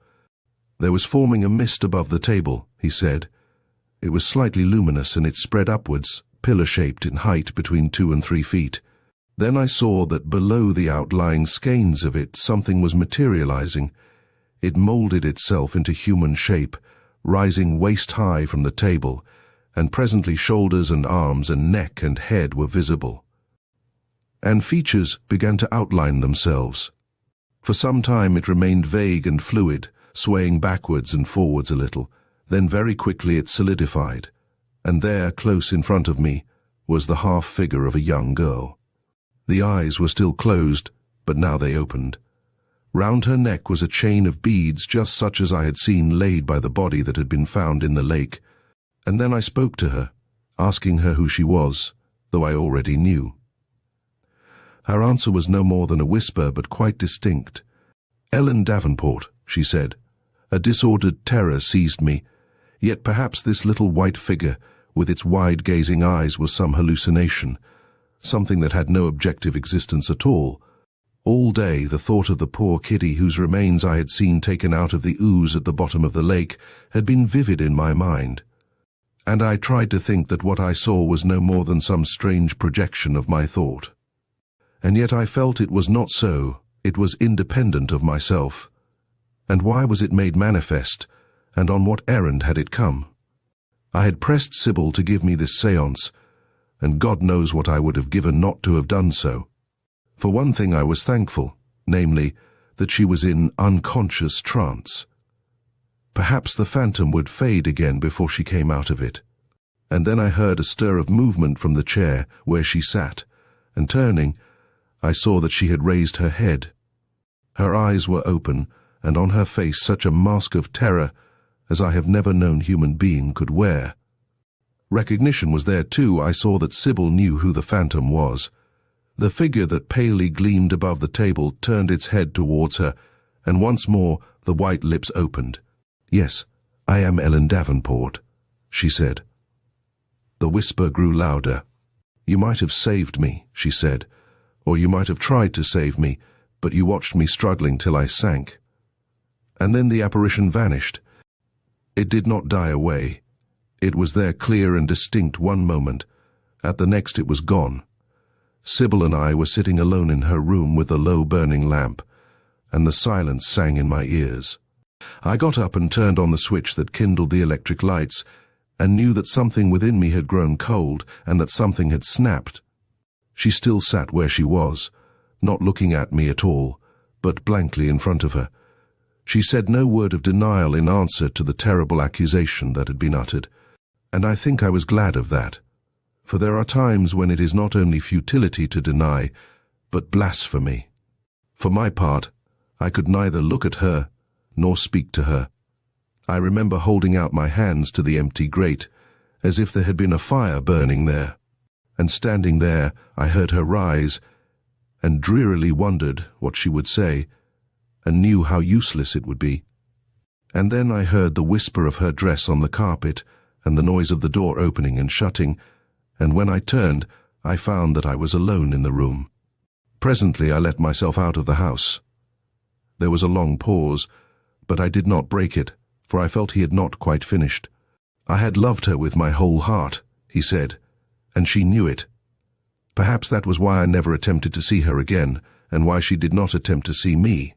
There was forming a mist above the table, he said. It was slightly luminous, and it spread upwards, pillar-shaped in height between 2 and 3 feet. Then I saw that below the outlying skeins of it something was materializing. It molded itself into human shape, rising waist-high from the table, and presently shoulders and arms and neck and head were visible. And features began to outline themselves. For some time it remained vague and fluid, swaying backwards and forwards a little. Then very quickly it solidified, and there, close in front of me, was the half-figure of a young girl. The eyes were still closed, but now they opened. Round her neck was a chain of beads just such as I had seen laid by the body that had been found in the lake, and then I spoke to her, asking her who she was, though I already knew. Her answer was no more than a whisper, but quite distinct. "Ellen Davenport," she said. A disordered terror seized me, yet perhaps this little white figure, with its wide-gazing eyes, was some hallucination, something that had no objective existence at all. All day the thought of the poor kiddie whose remains I had seen taken out of the ooze at the bottom of the lake had been vivid in my mind, and I tried to think that what I saw was no more than some strange projection of my thought. And yet I felt it was not so, it was independent of myself. And why was it made manifest, and on what errand had it come? I had pressed Sybil to give me this séance, and God knows what I would have given not to have done so. For one thing I was thankful, namely, that she was in unconscious trance. Perhaps the phantom would fade again before she came out of it. And then I heard a stir of movement from the chair where she sat, and turning, I saw that she had raised her head. Her eyes were open, and on her face such a mask of terror as I have never known human being could wear. Recognition was there too. I saw that Sybil knew who the phantom was. The figure that palely gleamed above the table turned its head towards her, and once more the white lips opened. "Yes, I am Ellen Davenport," she said. The whisper grew louder. "You might have saved me," she said, "or you might have tried to save me, but you watched me struggling till I sank." And then the apparition vanished. It did not die away. It was there clear and distinct one moment. At the next it was gone. Sybil and I were sitting alone in her room with a low burning lamp, and the silence sang in my ears. I got up and turned on the switch that kindled the electric lights, and knew that something within me had grown cold, and that something had snapped. She still sat where she was, not looking at me at all, but blankly in front of her. She said no word of denial in answer to the terrible accusation that had been uttered, and I think I was glad of that, for there are times when it is not only futility to deny, but blasphemy. For my part, I could neither look at her nor speak to her. I remember holding out my hands to the empty grate, as if there had been a fire burning there, and standing there I heard her rise, and drearily wondered what she would say, and knew how useless it would be. And then I heard the whisper of her dress on the carpet, and the noise of the door opening and shutting, and when I turned, I found that I was alone in the room. Presently I let myself out of the house. There was a long pause, but I did not break it, for I felt he had not quite finished. I had loved her with my whole heart, he said, and she knew it. Perhaps that was why I never attempted to see her again, and why she did not attempt to see me.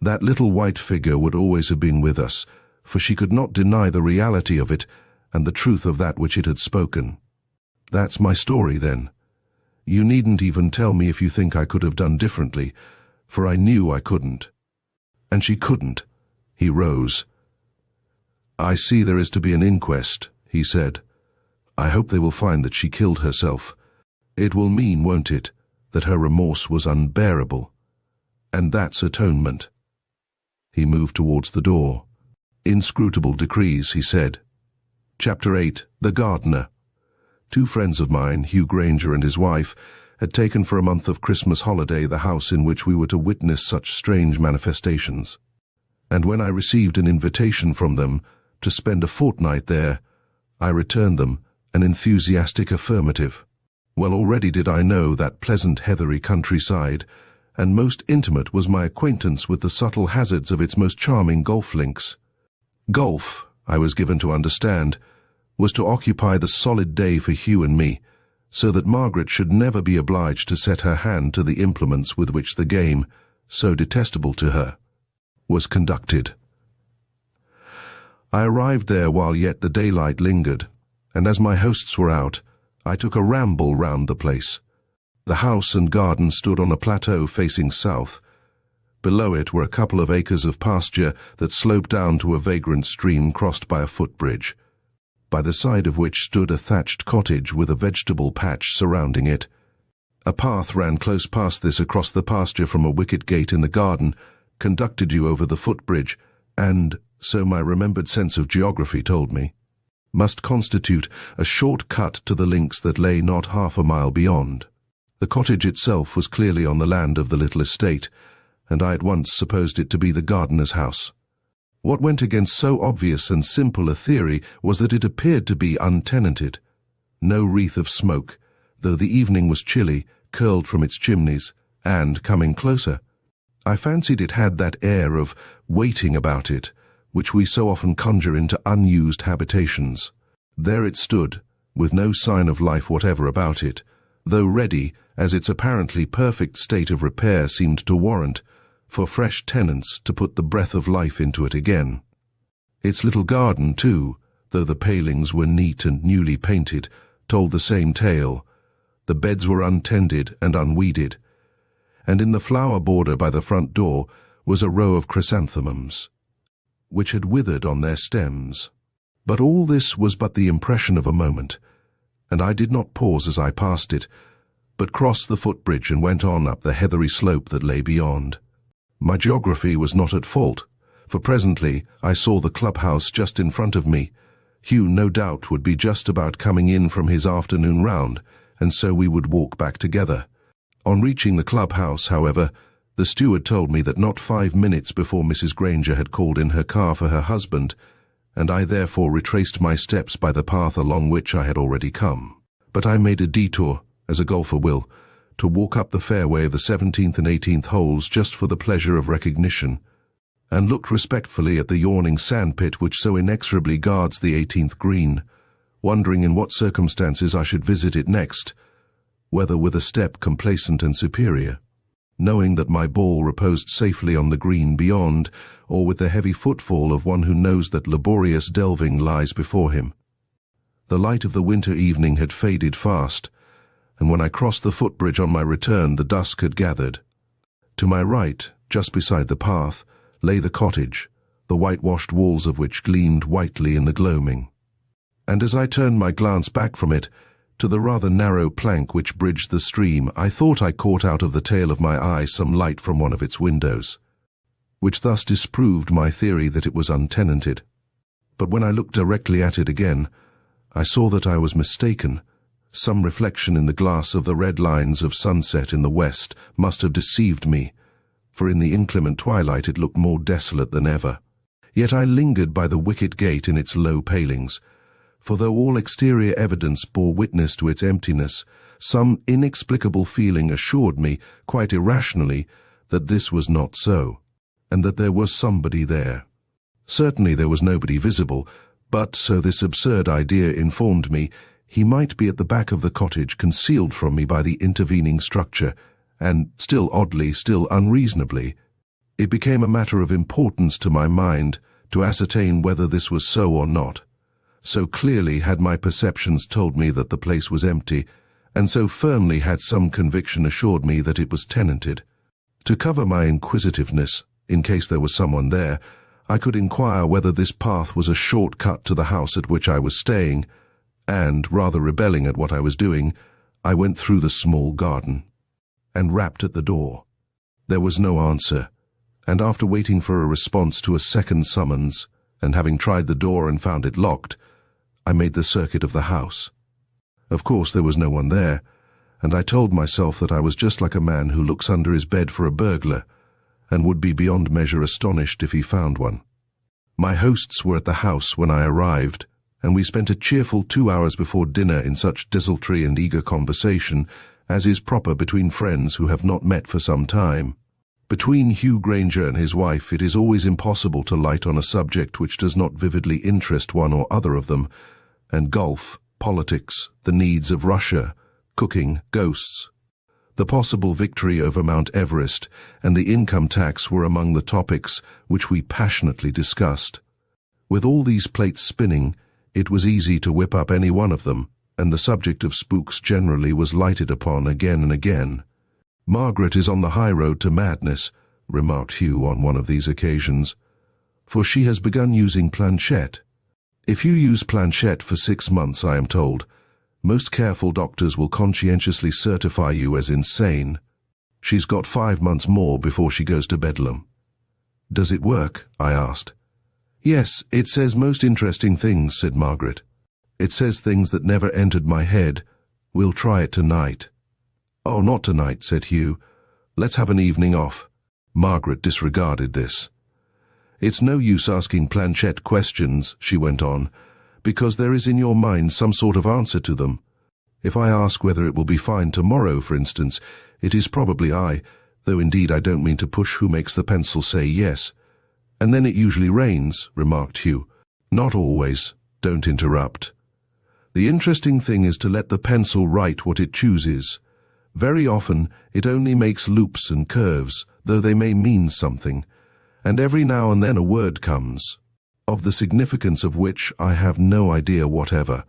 That little white figure would always have been with us, for she could not deny the reality of it and the truth of that which it had spoken. That's my story, then. You needn't even tell me if you think I could have done differently, for I knew I couldn't. And she couldn't. He rose. I see there is to be an inquest, he said. I hope they will find that she killed herself. It will mean, won't it, that her remorse was unbearable. And that's atonement. He moved towards the door. Inscrutable decrees, he said. Chapter 8. The Gardener. 2 friends of mine, Hugh Granger and his wife, had taken for a month of Christmas holiday the house in which we were to witness such strange manifestations. And when I received an invitation from them to spend a fortnight there, I returned them an enthusiastic affirmative. Well, already did I know that pleasant heathery countryside, and most intimate was my acquaintance with the subtle hazards of its most charming golf links. Golf, I was given to understand, was to occupy the solid day for Hugh and me, so that Margaret should never be obliged to set her hand to the implements with which the game, so detestable to her, was conducted. I arrived there while yet the daylight lingered, and as my hosts were out, I took a ramble round the place. The house and garden stood on a plateau facing south. Below it were a couple of acres of pasture that sloped down to a vagrant stream crossed by a footbridge, by the side of which stood a thatched cottage with a vegetable patch surrounding it. A path ran close past this across the pasture from a wicket gate in the garden, conducted you over the footbridge, and, so my remembered sense of geography told me, must constitute a short cut to the links that lay not half a mile beyond. The cottage itself was clearly on the land of the little estate, and I at once supposed it to be the gardener's house. What went against so obvious and simple a theory was that it appeared to be untenanted. No wreath of smoke, though the evening was chilly, curled from its chimneys, and, coming closer, I fancied it had that air of waiting about it, which we so often conjure into unused habitations. There it stood, with no sign of life whatever about it, though ready, as its apparently perfect state of repair seemed to warrant, for fresh tenants to put the breath of life into it again. Its little garden, too, though the palings were neat and newly painted, told the same tale. The beds were untended and unweeded, and in the flower border by the front door was a row of chrysanthemums, which had withered on their stems. But all this was but the impression of a moment, and I did not pause as I passed it, but crossed the footbridge and went on up the heathery slope that lay beyond. My geography was not at fault, for presently I saw the clubhouse just in front of me. Hugh, no doubt, would be just about coming in from his afternoon round, and so we would walk back together. On reaching the clubhouse, however, the steward told me that not 5 minutes before Mrs. Granger had called in her car for her husband, and I therefore retraced my steps by the path along which I had already come. But I made a detour, as a golfer will, to walk up the fairway of the 17th and 18th holes just for the pleasure of recognition, and looked respectfully at the yawning sandpit which so inexorably guards the 18th green, wondering in what circumstances I should visit it next, whether with a step complacent and superior, knowing that my ball reposed safely on the green beyond, or with the heavy footfall of one who knows that laborious delving lies before him. The light of the winter evening had faded fast, and when I crossed the footbridge on my return the dusk had gathered. To my right, just beside the path, lay the cottage, the whitewashed walls of which gleamed whitely in the gloaming. And as I turned my glance back from it, to the rather narrow plank which bridged the stream, I thought I caught out of the tail of my eye some light from one of its windows, which thus disproved my theory that it was untenanted. But when I looked directly at it again, I saw that I was mistaken. Some reflection in the glass of the red lines of sunset in the west must have deceived me, for in the inclement twilight it looked more desolate than ever. Yet I lingered by the wicket gate in its low palings, for though all exterior evidence bore witness to its emptiness, some inexplicable feeling assured me, quite irrationally, that this was not so, and that there was somebody there. Certainly there was nobody visible, but, so this absurd idea informed me, he might be at the back of the cottage, concealed from me by the intervening structure, and, still oddly, still unreasonably, it became a matter of importance to my mind to ascertain whether this was so or not. So clearly had my perceptions told me that the place was empty, and so firmly had some conviction assured me that it was tenanted. To cover my inquisitiveness, in case there was someone there, I could inquire whether this path was a short cut to the house at which I was staying, and, rather rebelling at what I was doing, I went through the small garden, and rapped at the door. There was no answer, and after waiting for a response to a second summons, and having tried the door and found it locked, I made the circuit of the house. Of course there was no one there, and I told myself that I was just like a man who looks under his bed for a burglar, and would be beyond measure astonished if he found one. My hosts were at the house when I arrived, and we spent a cheerful 2 hours before dinner in such desultory and eager conversation as is proper between friends who have not met for some time. Between Hugh Granger and his wife it is always impossible to light on a subject which does not vividly interest one or other of them, and golf, politics, the needs of Russia, cooking, ghosts, the possible victory over Mount Everest, and the income tax were among the topics which we passionately discussed. With all these plates spinning, it was easy to whip up any one of them, and the subject of spooks generally was lighted upon again and again. "Margaret is on the high road to madness," remarked Hugh on one of these occasions, "for she has begun using planchette. If you use planchette for 6 months, I am told, most careful doctors will conscientiously certify you as insane. She's got 5 months more before she goes to Bedlam." "Does it work?" I asked. "Yes, it says most interesting things," said Margaret. "It says things that never entered my head. We'll try it tonight." "Oh, not tonight," said Hugh. "Let's have an evening off." Margaret disregarded this. "It's no use asking planchette questions," she went on, "because there is in your mind some sort of answer to them. If I ask whether it will be fine tomorrow, for instance, it is probably I, though indeed I don't mean to push who makes the pencil say yes. And then it usually rains," remarked Hugh. "Not always. Don't interrupt. The interesting thing is to let the pencil write what it chooses. Very often it only makes loops and curves, though they may mean something, and every now and then a word comes, of the significance of which I have no idea whatever,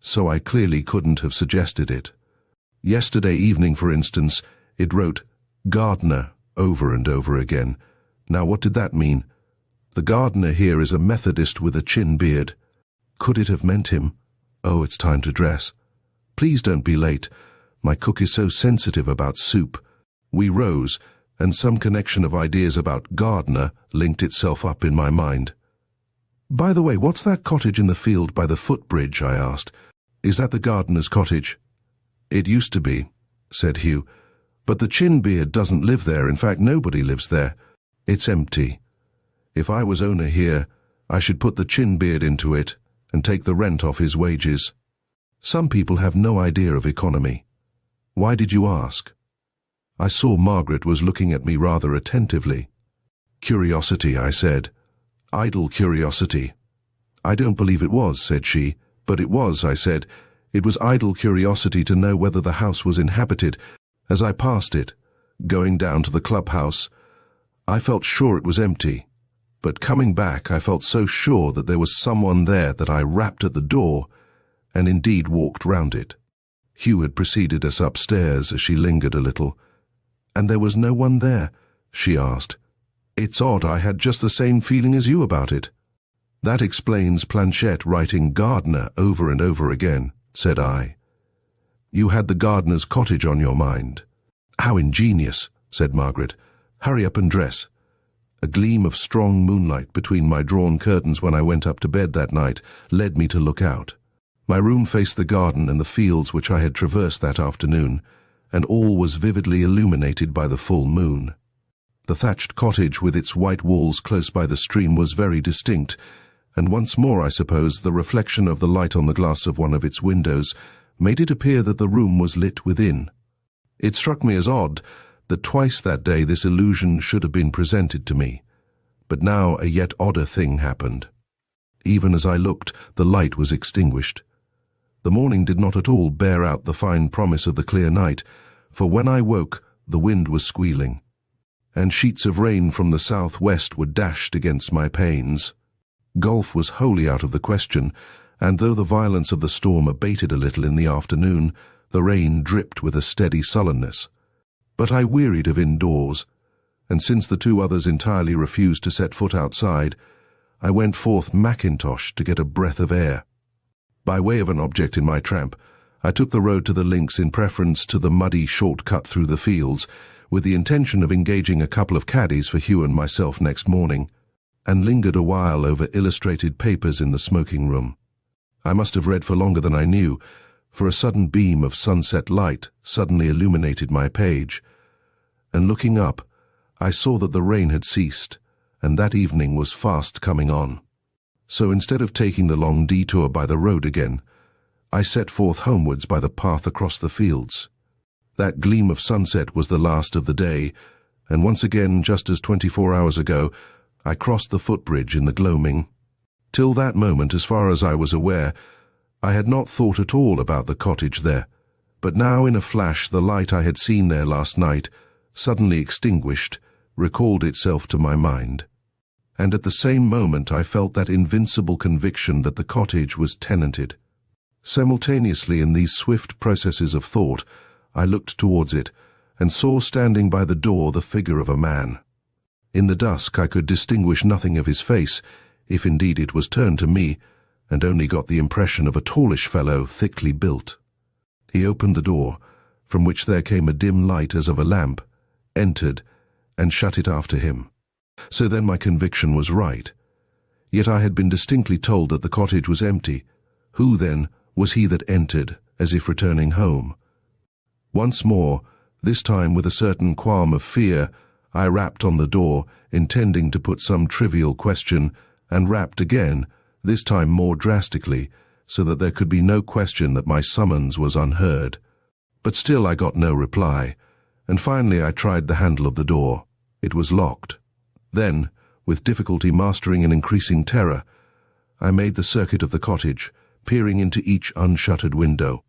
so I clearly couldn't have suggested it. Yesterday evening, for instance, it wrote gardener over and over again. Now what did that mean? The gardener here is a Methodist with a chin beard. Could it have meant him? Oh, it's time to dress. Please don't be late. My cook is so sensitive about soup. We rose, and some connection of ideas about gardener linked itself up in my mind. "By the way, what's that cottage in the field by the footbridge?" I asked. "Is that the gardener's cottage?" "It used to be," said Hugh, "but the chin-beard doesn't live there. In fact, nobody lives there. It's empty. If I was owner here, I should put the chin-beard into it and take the rent off his wages. Some people have no idea of economy. Why did you ask?" I saw Margaret was looking at me rather attentively. "Curiosity," I said. "Idle curiosity." "I don't believe it was," said she. "But it was," I said. "It was idle curiosity to know whether the house was inhabited. As I passed it, going down to the clubhouse, I felt sure it was empty. But coming back, I felt so sure that there was someone there that I rapped at the door, and indeed walked round it." Hugh had preceded us upstairs as she lingered a little. "And there was no one there?" she asked. "It's odd, I had just the same feeling as you about it." "That explains planchette writing gardener over and over again," said I. "You had the gardener's cottage on your mind." "How ingenious," said Margaret. "Hurry up and dress." A gleam of strong moonlight between my drawn curtains when I went up to bed that night led me to look out. My room faced the garden and the fields which I had traversed that afternoon, and all was vividly illuminated by the full moon. The thatched cottage with its white walls close by the stream was very distinct, and once more, I suppose, the reflection of the light on the glass of one of its windows made it appear that the room was lit within. It struck me as odd that twice that day this illusion should have been presented to me, but now a yet odder thing happened. Even as I looked, the light was extinguished. The morning did not at all bear out the fine promise of the clear night, for when I woke, the wind was squealing, and sheets of rain from the southwest were dashed against my panes. Golf was wholly out of the question, and though the violence of the storm abated a little in the afternoon, the rain dripped with a steady sullenness. But I wearied of indoors, and since the two others entirely refused to set foot outside, I went forth mackintosh to get a breath of air. By way of an object in my tramp, I took the road to the links in preference to the muddy shortcut through the fields, with the intention of engaging a couple of caddies for Hugh and myself next morning, and lingered a while over illustrated papers in the smoking room. I must have read for longer than I knew, for a sudden beam of sunset light suddenly illuminated my page, and looking up, I saw that the rain had ceased, and that evening was fast coming on. So instead of taking the long detour by the road again, I set forth homewards by the path across the fields. That gleam of sunset was the last of the day, and once again, just as 24 hours ago, I crossed the footbridge in the gloaming. Till that moment, as far as I was aware, I had not thought at all about the cottage there, but now in a flash the light I had seen there last night, suddenly extinguished, recalled itself to my mind. And at the same moment I felt that invincible conviction that the cottage was tenanted. Simultaneously in these swift processes of thought, I looked towards it, and saw standing by the door the figure of a man. In the dusk I could distinguish nothing of his face, if indeed it was turned to me, and only got the impression of a tallish fellow, thickly built. He opened the door, from which there came a dim light as of a lamp, entered, and shut it after him. So then my conviction was right. Yet I had been distinctly told that the cottage was empty. Who, then, was he that entered, as if returning home? Once more, this time with a certain qualm of fear, I rapped on the door, intending to put some trivial question, and rapped again, this time more drastically, so that there could be no question that my summons was unheard. But still I got no reply, and finally I tried the handle of the door. It was locked. Then, with difficulty mastering an increasing terror, I made the circuit of the cottage, peering into each unshuttered window.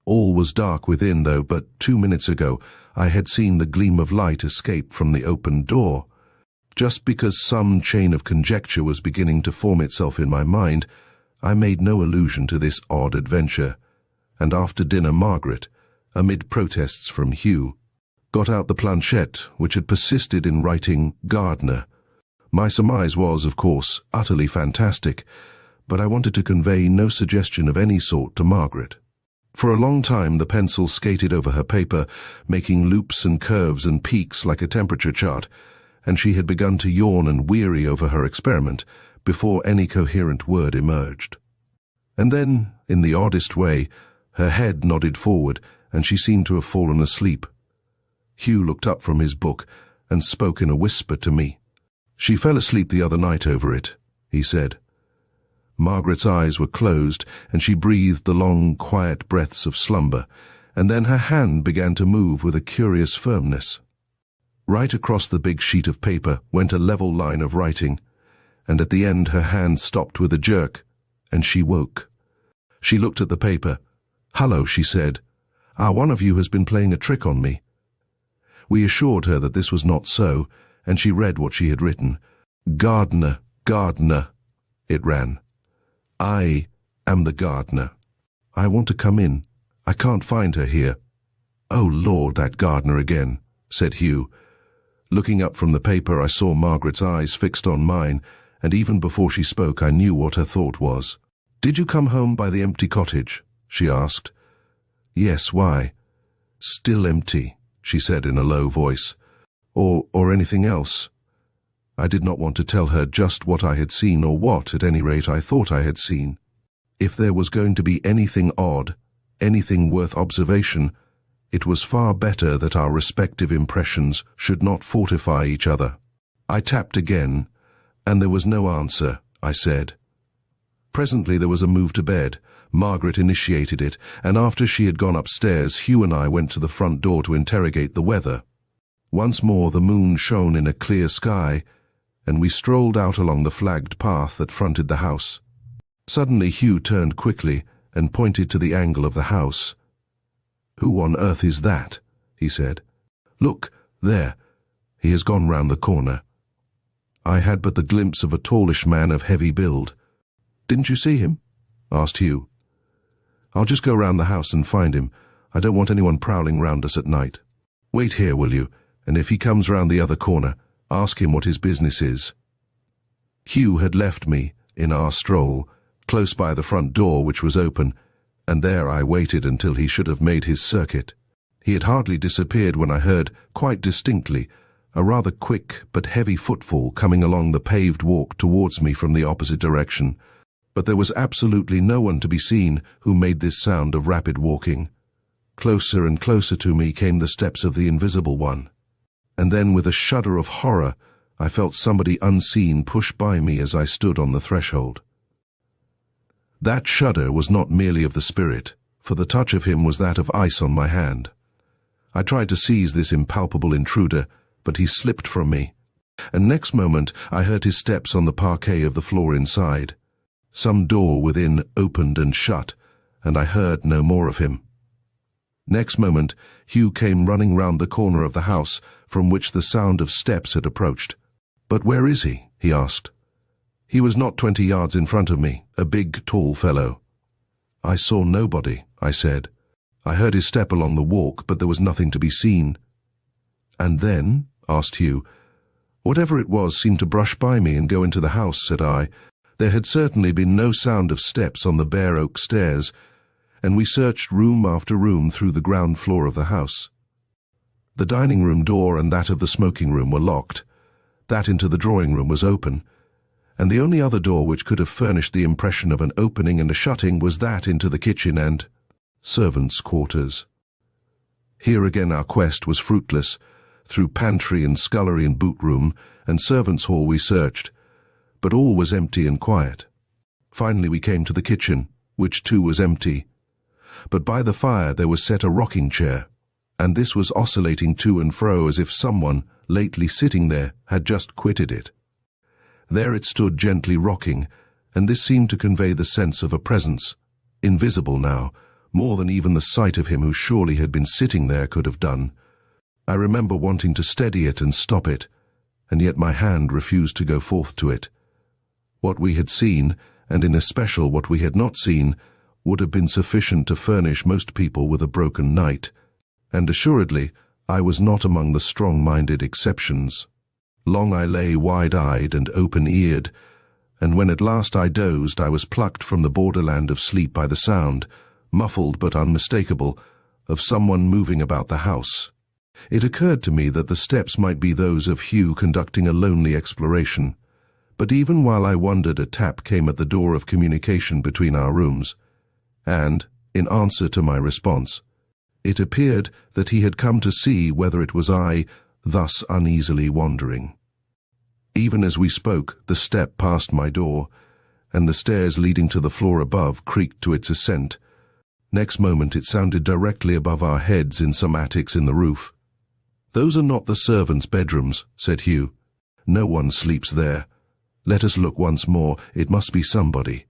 All was dark within, though, but 2 minutes ago I had seen the gleam of light escape from the opened door. Just because some chain of conjecture was beginning to form itself in my mind, I made no allusion to this odd adventure, and after dinner Margaret, amid protests from Hugh, got out the planchette which had persisted in writing Gardener. My surmise was, of course, utterly fantastic, but I wanted to convey no suggestion of any sort to Margaret. For a long time the pencil skated over her paper, making loops and curves and peaks like a temperature chart, and she had begun to yawn and weary over her experiment before any coherent word emerged. And then, in the oddest way, her head nodded forward, and she seemed to have fallen asleep. Hugh looked up from his book and spoke in a whisper to me. "She fell asleep the other night over it," he said. Margaret's eyes were closed, and she breathed the long, quiet breaths of slumber, and then her hand began to move with a curious firmness. Right across the big sheet of paper went a level line of writing, and at the end her hand stopped with a jerk, and she woke. She looked at the paper. "Hullo," she said. "One of you has been playing a trick on me." We assured her that this was not so, and she read what she had written. "Gardener, gardener," it ran. "I am the gardener. I want to come in. I can't find her here." "Oh, Lord, that gardener again," said Hugh. Looking up from the paper, I saw Margaret's eyes fixed on mine, and even before she spoke I knew what her thought was. "Did you come home by the empty cottage?" she asked. "Yes, why?" "Still empty," she said in a low voice. Or anything else?" I did not want to tell her just what I had seen, or what, at any rate, I thought I had seen. If there was going to be anything odd, anything worth observation, it was far better that our respective impressions should not fortify each other. I tapped again, and there was no answer, I said. Presently there was a move to bed. Margaret initiated it, and after she had gone upstairs, Hugh and I went to the front door to interrogate the weather. Once more the moon shone in a clear sky, and we strolled out along the flagged path that fronted the house. Suddenly Hugh turned quickly and pointed to the angle of the house. "Who on earth is that?" he said. "Look, there. He has gone round the corner." I had but the glimpse of a tallish man of heavy build. "Didn't you see him?" asked Hugh. "I'll just go round the house and find him. I don't want anyone prowling round us at night. Wait here, will you? And if he comes round the other corner, ask him what his business is." Hugh had left me, in our stroll, close by the front door, which was open, and there I waited until he should have made his circuit. He had hardly disappeared when I heard, quite distinctly, a rather quick but heavy footfall coming along the paved walk towards me from the opposite direction, but there was absolutely no one to be seen who made this sound of rapid walking. Closer and closer to me came the steps of the invisible one, and then with a shudder of horror I felt somebody unseen push by me as I stood on the threshold. That shudder was not merely of the spirit, for the touch of him was that of ice on my hand. I tried to seize this impalpable intruder, but he slipped from me, and next moment I heard his steps on the parquet of the floor inside. Some door within opened and shut, and I heard no more of him. Next moment, Hugh came running round the corner of the house from which the sound of steps had approached. "But where is he?" he asked. He was not 20 yards in front of me, a big, tall fellow. "I saw nobody," I said. "I heard his step along the walk, but there was nothing to be seen." "And then?" asked Hugh. "Whatever it was seemed to brush by me and go into the house," said I. There had certainly been no sound of steps on the bare oak stairs, and we searched room after room through the ground floor of the house. The dining room door and that of the smoking room were locked. That into the drawing room was open, and the only other door which could have furnished the impression of an opening and a shutting was that into the kitchen and servants' quarters. Here again our quest was fruitless. Through pantry and scullery and boot room and servants' hall we searched, but all was empty and quiet. Finally we came to the kitchen, which too was empty. But by the fire there was set a rocking chair, and this was oscillating to and fro as if someone, lately sitting there, had just quitted it. There it stood gently rocking, and this seemed to convey the sense of a presence, invisible now, more than even the sight of him who surely had been sitting there could have done. I remember wanting to steady it and stop it, and yet my hand refused to go forth to it. What we had seen, and in especial what we had not seen, would have been sufficient to furnish most people with a broken night, and assuredly I was not among the strong-minded exceptions. Long I lay wide-eyed and open-eared, and when at last I dozed I was plucked from the borderland of sleep by the sound, muffled but unmistakable, of someone moving about the house. It occurred to me that the steps might be those of Hugh conducting a lonely exploration, but even while I wondered a tap came at the door of communication between our rooms, and, in answer to my response, it appeared that he had come to see whether it was I thus uneasily wandering. Even as we spoke, the step passed my door, and the stairs leading to the floor above creaked to its ascent. Next moment it sounded directly above our heads in some attics in the roof. "Those are not the servants' bedrooms," said Hugh. "No one sleeps there. Let us look once more. It must be somebody."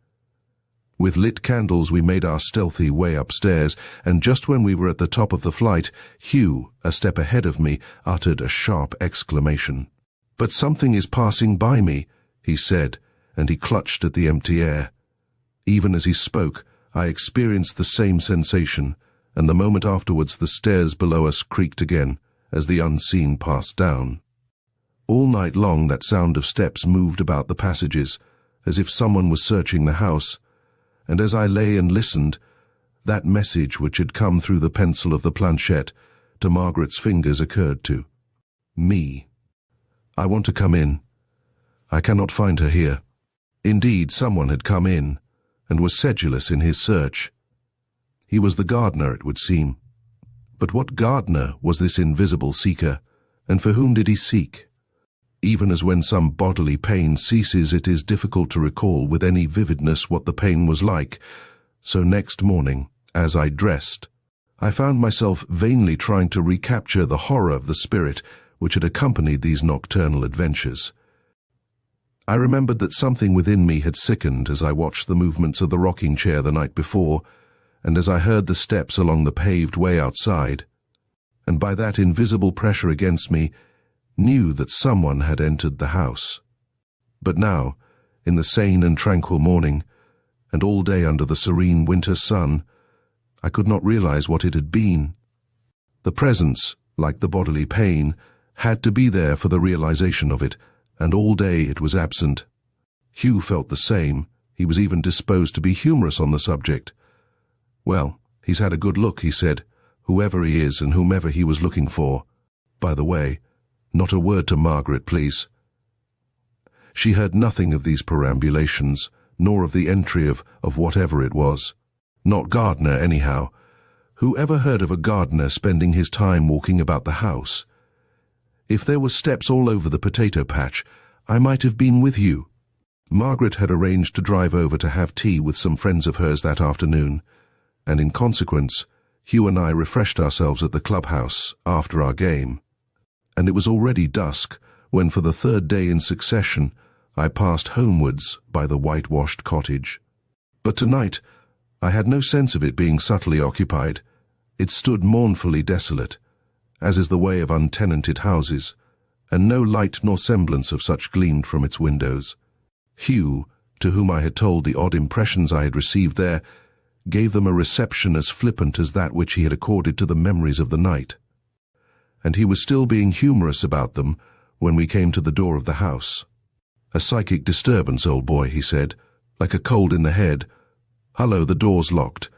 With lit candles we made our stealthy way upstairs, and just when we were at the top of the flight, Hugh, a step ahead of me, uttered a sharp exclamation. "But something is passing by me," he said, and he clutched at the empty air. Even as he spoke, I experienced the same sensation, and the moment afterwards the stairs below us creaked again, as the unseen passed down. All night long that sound of steps moved about the passages, as if someone was searching the house, and as I lay and listened, that message which had come through the pencil of the planchette to Margaret's fingers occurred to me. "I want to come in. I cannot find her here." Indeed, someone had come in, and was sedulous in his search. He was the gardener, it would seem. But what gardener was this invisible seeker, and for whom did he seek? Even as when some bodily pain ceases, it is difficult to recall with any vividness what the pain was like. So next morning, as I dressed, I found myself vainly trying to recapture the horror of the spirit which had accompanied these nocturnal adventures. I remembered that something within me had sickened as I watched the movements of the rocking chair the night before, and as I heard the steps along the paved way outside, and by that invisible pressure against me, knew that someone had entered the house. But now, in the sane and tranquil morning, and all day under the serene winter sun, I could not realize what it had been. The presence, like the bodily pain, had to be there for the realization of it, and all day it was absent. Hugh felt the same. He was even disposed to be humorous on the subject. "Well, he's had a good look," he said, "whoever he is and whomever he was looking for. By the way, not a word to Margaret, please." She heard nothing of these perambulations, nor of the entry of whatever it was. Not gardener, anyhow. Who ever heard of a gardener spending his time walking about the house? If there were steps all over the potato patch, I might have been with you. Margaret had arranged to drive over to have tea with some friends of hers that afternoon, and in consequence, Hugh and I refreshed ourselves at the clubhouse after our game. And it was already dusk when, for the third day in succession, I passed homewards by the whitewashed cottage. But tonight, I had no sense of it being subtly occupied. It stood mournfully desolate, as is the way of untenanted houses, and no light nor semblance of such gleamed from its windows. Hugh, to whom I had told the odd impressions I had received there, gave them a reception as flippant as that which he had accorded to the memories of the night. And he was still being humorous about them when we came to the door of the house. "A psychic disturbance, old boy," he said, "like a cold in the head. Hullo, the door's locked."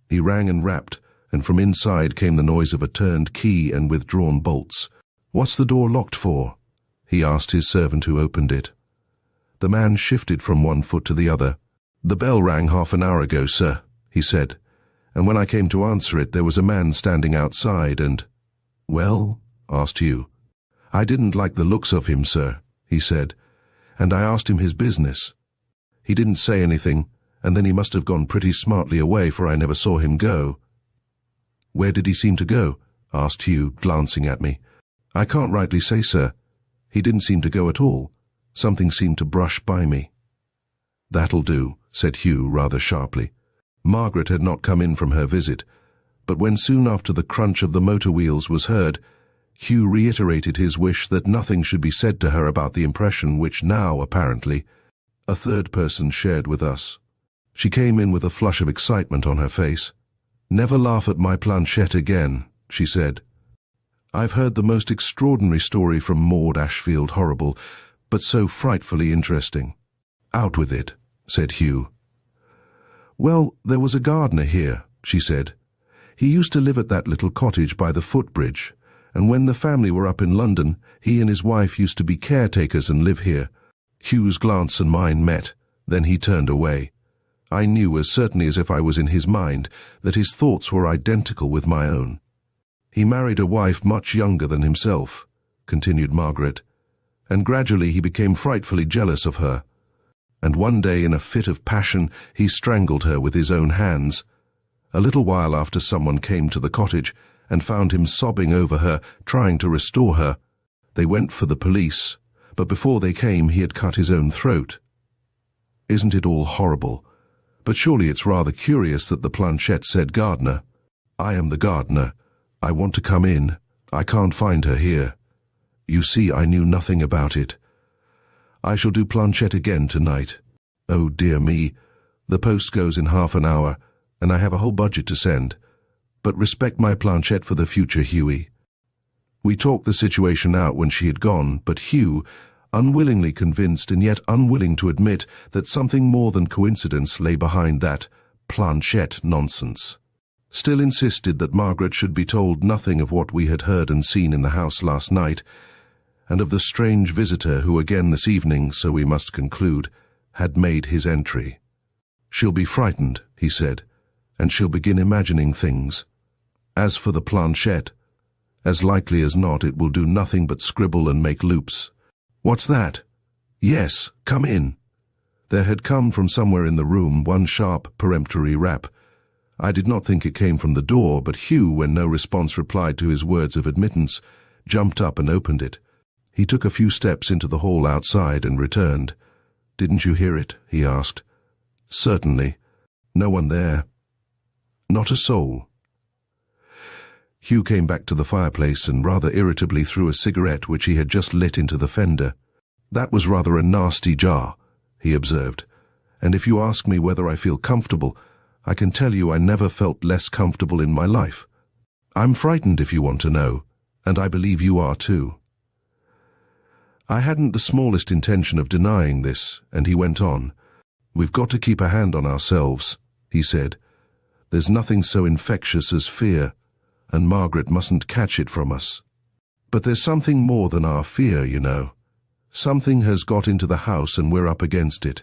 He rang and rapped, and from inside came the noise of a turned key and withdrawn bolts. "What's the door locked for?" he asked his servant who opened it. The man shifted from one foot to the other. "The bell rang half an hour ago, sir," he said, "and when I came to answer it, there was a man standing outside and—" "Well?" asked Hugh. "I didn't like the looks of him, sir," he said, "and I asked him his business. He didn't say anything, and then he must have gone pretty smartly away, for I never saw him go." "Where did he seem to go?" asked Hugh, glancing at me. "I can't rightly say, sir. He didn't seem to go at all. Something seemed to brush by me." "That'll do," said Hugh rather sharply. Margaret had not come in from her visit, but when soon after the crunch of the motor wheels was heard, Hugh reiterated his wish that nothing should be said to her about the impression which now, apparently, a third person shared with us. She came in with a flush of excitement on her face. "Never laugh at my planchette again," she said. "I've heard the most extraordinary story from Maud Ashfield, horrible, but so frightfully interesting." "Out with it," said Hugh. "Well, there was a gardener here," she said. "He used to live at that little cottage by the footbridge, and when the family were up in London, he and his wife used to be caretakers and live here." Hugh's glance and mine met, then he turned away. I knew, as certainly as if I was in his mind, that his thoughts were identical with my own. "He married a wife much younger than himself," continued Margaret, "and gradually he became frightfully jealous of her. And one day, in a fit of passion, he strangled her with his own hands. A little while after, someone came to the cottage and found him sobbing over her, trying to restore her. They went for the police, but before they came he had cut his own throat. Isn't it all horrible? But surely it's rather curious that the planchette said gardener. I am the gardener. I want to come in. I can't find her here. You see, I knew nothing about it. I shall do planchette again tonight. Oh dear me, the post goes in half an hour, and I have a whole budget to send. But respect my planchette for the future, Hughie." We talked the situation out when she had gone, but Hugh, unwillingly convinced and yet unwilling to admit that something more than coincidence lay behind that planchette nonsense, still insisted that Margaret should be told nothing of what we had heard and seen in the house last night, and of the strange visitor who again this evening, so we must conclude, had made his entry. "She'll be frightened," he said, "and she'll begin imagining things. As for the planchette, as likely as not it will do nothing but scribble and make loops. "What's that?" "Yes, come in." There had come from somewhere in the room one sharp, peremptory rap. I did not think it came from the door, but Hugh, when no response replied to his words of admittance, jumped up and opened it. He took a few steps into the hall outside and returned. "Didn't you hear it?" he asked. "Certainly. No one there. Not a soul." Hugh came back to the fireplace and rather irritably threw a cigarette which he had just lit into the fender. "That was rather a nasty jar," he observed, "and if you ask me whether I feel comfortable, I can tell you I never felt less comfortable in my life. I'm frightened, if you want to know, and I believe you are too." I hadn't the smallest intention of denying this, and he went on. "We've got to keep a hand on ourselves," he said. "There's nothing so infectious as fear, and Margaret mustn't catch it from us. But there's something more than our fear, you know. Something has got into the house and we're up against it.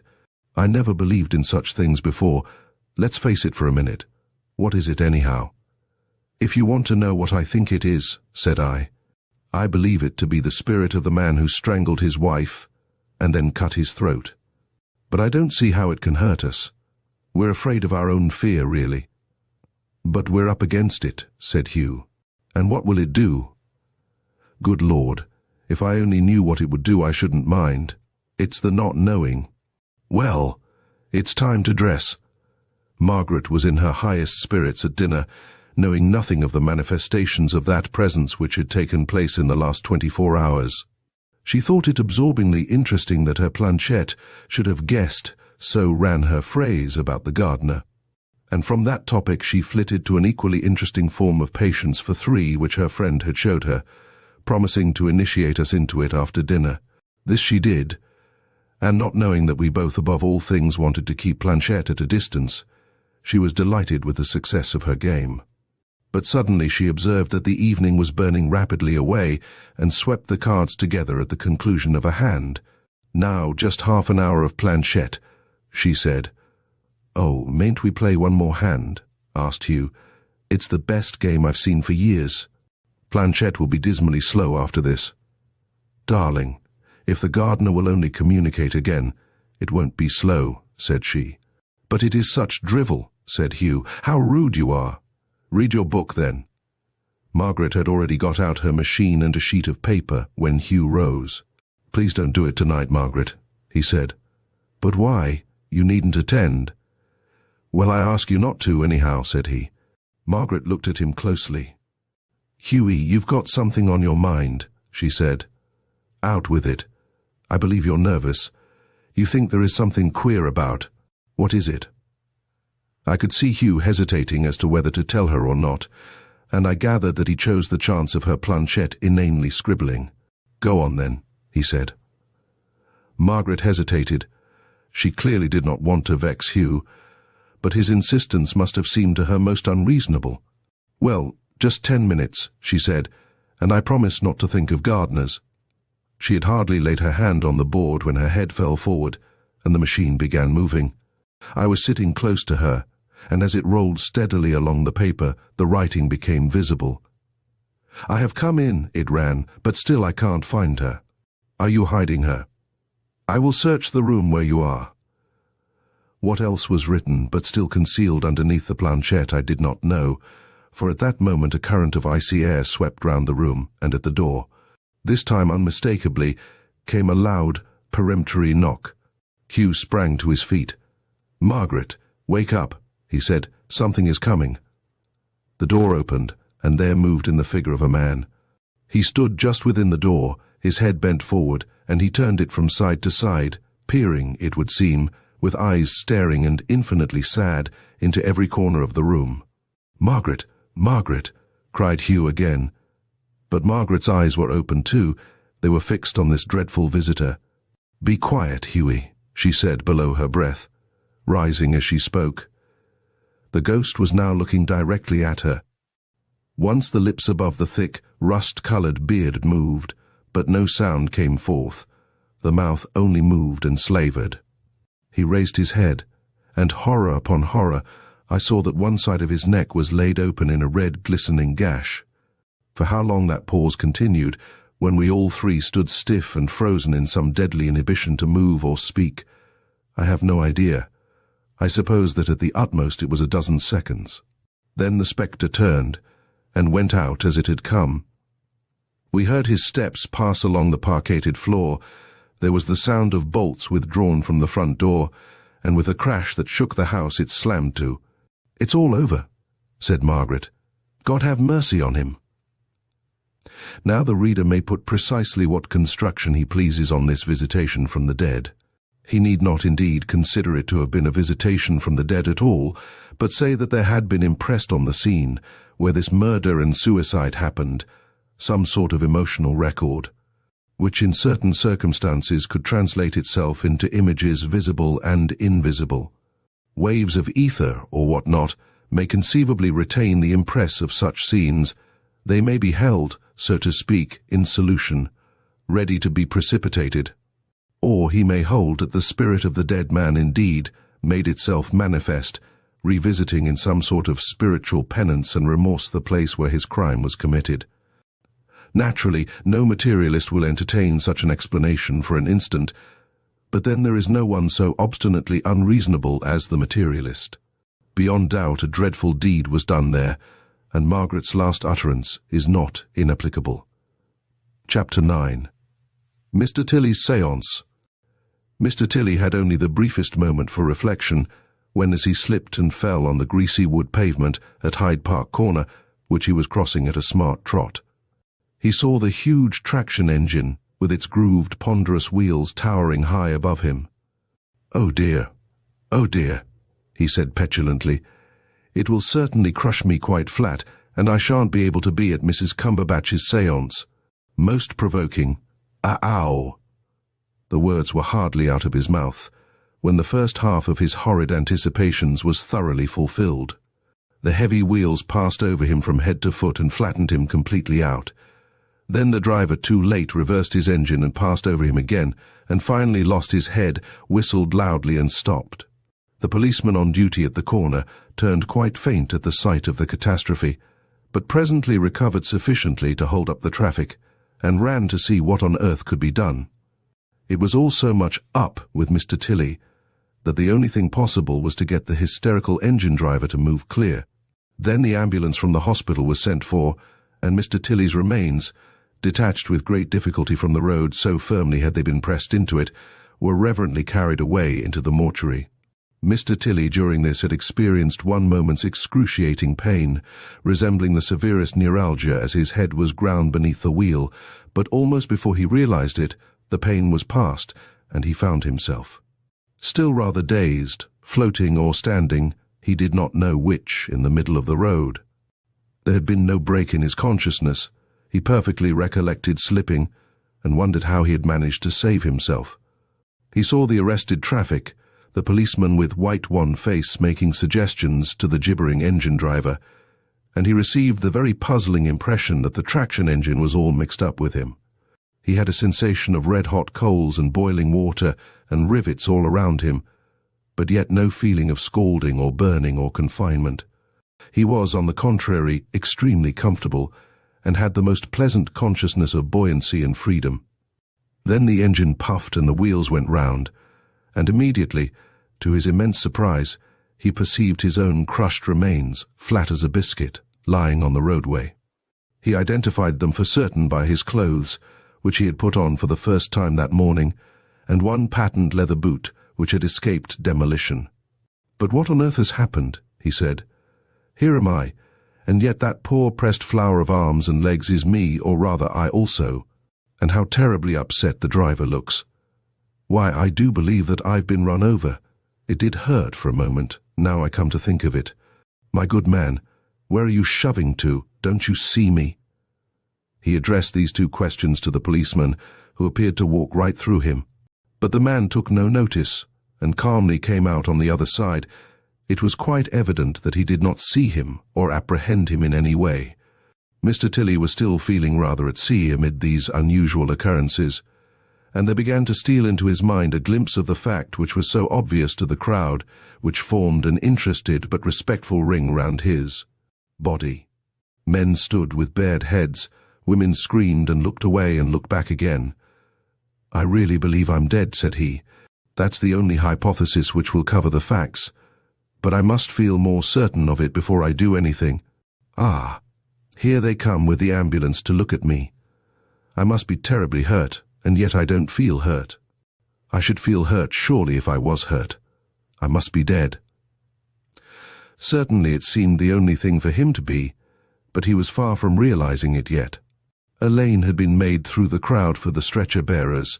I never believed in such things before. Let's face it for a minute. What is it anyhow?" "If you want to know what I think it is," said I believe it to be the spirit of the man who strangled his wife and then cut his throat. But I don't see how it can hurt us. We're afraid of our own fear, really." "But we're up against it," said Hugh. "And what will it do?" "Good Lord, if I only knew what it would do, I shouldn't mind. It's the not knowing. Well, it's time to dress." Margaret was in her highest spirits at dinner, knowing nothing of the manifestations of that presence which had taken place in the last 24 hours. She thought it absorbingly interesting that her planchette should have guessed, so ran her phrase about the gardener. And from that topic she flitted to an equally interesting form of patience for 3 which her friend had showed her, promising to initiate us into it after dinner. This she did, and not knowing that we both above all things wanted to keep planchette at a distance, she was delighted with the success of her game. But suddenly she observed that the evening was burning rapidly away and swept the cards together at the conclusion of a hand. "Now, just half an hour of planchette," she said. "Oh, mayn't we play one more hand?" asked Hugh. "It's the best game I've seen for years. Planchette will be dismally slow after this." "Darling, if the gardener will only communicate again, it won't be slow," said she. "But it is such drivel," said Hugh. "How rude you are. Read your book, then." Margaret had already got out her machine and a sheet of paper when Hugh rose. "Please don't do it tonight, Margaret," he said. "But why? You needn't attend." "Well, I ask you not to, anyhow," said he. Margaret looked at him closely. "Hughie, you've got something on your mind," she said. "Out with it. I believe you're nervous. You think there is something queer about. What is it?" I could see Hugh hesitating as to whether to tell her or not, and I gathered that he chose the chance of her planchette inanely scribbling. "Go on, then," he said. Margaret hesitated. She clearly did not want to vex Hugh, but his insistence must have seemed to her most unreasonable. "Well, just 10 minutes," she said, "and I promise not to think of gardeners." She had hardly laid her hand on the board when her head fell forward, and the machine began moving. I was sitting close to her, and as it rolled steadily along the paper, the writing became visible. "I have come in," it ran, "but still I can't find her. Are you hiding her? I will search the room where you are." What else was written, but still concealed underneath the planchette, I did not know, for at that moment a current of icy air swept round the room and at the door. This time, unmistakably, came a loud, peremptory knock. Hugh sprang to his feet. "Margaret, wake up," he said. "Something is coming." The door opened, and there moved in the figure of a man. He stood just within the door, his head bent forward, and he turned it from side to side, peering, it would seem, with eyes staring and infinitely sad, into every corner of the room. "Margaret, Margaret," cried Hugh again. But Margaret's eyes were open too. They were fixed on this dreadful visitor. "Be quiet, Hughie," she said below her breath, rising as she spoke. The ghost was now looking directly at her. Once the lips above the thick, rust-colored beard moved, but no sound came forth. The mouth only moved and slavered. He raised his head, and horror upon horror, I saw that one side of his neck was laid open in a red glistening gash. For how long that pause continued when we all three stood stiff and frozen in some deadly inhibition to move or speak. I have no idea. I suppose that at the utmost it was a dozen seconds. Then the spectre turned and went out as it had come. We heard his steps pass along the parqueted floor. There was the sound of bolts withdrawn from the front door, and with a crash that shook the house it slammed to. "It's all over," said Margaret. "God have mercy on him." Now the reader may put precisely what construction he pleases on this visitation from the dead. He need not indeed consider it to have been a visitation from the dead at all, but say that there had been impressed on the scene, where this murder and suicide happened, some sort of emotional record, which in certain circumstances could translate itself into images visible and invisible. Waves of ether, or what not, may conceivably retain the impress of such scenes. They may be held, so to speak, in solution, ready to be precipitated. Or he may hold that the spirit of the dead man indeed made itself manifest, revisiting in some sort of spiritual penance and remorse the place where his crime was committed. Naturally, no materialist will entertain such an explanation for an instant, but then there is no one so obstinately unreasonable as the materialist. Beyond doubt a dreadful deed was done there, and Margaret's last utterance is not inapplicable. Chapter 9. Mr. Tilly's Séance. Mr. Tilly had only the briefest moment for reflection, when as he slipped and fell on the greasy wood pavement at Hyde Park Corner, which he was crossing at a smart trot, he saw the huge traction engine with its grooved, ponderous wheels towering high above him. "Oh dear, he said petulantly. "It will certainly crush me quite flat, and I shan't be able to be at Mrs. Cumberbatch's séance. Most provoking. Ow!" The words were hardly out of his mouth, when the first half of his horrid anticipations was thoroughly fulfilled. The heavy wheels passed over him from head to foot and flattened him completely out. Then the driver, too late, reversed his engine and passed over him again, and finally lost his head, whistled loudly and stopped. The policeman on duty at the corner turned quite faint at the sight of the catastrophe, but presently recovered sufficiently to hold up the traffic, and ran to see what on earth could be done. It was all so much up with Mr. Tilly that the only thing possible was to get the hysterical engine driver to move clear. Then the ambulance from the hospital was sent for, and Mr. Tilly's remains, detached with great difficulty from the road, so firmly had they been pressed into it, were reverently carried away into the mortuary. Mr. Tilly during this had experienced one moment's excruciating pain, resembling the severest neuralgia as his head was ground beneath the wheel, but almost before he realized it, the pain was past, and he found himself, still rather dazed, floating or standing, he did not know which, in the middle of the road. There had been no break in his consciousness. He perfectly recollected slipping, and wondered how he had managed to save himself. He saw the arrested traffic, the policeman with white wan face making suggestions to the gibbering engine driver, and he received the very puzzling impression that the traction engine was all mixed up with him. He had a sensation of red-hot coals and boiling water and rivets all around him, but yet no feeling of scalding or burning or confinement. He was, on the contrary, extremely comfortable, and had the most pleasant consciousness of buoyancy and freedom. Then the engine puffed and the wheels went round, and immediately, to his immense surprise, he perceived his own crushed remains, flat as a biscuit, lying on the roadway. He identified them for certain by his clothes, which he had put on for the first time that morning, and one patent leather boot which had escaped demolition. "But what on earth has happened?" he said. "Here am I, and yet that poor pressed flower of arms and legs is me, or rather I also, and how terribly upset the driver looks. Why, I do believe that I've been run over. It did hurt for a moment, now I come to think of it. My good man, where are you shoving to? Don't you see me?" He addressed these two questions to the policeman, who appeared to walk right through him. But the man took no notice, and calmly came out on the other side. It was quite evident that he did not see him or apprehend him in any way. Mr. Tilly was still feeling rather at sea amid these unusual occurrences, and there began to steal into his mind a glimpse of the fact which was so obvious to the crowd, which formed an interested but respectful ring round his body. Men stood with bared heads, Women screamed and looked away and looked back again. "I really believe I'm dead," said he. "That's the only hypothesis which will cover the facts. But I must feel more certain of it before I do anything. Ah, here they come with the ambulance to look at me. I must be terribly hurt, and yet I don't feel hurt. I should feel hurt surely if I was hurt. I must be dead." Certainly it seemed the only thing for him to be, but he was far from realizing it yet. A lane had been made through the crowd for the stretcher-bearers,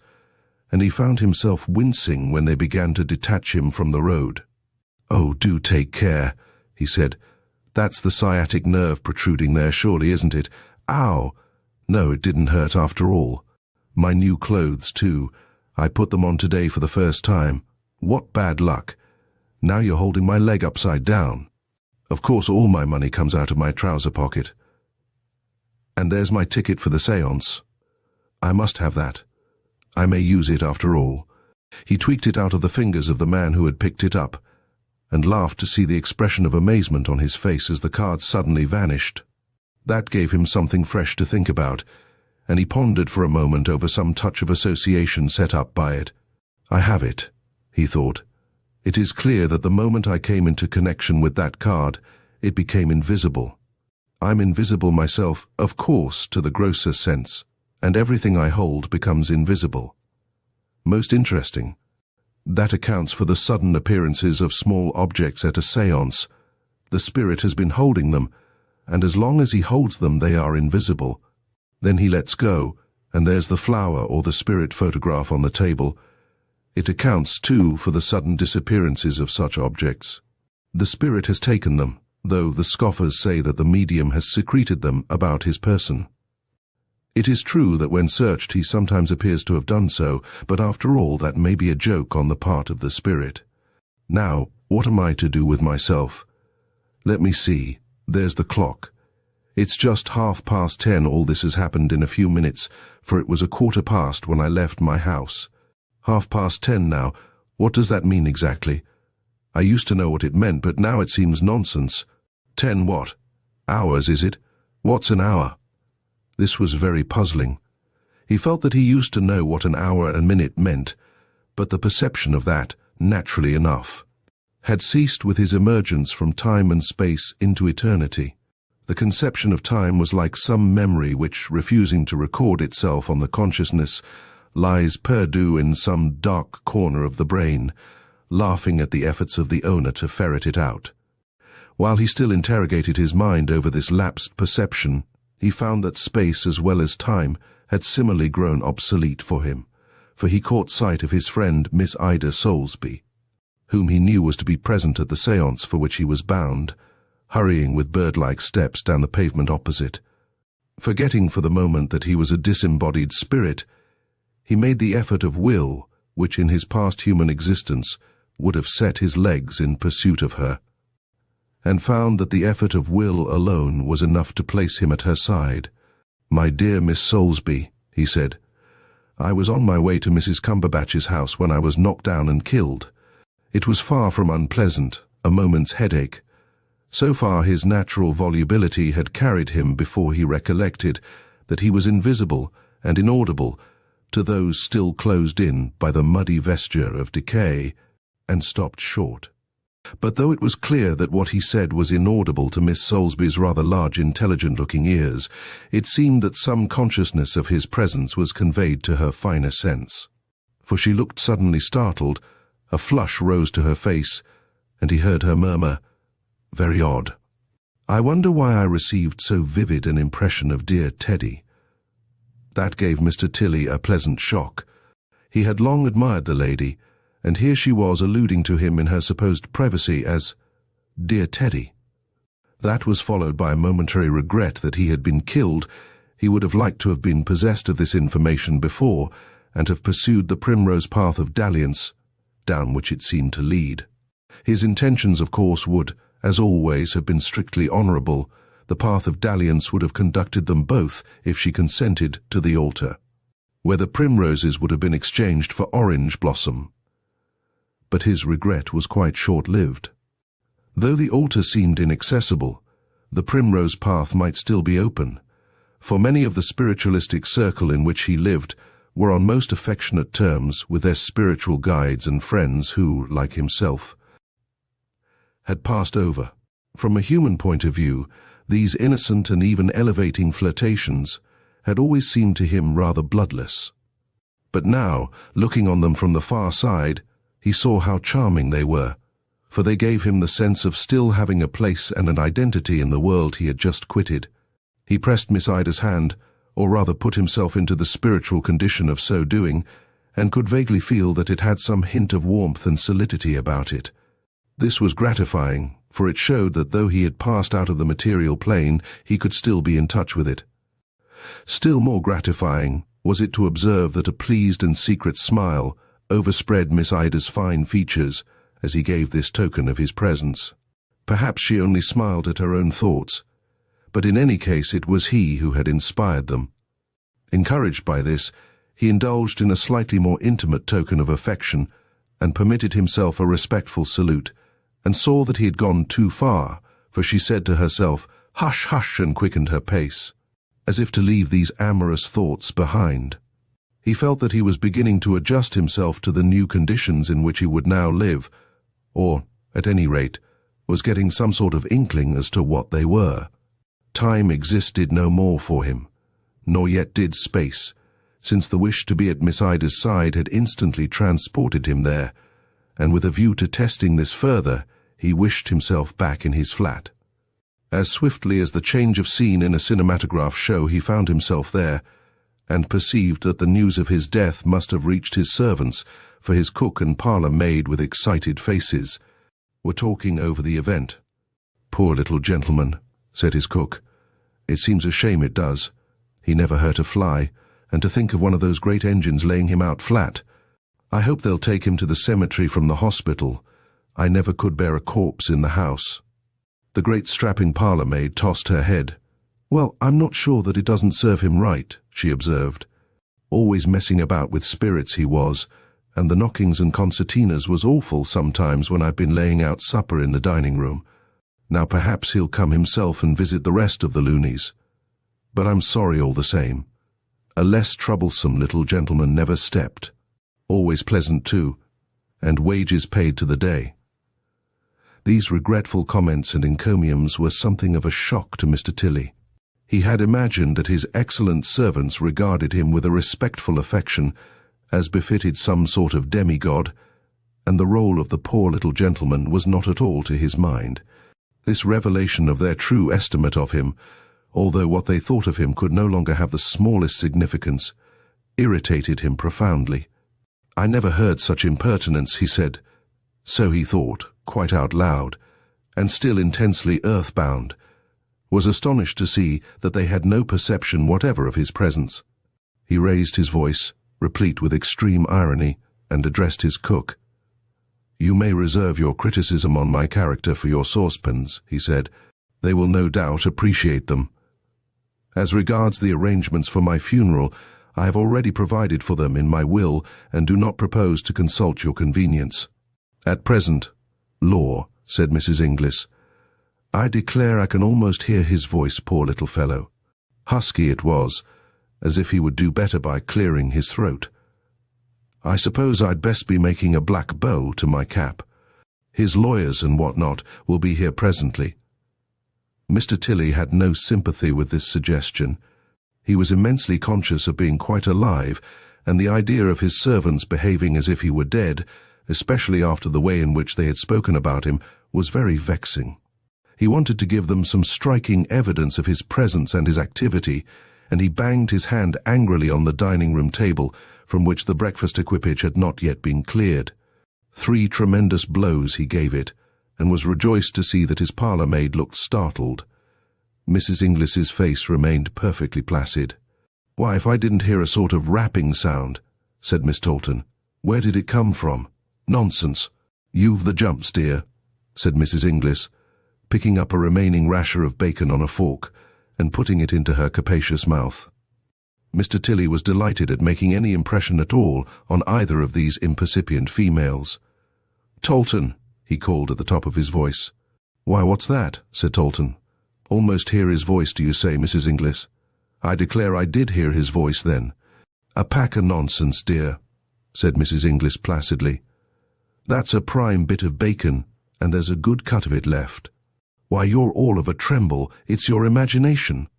and he found himself wincing when they began to detach him from the road. "Oh, do take care," he said. "That's the sciatic nerve protruding there, surely, isn't it? Ow! No, it didn't hurt after all. My new clothes, too. I put them on today for the first time. What bad luck. Now you're holding my leg upside down. Of course all my money comes out of my trouser pocket. And there's my ticket for the séance. I must have that. I may use it after all." He tweaked it out of the fingers of the man who had picked it up, and laughed to see the expression of amazement on his face as the card suddenly vanished. That gave him something fresh to think about, and he pondered for a moment over some touch of association set up by it. "I have it," he thought. "It is clear that the moment I came into connection with that card, it became invisible. I'm invisible myself, of course, to the grosser sense, and everything I hold becomes invisible. Most interesting. That accounts for the sudden appearances of small objects at a séance. The spirit has been holding them, and as long as he holds them they are invisible. Then he lets go, and there's the flower or the spirit photograph on the table. It accounts, too, for the sudden disappearances of such objects. The spirit has taken them, though the scoffers say that the medium has secreted them about his person. It is true that when searched he sometimes appears to have done so, but after all that may be a joke on the part of the spirit. Now, what am I to do with myself? Let me see. There's the clock. It's just 10:30. All this has happened in a few minutes, for it was 10:15 when I left my house. 10:30 now. What does that mean exactly? I used to know what it meant, but now it seems nonsense. 10 what? Hours, is it? What's an hour? This was very puzzling. He felt that he used to know what an hour and minute meant, but the perception of that, naturally enough, had ceased with his emergence from time and space into eternity. The conception of time was like some memory which, refusing to record itself on the consciousness, lies perdu in some dark corner of the brain, laughing at the efforts of the owner to ferret it out. While he still interrogated his mind over this lapsed perception, he found that space as well as time had similarly grown obsolete for him, for he caught sight of his friend Miss Ida Soulsby, whom he knew was to be present at the séance for which he was bound, hurrying with bird-like steps down the pavement opposite. Forgetting for the moment that he was a disembodied spirit, he made the effort of will which in his past human existence would have set his legs in pursuit of her, and found that the effort of will alone was enough to place him at her side. "My dear Miss Soulsby," he said, "I was on my way to Mrs. Cumberbatch's house when I was knocked down and killed. It was far from unpleasant, a moment's headache. So far his natural volubility had carried him before he recollected that he was invisible and inaudible to those still closed in by the muddy vesture of decay, and stopped short. But though it was clear that what he said was inaudible to Miss Soulsby's rather large, intelligent-looking ears, it seemed that some consciousness of his presence was conveyed to her finer sense. For she looked suddenly startled, a flush rose to her face, and he heard her murmur, "Very odd. I wonder why I received so vivid an impression of dear Teddy." That gave Mr. Tilly a pleasant shock. He had long admired the lady, and here she was alluding to him in her supposed privacy as "dear Teddy." That was followed by a momentary regret that he had been killed. He would have liked to have been possessed of this information before, and have pursued the primrose path of dalliance, down which it seemed to lead. His intentions, of course, would, as always, have been strictly honourable. The path of dalliance would have conducted them both, if she consented, to the altar, where the primroses would have been exchanged for orange blossom. But his regret was quite short-lived. Though the altar seemed inaccessible, the primrose path might still be open, for many of the spiritualistic circle in which he lived were on most affectionate terms with their spiritual guides and friends who, like himself, had passed over. From a human point of view, these innocent and even elevating flirtations had always seemed to him rather bloodless. But now, looking on them from the far side, he saw how charming they were, for they gave him the sense of still having a place and an identity in the world he had just quitted. He pressed Miss Ida's hand, or rather put himself into the spiritual condition of so doing, and could vaguely feel that it had some hint of warmth and solidity about it. This was gratifying, for it showed that though he had passed out of the material plane, he could still be in touch with it. Still more gratifying was it to observe that a pleased and secret smile overspread Miss Ida's fine features as he gave this token of his presence. Perhaps she only smiled at her own thoughts, but in any case it was he who had inspired them. Encouraged by this, he indulged in a slightly more intimate token of affection and permitted himself a respectful salute, and saw that he had gone too far, for she said to herself, "Hush, hush," and quickened her pace, as if to leave these amorous thoughts behind. He felt that he was beginning to adjust himself to the new conditions in which he would now live, or, at any rate, was getting some sort of inkling as to what they were. Time existed no more for him, nor yet did space, since the wish to be at Miss Ida's side had instantly transported him there, and with a view to testing this further, he wished himself back in his flat. As swiftly as the change of scene in a cinematograph show, he found himself there, and perceived that the news of his death must have reached his servants, for his cook and parlour maid, with excited faces, were talking over the event. "Poor little gentleman," said his cook. "It seems a shame, it does. He never hurt a fly, and to think of one of those great engines laying him out flat. I hope they'll take him to the cemetery from the hospital. I never could bear a corpse in the house." The great strapping parlour maid tossed her head. "Well, I'm not sure that it doesn't serve him right," she observed. "Always messing about with spirits he was, and the knockings and concertinas was awful sometimes when I've been laying out supper in the dining room. Now perhaps he'll come himself and visit the rest of the loonies. But I'm sorry all the same. A less troublesome little gentleman never stepped. Always pleasant too, and wages paid to the day." These regretful comments and encomiums were something of a shock to Mr. Tilly. He had imagined that his excellent servants regarded him with a respectful affection, as befitted some sort of demigod, and the role of the poor little gentleman was not at all to his mind. This revelation of their true estimate of him, although what they thought of him could no longer have the smallest significance, irritated him profoundly. "I never heard such impertinence," he said. So he thought, quite out loud, and still intensely earthbound, was astonished to see that they had no perception whatever of his presence. He raised his voice, replete with extreme irony, and addressed his cook. "You may reserve your criticism on my character for your saucepans," he said. "They will no doubt appreciate them. As regards the arrangements for my funeral, I have already provided for them in my will and do not propose to consult your convenience. At present, Law," said Mrs. Inglis. I declare I can almost hear his voice, poor little fellow. Husky it was, as if he would do better by clearing his throat. "I suppose I'd best be making a black bow to my cap. His lawyers and what not will be here presently." Mr. Tilly had no sympathy with this suggestion. He was immensely conscious of being quite alive, and the idea of his servants behaving as if he were dead, especially after the way in which they had spoken about him, was very vexing. He wanted to give them some striking evidence of his presence and his activity, and he banged his hand angrily on the dining-room table, from which the breakfast equipage had not yet been cleared. 3 tremendous blows he gave it, and was rejoiced to see that his parlour-maid looked startled. Mrs. Inglis's face remained perfectly placid. "Why, if I didn't hear a sort of rapping sound," said Miss Taunton. "Where did it come from?" "Nonsense. You've the jumps, dear," said Mrs. Inglis, picking up a remaining rasher of bacon on a fork and putting it into her capacious mouth. Mr. Tilly was delighted at making any impression at all on either of these impercipient females. "Taunton," he called at the top of his voice. "Why, what's that?" said Taunton. "Almost hear his voice, do you say, Mrs. Inglis? I declare I did hear his voice then. A pack of nonsense, dear, said Mrs. Inglis placidly. That's a prime bit of bacon, and there's a good cut of it left. Why, you're all of a tremble. It's your imagination.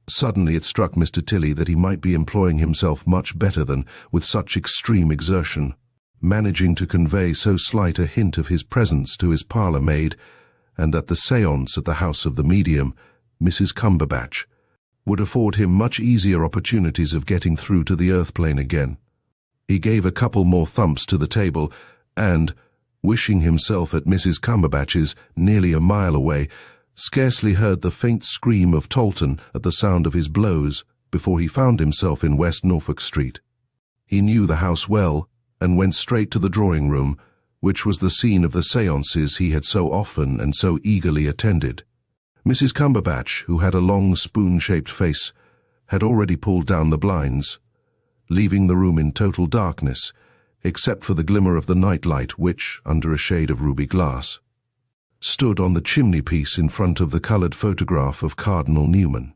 Suddenly it struck Mr. Tilly that he might be employing himself much better than with such extreme exertion, managing to convey so slight a hint of his presence to his parlour-maid, and that the séance at the house of the medium, Mrs. Cumberbatch, would afford him much easier opportunities of getting through to the earth-plane again. He gave a couple more thumps to the table, and, wishing himself at Mrs. Cumberbatch's, nearly a mile away, scarcely heard the faint scream of Tolton at the sound of his blows before he found himself in West Norfolk Street. He knew the house well, and went straight to the drawing-room, which was the scene of the séances he had so often and so eagerly attended. Mrs. Cumberbatch, who had a long spoon-shaped face, had already pulled down the blinds, leaving the room in total darkness, except for the glimmer of the night-light which, under a shade of ruby glass, stood on the chimney-piece in front of the coloured photograph of Cardinal Newman.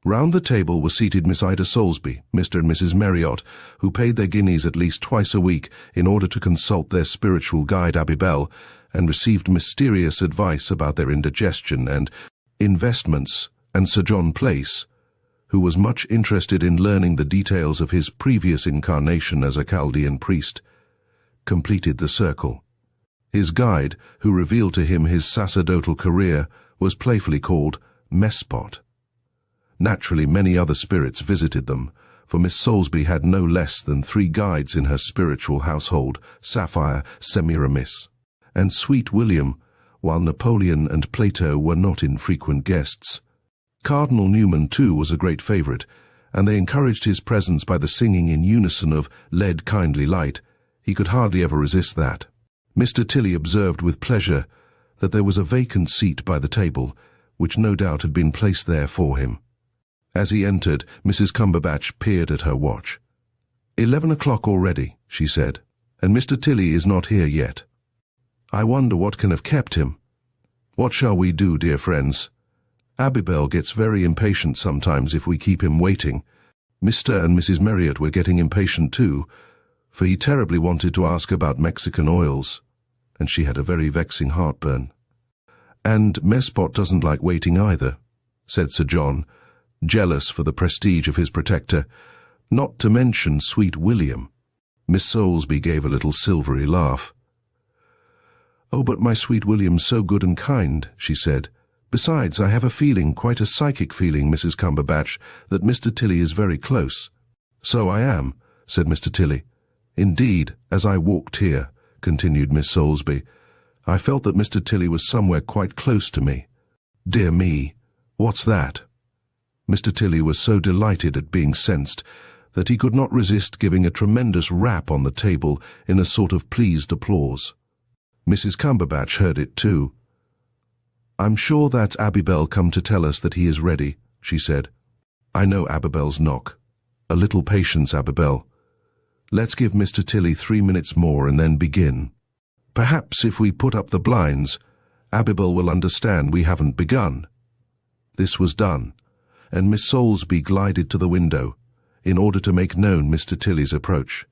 Round the table were seated Miss Ida Soulsby, Mr. and Mrs. Marriott, who paid their guineas at least twice a week in order to consult their spiritual guide Abibel, and received mysterious advice about their indigestion and investments, and Sir John Place, who was much interested in learning the details of his previous incarnation as a Chaldean priest, completed the circle. His guide, who revealed to him his sacerdotal career, was playfully called Mespot. Naturally, many other spirits visited them, for Miss Soulsby had no less than 3 guides in her spiritual household, Sapphire, Semiramis, and Sweet William, while Napoleon and Plato were not infrequent guests. Cardinal Newman, too, was a great favourite, and they encouraged his presence by the singing in unison of "Led Kindly Light." He could hardly ever resist that. Mr. Tilly observed with pleasure that there was a vacant seat by the table, which no doubt had been placed there for him. As he entered, Mrs. Cumberbatch peered at her watch. 11 o'clock already, she said, and Mr. Tilly is not here yet. I wonder what can have kept him. What shall we do, dear friends? Abibel gets very impatient sometimes if we keep him waiting. Mr. and Mrs. Marriott were getting impatient too, for he terribly wanted to ask about Mexican oils, and she had a very vexing heartburn. And Mespot doesn't like waiting either, said Sir John, jealous for the prestige of his protector, not to mention Sweet William. Miss Soulsby gave a little silvery laugh. Oh, but my Sweet William's so good and kind, she said. Besides, I have a feeling, quite a psychic feeling, Mrs. Cumberbatch, that Mr. Tilly is very close. So I am, said Mr. Tilly. Indeed, as I walked here, continued Miss Soulsby, I felt that Mr. Tilly was somewhere quite close to me. Dear me, what's that? Mr. Tilly was so delighted at being sensed that he could not resist giving a tremendous rap on the table in a sort of pleased applause. Mrs. Cumberbatch heard it too. I'm sure that's Abibel come to tell us that he is ready, she said. I know Abibel's knock. A little patience, Abibel. Let's give Mr. Tilly 3 minutes more and then begin. Perhaps if we put up the blinds, Abibel will understand we haven't begun. This was done, and Miss Soulsby glided to the window in order to make known Mr. Tilly's approach,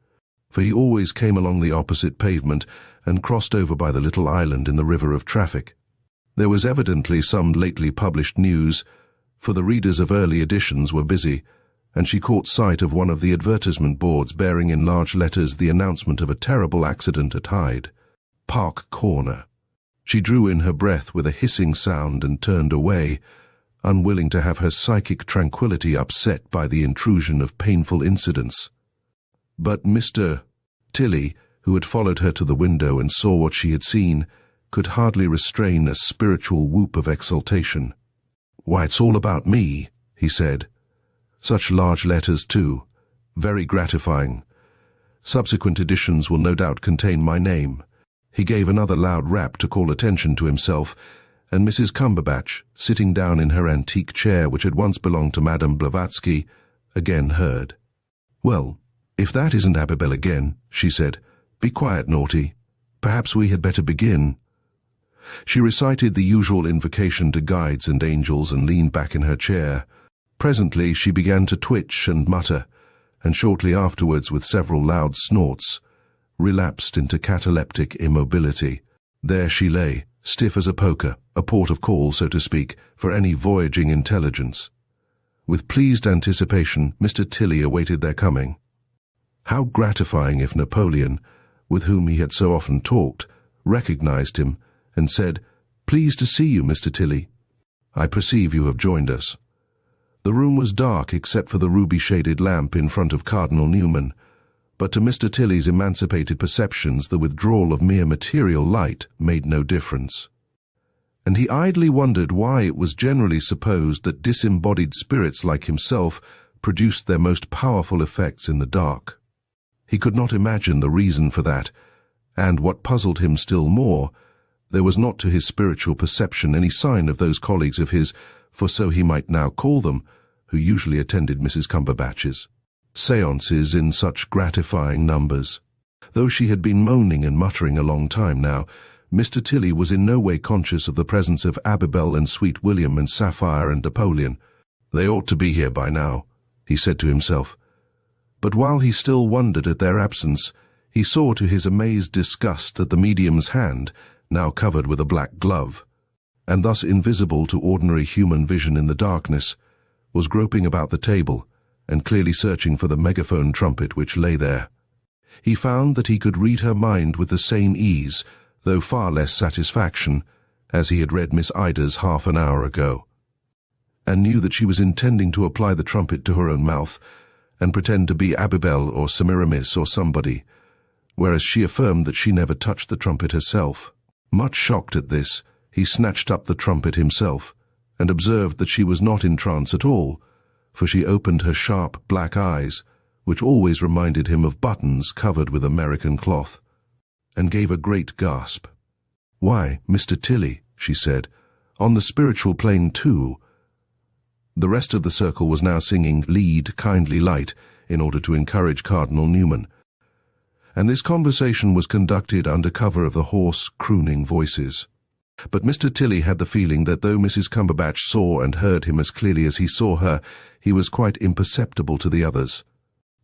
for he always came along the opposite pavement and crossed over by the little island in the river of traffic. There was evidently some lately published news, for the readers of early editions were busy, and she caught sight of one of the advertisement boards bearing in large letters the announcement of a terrible accident at Hyde Park Corner. She drew in her breath with a hissing sound and turned away, unwilling to have her psychic tranquillity upset by the intrusion of painful incidents. But Mr. Tilly, who had followed her to the window and saw what she had seen, could hardly restrain a spiritual whoop of exultation. Why, it's all about me, he said. Such large letters, too. Very gratifying. Subsequent editions will no doubt contain my name. He gave another loud rap to call attention to himself, and Mrs. Cumberbatch, sitting down in her antique chair which had once belonged to Madame Blavatsky, again heard. Well, if that isn't Abibel again, she said. Be quiet, naughty. Perhaps we had better begin. She recited the usual invocation to guides and angels and leaned back in her chair. Presently she began to twitch and mutter, and shortly afterwards, with several loud snorts, relapsed into cataleptic immobility. There she lay, stiff as a poker, a port of call, so to speak, for any voyaging intelligence. With pleased anticipation, Mr. Tilly awaited their coming. How gratifying if Napoleon, with whom he had so often talked, recognized him and said, "Pleased to see you, Mr. Tilly. I perceive you have joined us." The room was dark except for the ruby-shaded lamp in front of Cardinal Newman, but to Mr. Tilly's emancipated perceptions the withdrawal of mere material light made no difference. And he idly wondered why it was generally supposed that disembodied spirits like himself produced their most powerful effects in the dark. He could not imagine the reason for that, and what puzzled him still more, there was not to his spiritual perception any sign of those colleagues of his, for so he might now call them, who usually attended Mrs. Cumberbatch's séances in such gratifying numbers. Though she had been moaning and muttering a long time now, Mr. Tilly was in no way conscious of the presence of Abibel and Sweet William and Sapphire and Napoleon. "They ought to be here by now," he said to himself. But while he still wondered at their absence, he saw to his amazed disgust that the medium's hand, now covered with a black glove, and thus invisible to ordinary human vision in the darkness, was groping about the table and clearly searching for the megaphone trumpet which lay there. He found that he could read her mind with the same ease, though far less satisfaction, as he had read Miss Ida's half an hour ago, and knew that she was intending to apply the trumpet to her own mouth and pretend to be Abibel or Semiramis or somebody, whereas she affirmed that she never touched the trumpet herself. Much shocked at this, he snatched up the trumpet himself, and observed that she was not in trance at all, for she opened her sharp black eyes, which always reminded him of buttons covered with American cloth, and gave a great gasp. "Why, Mr. Tilly," she said, "on the spiritual plane too." The rest of the circle was now singing "Lead, Kindly Light" in order to encourage Cardinal Newman, and this conversation was conducted under cover of the hoarse, crooning voices. But Mr. Tilly had the feeling that though Mrs. Cumberbatch saw and heard him as clearly as he saw her, he was quite imperceptible to the others.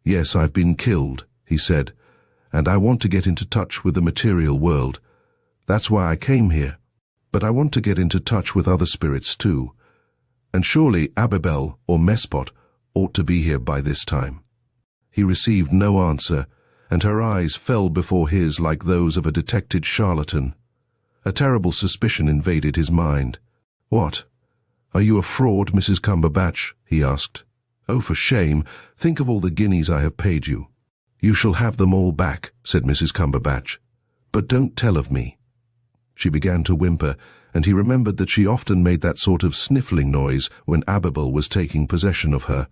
"Yes, I've been killed," he said, "and I want to get into touch with the material world. That's why I came here. But I want to get into touch with other spirits too. And surely Abibel or Mespot ought to be here by this time." He received no answer, and her eyes fell before his like those of a detected charlatan. A terrible suspicion invaded his mind. "What? Are you a fraud, Mrs. Cumberbatch?" he asked. "Oh, for shame! Think of all the guineas I have paid you." "You shall have them all back," said Mrs. Cumberbatch. "But don't tell of me." She began to whimper, and he remembered that she often made that sort of sniffling noise when Abibel was taking possession of her.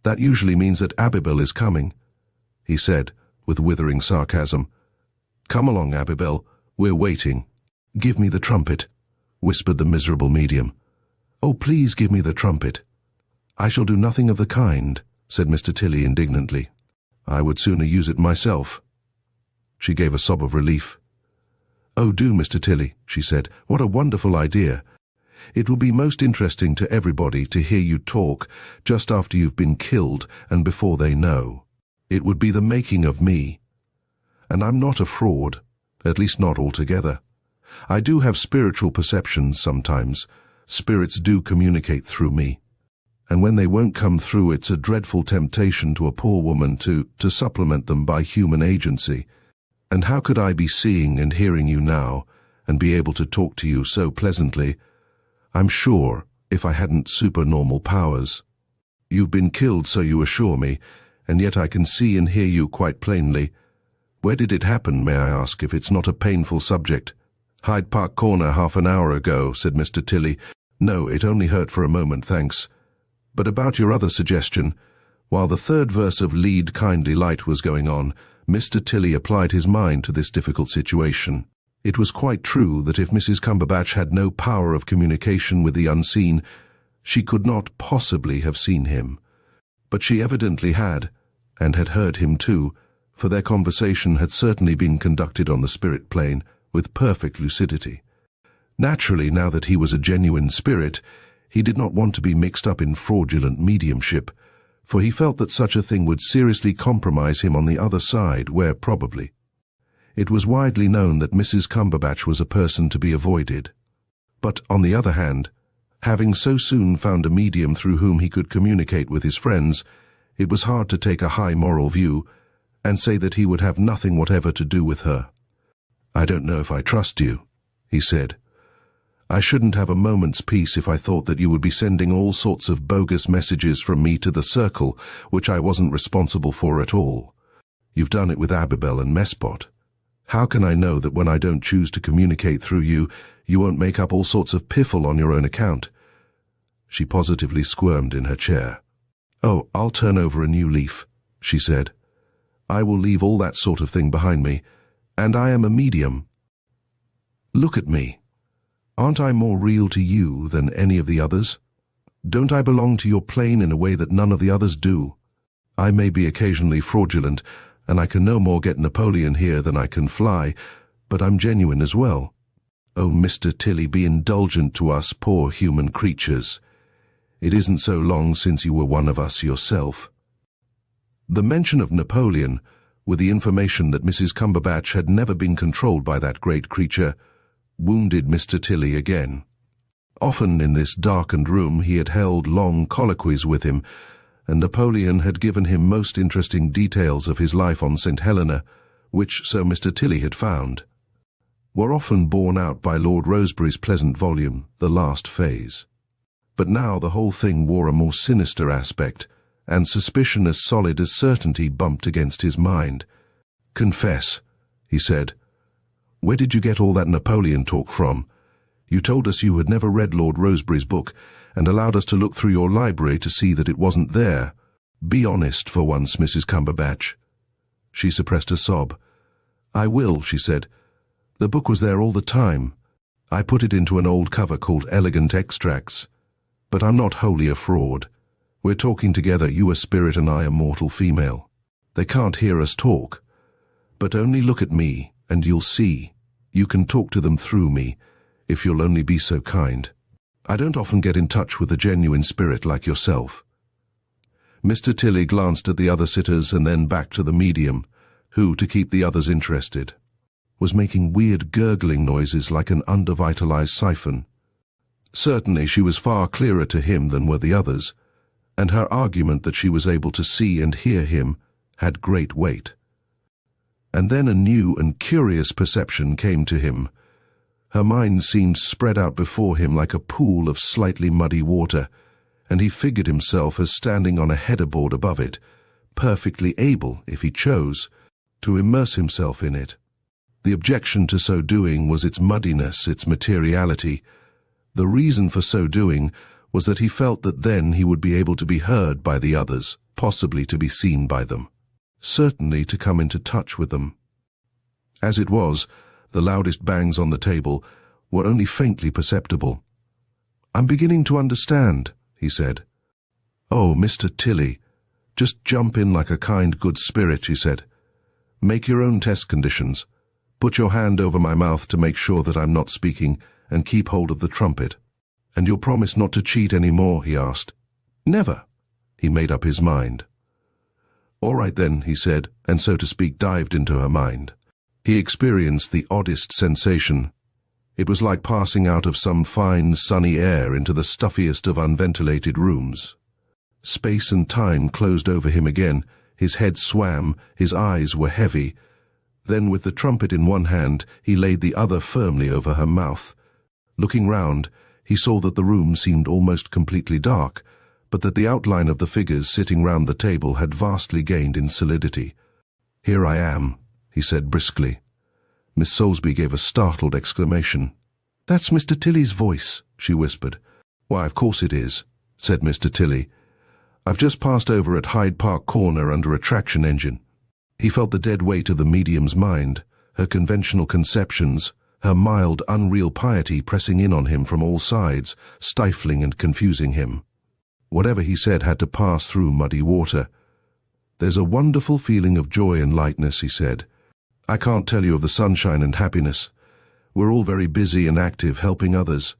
"That usually means that Abibel is coming," he said, with withering sarcasm. "Come along, Abibel, we're waiting." "Give me the trumpet," whispered the miserable medium. "Oh, please give me the trumpet." "I shall do nothing of the kind," said Mr. Tilly indignantly. "I would sooner use it myself." She gave a sob of relief. "Oh, do, Mr. Tilly," she said. "What a wonderful idea. It will be most interesting to everybody to hear you talk just after you've been killed and before they know. It would be the making of me. And I'm not a fraud, at least not altogether. I do have spiritual perceptions sometimes. Spirits do communicate through me. And when they won't come through, it's a dreadful temptation to a poor woman to supplement them by human agency. And how could I be seeing and hearing you now, and be able to talk to you so pleasantly, I'm sure, if I hadn't supernormal powers? You've been killed, so you assure me, and yet I can see and hear you quite plainly. Where did it happen, may I ask, if it's not a painful subject?" "Hyde Park Corner half an hour ago," said Mr. Tilly. "No, it only hurt for a moment, thanks. But about your other suggestion, while the third verse of Lead, Kindly Light was going on, Mr. Tilly applied his mind to this difficult situation. It was quite true that if Mrs. Cumberbatch had no power of communication with the unseen, she could not possibly have seen him. But she evidently had, and had heard him too, for their conversation had certainly been conducted on the spirit plane with perfect lucidity. Naturally, now that he was a genuine spirit, He did not want to be mixed up in fraudulent mediumship, for he felt that such a thing would seriously compromise him on the other side, where probably. It was widely known that Mrs. Cumberbatch was a person to be avoided. But, on the other hand, having so soon found a medium through whom he could communicate with his friends, it was hard to take a high moral view and say that he would have nothing whatever to do with her. "I don't know if I trust you," he said. "I shouldn't have a moment's peace if I thought that you would be sending all sorts of bogus messages from me to the Circle, which I wasn't responsible for at all. You've done it with Abibel and Mespot. How can I know that when I don't choose to communicate through you, you won't make up all sorts of piffle on your own account?" She positively squirmed in her chair. "Oh, I'll turn over a new leaf," she said. "I will leave all that sort of thing behind me, and I am a medium. Look at me. Aren't I more real to you than any of the others? Don't I belong to your plane in a way that none of the others do? I may be occasionally fraudulent, and I can no more get Napoleon here than I can fly, but I'm genuine as well. Oh, Mr. Tilly, be indulgent to us poor human creatures. It isn't so long since you were one of us yourself." The mention of Napoleon, with the information that Mrs. Cumberbatch had never been controlled by that great creature, wounded Mr. Tilly again. Often in this darkened room he had held long colloquies with him, and Napoleon had given him most interesting details of his life on St. Helena, which, so Mr. Tilly had found, were often borne out by Lord Rosebery's pleasant volume, The Last Phase. But now the whole thing wore a more sinister aspect, and suspicion as solid as certainty bumped against his mind. "Confess," he said. "Where did you get all that Napoleon talk from? You told us you had never read Lord Rosebery's book, and allowed us to look through your library to see that it wasn't there. Be honest for once, Mrs. Cumberbatch." She suppressed a sob. "I will," she said. "The book was there all the time. I put it into an old cover called Elegant Extracts. But I'm not wholly a fraud. We're talking together, you a spirit and I a mortal female. They can't hear us talk. But only look at me, and you'll see. You can talk to them through me, if you'll only be so kind. I don't often get in touch with a genuine spirit like yourself." Mr. Tilly glanced at the other sitters and then back to the medium, who, to keep the others interested, was making weird gurgling noises like an undervitalized siphon. Certainly she was far clearer to him than were the others, and her argument that she was able to see and hear him had great weight. And then a new and curious perception came to him. Her mind seemed spread out before him like a pool of slightly muddy water, and he figured himself as standing on a headerboard above it, perfectly able, if he chose, to immerse himself in it. The objection to so doing was its muddiness, its materiality. The reason for so doing was that he felt that then he would be able to be heard by the others, possibly to be seen by them, certainly to come into touch with them. As it was, the loudest bangs on the table were only faintly perceptible. "I'm beginning to understand," he said. "Oh, Mr. Tilly, just jump in like a kind, good spirit," she said. "Make your own test conditions. Put your hand over my mouth to make sure that I'm not speaking, and keep hold of the trumpet." "And you'll promise not to cheat any more?" he asked. "Never." He made up his mind. "All right then," he said, and so to speak dived into her mind. He experienced the oddest sensation. It was like passing out of some fine, sunny air into the stuffiest of unventilated rooms. Space and time closed over him again, his head swam, his eyes were heavy. Then, with the trumpet in one hand, he laid the other firmly over her mouth. Looking round, he saw that the room seemed almost completely dark, but that the outline of the figures sitting round the table had vastly gained in solidity. "Here I am," he said briskly. Miss Soulsby gave a startled exclamation. "That's Mr. Tilly's voice," she whispered. "Why, of course it is," said Mr. Tilly. "I've just passed over at Hyde Park Corner under a traction engine." He felt the dead weight of the medium's mind, her conventional conceptions, her mild, unreal piety pressing in on him from all sides, stifling and confusing him. Whatever he said had to pass through muddy water. "There's a wonderful feeling of joy and lightness," he said. "I can't tell you of the sunshine and happiness. We're all very busy and active, helping others.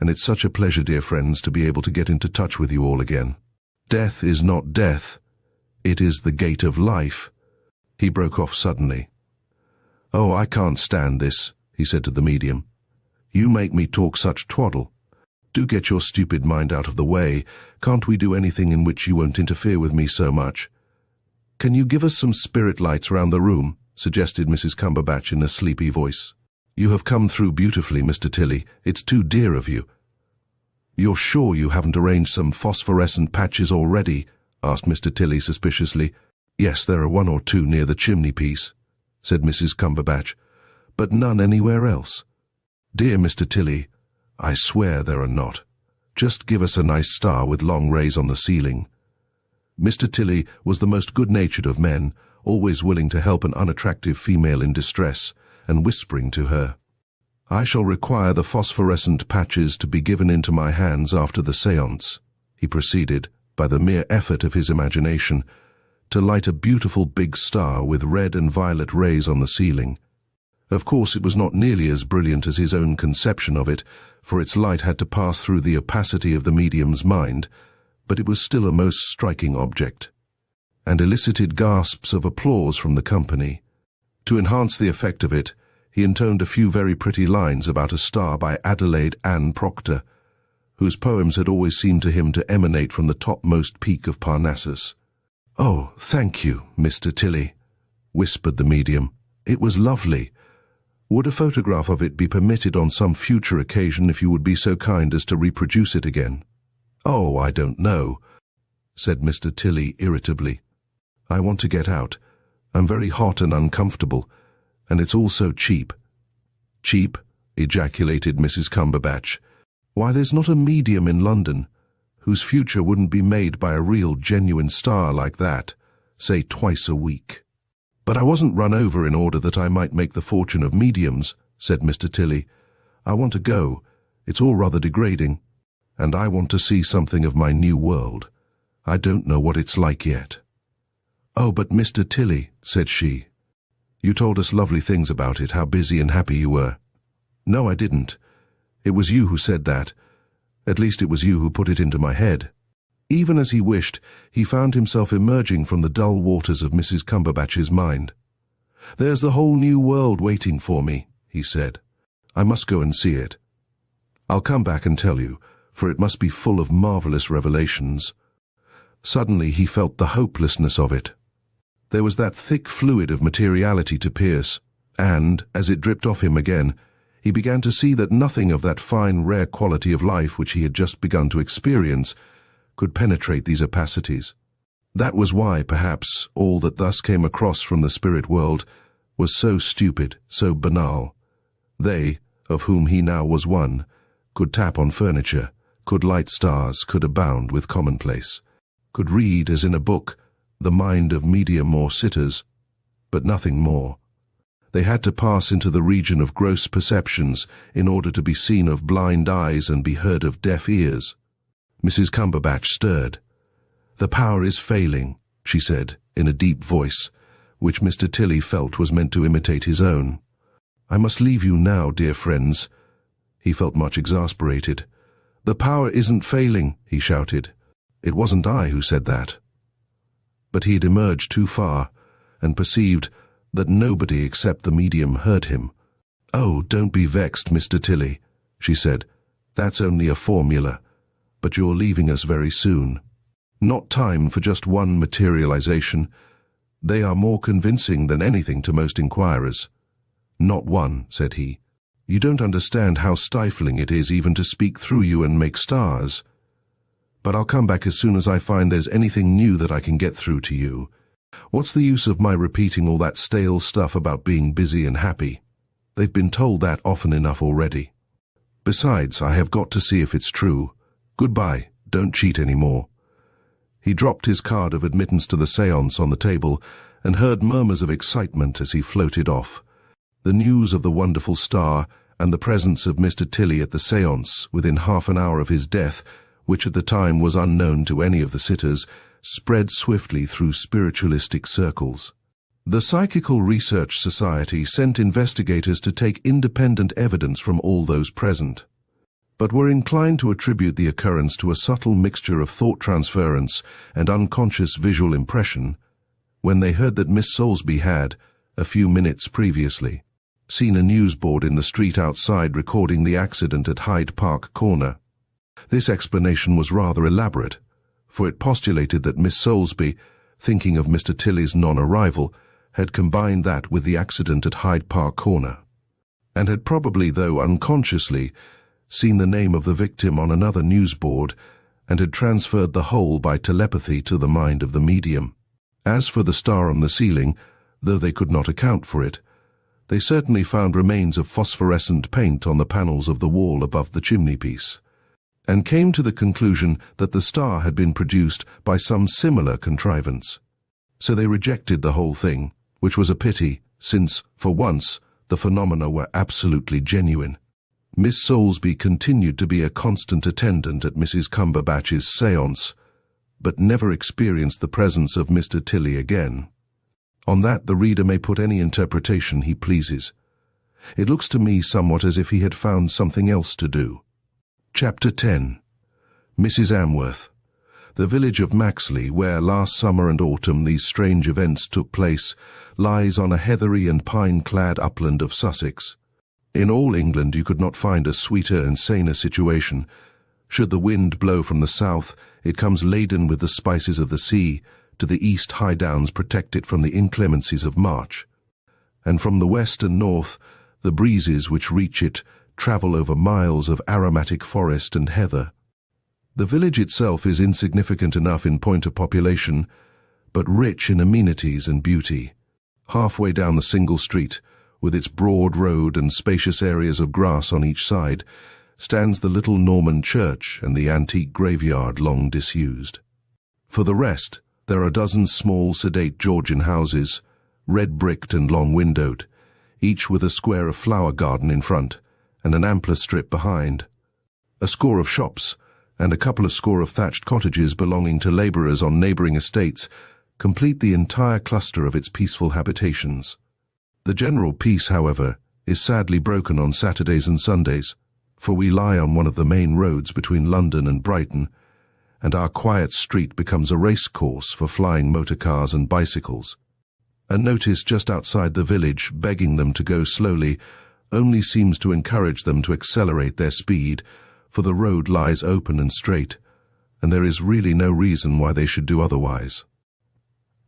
and it's such a pleasure, dear friends, to be able to get into touch with you all again. Death is not death. It is the gate of life." He broke off suddenly. "Oh, I can't stand this," he said to the medium. "You make me talk such twaddle. Do get your stupid mind out of the way. Can't we do anything in which you won't interfere with me so much?" "Can you give us some spirit lights round the room?" suggested Mrs. Cumberbatch in a sleepy voice. "You have come through beautifully, Mr. Tilly. It's too dear of you." "You're sure you haven't arranged some phosphorescent patches already?" asked Mr. Tilly suspiciously. "Yes, there are one or two near the chimney-piece," said Mrs. Cumberbatch, "but none anywhere else. Dear Mr. Tilly, I swear there are not. Just give us a nice star with long rays on the ceiling." Mr. Tilly was the most good-natured of men, always willing to help an unattractive female in distress, and whispering to her, "I shall require the phosphorescent patches to be given into my hands after the séance," he proceeded, by the mere effort of his imagination, to light a beautiful big star with red and violet rays on the ceiling. Of course, it was not nearly as brilliant as his own conception of it, for its light had to pass through the opacity of the medium's mind, but it was still a most striking object, and elicited gasps of applause from the company. To enhance the effect of it, he intoned a few very pretty lines about a star by Adelaide Ann Proctor, whose poems had always seemed to him to emanate from the topmost peak of Parnassus. "Oh, thank you, Mr. Tilly," whispered the medium. "It was lovely. Would a photograph of it be permitted on some future occasion if you would be so kind as to reproduce it again?" "Oh, I don't know," said Mr. Tilly irritably. "I want to get out. I'm very hot and uncomfortable, and it's all so cheap." "Cheap?" ejaculated Mrs. Cumberbatch. "Why, there's not a medium in London whose future wouldn't be made by a real genuine star like that, say twice a week." "But I wasn't run over in order that I might make the fortune of mediums," said Mr. Tilly. "I want to go. It's all rather degrading. And I want to see something of my new world. I don't know what it's like yet." "Oh, but Mr. Tilly," said she, "you told us lovely things about it, how busy and happy you were." "No, I didn't. It was you who said that. At least it was you who put it into my head." Even as he wished, he found himself emerging from the dull waters of Mrs. Cumberbatch's mind. "There's the whole new world waiting for me," he said. "I must go and see it. I'll come back and tell you, for it must be full of marvelous revelations." Suddenly he felt the hopelessness of it. There was that thick fluid of materiality to pierce, and, as it dripped off him again, he began to see that nothing of that fine, rare quality of life which he had just begun to experience could penetrate these opacities. That was why, perhaps, all that thus came across from the spirit world was so stupid, so banal. They, of whom he now was one, could tap on furniture, could light stars, could abound with commonplace, could read, as in a book, the mind of medium or sitters, but nothing more. They had to pass into the region of gross perceptions in order to be seen of blind eyes and be heard of deaf ears. Mrs. Cumberbatch stirred. "The power is failing," she said, in a deep voice, which Mr. Tilly felt was meant to imitate his own. "I must leave you now, dear friends." He felt much exasperated. "The power isn't failing," he shouted. "It wasn't I who said that." But he had emerged too far, and perceived that nobody except the medium heard him. "Oh, don't be vexed, Mr. Tilly," she said. "That's only a formula. But you're leaving us very soon. Not time for just one materialization. They are more convincing than anything to most inquirers." "Not one," said he. "You don't understand how stifling it is even to speak through you and make stars. But I'll come back as soon as I find there's anything new that I can get through to you. What's the use of my repeating all that stale stuff about being busy and happy? They've been told that often enough already. Besides, I have got to see if it's true. Goodbye, don't cheat any more." He dropped his card of admittance to the séance on the table and heard murmurs of excitement as he floated off. The news of the wonderful star and the presence of Mr. Tilly at the séance within half an hour of his death, which at the time was unknown to any of the sitters, spread swiftly through spiritualistic circles. The Psychical Research Society sent investigators to take independent evidence from all those present. but were inclined to attribute the occurrence to a subtle mixture of thought transference and unconscious visual impression when they heard that Miss Soulsby had, a few minutes previously, seen a newsboard in the street outside recording the accident at Hyde Park Corner. This explanation was rather elaborate, for it postulated that Miss Soulsby, thinking of Mr. Tilley's non-arrival, had combined that with the accident at Hyde Park Corner, and had probably, though unconsciously, seen the name of the victim on another newsboard and had transferred the whole by telepathy to the mind of the medium. As for the star on the ceiling, though they could not account for it, they certainly found remains of phosphorescent paint on the panels of the wall above the chimney-piece, and came to the conclusion that the star had been produced by some similar contrivance. So they rejected the whole thing, which was a pity, since, for once, the phenomena were absolutely genuine. Miss Soulsby continued to be a constant attendant at Mrs. Cumberbatch's séance, but never experienced the presence of Mr. Tilley again. On that the reader may put any interpretation he pleases. It looks to me somewhat as if he had found something else to do. Chapter 10. Mrs. Amworth. The village of Maxley, where last summer and autumn these strange events took place, lies on a heathery and pine-clad upland of Sussex. In all England you could not find a sweeter and saner situation. Should the wind blow from the south, it comes laden with the spices of the sea. To the east, high downs protect it from the inclemencies of March. And from the west and north, the breezes which reach it travel over miles of aromatic forest and heather. The village itself is insignificant enough in point of population, but rich in amenities and beauty. Halfway down the single street, with its broad road and spacious areas of grass on each side, stands the little Norman church and the antique graveyard long disused. For the rest, there are dozens small, sedate Georgian houses, red-bricked and long-windowed, each with a square of flower garden in front and an ampler strip behind. A score of shops and a couple of score of thatched cottages belonging to labourers on neighbouring estates complete the entire cluster of its peaceful habitations. The general peace, however, is sadly broken on Saturdays and Sundays, for we lie on one of the main roads between London and Brighton, and our quiet street becomes a racecourse for flying motor cars and bicycles. A notice just outside the village begging them to go slowly only seems to encourage them to accelerate their speed, for the road lies open and straight, and there is really no reason why they should do otherwise.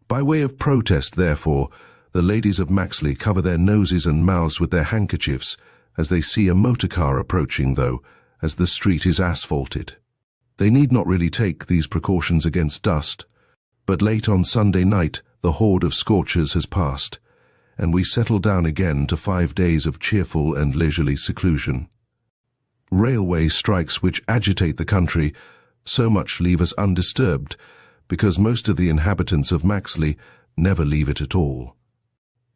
By way of protest, therefore, the ladies of Maxley cover their noses and mouths with their handkerchiefs as they see a motor car approaching, though, as the street is asphalted. They need not really take these precautions against dust, but late on Sunday night the horde of scorchers has passed, and we settle down again to 5 days of cheerful and leisurely seclusion. Railway strikes which agitate the country so much leave us undisturbed, because most of the inhabitants of Maxley never leave it at all.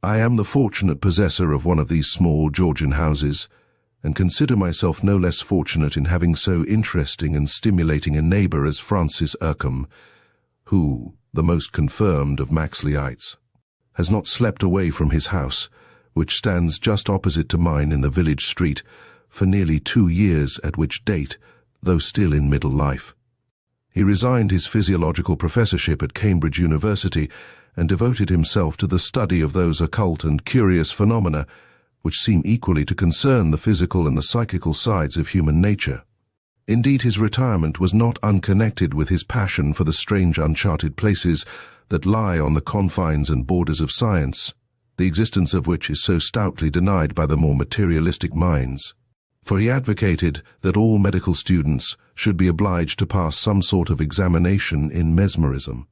I am the fortunate possessor of one of these small Georgian houses, and consider myself no less fortunate in having so interesting and stimulating a neighbour as Francis Ercombe, who, the most confirmed of Maxleyites, has not slept away from his house, which stands just opposite to mine in the village street, for nearly 2 years, at which date, though still in middle life. He resigned his physiological professorship at Cambridge University and devoted himself to the study of those occult and curious phenomena which seem equally to concern the physical and the psychical sides of human nature. Indeed, his retirement was not unconnected with his passion for the strange uncharted places that lie on the confines and borders of science, the existence of which is so stoutly denied by the more materialistic minds. For he advocated that all medical students should be obliged to pass some sort of examination in mesmerism,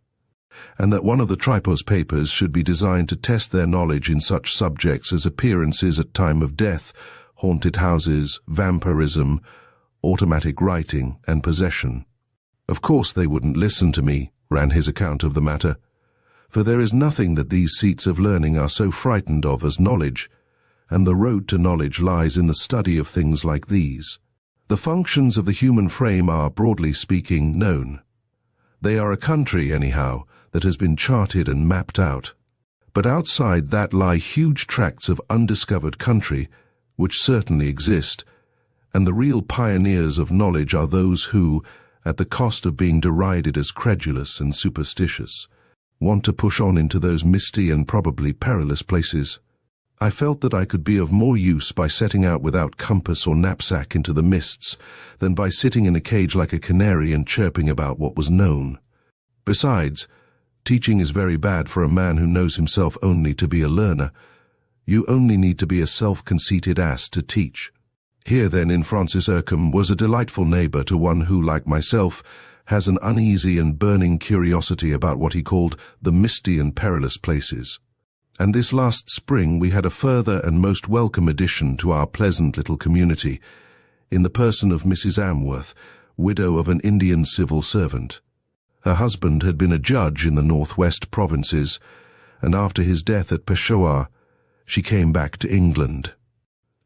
and that one of the Tripos papers should be designed to test their knowledge in such subjects as appearances at time of death, haunted houses, vampirism, automatic writing, and possession. Of course they wouldn't listen to me, ran his account of the matter, for there is nothing that these seats of learning are so frightened of as knowledge, and the road to knowledge lies in the study of things like these. The functions of the human frame are, broadly speaking, known. They are a country, anyhow, that has been charted and mapped out. But outside that lie huge tracts of undiscovered country, which certainly exist, and the real pioneers of knowledge are those who, at the cost of being derided as credulous and superstitious, want to push on into those misty and probably perilous places. I felt that I could be of more use by setting out without compass or knapsack into the mists than by sitting in a cage like a canary and chirping about what was known. Besides, teaching is very bad for a man who knows himself only to be a learner. You only need to be a self-conceited ass to teach. Here then in Francis Ercom was a delightful neighbour to one who, like myself, has an uneasy and burning curiosity about what he called the misty and perilous places. And this last spring we had a further and most welcome addition to our pleasant little community, in the person of Mrs. Amworth, widow of an Indian civil servant. Her husband had been a judge in the northwest provinces, and after his death at Peshawar, she came back to England.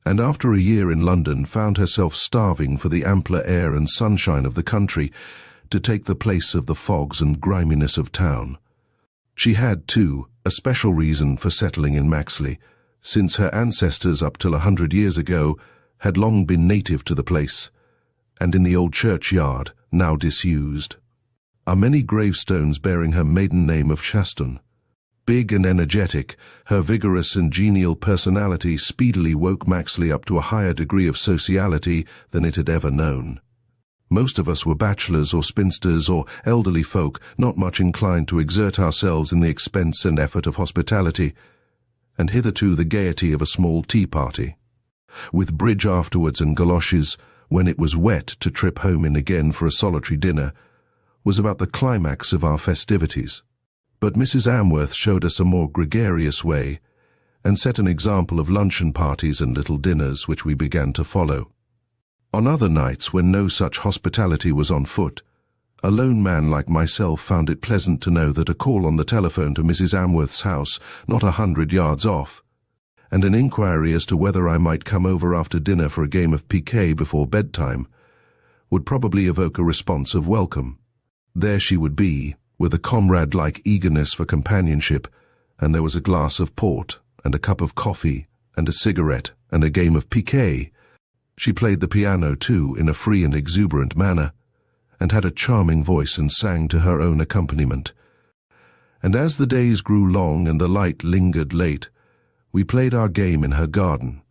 And after a year in London found herself starving for the ampler air and sunshine of the country to take the place of the fogs and griminess of town. She had, too, a special reason for settling in Maxley, since her ancestors up till 100 years ago had long been native to the place, and in the old churchyard, now disused, are many gravestones bearing her maiden name of Shaston. Big and energetic, her vigorous and genial personality speedily woke Maxley up to a higher degree of sociality than it had ever known. Most of us were bachelors or spinsters or elderly folk, not much inclined to exert ourselves in the expense and effort of hospitality, and hitherto the gaiety of a small tea party, with bridge afterwards and galoshes, when it was wet to trip home in again for a solitary dinner, was about the climax of our festivities. But Mrs. Amworth showed us a more gregarious way, and set an example of luncheon parties and little dinners which we began to follow. On other nights when no such hospitality was on foot, a lone man like myself found it pleasant to know that a call on the telephone to Mrs. Amworth's house, not 100 yards off, and an inquiry as to whether I might come over after dinner for a game of piquet before bedtime, would probably evoke a response of welcome. There she would be, with a comrade-like eagerness for companionship, and there was a glass of port, and a cup of coffee, and a cigarette, and a game of piquet. She played the piano, too, in a free and exuberant manner, and had a charming voice and sang to her own accompaniment. And as the days grew long and the light lingered late, we played our game in her garden,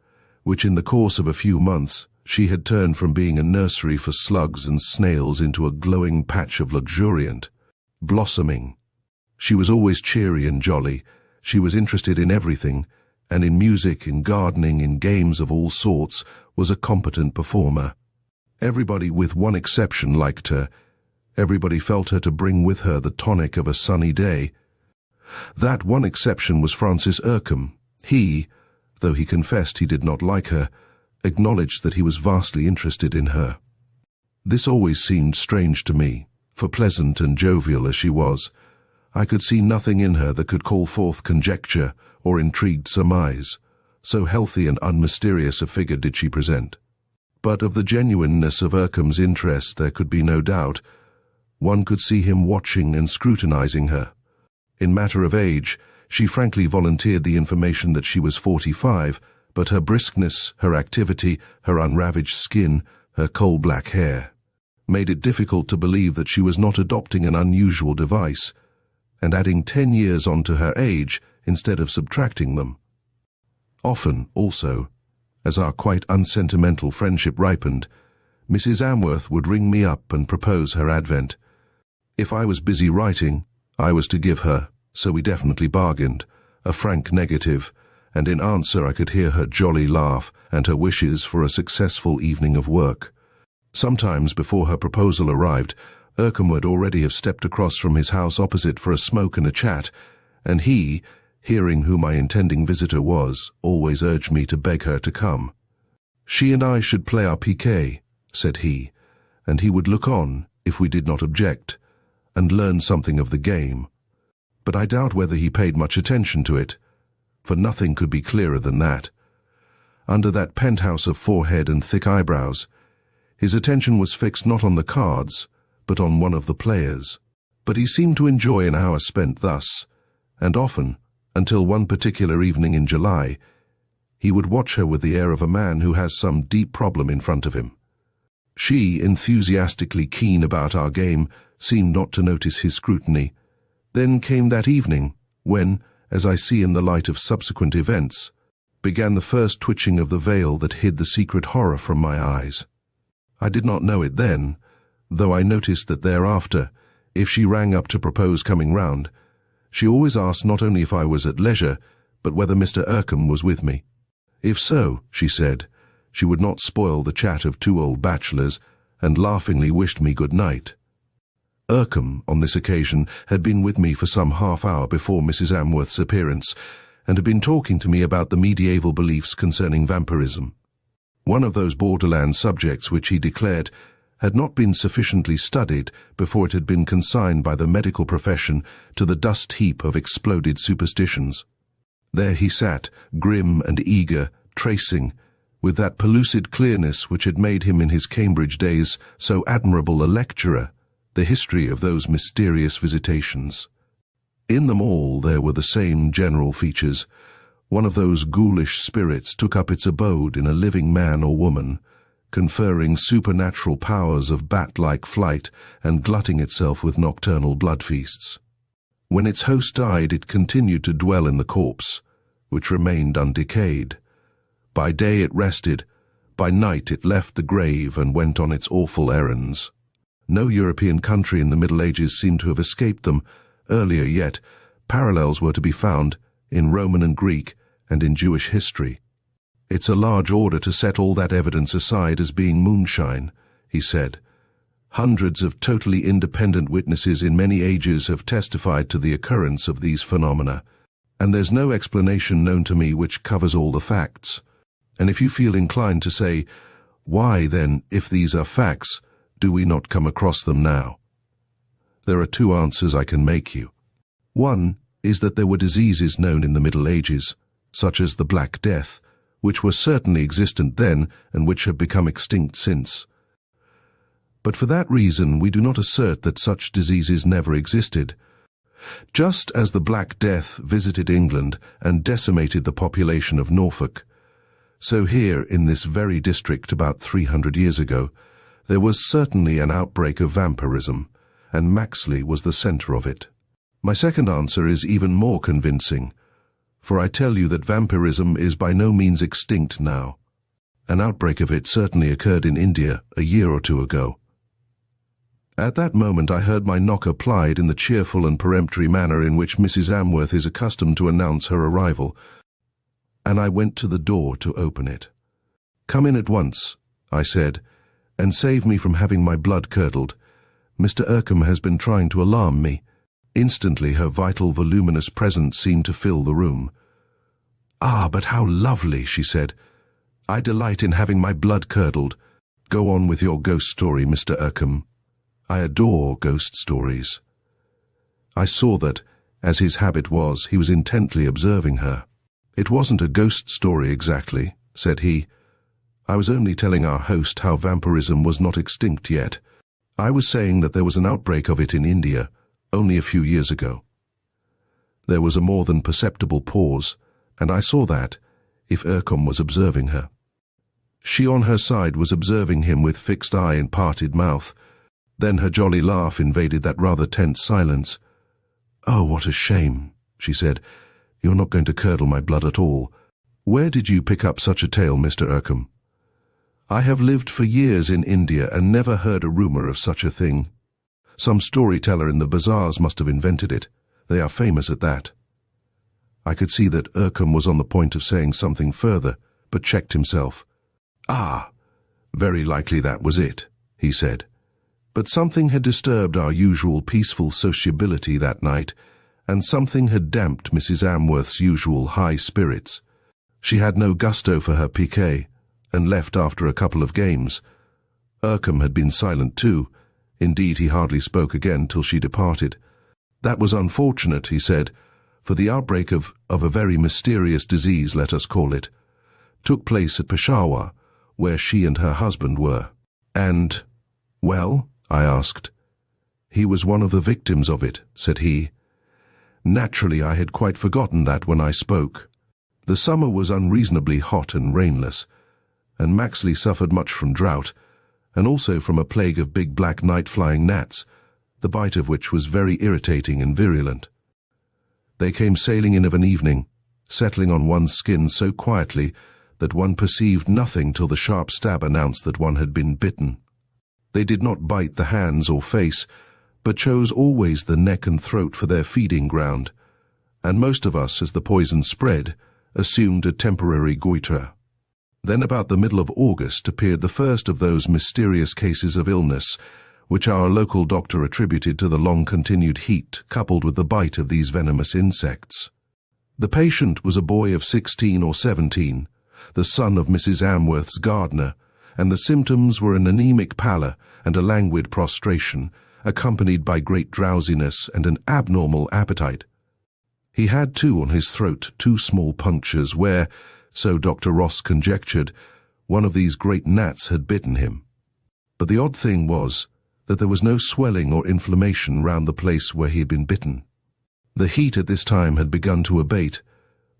which in the course of a few months she had turned from being a nursery for slugs and snails into a glowing patch of luxuriant blossoming. She was always cheery and jolly. She was interested in everything, and in music, in gardening, in games of all sorts, was a competent performer. Everybody, with one exception, liked her. Everybody felt her to bring with her the tonic of a sunny day. That one exception was Francis Ercom. He, though he confessed he did not like her, acknowledged that he was vastly interested in her. This always seemed strange to me, for pleasant and jovial as she was, I could see nothing in her that could call forth conjecture or intrigued surmise, so healthy and unmysterious a figure did she present. But of the genuineness of Ercom's interest there could be no doubt. One could see him watching and scrutinizing her. In matter of age, she frankly volunteered the information that she was 45, but her briskness, her activity, her unravaged skin, her coal-black hair, made it difficult to believe that she was not adopting an unusual device, and adding 10 years on to her age instead of subtracting them. Often, also, as our quite unsentimental friendship ripened, Mrs. Amworth would ring me up and propose her advent. If I was busy writing, I was to give her, so we definitely bargained, a frank negative, and in answer I could hear her jolly laugh and her wishes for a successful evening of work. Sometimes before her proposal arrived, Ercom would already have stepped across from his house opposite for a smoke and a chat, and he, hearing who my intending visitor was, always urged me to beg her to come. She and I should play our piquet, said he, and he would look on, if we did not object, and learn something of the game. But I doubt whether he paid much attention to it, for nothing could be clearer than that. Under that penthouse of forehead and thick eyebrows, his attention was fixed not on the cards, but on one of the players. But he seemed to enjoy an hour spent thus, and often, until one particular evening in July, He would watch her with the air of a man who has some deep problem in front of him. She, enthusiastically keen about our game, seemed not to notice his scrutiny. Then came that evening, when, as I see in the light of subsequent events, began the first twitching of the veil that hid the secret horror from my eyes. I did not know it then, though I noticed that thereafter, if she rang up to propose coming round, she always asked not only if I was at leisure, but whether Mr. Ercombe was with me. If so, she said, she would not spoil the chat of two old bachelors, and laughingly wished me good night. Ercombe, on this occasion, had been with me for some half-hour before Mrs. Amworth's appearance, and had been talking to me about the medieval beliefs concerning vampirism. One of those borderland subjects which he declared had not been sufficiently studied before it had been consigned by the medical profession to the dust heap of exploded superstitions. There he sat, grim and eager, tracing, with that pellucid clearness which had made him in his Cambridge days so admirable a lecturer, the history of those mysterious visitations. In them all there were the same general features. One of those ghoulish spirits took up its abode in a living man or woman, conferring supernatural powers of bat-like flight and glutting itself with nocturnal blood feasts. When its host died, it continued to dwell in the corpse, which remained undecayed. By day it rested, by night it left the grave and went on its awful errands. No European country in the Middle Ages seemed to have escaped them. Earlier yet, parallels were to be found in Roman and Greek and in Jewish history. It's a large order to set all that evidence aside as being moonshine, he said. Hundreds of totally independent witnesses in many ages have testified to the occurrence of these phenomena, and there's no explanation known to me which covers all the facts. And if you feel inclined to say, why then, if these are facts, do we not come across them now? There are two answers I can make you. One is that there were diseases known in the Middle Ages, such as the Black Death, which were certainly existent then and which have become extinct since. But for that reason we do not assert that such diseases never existed. Just as the Black Death visited England and decimated the population of Norfolk, so here in this very district about 300 years ago, there was certainly an outbreak of vampirism, and Maxley was the centre of it. My second answer is even more convincing, for I tell you that vampirism is by no means extinct now. An outbreak of it certainly occurred in India a year or two ago. At that moment I heard my knocker plied in the cheerful and peremptory manner in which Mrs. Amworth is accustomed to announce her arrival, and I went to the door to open it. "Come in at once," I said, "and save me from having my blood curdled. Mr. Ercombe has been trying to alarm me." Instantly her vital, voluminous presence seemed to fill the room. "Ah, but how lovely," she said. "I delight in having my blood curdled. Go on with your ghost story, Mr. Ercombe. I adore ghost stories." I saw that, as his habit was, he was intently observing her. "It wasn't a ghost story exactly," said he. "I was only telling our host how vampirism was not extinct yet. I was saying that there was an outbreak of it in India, only a few years ago." There was a more than perceptible pause, and I saw that, if Ercombe was observing her. She on her side was observing him with fixed eye and parted mouth. Then her jolly laugh invaded that rather tense silence. "Oh, what a shame," she said. "You're not going to curdle my blood at all. Where did you pick up such a tale, Mr. Ercombe?" "I have lived for years in India and never heard a rumour of such a thing. Some storyteller in the bazaars must have invented it. They are famous at that." I could see that Ercombe was on the point of saying something further, but checked himself. "Ah, very likely that was it," he said. But something had disturbed our usual peaceful sociability that night, and something had damped Mrs. Amworth's usual high spirits. She had no gusto for her piquet, and left after a couple of games. Ercombe had been silent too. Indeed, he hardly spoke again till she departed. "That was unfortunate," he said, "for the outbreak of a very mysterious disease, let us call it, took place at Peshawar, where she and her husband were." "And, well?" I asked. "He was one of the victims of it," said he. "Naturally, I had quite forgotten that when I spoke." The summer was unreasonably hot and rainless, and Maxley suffered much from drought, and also from a plague of big black night-flying gnats, the bite of which was very irritating and virulent. They came sailing in of an evening, settling on one's skin so quietly that one perceived nothing till the sharp stab announced that one had been bitten. They did not bite the hands or face, but chose always the neck and throat for their feeding ground, and most of us, as the poison spread, assumed a temporary goitre. Then about the middle of August appeared the first of those mysterious cases of illness which our local doctor attributed to the long-continued heat coupled with the bite of these venomous insects. The patient was a boy of 16 or 17, the son of Mrs. Amworth's gardener, and the symptoms were an anemic pallor and a languid prostration, accompanied by great drowsiness and an abnormal appetite. He had, too, on his throat 2 small punctures where, so Dr. Ross conjectured, one of these great gnats had bitten him. But the odd thing was that there was no swelling or inflammation round the place where he had been bitten. The heat at this time had begun to abate,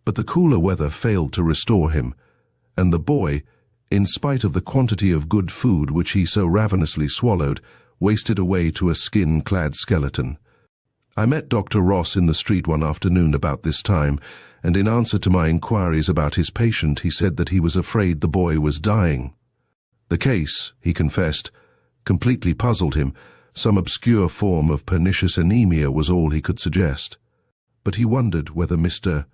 but the cooler weather failed to restore him, and the boy, in spite of the quantity of good food which he so ravenously swallowed, wasted away to a skin-clad skeleton. I met Dr. Ross in the street one afternoon about this time, and in answer to my inquiries about his patient, he said that he was afraid the boy was dying. The case, he confessed, completely puzzled him. Some obscure form of pernicious anemia was all he could suggest. But he wondered whether Mr.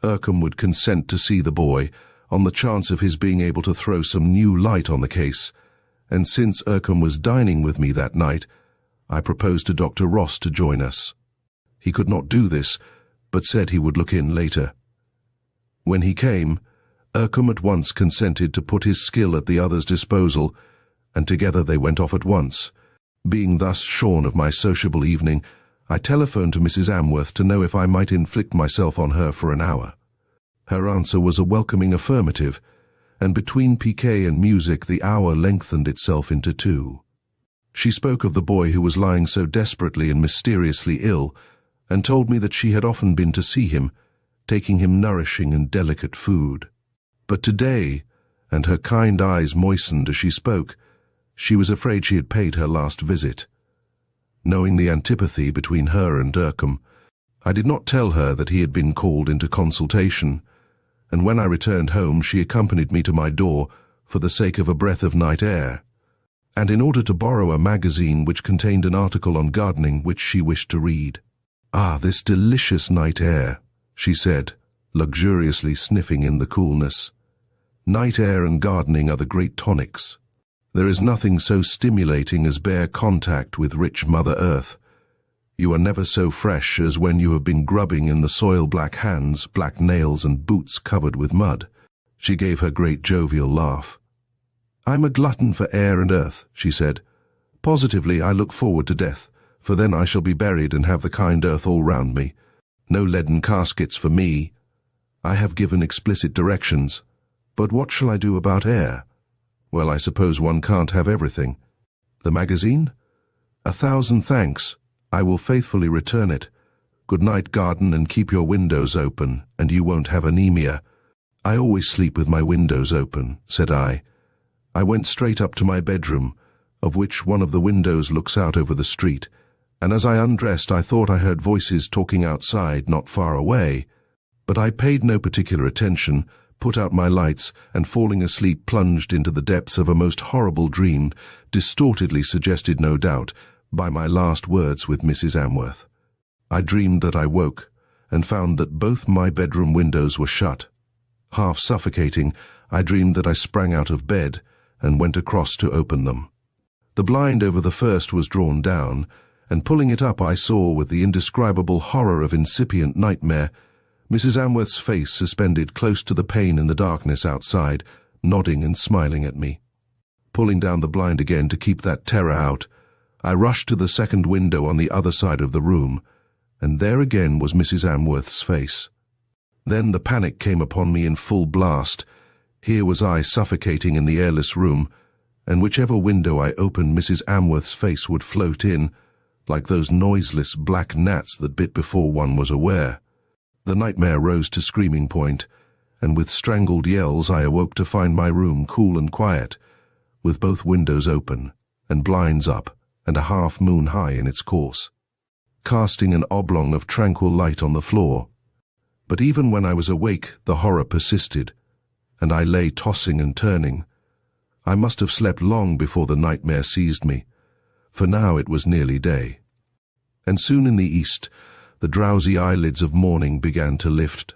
Ercombe would consent to see the boy, on the chance of his being able to throw some new light on the case, and since Ercombe was dining with me that night, I proposed to Dr. Ross to join us. He could not do this, but said he would look in later. When he came, Ercombe at once consented to put his skill at the other's disposal, and together they went off at once. Being thus shorn of my sociable evening, I telephoned to Mrs. Amworth to know if I might inflict myself on her for an hour. Her answer was a welcoming affirmative, and between piquet and music the hour lengthened itself into 2. She spoke of the boy who was lying so desperately and mysteriously ill, and told me that she had often been to see him, taking him nourishing and delicate food. But today, and her kind eyes moistened as she spoke, she was afraid she had paid her last visit. Knowing the antipathy between her and Ercombe, I did not tell her that he had been called into consultation, and when I returned home she accompanied me to my door for the sake of a breath of night air, and in order to borrow a magazine which contained an article on gardening which she wished to read. "Ah, this delicious night air," she said, luxuriously sniffing in the coolness. "Night air and gardening are the great tonics. There is nothing so stimulating as bare contact with rich Mother Earth. You are never so fresh as when you have been grubbing in the soil-black hands, black nails, and boots covered with mud." She gave her great jovial laugh. "I'm a glutton for air and earth," she said. "Positively, I look forward to death, for then I shall be buried and have the kind earth all round me. No leaden caskets for me. I have given explicit directions. But what shall I do about air? Well, I suppose one can't have everything. The magazine? 1,000 thanks. I will faithfully return it. Good night, garden, and keep your windows open, and you won't have anemia." "I always sleep with my windows open," said I. I went straight up to my bedroom, of which one of the windows looks out over the street, and as I undressed I thought I heard voices talking outside not far away, but I paid no particular attention, put out my lights, and falling asleep plunged into the depths of a most horrible dream, distortedly suggested no doubt by my last words with Mrs. Amworth. I dreamed that I woke, and found that both my bedroom windows were shut. Half suffocating, I dreamed that I sprang out of bed, and went across to open them. The blind over the first was drawn down, and pulling it up I saw, with the indescribable horror of incipient nightmare, Mrs. Amworth's face suspended close to the pane in the darkness outside, nodding and smiling at me. Pulling down the blind again to keep that terror out, I rushed to the second window on the other side of the room, and there again was Mrs. Amworth's face. Then the panic came upon me in full blast. Here was I suffocating in the airless room, and whichever window I opened Mrs. Amworth's face would float in, like those noiseless black gnats that bit before one was aware. The nightmare rose to screaming point, and with strangled yells I awoke to find my room cool and quiet, with both windows open, and blinds up, and a half-moon high in its course, casting an oblong of tranquil light on the floor. But even when I was awake, the horror persisted, and I lay tossing and turning. I must have slept long before the nightmare seized me, for now it was nearly day. And soon in the east, the drowsy eyelids of morning began to lift.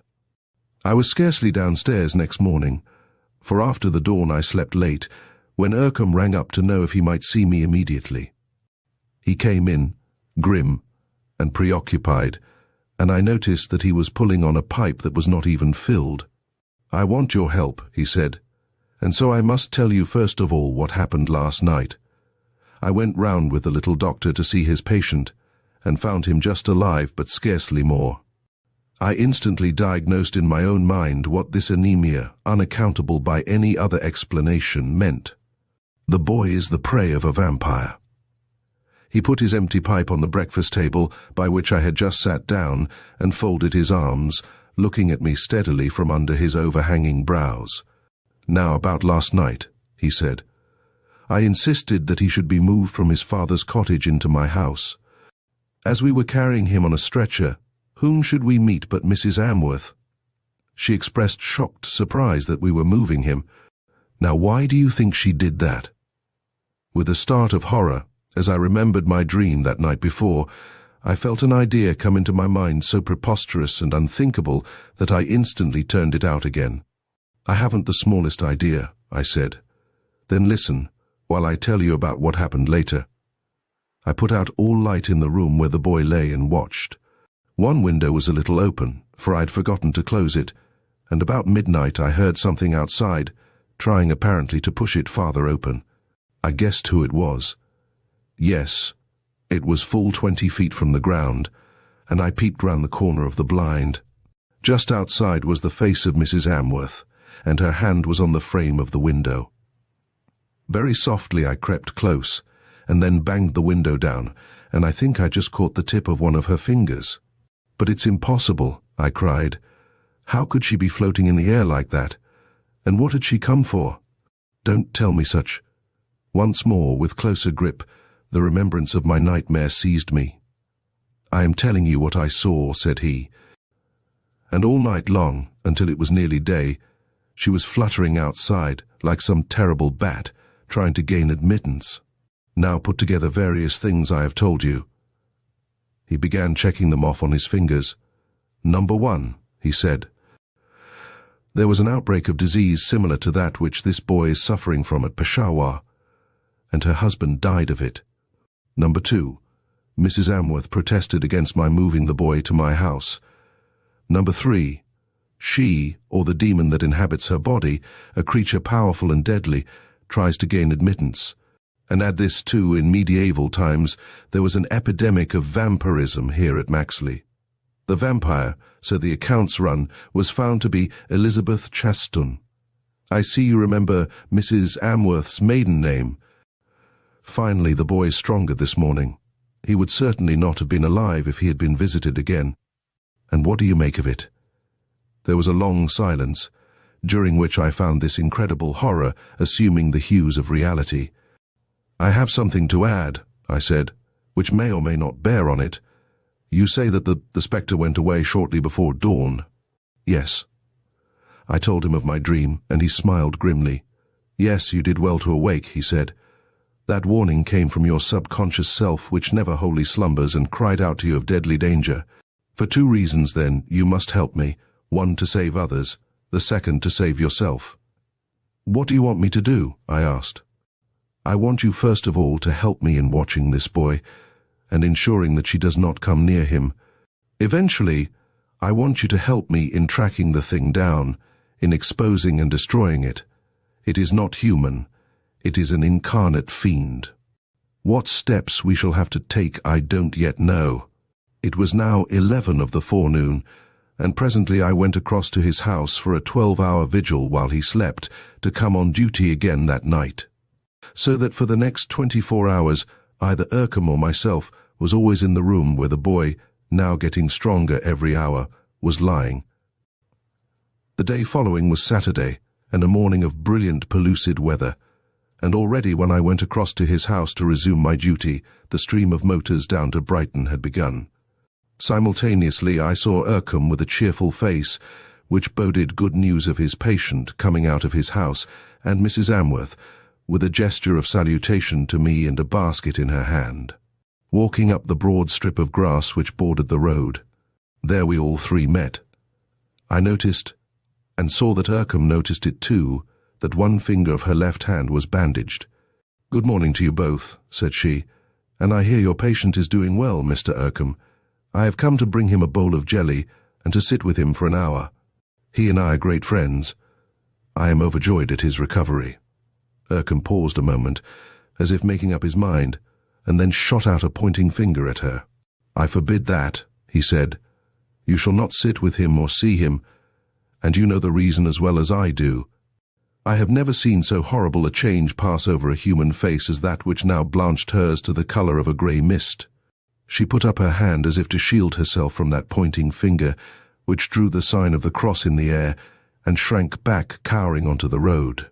I was scarcely downstairs next morning, for after the dawn I slept late, when Urkham rang up to know if he might see me immediately. He came in, grim and preoccupied, and I noticed that he was pulling on a pipe that was not even filled. "I want your help," he said, "and so I must tell you first of all what happened last night. I went round with the little doctor to see his patient, and found him just alive but scarcely more. I instantly diagnosed in my own mind what this anemia, unaccountable by any other explanation, meant. The boy is the prey of a vampire." He put his empty pipe on the breakfast table by which I had just sat down and folded his arms, looking at me steadily from under his overhanging brows. "Now about last night," he said. "I insisted that he should be moved from his father's cottage into my house. As we were carrying him on a stretcher, whom should we meet but Mrs. Amworth? She expressed shocked surprise that we were moving him. Now why do you think she did that?" With a start of horror, as I remembered my dream that night before, I felt an idea come into my mind so preposterous and unthinkable that I instantly turned it out again. "I haven't the smallest idea," I said. "Then listen, while I tell you about what happened later." I put out all light in the room where the boy lay and watched. One window was a little open, for I'd forgotten to close it, and about midnight I heard something outside, trying apparently to push it farther open. I guessed who it was. Yes, it was full 20 feet from the ground, and I peeped round the corner of the blind. Just outside was the face of Mrs. Amworth, and her hand was on the frame of the window. Very softly I crept close, and then banged the window down, and I think I just caught the tip of one of her fingers. "But it's impossible," I cried. "How could she be floating in the air like that? And what had she come for?" "Don't tell me such." Once more, with closer grip, the remembrance of my nightmare seized me. "I am telling you what I saw," said he. "And all night long, until it was nearly day, she was fluttering outside, like some terrible bat, trying to gain admittance. Now put together various things I have told you." He began checking them off on his fingers. "Number 1, he said. There was an outbreak of disease similar to that which this boy is suffering from at Peshawar, and her husband died of it. Number 2, Mrs. Amworth protested against my moving the boy to my house. Number 3, she, or the demon that inhabits her body, a creature powerful and deadly, tries to gain admittance. And add this too, in medieval times, there was an epidemic of vampirism here at Maxley. The vampire, so the accounts run, was found to be Elizabeth Chaston. I see you remember Mrs. Amworth's maiden name. Finally, the boy is stronger this morning. He would certainly not have been alive if he had been visited again. And what do you make of it?" There was a long silence, during which I found this incredible horror assuming the hues of reality. "I have something to add," I said, "which may or may not bear on it. You say that the spectre went away shortly before dawn." "Yes." I told him of my dream, and he smiled grimly. "Yes, you did well to awake," he said. "That warning came from your subconscious self, which never wholly slumbers, and cried out to you of deadly danger. For 2 reasons, then, you must help me. 1, to save others, the second, to save yourself." "What do you want me to do?" I asked. "I want you first of all to help me in watching this boy, and ensuring that she does not come near him. Eventually, I want you to help me in tracking the thing down, in exposing and destroying it. It is not human. It is an incarnate fiend. What steps we shall have to take I don't yet know." It was now 11 of the forenoon, and presently I went across to his house for a 12-hour vigil while he slept, to come on duty again that night. So that for the next 24 hours, either Urkham or myself was always in the room where the boy, now getting stronger every hour, was lying. The day following was Saturday, and a morning of brilliant pellucid weather, and already when I went across to his house to resume my duty, the stream of motors down to Brighton had begun. Simultaneously I saw Ercom with a cheerful face, which boded good news of his patient coming out of his house, and Mrs. Amworth, with a gesture of salutation to me and a basket in her hand, walking up the broad strip of grass which bordered the road. There we all three met. I noticed, and saw that Ercom noticed it too, that one finger of her left hand was bandaged. "Good morning to you both," said she, "and I hear your patient is doing well, Mr. Ercom. I have come to bring him a bowl of jelly and to sit with him for an hour. He and I are great friends. I am overjoyed at his recovery." Ercom paused a moment, as if making up his mind, and then shot out a pointing finger at her. "I forbid that," he said. "You shall not sit with him or see him, and you know the reason as well as I do. I have never seen so horrible a change pass over a human face as that which now blanched hers to the colour of a grey mist." She put up her hand as if to shield herself from that pointing finger, which drew the sign of the cross in the air, and shrank back cowering onto the road.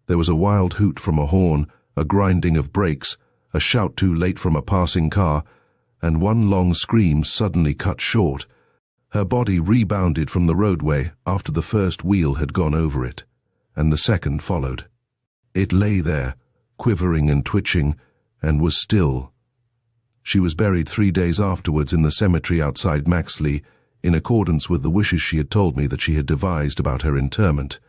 There was a wild hoot from a horn, a grinding of brakes, a shout too late from a passing car, and one long scream suddenly cut short. Her body rebounded from the roadway after the first wheel had gone over it, and the second followed. It lay there, quivering and twitching, and was still. She was buried 3 days afterwards in the cemetery outside Maxley, in accordance with the wishes she had told me that she had devised about her interment,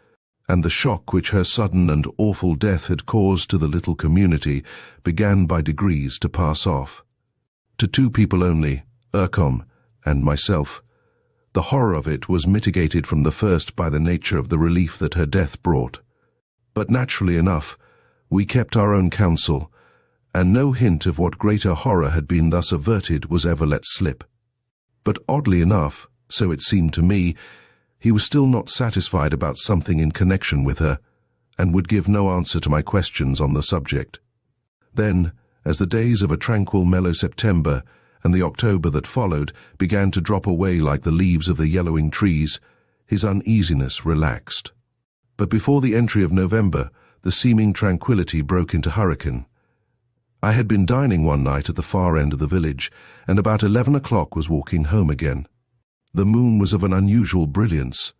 and the shock which her sudden and awful death had caused to the little community began by degrees to pass off. To 2 people only, Ercom and myself. The horror of it was mitigated from the first by the nature of the relief that her death brought. But naturally enough, we kept our own counsel, and no hint of what greater horror had been thus averted was ever let slip. But oddly enough, so it seemed to me, he was still not satisfied about something in connection with her, and would give no answer to my questions on the subject. Then, as the days of a tranquil mellow September and the October that followed began to drop away like the leaves of the yellowing trees, his uneasiness relaxed. But before the entry of November, the seeming tranquillity broke into hurricane. I had been dining one night at the far end of the village, and about 11 o'clock was walking home again. The moon was of an unusual brilliance,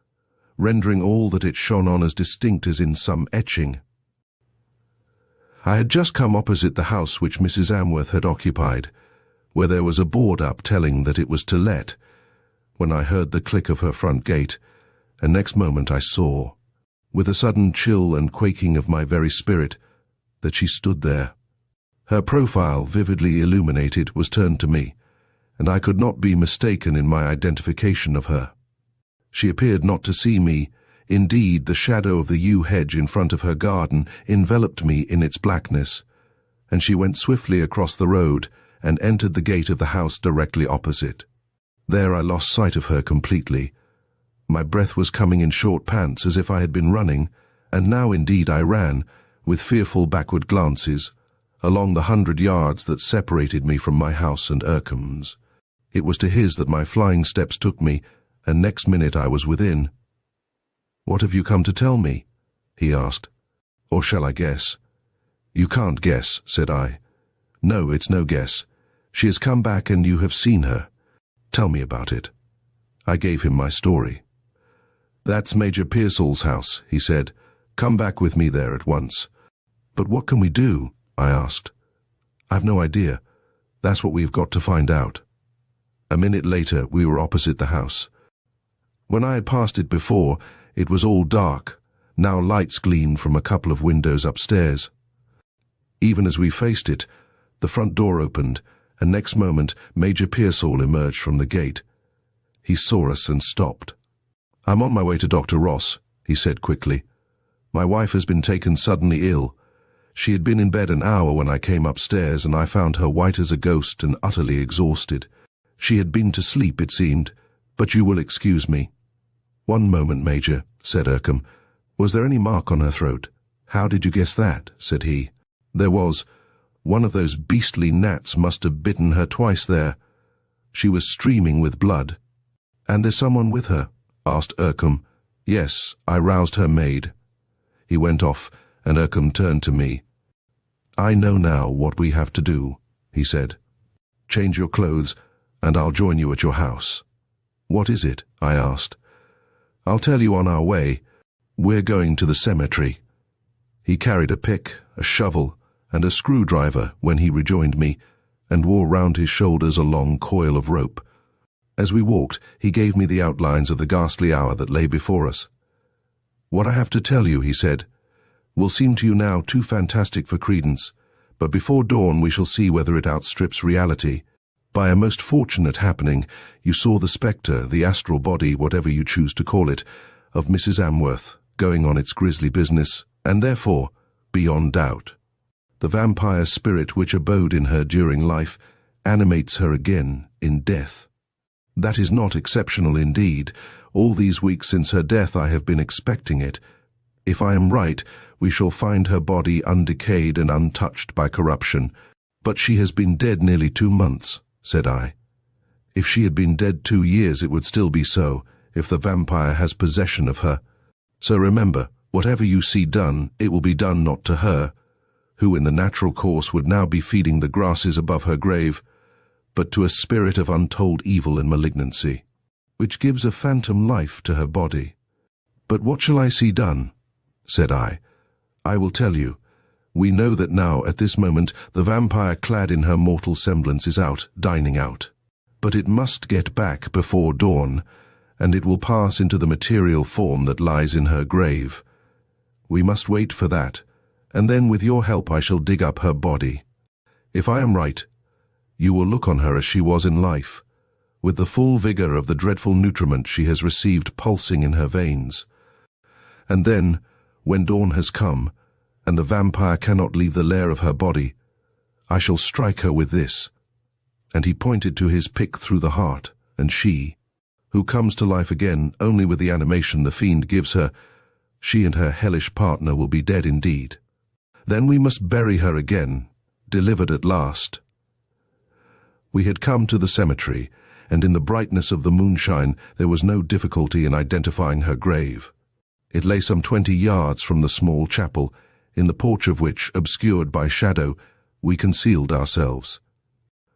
rendering all that it shone on as distinct as in some etching. I had just come opposite the house which Mrs. Amworth had occupied, where there was a board up telling that it was to let, when I heard the click of her front gate, and next moment I saw, with a sudden chill and quaking of my very spirit, that she stood there. Her profile, vividly illuminated, was turned to me, and I could not be mistaken in my identification of her. She appeared not to see me. Indeed, the shadow of the yew hedge in front of her garden enveloped me in its blackness, and she went swiftly across the road and entered the gate of the house directly opposite. There I lost sight of her completely. My breath was coming in short pants as if I had been running, and now indeed I ran, with fearful backward glances, along the 100 yards that separated me from my house and Ercom's. It was to his that my flying steps took me, and next minute I was within. "What have you come to tell me?" he asked. "Or shall I guess?" "You can't guess," said I. "No, it's no guess. She has come back and you have seen her. Tell me about it." I gave him my story. "That's Major Pearsall's house," he said. "Come back with me there at once." "But what can we do?" I asked. "I've no idea. That's what we've got to find out." A minute later we were opposite the house. When I had passed it before, it was all dark. Now lights gleamed from a couple of windows upstairs. Even as we faced it, the front door opened, and next moment Major Pearsall emerged from the gate. He saw us and stopped. "I'm on my way to Dr. Ross," he said quickly. "My wife has been taken suddenly ill. She had been in bed an hour when I came upstairs, and I found her white as a ghost and utterly exhausted. She had been to sleep, it seemed, but you will excuse me." "One moment, Major," said Ercom. "Was there any mark on her throat?" "How did you guess that?" said he. "There was. One of those beastly gnats must have bitten her twice there. She was streaming with blood." "And there's someone with her?" asked Ercom. Yes, I roused her maid. He went off, and Urkham turned to me. I know now what we have to do, he said. Change your clothes, and I'll join you at your house. What is it? I asked. I'll tell you on our way. We're going to the cemetery. He carried a pick, a shovel, and a screwdriver when he rejoined me, and wore round his shoulders a long coil of rope. As we walked, he gave me the outlines of the ghastly hour that lay before us. What I have to tell you, he said, will seem to you now too fantastic for credence, but before dawn we shall see whether it outstrips reality. By a most fortunate happening, you saw the spectre, the astral body, whatever you choose to call it, of Mrs. Amworth, going on its grisly business, and therefore, beyond doubt, the vampire spirit which abode in her during life animates her again in death. That is not exceptional indeed. All these weeks since her death I have been expecting it. If I am right, we shall find her body undecayed and untouched by corruption. But she has been dead nearly 2 months, said I. If she had been dead 2 years it would still be so, if the vampire has possession of her. So remember, whatever you see done, it will be done not to her, who in the natural course would now be feeding the grasses above her grave, but to a spirit of untold evil and malignancy, which gives a phantom life to her body. But what shall I see done? Said I. I will tell you. We know that now, at this moment, the vampire clad in her mortal semblance is out, dining out. But it must get back before dawn, and it will pass into the material form that lies in her grave. We must wait for that, and then with your help I shall dig up her body. If I am right, you will look on her as she was in life, with the full vigor of the dreadful nutriment she has received pulsing in her veins. And then, when dawn has come, and the vampire cannot leave the lair of her body, I shall strike her with this. And he pointed to his pick through the heart, and she, who comes to life again only with the animation the fiend gives her, she and her hellish partner will be dead indeed. Then we must bury her again, delivered at last. We had come to the cemetery, and in the brightness of the moonshine there was no difficulty in identifying her grave. It lay some 20 yards from the small chapel, in the porch of which, obscured by shadow, we concealed ourselves.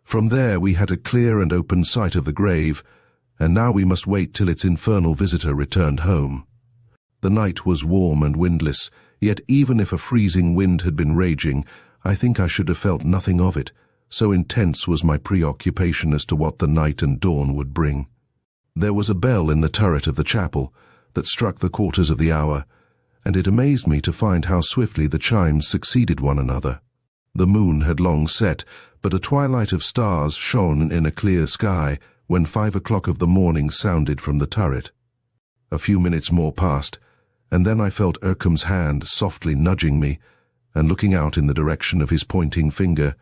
From there we had a clear and open sight of the grave, and now we must wait till its infernal visitor returned home. The night was warm and windless, yet even if a freezing wind had been raging, I think I should have felt nothing of it, so intense was my preoccupation as to what the night and dawn would bring. There was a bell in the turret of the chapel that struck the quarters of the hour, and it amazed me to find how swiftly the chimes succeeded one another. The moon had long set, but a twilight of stars shone in a clear sky when 5 o'clock of the morning sounded from the turret. A few minutes more passed, and then I felt Urkham's hand softly nudging me, and looking out in the direction of his pointing finger,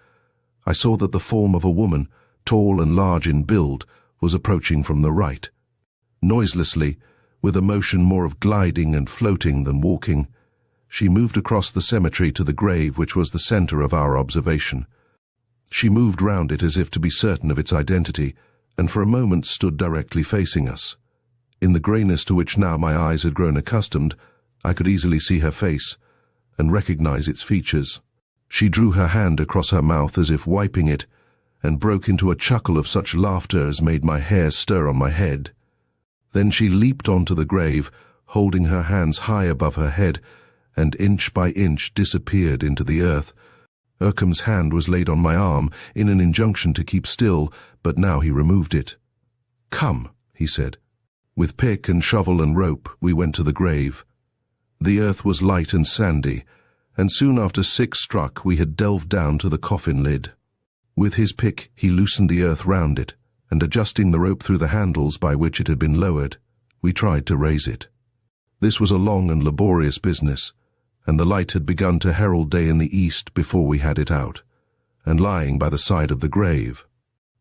I saw that the form of a woman, tall and large in build, was approaching from the right. Noiselessly, with a motion more of gliding and floating than walking, she moved across the cemetery to the grave which was the center of our observation. She moved round it as if to be certain of its identity, and for a moment stood directly facing us. In the greyness to which now my eyes had grown accustomed, I could easily see her face, and recognize its features. She drew her hand across her mouth as if wiping it, and broke into a chuckle of such laughter as made my hair stir on my head. Then she leaped onto the grave, holding her hands high above her head, and inch by inch disappeared into the earth. Urkham's hand was laid on my arm in an injunction to keep still, but now he removed it. "Come," he said. With pick and shovel and rope we went to the grave. The earth was light and sandy, and soon after 6 struck we had delved down to the coffin lid. With his pick he loosened the earth round it, and adjusting the rope through the handles by which it had been lowered, we tried to raise it. This was a long and laborious business, and the light had begun to herald day in the east before we had it out, and lying by the side of the grave.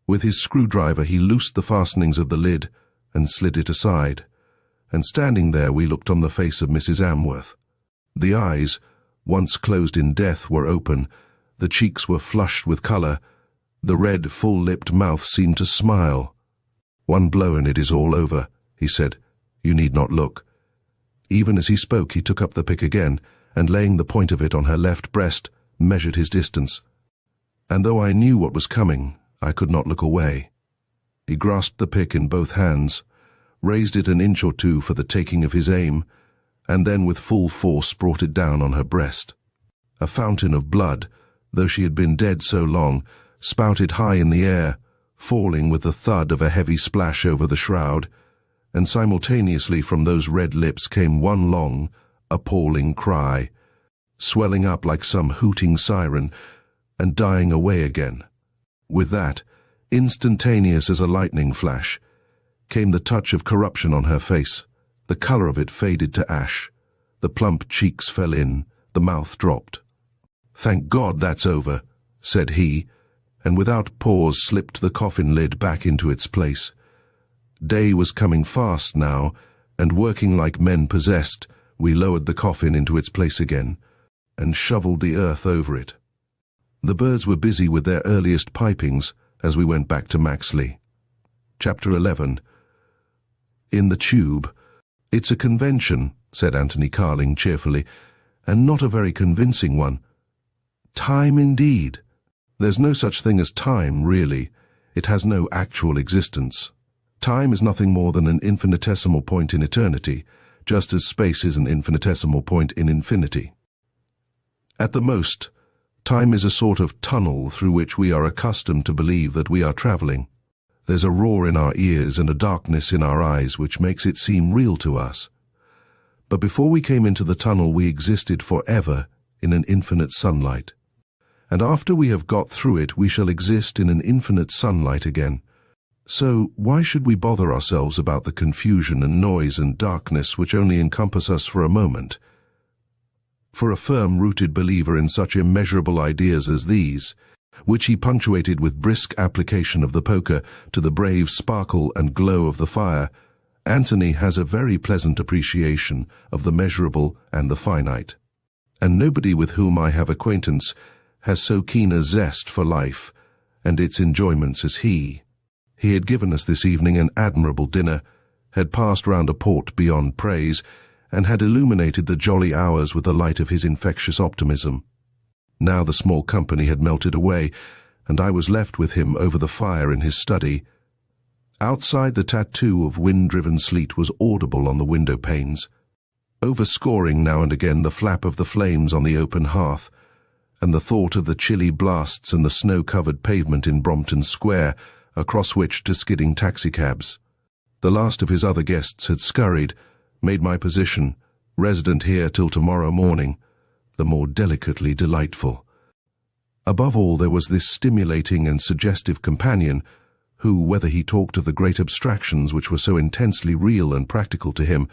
With his screwdriver he loosed the fastenings of the lid and slid it aside, and standing there we looked on the face of Mrs. Amworth. The eyes, once closed in death, were open, the cheeks were flushed with colour, the red, full-lipped mouth seemed to smile. "One blow and it is all over," he said. "You need not look." Even as he spoke, he took up the pick again, and laying the point of it on her left breast, measured his distance. And though I knew what was coming, I could not look away. He grasped the pick in both hands, raised it an inch or two for the taking of his aim, and then with full force brought it down on her breast. A fountain of blood, though she had been dead so long, spouted high in the air, falling with the thud of a heavy splash over the shroud, and simultaneously from those red lips came one long, appalling cry, swelling up like some hooting siren, and dying away again. With that, instantaneous as a lightning flash, came the touch of corruption on her face. The color of it faded to ash. The plump cheeks fell in, the mouth dropped. "Thank God that's over," said he, and without pause slipped the coffin lid back into its place. Day was coming fast now, and working like men possessed, we lowered the coffin into its place again, and shoveled the earth over it. The birds were busy with their earliest pipings as we went back to Maxley. Chapter 11. In the tube. "It's a convention," said Anthony Carling cheerfully, "and not a very convincing one." "Time indeed. There's no such thing as time, really. It has no actual existence. Time is nothing more than an infinitesimal point in eternity, just as space is an infinitesimal point in infinity. At the most, time is a sort of tunnel through which we are accustomed to believe that we are traveling. There's a roar in our ears and a darkness in our eyes which makes it seem real to us. But before we came into the tunnel, we existed forever in an infinite sunlight. And after we have got through it, we shall exist in an infinite sunlight again. So why should we bother ourselves about the confusion and noise and darkness which only encompass us for a moment? For a firm-rooted believer in such immeasurable ideas as these, which he punctuated with brisk application of the poker to the brave sparkle and glow of the fire, Anthony has a very pleasant appreciation of the measurable and the finite. And nobody with whom I have acquaintance has so keen a zest for life and its enjoyments as he. He had given us this evening an admirable dinner, had passed round a port beyond praise, and had illuminated the jolly hours with the light of his infectious optimism. Now the small company had melted away, and I was left with him over the fire in his study. Outside, the tattoo of wind-driven sleet was audible on the window panes, overscoring now and again the flap of the flames on the open hearth, and the thought of the chilly blasts and the snow-covered pavement in Brompton Square, across which to skidding taxicabs. The last of his other guests had scurried, made my position, resident here till tomorrow morning, the more delicately delightful. Above all, there was this stimulating and suggestive companion, who, whether he talked of the great abstractions which were so intensely real and practical to him,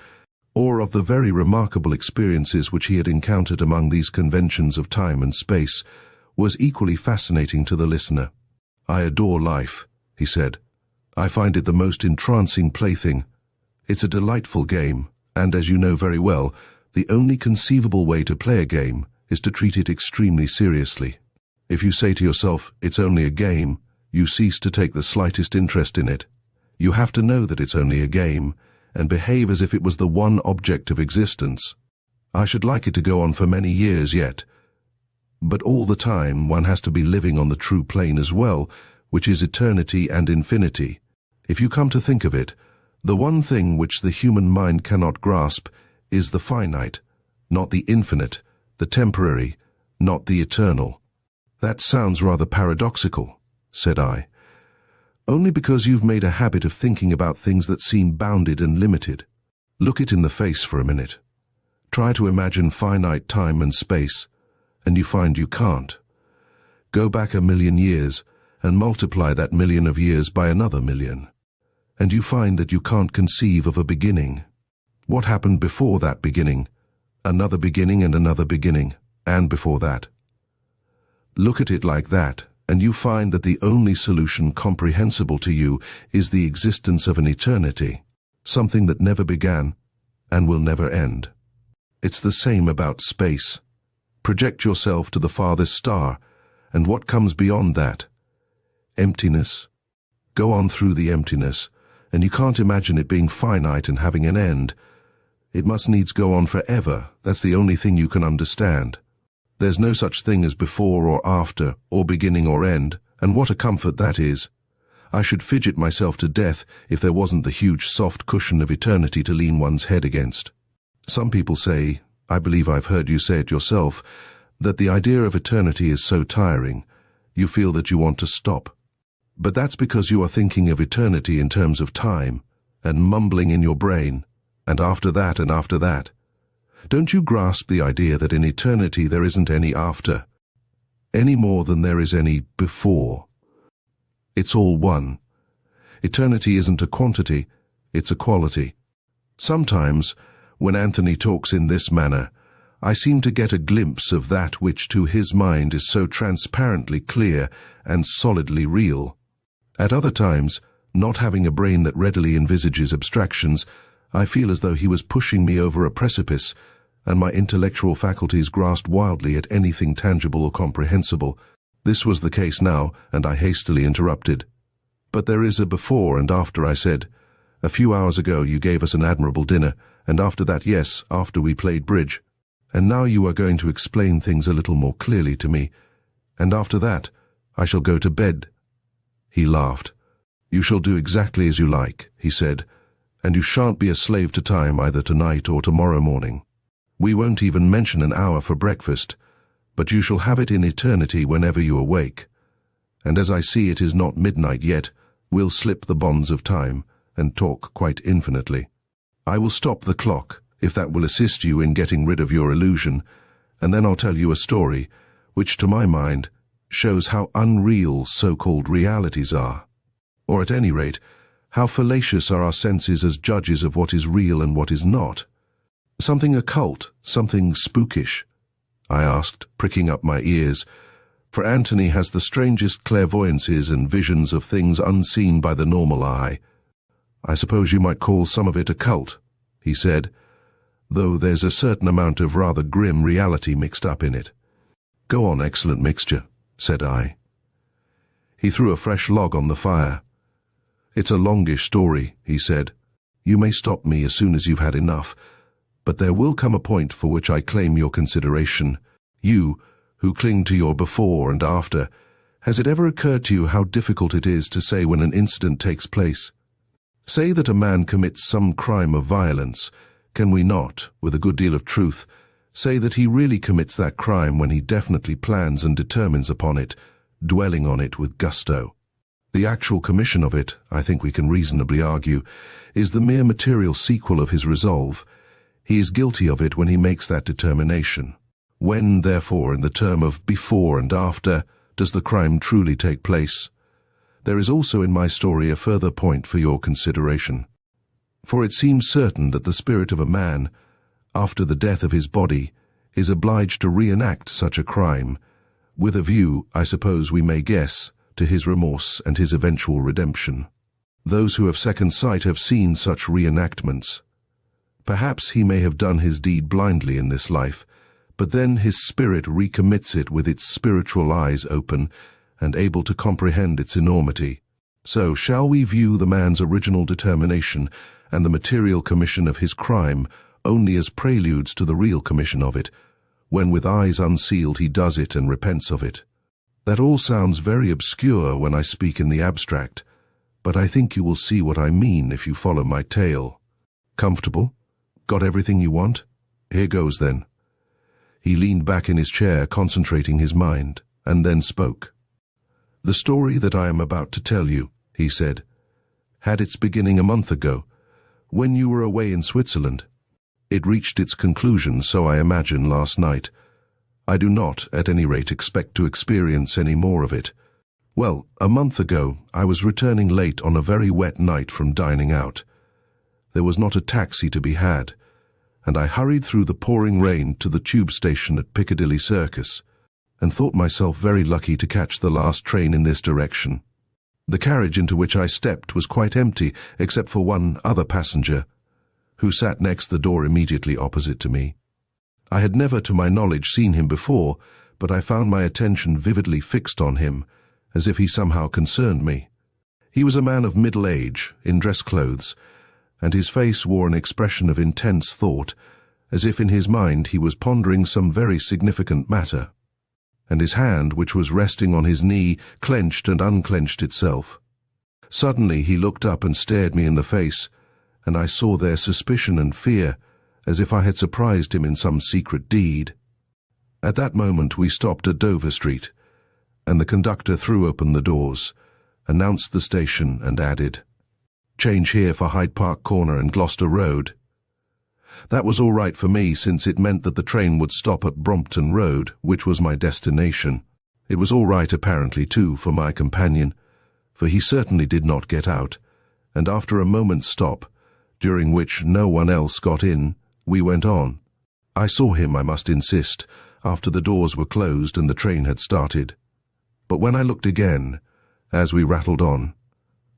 or of the very remarkable experiences which he had encountered among these conventions of time and space, was equally fascinating to the listener. "I adore life," he said. "I find it the most entrancing plaything. It's a delightful game, and as you know very well, the only conceivable way to play a game is to treat it extremely seriously. If you say to yourself, 'It's only a game,' you cease to take the slightest interest in it. You have to know that it's only a game, and behave as if it was the one object of existence. I should like it to go on for many years yet. But all the time one has to be living on the true plane as well, which is eternity and infinity. If you come to think of it, the one thing which the human mind cannot grasp is the finite, not the infinite, the temporary, not the eternal." "That sounds rather paradoxical," said I. "Only because you've made a habit of thinking about things that seem bounded and limited. Look it in the face for a minute. Try to imagine finite time and space, and you find you can't. Go back 1,000,000 years and multiply that million of years by another million, and you find that you can't conceive of a beginning. What happened before that beginning? Another beginning and another beginning, and before that. Look at it like that, and you find that the only solution comprehensible to you is the existence of an eternity, something that never began and will never end. It's the same about space. Project yourself to the farthest star, and what comes beyond that? Emptiness. Go on through the emptiness, and you can't imagine it being finite and having an end. It must needs go on forever. That's the only thing you can understand. There's no such thing as before or after, or beginning or end, and what a comfort that is. I should fidget myself to death if there wasn't the huge soft cushion of eternity to lean one's head against. Some people say, I believe I've heard you say it yourself, that the idea of eternity is so tiring, you feel that you want to stop. But that's because you are thinking of eternity in terms of time, and mumbling in your brain, and after that and after that. Don't you grasp the idea that in eternity there isn't any after, any more than there is any before? It's all one. Eternity isn't a quantity, it's a quality. Sometimes, when Anthony talks in this manner, I seem to get a glimpse of that which to his mind is so transparently clear and solidly real. At other times, not having a brain that readily envisages abstractions, I feel as though he was pushing me over a precipice, and my intellectual faculties grasped wildly at anything tangible or comprehensible. This was the case now, and I hastily interrupted. But there is a before and after, I said. A few hours ago you gave us an admirable dinner, and after that, yes, after we played bridge. And now you are going to explain things a little more clearly to me. And after that, I shall go to bed. He laughed. You shall do exactly as you like, he said, and you shan't be a slave to time either tonight or tomorrow morning. We won't even mention an hour for breakfast, but you shall have it in eternity whenever you awake. And as I see it is not midnight yet, we'll slip the bonds of time and talk quite infinitely. I will stop the clock, if that will assist you in getting rid of your illusion, and then I'll tell you a story, which to my mind shows how unreal so-called realities are. Or at any rate, how fallacious are our senses as judges of what is real and what is not. Something occult, something spookish, I asked, pricking up my ears, for Anthony has the strangest clairvoyances and visions of things unseen by the normal eye. I suppose you might call some of it occult, he said, though there's a certain amount of rather grim reality mixed up in it. Go on, excellent mixture, said I. He threw a fresh log on the fire. It's a longish story, he said. You may stop me as soon as you've had enough, but there will come a point for which I claim your consideration. You, who cling to your before and after, has it ever occurred to you how difficult it is to say when an incident takes place? Say that a man commits some crime of violence. Can we not, with a good deal of truth, say that he really commits that crime when he definitely plans and determines upon it, dwelling on it with gusto? The actual commission of it, I think we can reasonably argue, is the mere material sequel of his resolve. He is guilty of it when he makes that determination. When, therefore, in the term of before and after, does the crime truly take place? There is also in my story a further point for your consideration. For it seems certain that the spirit of a man, after the death of his body, is obliged to reenact such a crime, with a view, I suppose we may guess, to his remorse and his eventual redemption. Those who have second sight have seen such reenactments. Perhaps he may have done his deed blindly in this life, but then his spirit recommits it with its spiritual eyes open and able to comprehend its enormity. So shall we view the man's original determination and the material commission of his crime only as preludes to the real commission of it, when with eyes unsealed he does it and repents of it? That all sounds very obscure when I speak in the abstract, but I think you will see what I mean if you follow my tale. Comfortable? Got everything you want? Here goes then. He leaned back in his chair, concentrating his mind, and then spoke. The story that I am about to tell you, he said, had its beginning a month ago, when you were away in Switzerland. It reached its conclusion, so I imagine, last night. I do not, at any rate, expect to experience any more of it. Well, a month ago, I was returning late on a very wet night from dining out. There was not a taxi to be had, and I hurried through the pouring rain to the tube station at Piccadilly Circus, and thought myself very lucky to catch the last train in this direction. The carriage into which I stepped was quite empty, except for one other passenger, who sat next the door immediately opposite to me. I had never, to my knowledge, seen him before, but I found my attention vividly fixed on him, as if he somehow concerned me. He was a man of middle age, in dress clothes, and his face wore an expression of intense thought, as if in his mind he was pondering some very significant matter. And his hand, which was resting on his knee, clenched and unclenched itself. Suddenly he looked up and stared me in the face, and I saw there suspicion and fear, as if I had surprised him in some secret deed. At that moment we stopped at Dover Street, and the conductor threw open the doors, announced the station, and added, "Change here for Hyde Park Corner and Gloucester Road." That was all right for me, since it meant that the train would stop at Brompton Road, which was my destination. It was all right apparently too for my companion, for he certainly did not get out, and after a moment's stop, during which no one else got in, we went on. I saw him, I must insist, after the doors were closed and the train had started. But when I looked again, as we rattled on,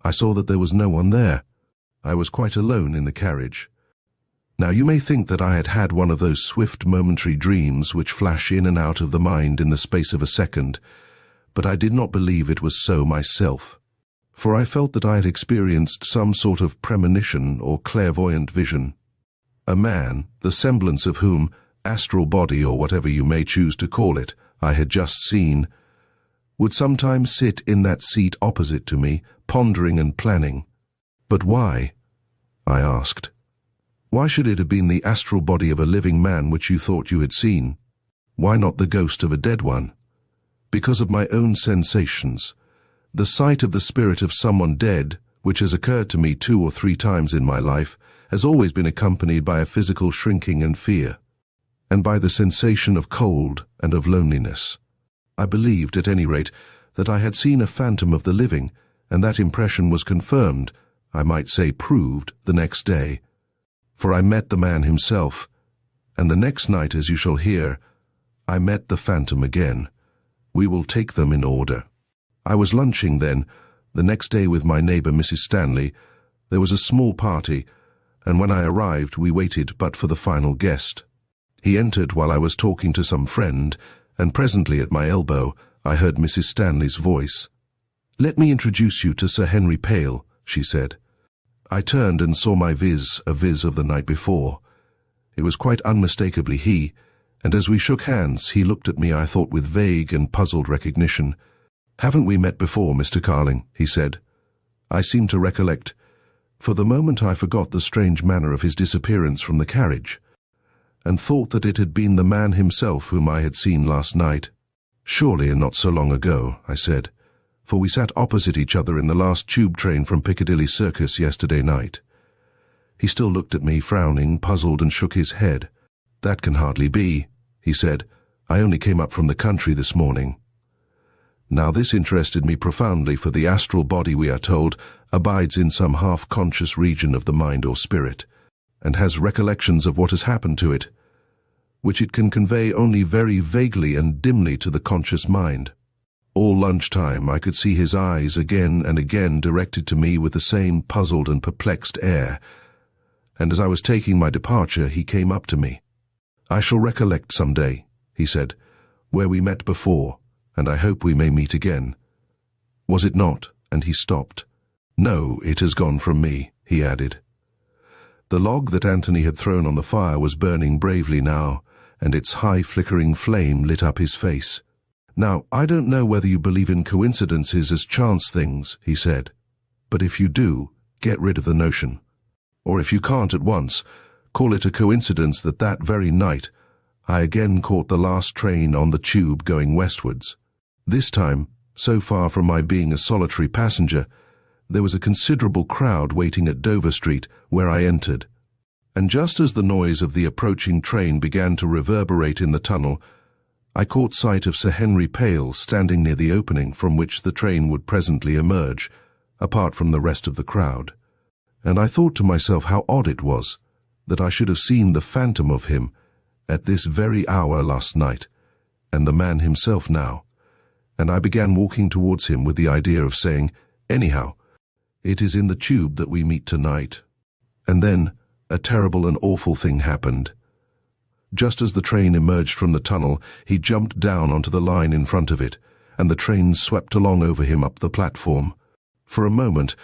I saw that there was no one there. I was quite alone in the carriage. Now you may think that I had had one of those swift momentary dreams which flash in and out of the mind in the space of a second, but I did not believe it was so myself, for I felt that I had experienced some sort of premonition or clairvoyant vision. A man, the semblance of whom, astral body or whatever you may choose to call it, I had just seen, would sometimes sit in that seat opposite to me, pondering and planning. But why? I asked. Why should it have been the astral body of a living man which you thought you had seen? Why not the ghost of a dead one? Because of my own sensations. The sight of the spirit of someone dead, which has occurred to me 2 or 3 times in my life, has always been accompanied by a physical shrinking and fear, and by the sensation of cold and of loneliness. I believed, at any rate, that I had seen a phantom of the living, and that impression was confirmed, I might say proved, the next day. For I met the man himself, and the next night, as you shall hear, I met the phantom again. We will take them in order. I was lunching then, the next day with my neighbour Mrs. Stanley. There was a small party, and when I arrived we waited but for the final guest. He entered while I was talking to some friend, and presently at my elbow I heard Mrs. Stanley's voice. "Let me introduce you to Sir Henry Pale," she said. I turned and saw my viz, a viz of the night before. It was quite unmistakably he, and as we shook hands he looked at me, I thought, with vague and puzzled recognition. "Haven't we met before, Mr. Carling?" he said. I seemed to recollect. For the moment I forgot the strange manner of his disappearance from the carriage, and thought that it had been the man himself whom I had seen last night. "Surely, and not so long ago," I said, for we sat opposite each other in the last tube train from Piccadilly Circus yesterday night. He still looked at me, frowning, puzzled, and shook his head. "That can hardly be," he said. "I only came up from the country this morning." Now this interested me profoundly, for the astral body, we are told, abides in some half-conscious region of the mind or spirit, and has recollections of what has happened to it, which it can convey only very vaguely and dimly to the conscious mind. All lunchtime I could see his eyes again and again directed to me with the same puzzled and perplexed air, and as I was taking my departure he came up to me. "I shall recollect some day," he said, "where we met before, and I hope we may meet again. Was it not?" And he stopped. "No, it has gone from me," he added. The log that Anthony had thrown on the fire was burning bravely now, and its high flickering flame lit up his face. "Now, I don't know whether you believe in coincidences as chance things," he said, "but if you do, get rid of the notion. Or if you can't at once, call it a coincidence that that very night I again caught the last train on the tube going westwards. This time, so far from my being a solitary passenger, there was a considerable crowd waiting at Dover Street, where I entered. And just as the noise of the approaching train began to reverberate in the tunnel, I caught sight of Sir Henry Pale standing near the opening from which the train would presently emerge, apart from the rest of the crowd. And I thought to myself how odd it was that I should have seen the phantom of him at this very hour last night, and the man himself now. And I began walking towards him with the idea of saying, "Anyhow, it is in the tube that we meet tonight." And then a terrible and awful thing happened. Just as the train emerged from the tunnel, he jumped down onto the line in front of it, and the train swept along over him up the platform. For a moment,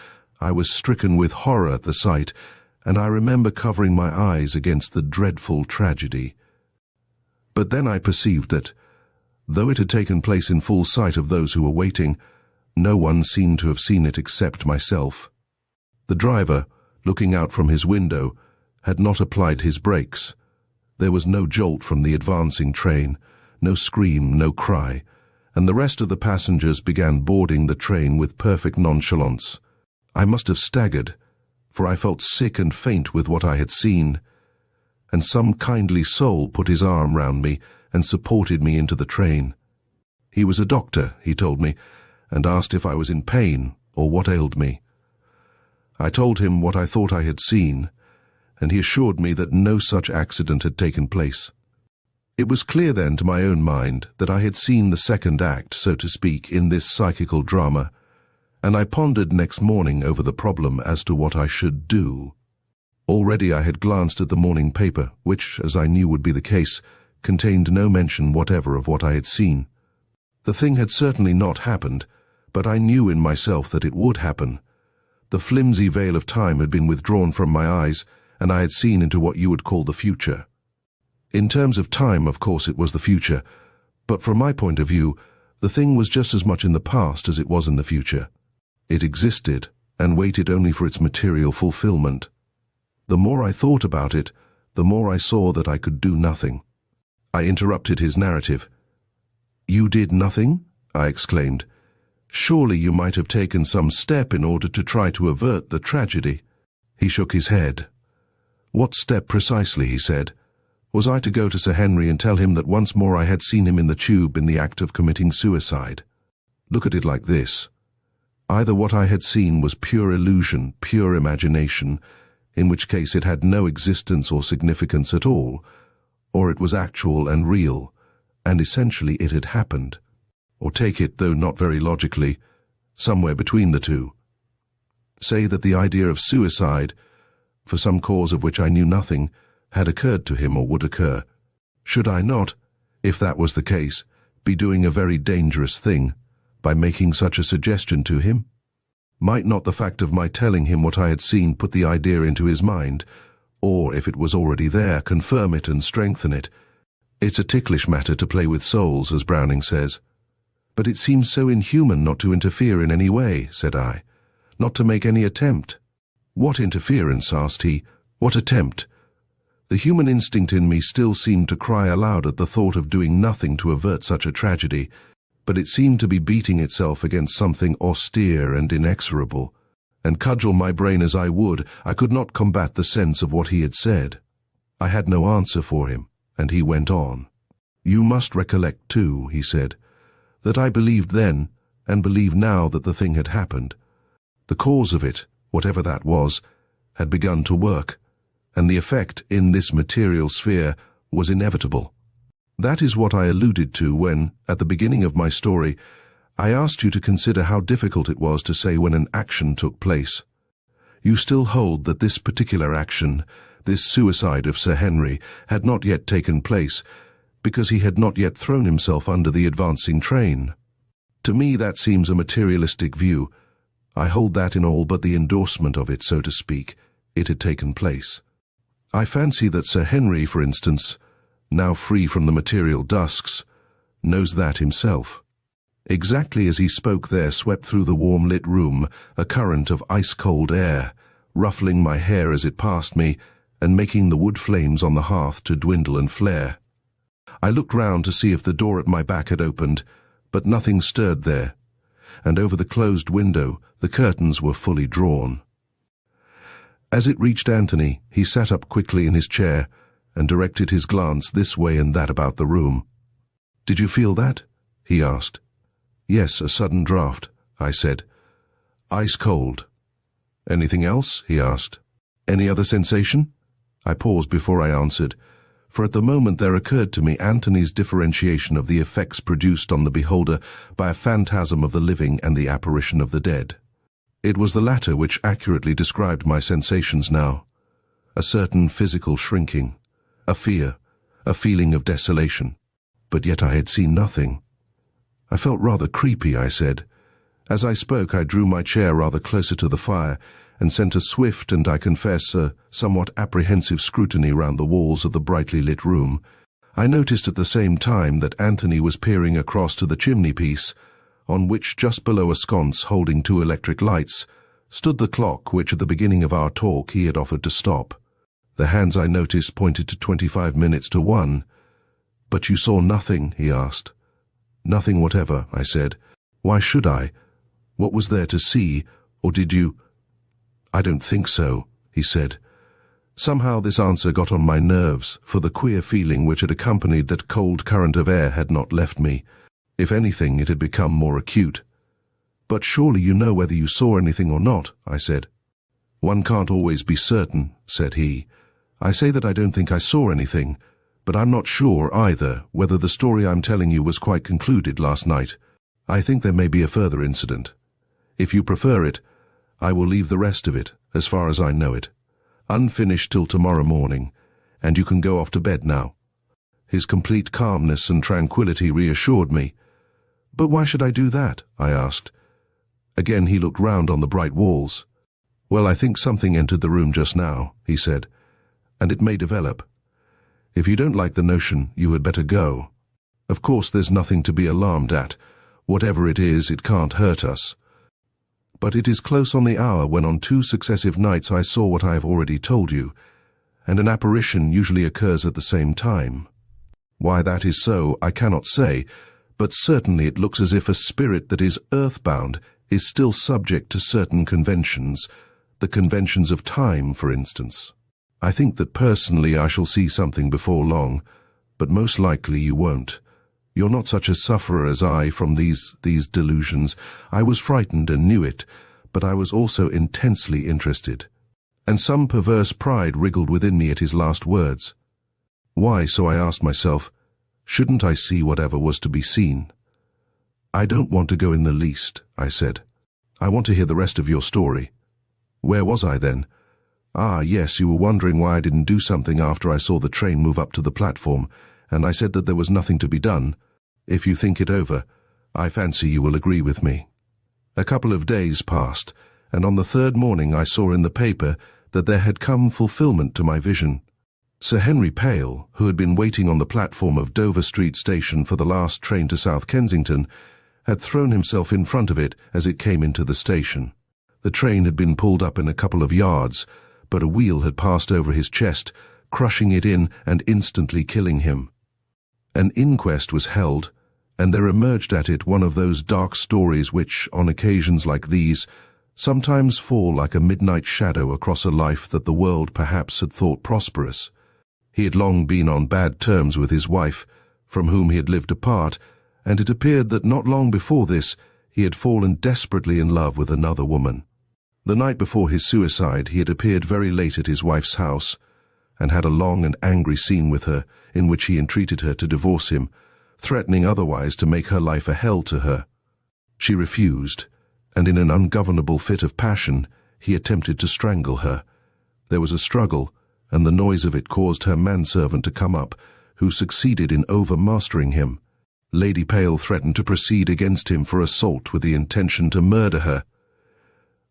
I was stricken with horror at the sight, and I remember covering my eyes against the dreadful tragedy. But then I perceived that, though it had taken place in full sight of those who were waiting, no one seemed to have seen it except myself. The driver, looking out from his window, had not applied his brakes. There was no jolt from the advancing train, no scream, no cry, and the rest of the passengers began boarding the train with perfect nonchalance. I must have staggered, for I felt sick and faint with what I had seen, and some kindly soul put his arm round me and supported me into the train. He was a doctor, he told me, and asked if I was in pain or what ailed me. I told him what I thought I had seen, and he assured me that no such accident had taken place. It was clear then to my own mind that I had seen the second act, so to speak, in this psychical drama, and I pondered next morning over the problem as to what I should do. Already I had glanced at the morning paper, which, as I knew would be the case, contained no mention whatever of what I had seen. The thing had certainly not happened, but I knew in myself that it would happen. The flimsy veil of time had been withdrawn from my eyes, and I had seen into what you would call the future. In terms of time, of course, it was the future, but from my point of view, the thing was just as much in the past as it was in the future. It existed, and waited only for its material fulfillment. The more I thought about it, the more I saw that I could do nothing. I interrupted his narrative. "You did nothing?" I exclaimed. "Surely you might have taken some step in order to try to avert the tragedy." He shook his head. "What step precisely?" he said. "Was I to go to Sir Henry and tell him that once more I had seen him in the tube in the act of committing suicide? Look at it like this. Either what I had seen was pure illusion, pure imagination, in which case it had no existence or significance at all, or it was actual and real, and essentially it had happened. Or take it, though not very logically, somewhere between the two. Say that the idea of suicide, for some cause of which I knew nothing, had occurred to him or would occur. Should I not, if that was the case, be doing a very dangerous thing by making such a suggestion to him? Might not the fact of my telling him what I had seen put the idea into his mind, or, if it was already there, confirm it and strengthen it? It's a ticklish matter to play with souls, as Browning says. "But it seems so inhuman not to interfere in any way," said I, "not to make any attempt." "What interference?" asked he. "What attempt?" The human instinct in me still seemed to cry aloud at the thought of doing nothing to avert such a tragedy, but it seemed to be beating itself against something austere and inexorable, and cudgel my brain as I would, I could not combat the sense of what he had said. I had no answer for him, and he went on. "You must recollect, too," he said, "that I believed then, and believe now, that the thing had happened. The cause of it, whatever that was, had begun to work, and the effect in this material sphere was inevitable. That is what I alluded to when, at the beginning of my story, I asked you to consider how difficult it was to say when an action took place. You still hold that this particular action, this suicide of Sir Henry, had not yet taken place, because he had not yet thrown himself under the advancing train. To me that seems a materialistic view. I hold that in all but the endorsement of it, so to speak, it had taken place. I fancy that Sir Henry, for instance, now free from the material dusks, knows that himself." Exactly as he spoke there swept through the warm-lit room a current of ice-cold air, ruffling my hair as it passed me, and making the wood flames on the hearth to dwindle and flare. I looked round to see if the door at my back had opened, but nothing stirred there, and over the closed window the curtains were fully drawn. As it reached Anthony, he sat up quickly in his chair and directed his glance this way and that about the room. "Did you feel that?" he asked. "Yes, a sudden draught," I said. "Ice cold." "Anything else?" he asked. "Any other sensation?" I paused before I answered, for at the moment there occurred to me Anthony's differentiation of the effects produced on the beholder by a phantasm of the living and the apparition of the dead. It was the latter which accurately described my sensations now. A certain physical shrinking, a fear, a feeling of desolation. But yet I had seen nothing. I felt rather creepy, I said. As I spoke, I drew my chair rather closer to the fire, and sent a swift and, I confess, a somewhat apprehensive scrutiny round the walls of the brightly lit room. I noticed at the same time that Anthony was peering across to the chimney-piece, on which, just below a sconce holding 2 electric lights, stood the clock which at the beginning of our talk he had offered to stop. The hands I noticed pointed to 25 minutes to 1. "But you saw nothing?" he asked. "Nothing whatever," I said. "Why should I? What was there to see, or did you—" "I don't think so," he said. Somehow this answer got on my nerves, for the queer feeling which had accompanied that cold current of air had not left me. If anything, it had become more acute. "But surely you know whether you saw anything or not," I said. "One can't always be certain," said he. "I say that I don't think I saw anything, but I'm not sure, either, whether the story I'm telling you was quite concluded last night. I think there may be a further incident. If you prefer it, I will leave the rest of it, as far as I know it, unfinished till tomorrow morning, and you can go off to bed now." His complete calmness and tranquility reassured me. "But why should I do that?" I asked. Again he looked round on the bright walls. "Well, I think something entered the room just now," he said, "and it may develop. If you don't like the notion, you had better go. Of course there's nothing to be alarmed at. Whatever it is, it can't hurt us. But it is close on the hour when on 2 successive nights I saw what I have already told you, and an apparition usually occurs at the same time. Why that is so, I cannot say, but certainly it looks as if a spirit that is earthbound is still subject to certain conventions, the conventions of time, for instance. I think that personally I shall see something before long, but most likely you won't. You're not such a sufferer as I from these delusions. I was frightened and knew it, but I was also intensely interested. And some perverse pride wriggled within me at his last words. Why, so I asked myself, shouldn't I see whatever was to be seen? "I don't want to go in the least," I said. "I want to hear the rest of your story." "Where was I then?" "Ah, yes, you were wondering why I didn't do something after I saw the train move up to the platform, and I said that there was nothing to be done. If you think it over, I fancy you will agree with me." A couple of days passed, and on the 3rd morning I saw in the paper that there had come fulfillment to my vision. Sir Henry Pale, who had been waiting on the platform of Dover Street Station for the last train to South Kensington, had thrown himself in front of it as it came into the station. The train had been pulled up in a couple of yards, but a wheel had passed over his chest, crushing it in and instantly killing him. An inquest was held, and there emerged at it one of those dark stories which, on occasions like these, sometimes fall like a midnight shadow across a life that the world perhaps had thought prosperous. He had long been on bad terms with his wife, from whom he had lived apart, and it appeared that not long before this he had fallen desperately in love with another woman. The night before his suicide he had appeared very late at his wife's house, and had a long and angry scene with her, in which he entreated her to divorce him, threatening otherwise to make her life a hell to her. She refused, and in an ungovernable fit of passion he attempted to strangle her. There was a struggle, and the noise of it caused her manservant to come up, who succeeded in overmastering him. Lady Pale threatened to proceed against him for assault with the intention to murder her.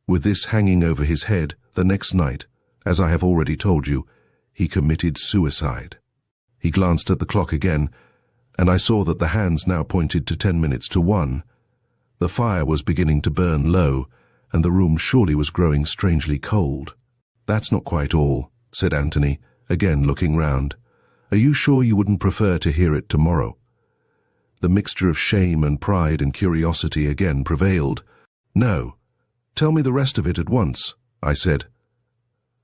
With this hanging over his head, the next night, as I have already told you, he committed suicide. He glanced at the clock again, and I saw that the hands now pointed to 10 minutes to 1. The fire was beginning to burn low, and the room surely was growing strangely cold. "That's not quite all," said Anthony, again looking round. "Are you sure you wouldn't prefer to hear it tomorrow?" The mixture of shame and pride and curiosity again prevailed. "No. Tell me the rest of it at once," I said.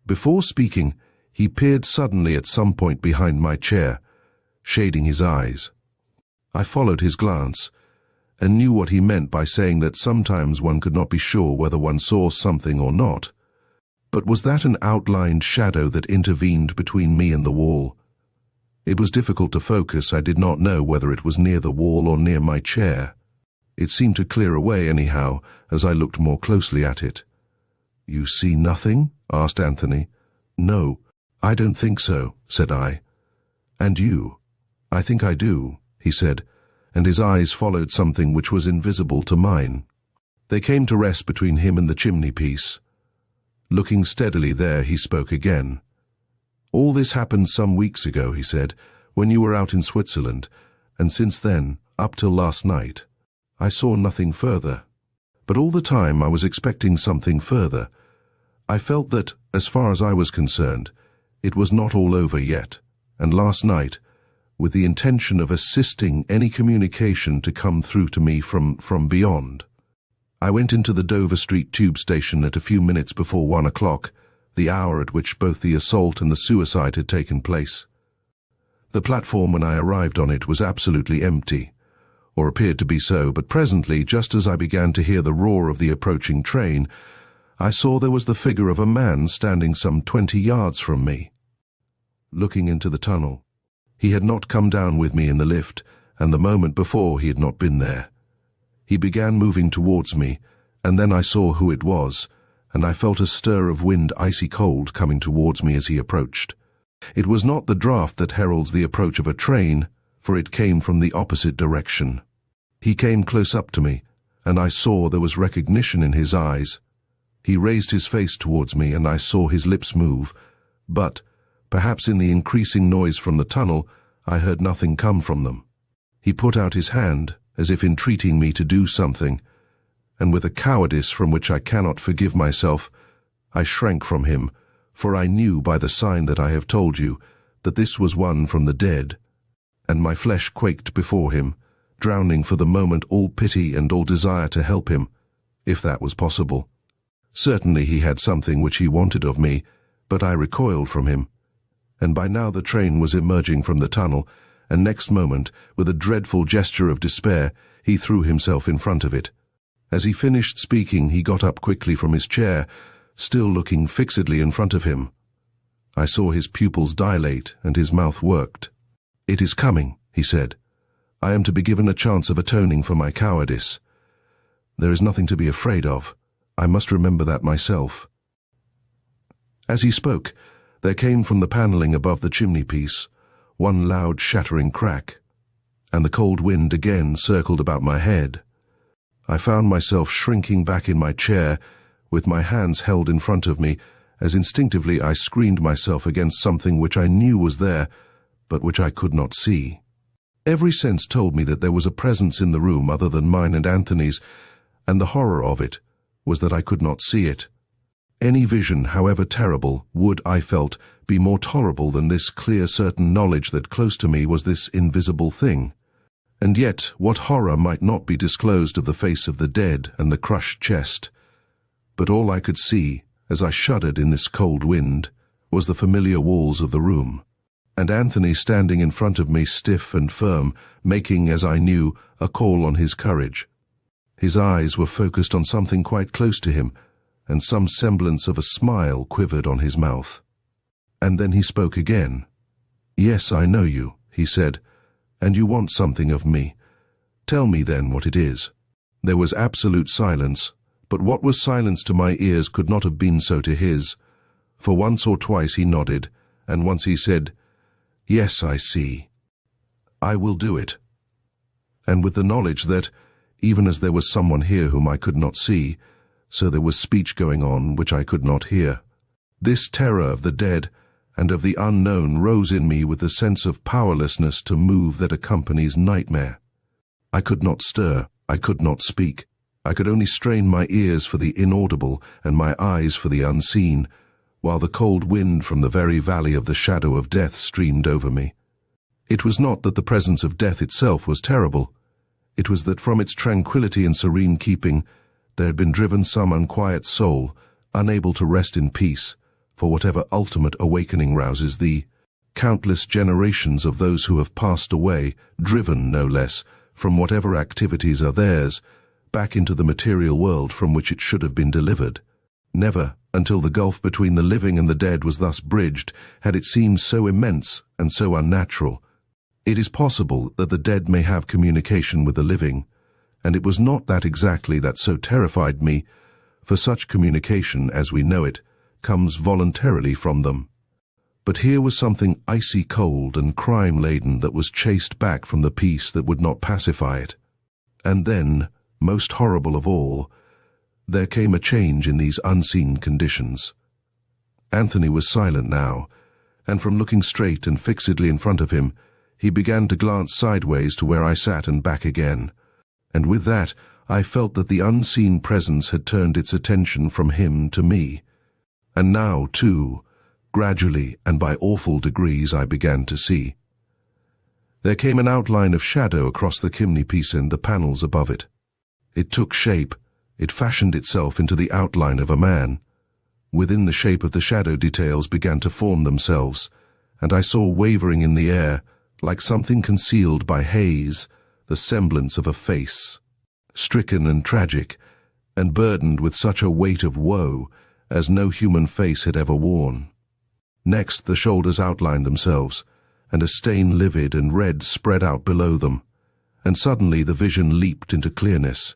Before speaking, he peered suddenly at some point behind my chair, shading his eyes. I followed his glance, and knew what he meant by saying that sometimes one could not be sure whether one saw something or not. But was that an outlined shadow that intervened between me and the wall? It was difficult to focus. I did not know whether it was near the wall or near my chair. It seemed to clear away anyhow, as I looked more closely at it. "You see nothing?" asked Anthony. "No, I don't think so," said I. "And you?" "I think I do," he said, and his eyes followed something which was invisible to mine. They came to rest between him and the chimney-piece. Looking steadily there, he spoke again. "All this happened some weeks ago," he said, "when you were out in Switzerland, and since then, up till last night, I saw nothing further. But all the time I was expecting something further. I felt that, as far as I was concerned, it was not all over yet, and last night, with the intention of assisting any communication to come through to me from beyond, I went into the Dover Street tube station at a few minutes before 1 o'clock, the hour at which both the assault and the suicide had taken place. The platform when I arrived on it was absolutely empty, or appeared to be so, but presently, just as I began to hear the roar of the approaching train, I saw there was the figure of a man standing some 20 yards from me, looking into the tunnel. He had not come down with me in the lift, and the moment before he had not been there. He began moving towards me, and then I saw who it was, and I felt a stir of wind icy cold coming towards me as he approached. It was not the draught that heralds the approach of a train, for it came from the opposite direction. He came close up to me, and I saw there was recognition in his eyes. He raised his face towards me, and I saw his lips move, but, perhaps in the increasing noise from the tunnel, I heard nothing come from them. He put out his hand, as if entreating me to do something, and with a cowardice from which I cannot forgive myself, I shrank from him, for I knew by the sign that I have told you that this was one from the dead, and my flesh quaked before him, drowning for the moment all pity and all desire to help him, if that was possible. Certainly he had something which he wanted of me, but I recoiled from him, and by now the train was emerging from the tunnel, and next moment, with a dreadful gesture of despair, he threw himself in front of it. As he finished speaking, he got up quickly from his chair, still looking fixedly in front of him. I saw his pupils dilate and his mouth worked. "It is coming," he said. "I am to be given a chance of atoning for my cowardice. There is nothing to be afraid of. I must remember that myself." As he spoke, there came from the panelling above the chimney-piece one loud shattering crack, and the cold wind again circled about my head. I found myself shrinking back in my chair, with my hands held in front of me, as instinctively I screened myself against something which I knew was there, but which I could not see. Every sense told me that there was a presence in the room other than mine and Anthony's, and the horror of it was that I could not see it. Any vision, however terrible, would, I felt, be more tolerable than this clear certain knowledge that close to me was this invisible thing. And yet, what horror might not be disclosed of the face of the dead and the crushed chest? But all I could see, as I shuddered in this cold wind, was the familiar walls of the room, and Anthony standing in front of me stiff and firm, making, as I knew, a call on his courage. His eyes were focused on something quite close to him, and some semblance of a smile quivered on his mouth. And then he spoke again. "Yes, I know you," he said, "and you want something of me. Tell me then what it is." There was absolute silence, but what was silence to my ears could not have been so to his, for once or twice he nodded, and once he said, "Yes, I see. I will do it." And with the knowledge that, even as there was someone here whom I could not see, so there was speech going on which I could not hear. This terror of the dead and of the unknown rose in me with the sense of powerlessness to move that accompanies nightmare. I could not stir, I could not speak. I could only strain my ears for the inaudible and my eyes for the unseen, while the cold wind from the very valley of the shadow of death streamed over me. It was not that the presence of death itself was terrible. It was that from its tranquility and serene keeping there had been driven some unquiet soul, unable to rest in peace, for whatever ultimate awakening rouses thee. Countless generations of those who have passed away, driven, no less, from whatever activities are theirs, back into the material world from which it should have been delivered. Never, until the gulf between the living and the dead was thus bridged, had it seemed so immense and so unnatural. It is possible that the dead may have communication with the living, and it was not that exactly that so terrified me, for such communication, as we know it, comes voluntarily from them. But here was something icy cold and crime-laden that was chased back from the peace that would not pacify it. And then, most horrible of all, there came a change in these unseen conditions. Anthony was silent now, and from looking straight and fixedly in front of him, he began to glance sideways to where I sat and back again. And with that, I felt that the unseen presence had turned its attention from him to me. And now, too, gradually and by awful degrees, I began to see. There came an outline of shadow across the chimney-piece and the panels above it. It took shape. It fashioned itself into the outline of a man. Within the shape of the shadow, details began to form themselves, and I saw wavering in the air, like something concealed by haze, the semblance of a face, stricken and tragic, and burdened with such a weight of woe as no human face had ever worn. Next, the shoulders outlined themselves, and a stain livid and red spread out below them, and suddenly the vision leaped into clearness.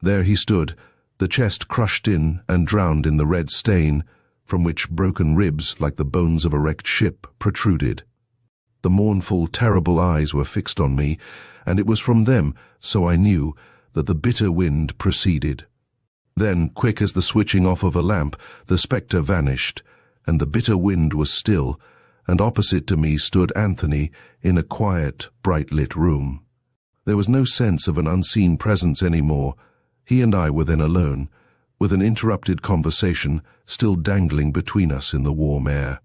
There he stood, the chest crushed in and drowned in the red stain, from which broken ribs, like the bones of a wrecked ship, protruded. The mournful, terrible eyes were fixed on me, and it was from them, so I knew, that the bitter wind proceeded. Then, quick as the switching off of a lamp, the spectre vanished, and the bitter wind was still, and opposite to me stood Anthony in a quiet, bright-lit room. There was no sense of an unseen presence any more. He and I were then alone, with an interrupted conversation still dangling between us in the warm air.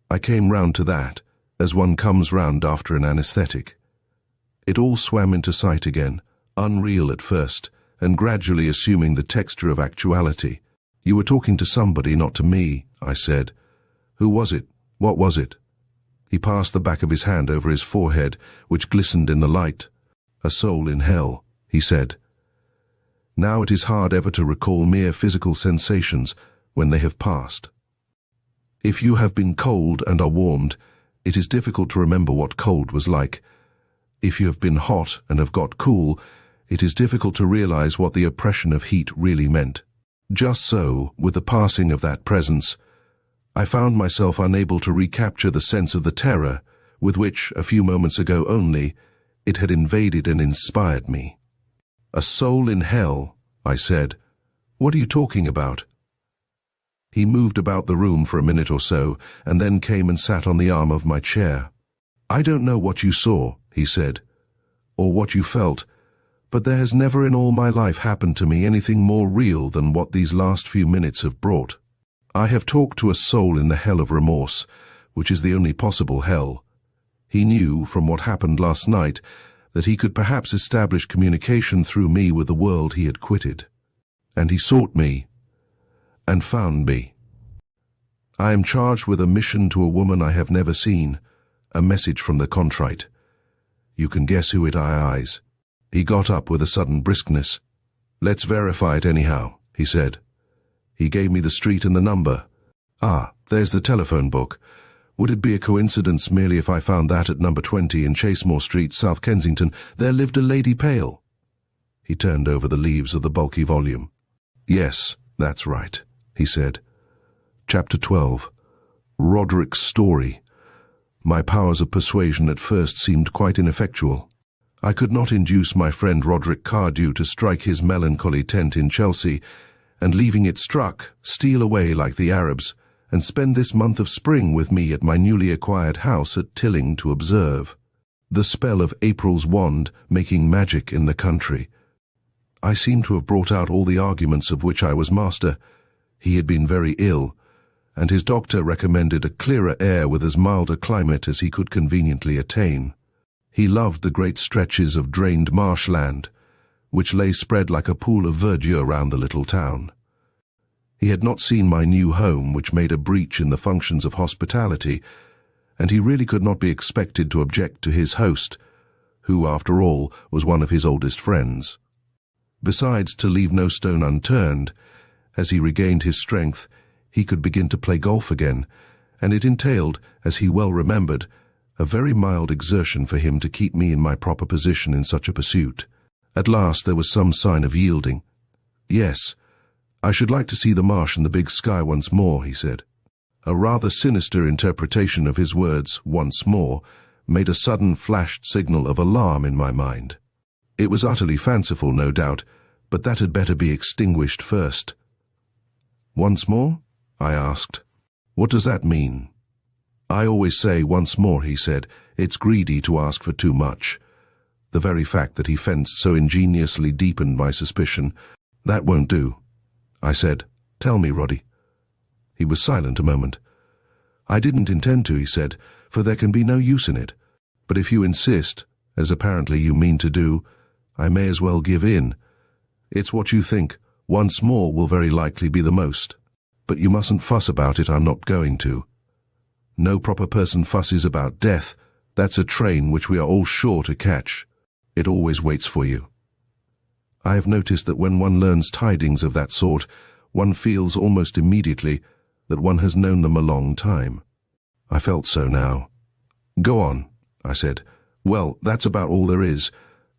I came round to that, as one comes round after an anesthetic. It all swam into sight again, unreal at first, and gradually assuming the texture of actuality. "You were talking to somebody, not to me," I said. "Who was it? What was it?" He passed the back of his hand over his forehead, which glistened in the light. "A soul in hell," he said. Now it is hard ever to recall mere physical sensations when they have passed. If you have been cold and are warmed, it is difficult to remember what cold was like. If you have been hot and have got cool, it is difficult to realize what the oppression of heat really meant. Just so, with the passing of that presence, I found myself unable to recapture the sense of the terror with which, a few moments ago only, it had invaded and inspired me. "A soul in hell," I said. "What are you talking about?" He moved about the room for a minute or so, and then came and sat on the arm of my chair. "I don't know what you saw," he said, "or what you felt, but there has never in all my life happened to me anything more real than what these last few minutes have brought. I have talked to a soul in the hell of remorse, which is the only possible hell. He knew, from what happened last night, that he could perhaps establish communication through me with the world he had quitted. And he sought me, and found me. I am charged with a mission to a woman I have never seen, a message from the contrite. You can guess who it eyes." He got up with a sudden briskness. "Let's verify it anyhow," he said. He gave me the street and the number. "Ah, there's the telephone book. Would it be a coincidence merely if I found that at number 20 in Chasemore Street, South Kensington, there lived a Lady Pale?" He turned over the leaves of the bulky volume. "Yes, that's right," he said. Chapter 12. Roderick's Story. My powers of persuasion at first seemed quite ineffectual. I could not induce my friend Roderick Cardew to strike his melancholy tent in Chelsea, and leaving it struck, steal away like the Arabs, and spend this month of spring with me at my newly acquired house at Tilling to observe the spell of April's wand making magic in the country. I seemed to have brought out all the arguments of which I was master. He had been very ill, and his doctor recommended a clearer air with as mild a climate as he could conveniently attain. He loved the great stretches of drained marshland, which lay spread like a pool of verdure round the little town. He had not seen my new home, which made a breach in the functions of hospitality, and he really could not be expected to object to his host, who, after all, was one of his oldest friends. Besides, to leave no stone unturned, as he regained his strength, he could begin to play golf again, and it entailed, as he well remembered, a very mild exertion for him to keep me in my proper position in such a pursuit. At last there was some sign of yielding. "Yes, I should like to see the marsh and the big sky once more," he said. A rather sinister interpretation of his words, "once more," made a sudden flashed signal of alarm in my mind. It was utterly fanciful, no doubt, but that had better be extinguished first. "Once more?" I asked. What does that mean? I always say once more, he said. It's greedy to ask for too much. The very fact that he fenced so ingeniously deepened my suspicion. That won't do. I said, Tell me, Roddy. He was silent a moment. I didn't intend to, he said, for there can be no use in it. But if you insist, as apparently you mean to do, I may as well give in. It's what you think. Once more will very likely be the most. But you mustn't fuss about it, I'm not going to. No proper person fusses about death. That's a train which we are all sure to catch. It always waits for you. I have noticed that when one learns tidings of that sort, one feels almost immediately that one has known them a long time. I felt so now. Go on, I said. Well, that's about all there is.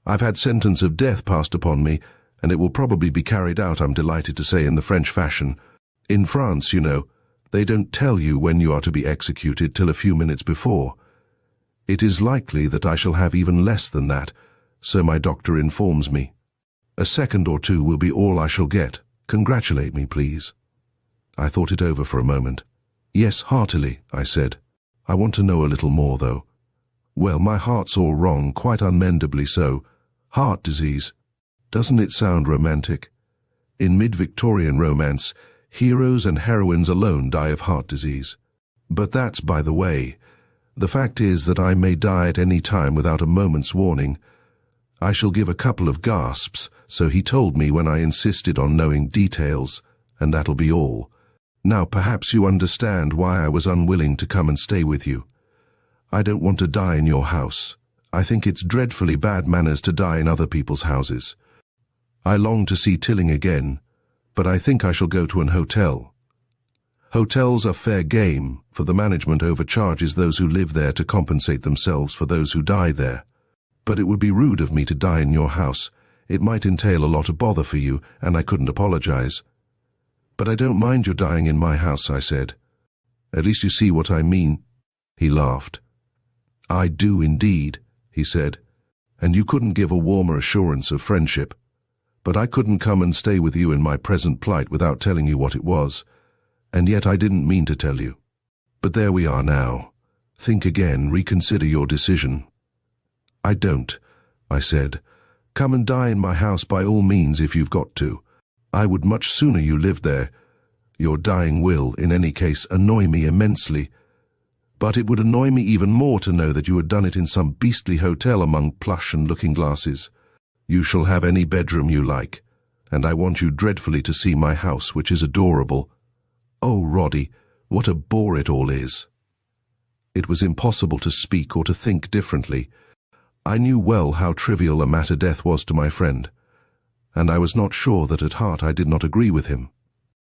I've had sentence of death passed upon me, and it will probably be carried out, I'm delighted to say, in the French fashion. In France, you know, they don't tell you when you are to be executed till a few minutes before. It is likely that I shall have even less than that, so my doctor informs me. A second or two will be all I shall get. Congratulate me, please. I thought it over for a moment. Yes, heartily, I said. I want to know a little more, though. Well, my heart's all wrong, quite unmendably so. Heart disease. Doesn't it sound romantic? In mid-Victorian romance, heroes and heroines alone die of heart disease. But that's by the way. The fact is that I may die at any time without a moment's warning. I shall give a couple of gasps, so he told me when I insisted on knowing details, and that'll be all. Now perhaps you understand why I was unwilling to come and stay with you. I don't want to die in your house. I think it's dreadfully bad manners to die in other people's houses. I long to see Tilling again, but I think I shall go to an hotel. Hotels are fair game, for the management overcharges those who live there to compensate themselves for those who die there. But it would be rude of me to die in your house. It might entail a lot of bother for you, and I couldn't apologize. But I don't mind your dying in my house, I said. At least you see what I mean. He laughed. I do indeed, he said, and you couldn't give a warmer assurance of friendship. But I couldn't come and stay with you in my present plight without telling you what it was, and yet I didn't mean to tell you. But there we are now. Think again, reconsider your decision. I don't, I said. Come and die in my house by all means if you've got to. I would much sooner you lived there. Your dying will, in any case, annoy me immensely. But it would annoy me even more to know that you had done it in some beastly hotel among plush and looking-glasses. You shall have any bedroom you like, and I want you dreadfully to see my house, which is adorable. Oh, Roddy, what a bore it all is. It was impossible to speak or to think differently. I knew well how trivial a matter death was to my friend, and I was not sure that at heart I did not agree with him.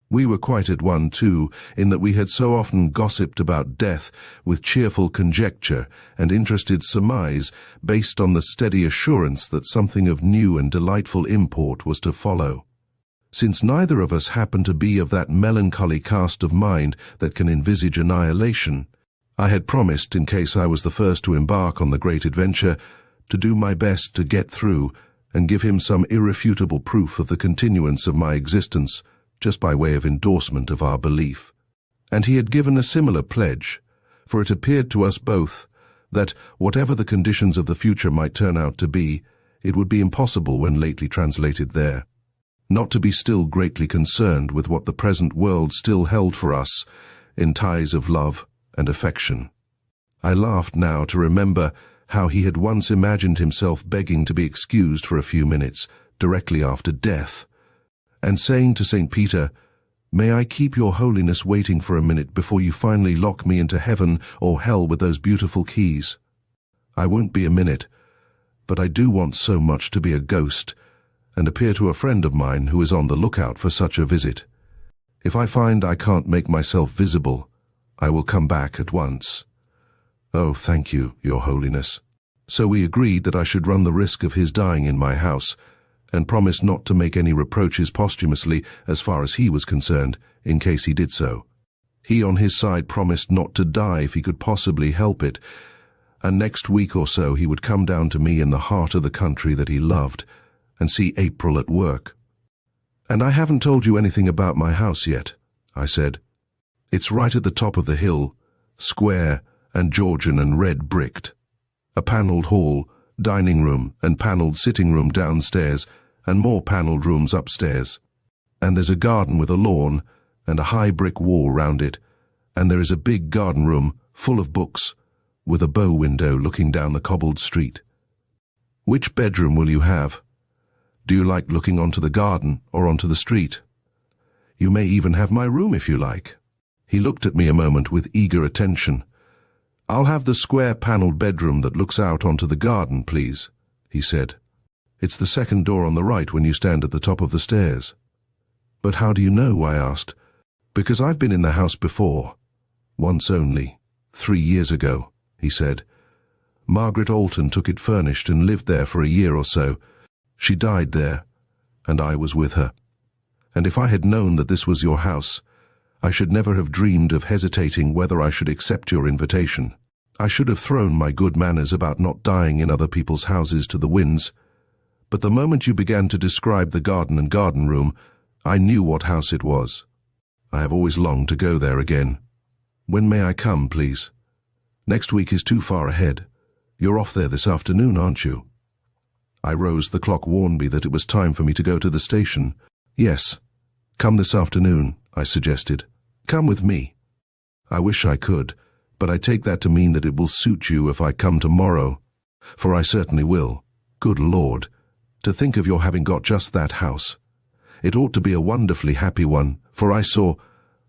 We were quite at one, too, in that we had so often gossiped about death with cheerful conjecture and interested surmise based on the steady assurance that something of new and delightful import was to follow. Since neither of us happened to be of that melancholy cast of mind that can envisage annihilation, I had promised, in case I was the first to embark on the great adventure, to do my best to get through and give him some irrefutable proof of the continuance of my existence, just by way of endorsement of our belief. And he had given a similar pledge, for it appeared to us both that, whatever the conditions of the future might turn out to be, it would be impossible when lately translated there, not to be still greatly concerned with what the present world still held for us in ties of love and affection. I laughed now to remember how he had once imagined himself begging to be excused for a few minutes, directly after death, and saying to St. Peter, "May I keep your holiness waiting for a minute before you finally lock me into heaven or hell with those beautiful keys? I won't be a minute, but I do want so much to be a ghost and appear to a friend of mine who is on the lookout for such a visit. If I find I can't make myself visible, I will come back at once." "Oh, thank you, your holiness." So we agreed that I should run the risk of his dying in my house, and promised not to make any reproaches posthumously as far as he was concerned, in case he did so. He on his side promised not to die if he could possibly help it, and next week or so he would come down to me in the heart of the country that he loved, and see April at work. "And I haven't told you anything about my house yet," I said. It's right at the top of the hill, square and Georgian and red bricked. A panelled hall, dining room and panelled sitting room downstairs, and more panelled rooms upstairs. And there's a garden with a lawn and a high brick wall round it, and there is a big garden room full of books, with a bow window looking down the cobbled street. Which bedroom will you have? Do you like looking onto the garden or onto the street? You may even have my room if you like. He looked at me a moment with eager attention. I'll have the square panelled bedroom that looks out onto the garden, please, he said. It's the second door on the right when you stand at the top of the stairs. But how do you know? I asked. Because I've been in the house before. Once only. 3 years ago, he said. Margaret Alton took it furnished and lived there for a year or so. She died there, and I was with her. And if I had known that this was your house, I should never have dreamed of hesitating whether I should accept your invitation. I should have thrown my good manners about not dying in other people's houses to the winds. But the moment you began to describe the garden and garden room, I knew what house it was. I have always longed to go there again. When may I come, please? Next week is too far ahead. You're off there this afternoon, aren't you? I rose. The clock warned me that it was time for me to go to the station. Yes. Come this afternoon, I suggested. Come with me. I wish I could, but I take that to mean that it will suit you if I come tomorrow. For I certainly will. Good Lord, to think of your having got just that house. It ought to be a wonderfully happy one, for I saw...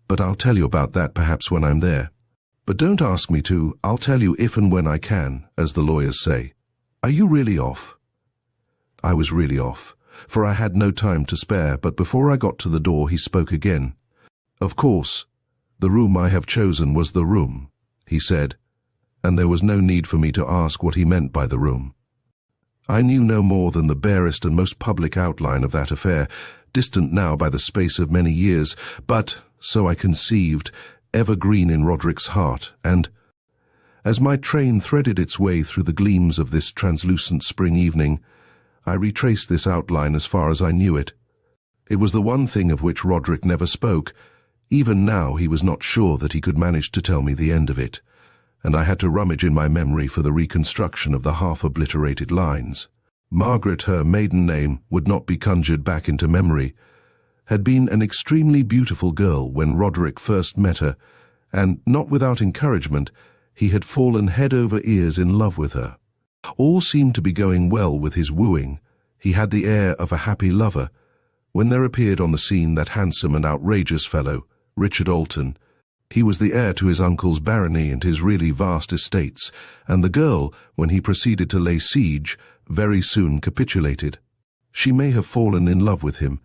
But I'll tell you about that perhaps when I'm there. But don't ask me to. I'll tell you if and when I can, as the lawyers say. Are you really off? I was really off, for I had no time to spare, but before I got to the door he spoke again. Of course, the room I have chosen was the room, he said, and there was no need for me to ask what he meant by the room. I knew no more than the barest and most public outline of that affair, distant now by the space of many years, but, so I conceived, evergreen in Roderick's heart, and, as my train threaded its way through the gleams of this translucent spring evening, I retraced this outline as far as I knew it. It was the one thing of which Roderick never spoke. Even now he was not sure that he could manage to tell me the end of it, and I had to rummage in my memory for the reconstruction of the half-obliterated lines. Margaret, her maiden name, would not be conjured back into memory, had been an extremely beautiful girl when Roderick first met her, and, not without encouragement, he had fallen head over ears in love with her. All seemed to be going well with his wooing. He had the air of a happy lover, when there appeared on the scene that handsome and outrageous fellow, Richard Alton. He was the heir to his uncle's barony and his really vast estates, and the girl, when he proceeded to lay siege, very soon capitulated. She may have fallen in love with him,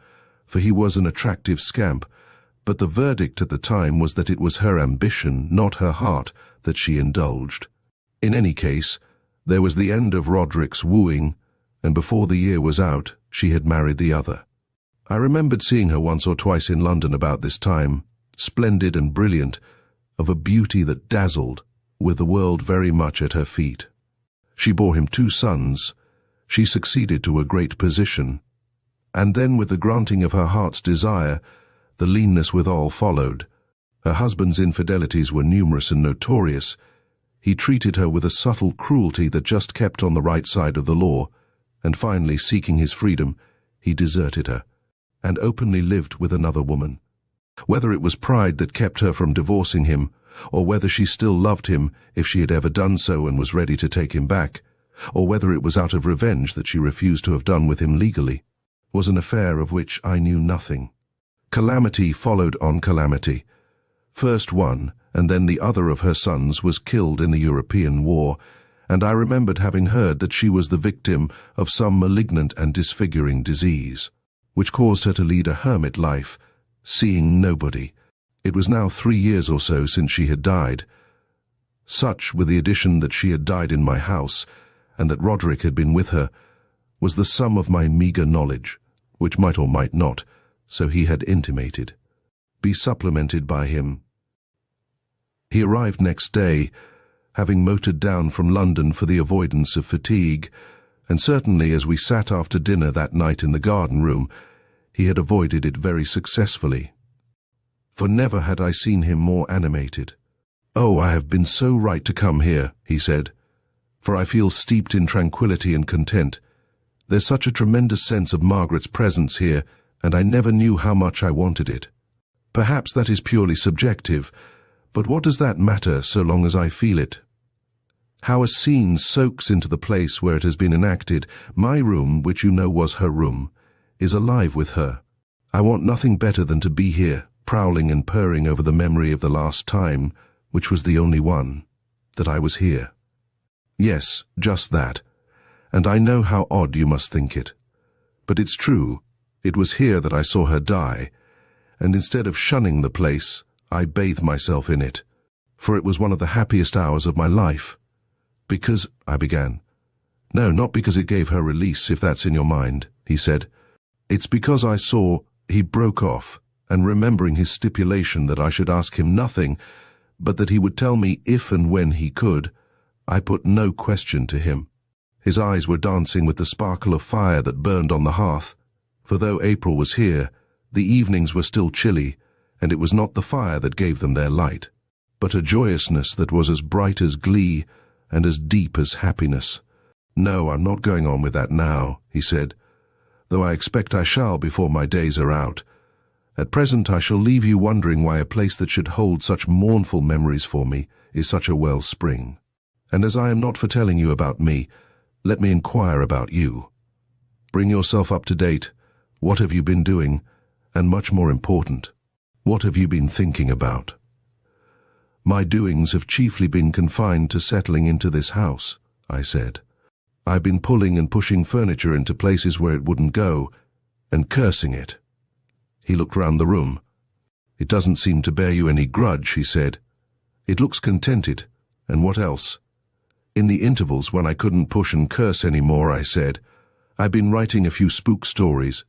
for he was an attractive scamp, but the verdict at the time was that it was her ambition, not her heart, that she indulged. In any case, there was the end of Roderick's wooing, and before the year was out, she had married the other. I remembered seeing her once or twice in London about this time, splendid and brilliant, of a beauty that dazzled, with the world very much at her feet. She bore him 2 sons. She succeeded to a great position. And then, with the granting of her heart's desire, the leanness withal followed. Her husband's infidelities were numerous and notorious. He treated her with a subtle cruelty that just kept on the right side of the law, and finally, seeking his freedom, he deserted her, and openly lived with another woman. Whether it was pride that kept her from divorcing him, or whether she still loved him if she had ever done so and was ready to take him back, or whether it was out of revenge that she refused to have done with him legally, was an affair of which I knew nothing. Calamity followed on calamity. First one, and then the other of her sons was killed in the European War, and I remembered having heard that she was the victim of some malignant and disfiguring disease, which caused her to lead a hermit life, seeing nobody. It was now 3 years or so since she had died. Such, with the addition that she had died in my house, and that Roderick had been with her, was the sum of my meagre knowledge, which might or might not, so he had intimated, be supplemented by him. He arrived next day, having motored down from London for the avoidance of fatigue, and certainly as we sat after dinner that night in the garden room, he had avoided it very successfully. for never had I seen him more animated. "Oh, I have been so right to come here," he said, "for I feel steeped in tranquility and content. There's such a tremendous sense of Margaret's presence here, and I never knew how much I wanted it. Perhaps that is purely subjective, but what does that matter so long as I feel it? How a scene soaks into the place where it has been enacted, my room, which you know was her room, is alive with her. I want nothing better than to be here, prowling and purring over the memory of the last time, which was the only one, that I was here. Yes, just that. And I know how odd you must think it. But it's true, it was here that I saw her die, and instead of shunning the place, I bathed myself in it, for it was one of the happiest hours of my life. Because, I began. "No, not because it gave her release, if that's in your mind," he said. "It's because I saw," he broke off, and remembering his stipulation that I should ask him nothing, but that he would tell me if and when he could, I put no question to him. His eyes were dancing with the sparkle of fire that burned on the hearth, for though April was here, the evenings were still chilly, and it was not the fire that gave them their light, but a joyousness that was as bright as glee and as deep as happiness. "No, I'm not going on with that now," he said, "though I expect I shall before my days are out. At present I shall leave you wondering why a place that should hold such mournful memories for me is such a wellspring. And as I am not for telling you about me, let me inquire about you. Bring yourself up to date. What have you been doing? And much more important, what have you been thinking about?" "My doings have chiefly been confined to settling into this house," I said. "I've been pulling and pushing furniture into places where it wouldn't go, and cursing it." He looked round the room. "It doesn't seem to bear you any grudge," he said. "It looks contented, and what else?" "In the intervals when I couldn't push and curse any more," I said, "I've been writing a few spook stories,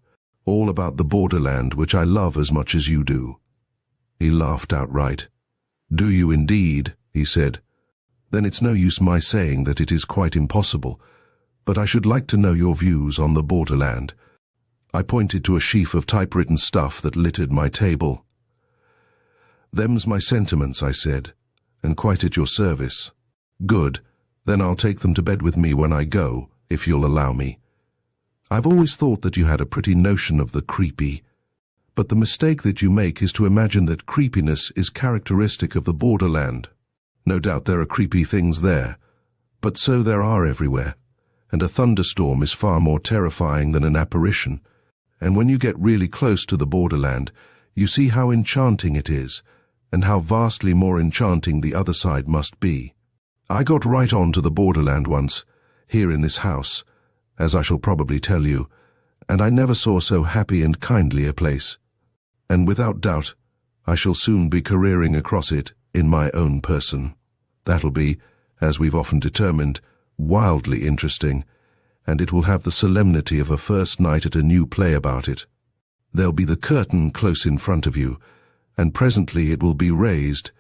all about the borderland, which I love as much as you do." He laughed outright. "Do you indeed?" he said. "Then it's no use my saying that it is quite impossible, but I should like to know your views on the borderland." I pointed to a sheaf of typewritten stuff that littered my table. "Them's my sentiments," I said, "and quite at your service." "Good, then I'll take them to bed with me when I go, if you'll allow me. I've always thought that you had a pretty notion of the creepy, but the mistake that you make is to imagine that creepiness is characteristic of the borderland. No doubt there are creepy things there, but so there are everywhere, and a thunderstorm is far more terrifying than an apparition, and when you get really close to the borderland, you see how enchanting it is, and how vastly more enchanting the other side must be. I got right on to the borderland once, here in this house, as I shall probably tell you, and I never saw so happy and kindly a place. And without doubt, I shall soon be careering across it in my own person. That'll be, as we've often determined, wildly interesting, and it will have the solemnity of a first night at a new play about it. There'll be the curtain close in front of you, and presently it will be raised,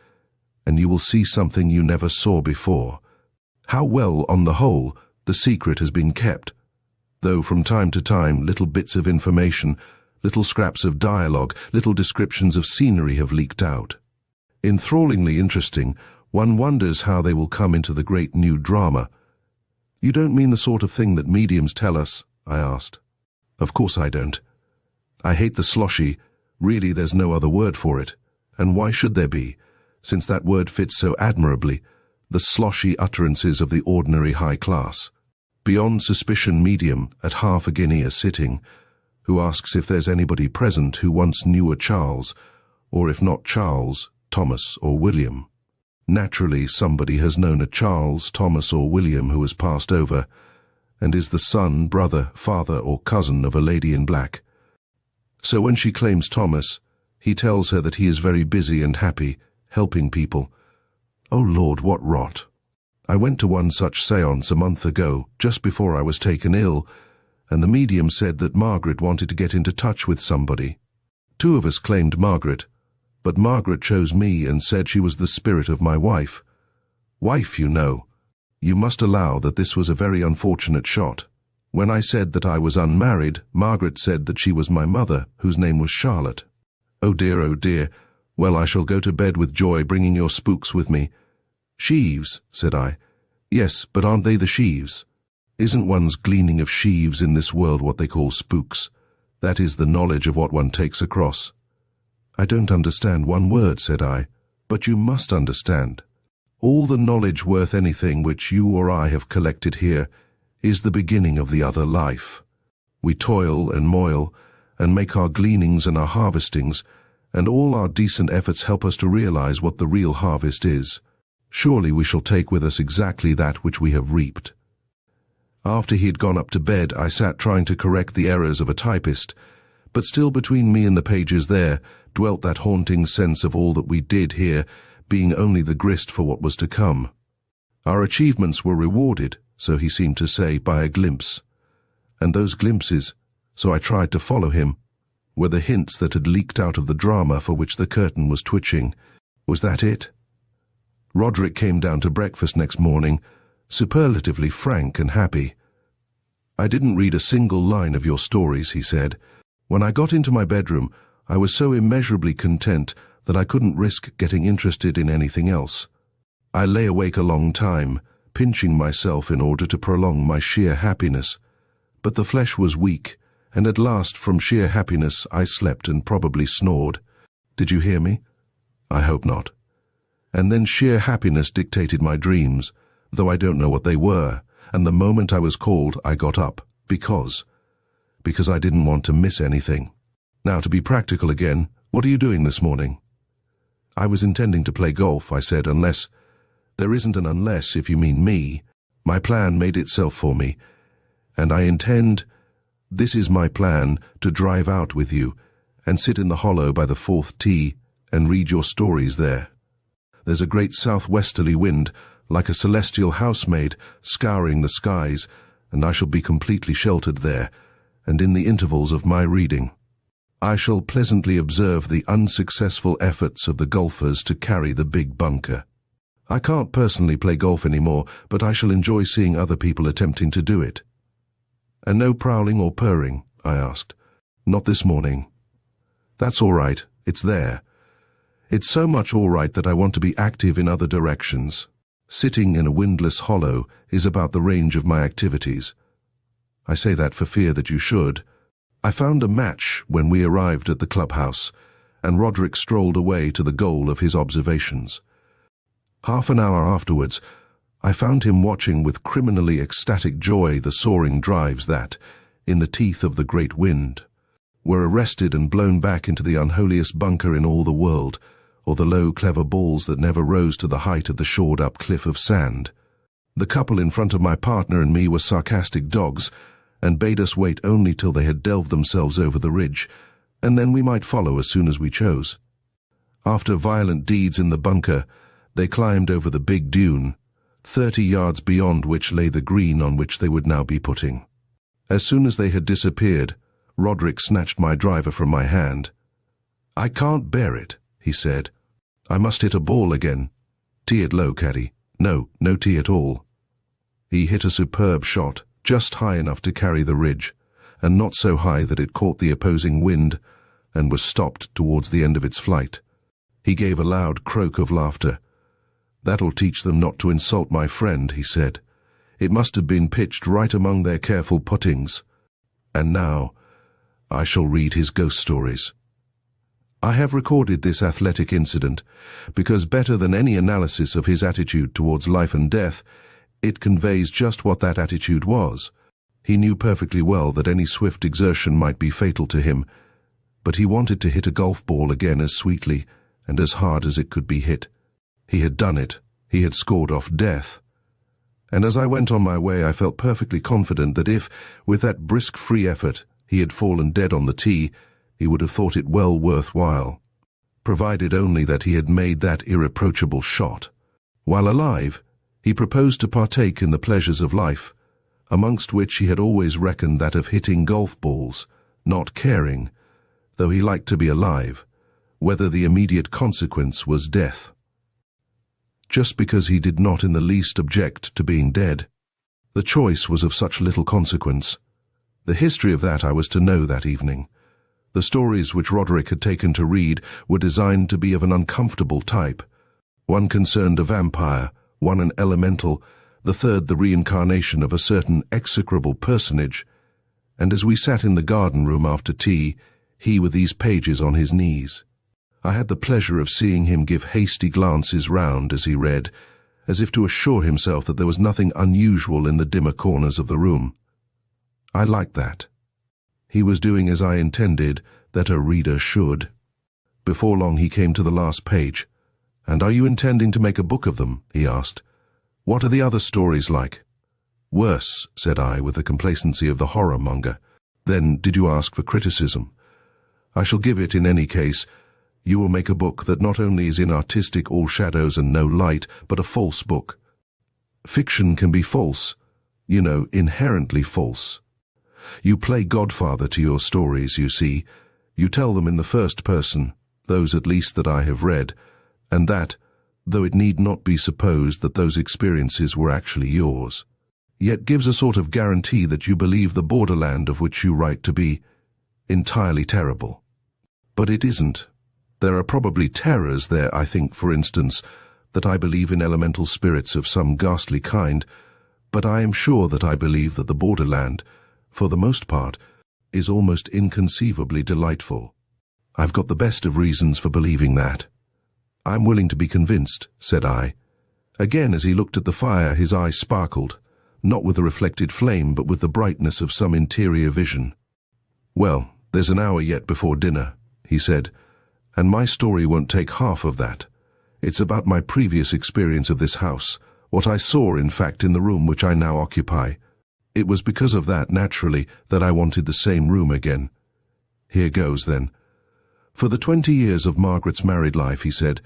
and you will see something you never saw before. How well, on the whole, the secret has been kept, though from time to time little bits of information, little scraps of dialogue, little descriptions of scenery have leaked out. Enthrallingly interesting, one wonders how they will come into the great new drama. "You don't mean the sort of thing that mediums tell us?" I asked. "Of course I don't. I hate the sloshy, really there's no other word for it, and why should there be, since that word fits so admirably, the sloshy utterances of the ordinary high class. Beyond suspicion medium at half a guinea a sitting, who asks if there's anybody present who once knew a Charles, or if not Charles, Thomas or William. Naturally, somebody has known a Charles, Thomas or William who has passed over, and is the son, brother, father or cousin of a lady in black. So when she claims Thomas, he tells her that he is very busy and happy, helping people. Oh Lord, what rot! I went to one such séance a month ago, just before I was taken ill, and the medium said that Margaret wanted to get into touch with somebody. 2 of us claimed Margaret, but Margaret chose me and said she was the spirit of my wife. Wife, you know. You must allow that this was a very unfortunate shot. When I said that I was unmarried, Margaret said that she was my mother, whose name was Charlotte. Oh dear, Well, I shall go to bed with joy, bringing your spooks with me. Sheaves, said I. Yes, but aren't they the sheaves? Isn't one's gleaning of sheaves in this world what they call spooks? That is the knowledge of what one takes across. I don't understand one word, said I, but you must understand. All the knowledge worth anything which you or I have collected here is the beginning of the other life. We toil and moil, and make our gleanings and our harvestings, and all our decent efforts help us to realize what the real harvest is. Surely we shall take with us exactly that which we have reaped. After he had gone up to bed, I sat trying to correct the errors of a typist, but still between me and the pages there dwelt that haunting sense of all that we did here being only the grist for what was to come. Our achievements were rewarded, so he seemed to say, by a glimpse. And those glimpses, so I tried to follow him, were the hints that had leaked out of the drama for which the curtain was twitching. Was that it? Roderick came down to breakfast next morning, superlatively frank and happy. I didn't read a single line of your stories, he said. When I got into my bedroom, I was so immeasurably content that I couldn't risk getting interested in anything else. I lay awake a long time, pinching myself in order to prolong my sheer happiness. But the flesh was weak, and at last, from sheer happiness, I slept and probably snored. Did you hear me? I hope not. And then sheer happiness dictated my dreams, though I don't know what they were, and the moment I was called, I got up, because I didn't want to miss anything. Now, to be practical again, what are you doing this morning? I was intending to play golf, I said, unless... There isn't an unless if you mean me. My plan made itself for me, and I intend... This is my plan, to drive out with you, and sit in the hollow by the fourth tee, and read your stories there. There's a great southwesterly wind, like a celestial housemaid, scouring the skies, and I shall be completely sheltered there, and in the intervals of my reading. I shall pleasantly observe the unsuccessful efforts of the golfers to carry the big bunker. I can't personally play golf anymore, but I shall enjoy seeing other people attempting to do it. And no prowling or purring, I asked. Not this morning. That's all right, it's there. It's so much all right that I want to be active in other directions. Sitting in a windless hollow is about the range of my activities. I say that for fear that you should. I found a match when we arrived at the clubhouse, and Roderick strolled away to the goal of his observations. Half an hour afterwards, I found him watching with criminally ecstatic joy the soaring drives that, in the teeth of the great wind, were arrested and blown back into the unholiest bunker in all the world, or the low, clever balls that never rose to the height of the shored-up cliff of sand. The couple in front of my partner and me were sarcastic dogs, and bade us wait only till they had delved themselves over the ridge, and then we might follow as soon as we chose. After violent deeds in the bunker, they climbed over the big dune, 30 yards beyond which lay the green on which they would now be putting. As soon as they had disappeared, Roderick snatched my driver from my hand. "I can't bear it," he said. "I must hit a ball again. Tee it low, caddy. No tee at all." He hit a superb shot, just high enough to carry the ridge, and not so high that it caught the opposing wind, and was stopped towards the end of its flight. He gave a loud croak of laughter. "That'll teach them not to insult my friend," he said. "It must have been pitched right among their careful puttings. And now, I shall read his ghost stories." I have recorded this athletic incident because, better than any analysis of his attitude towards life and death, it conveys just what that attitude was. He knew perfectly well that any swift exertion might be fatal to him, but he wanted to hit a golf ball again as sweetly and as hard as it could be hit. He had done it. He had scored off death. And as I went on my way, I felt perfectly confident that if, with that brisk free effort, he had fallen dead on the tee, he would have thought it well worthwhile, provided only that he had made that irreproachable shot. While alive, he proposed to partake in the pleasures of life, amongst which he had always reckoned that of hitting golf balls, not caring, though he liked to be alive, whether the immediate consequence was death. Just because he did not in the least object to being dead. The choice was of such little consequence. The history of that I was to know that evening. The stories which Roderick had taken to read were designed to be of an uncomfortable type. One concerned a vampire, one an elemental, the third the reincarnation of a certain execrable personage. And as we sat in the garden room after tea, he with these pages on his knees, I had the pleasure of seeing him give hasty glances round as he read, as if to assure himself that there was nothing unusual in the dimmer corners of the room. I liked that. He was doing as I intended that a reader should. Before long he came to the last page. "And are you intending to make a book of them?" he asked. "What are the other stories like?" "Worse," said I, with the complacency of the horror-monger. "Then did you ask for criticism?" "I shall give it in any case. You will make a book that not only is inartistic, all shadows and no light, but a false book. Fiction can be false, you know, inherently false. You play godfather to your stories, you see. You tell them in the first person, those at least that I have read, and that, though it need not be supposed that those experiences were actually yours, yet gives a sort of guarantee that you believe the borderland of which you write to be entirely terrible. But it isn't. There are probably terrors there, I think, for instance, that I believe in elemental spirits of some ghastly kind, but I am sure that I believe that the borderland, for the most part, is almost inconceivably delightful. I've got the best of reasons for believing that." "I'm willing to be convinced," said I. Again, as he looked at the fire, his eyes sparkled, not with the reflected flame, but with the brightness of some interior vision. "Well, there's an hour yet before dinner," he said, "and my story won't take half of that. It's about my previous experience of this house, what I saw, in fact, in the room which I now occupy. It was because of that, naturally, that I wanted the same room again. Here goes, then. For the 20 years of Margaret's married life," he said,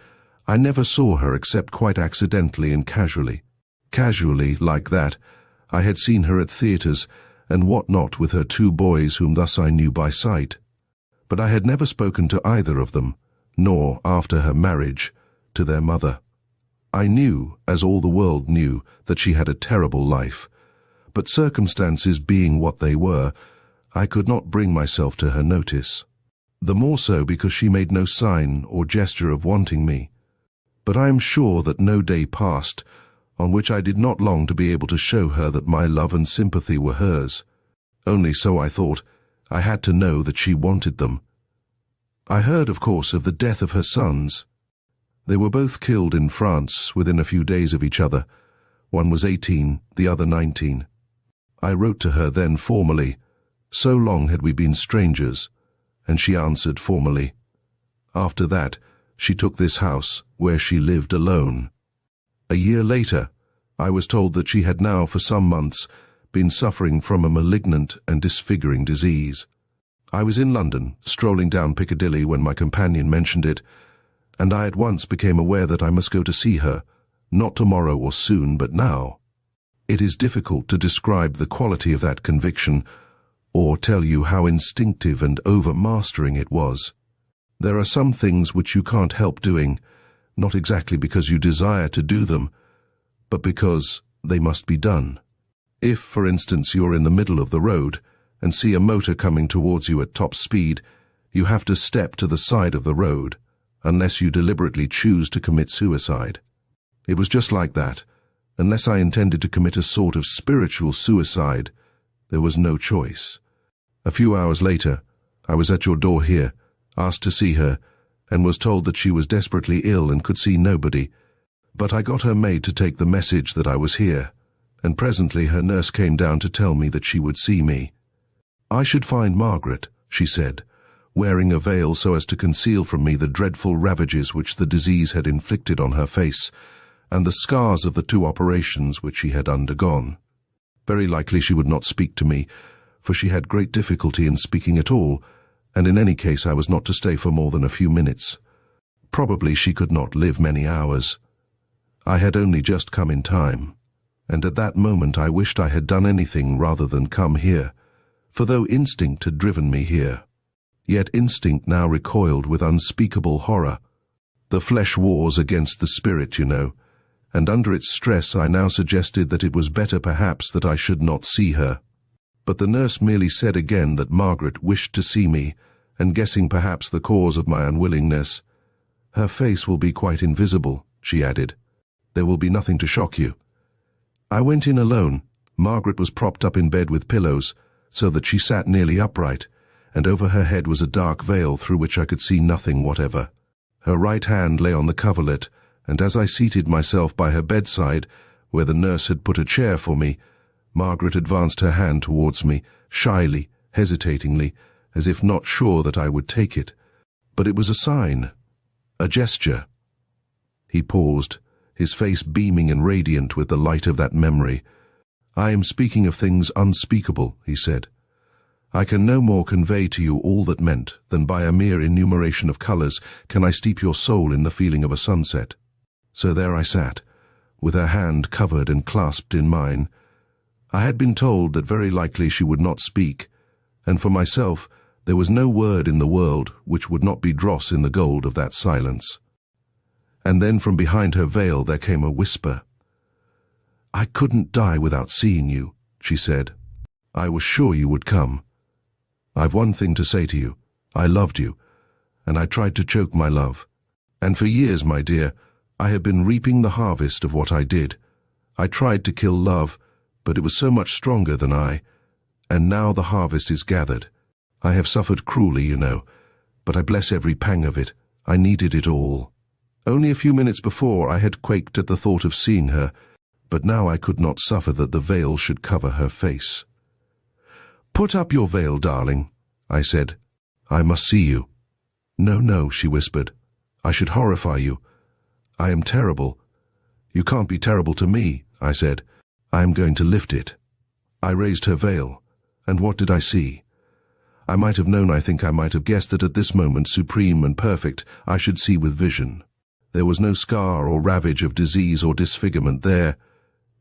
"I never saw her except quite accidentally and casually. Casually, like that, I had seen her at theatres and what not with her 2 boys whom thus I knew by sight. But I had never spoken to either of them, nor, after her marriage, to their mother. I knew, as all the world knew, that she had a terrible life, but circumstances being what they were, I could not bring myself to her notice. The more so because she made no sign or gesture of wanting me. But I am sure that no day passed on which I did not long to be able to show her that my love and sympathy were hers. Only so I thought, I had to know that she wanted them. I heard, of course, of the death of her sons. They were both killed in France within a few days of each other. One was 18, the other 19. I wrote to her then formally. So long had we been strangers, and she answered formally. After that, she took this house, where she lived alone. A year later, I was told that she had now, for some months, been suffering from a malignant and disfiguring disease. I was in London, strolling down Piccadilly when my companion mentioned it, and I at once became aware that I must go to see her, not tomorrow or soon, but now. It is difficult to describe the quality of that conviction, or tell you how instinctive and overmastering it was. There are some things which you can't help doing, not exactly because you desire to do them, but because they must be done. If, for instance, you're in the middle of the road and see a motor coming towards you at top speed, you have to step to the side of the road, unless you deliberately choose to commit suicide. It was just like that. Unless I intended to commit a sort of spiritual suicide, there was no choice. A few hours later, I was at your door here, asked to see her, and was told that she was desperately ill and could see nobody. But I got her maid to take the message that I was here, and presently her nurse came down to tell me that she would see me. I should find Margaret, she said, wearing a veil so as to conceal from me the dreadful ravages which the disease had inflicted on her face, and the scars of the 2 operations which she had undergone. Very likely she would not speak to me, for she had great difficulty in speaking at all, and in any case I was not to stay for more than a few minutes. Probably she could not live many hours. I had only just come in time, and at that moment I wished I had done anything rather than come here, for though instinct had driven me here, yet instinct now recoiled with unspeakable horror. The flesh wars against the spirit, you know, and under its stress I now suggested that it was better perhaps that I should not see her. But the nurse merely said again that Margaret wished to see me, and guessing perhaps the cause of my unwillingness. "Her face will be quite invisible," she added. "There will be nothing to shock you." I went in alone. Margaret was propped up in bed with pillows, so that she sat nearly upright, and over her head was a dark veil through which I could see nothing whatever. Her right hand lay on the coverlet, and as I seated myself by her bedside, where the nurse had put a chair for me, Margaret advanced her hand towards me, shyly, hesitatingly, as if not sure that I would take it. But it was a sign, a gesture. He paused, his face beaming and radiant with the light of that memory. "I am speaking of things unspeakable," he said. "I can no more convey to you all that meant than by a mere enumeration of colours can I steep your soul in the feeling of a sunset." So there I sat, with her hand covered and clasped in mine. I had been told that very likely she would not speak, and for myself there was no word in the world which would not be dross in the gold of that silence. And then from behind her veil there came a whisper. "I couldn't die without seeing you," she said. "I was sure you would come. I've one thing to say to you. I loved you, and I tried to choke my love. And for years, my dear, I have been reaping the harvest of what I did. I tried to kill love, but it was so much stronger than I, and now the harvest is gathered. I have suffered cruelly, you know, but I bless every pang of it. I needed it all. Only a few minutes before I had quaked at the thought of seeing her, but now I could not suffer that the veil should cover her face. "Put up your veil, darling," I said. "I must see you." "No, no," she whispered. "I should horrify you. I am terrible." "You can't be terrible to me," I said. "I am going to lift it." I raised her veil, and what did I see? I might have known, I think I might have guessed that at this moment, supreme and perfect, I should see with vision. There was no scar or ravage of disease or disfigurement there.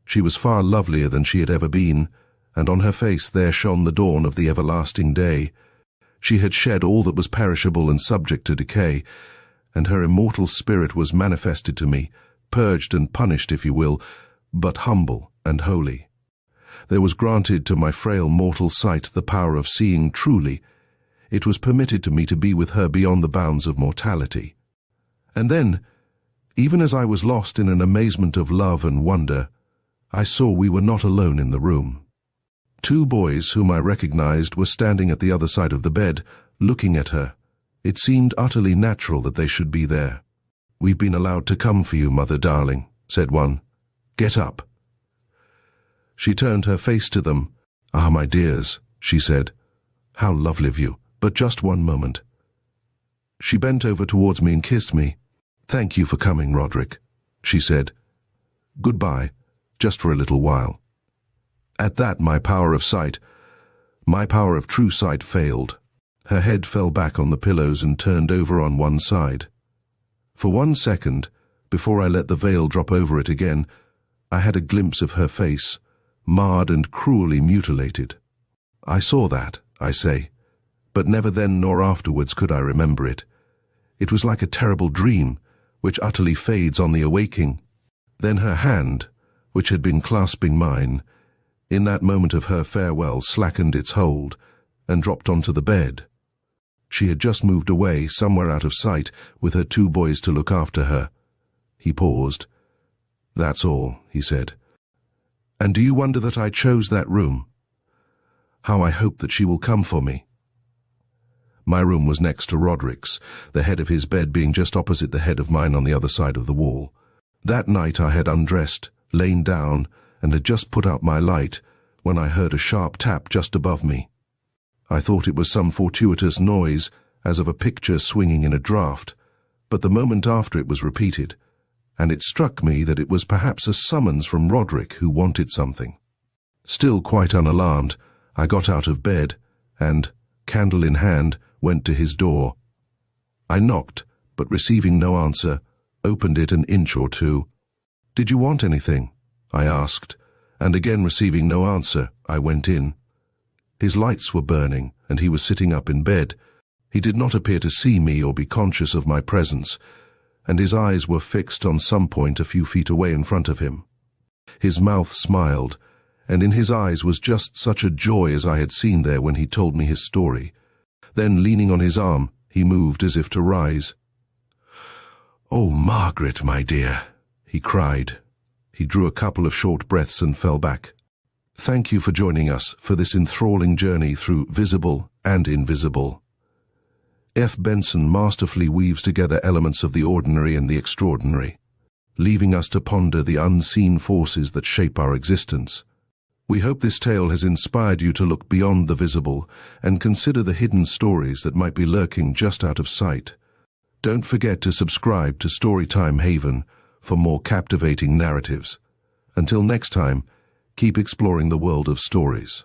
She was far lovelier than she had ever been, and on her face there shone the dawn of the everlasting day. She had shed all that was perishable and subject to decay, and her immortal spirit was manifested to me, purged and punished, if you will, but humble and holy. There was granted to my frail mortal sight the power of seeing truly. It was permitted to me to be with her beyond the bounds of mortality. And then, even as I was lost in an amazement of love and wonder, I saw we were not alone in the room. Two boys whom I recognized were standing at the other side of the bed, looking at her. It seemed utterly natural that they should be there. "We've been allowed to come for you, mother darling," said one. "Get up." She turned her face to them. "Ah, my dears," she said. "How lovely of you, but just one moment." She bent over towards me and kissed me. "Thank you for coming, Roderick," she said. "Goodbye, just for a little while." At that my power of sight, my power of true sight failed. Her head fell back on the pillows and turned over on one side. For 1 second, before I let the veil drop over it again, I had a glimpse of her face, marred and cruelly mutilated. I saw that, I say, but never then nor afterwards could I remember it. It was like a terrible dream, which utterly fades on the awaking. Then her hand, which had been clasping mine, in that moment of her farewell slackened its hold and dropped onto the bed. She had just moved away, somewhere out of sight, with her two boys to look after her. He paused. "That's all," he said. "And do you wonder that I chose that room? How I hope that she will come for me." My room was next to Roderick's, the head of his bed being just opposite the head of mine on the other side of the wall. That night I had undressed, lain down, and had just put out my light, when I heard a sharp tap just above me. I thought it was some fortuitous noise, as of a picture swinging in a draught, but the moment after it was repeated, and it struck me that it was perhaps a summons from Roderick, who wanted something. Still quite unalarmed, I got out of bed, and, candle in hand, went to his door. I knocked, but receiving no answer, opened it an inch or two. "Did you want anything?" I asked, and again receiving no answer, I went in. His lights were burning, and he was sitting up in bed. He did not appear to see me or be conscious of my presence, and his eyes were fixed on some point a few feet away in front of him. His mouth smiled, and in his eyes was just such a joy as I had seen there when he told me his story. Then, leaning on his arm, he moved as if to rise. "Oh, Margaret, my dear," he cried. He drew a couple of short breaths and fell back. "Thank you for joining us for this enthralling journey through visible and invisible." F. Benson masterfully weaves together elements of the ordinary and the extraordinary, leaving us to ponder the unseen forces that shape our existence. We hope this tale has inspired you to look beyond the visible and consider the hidden stories that might be lurking just out of sight. Don't forget to subscribe to Storytime Haven for more captivating narratives. Until next time, keep exploring the world of stories.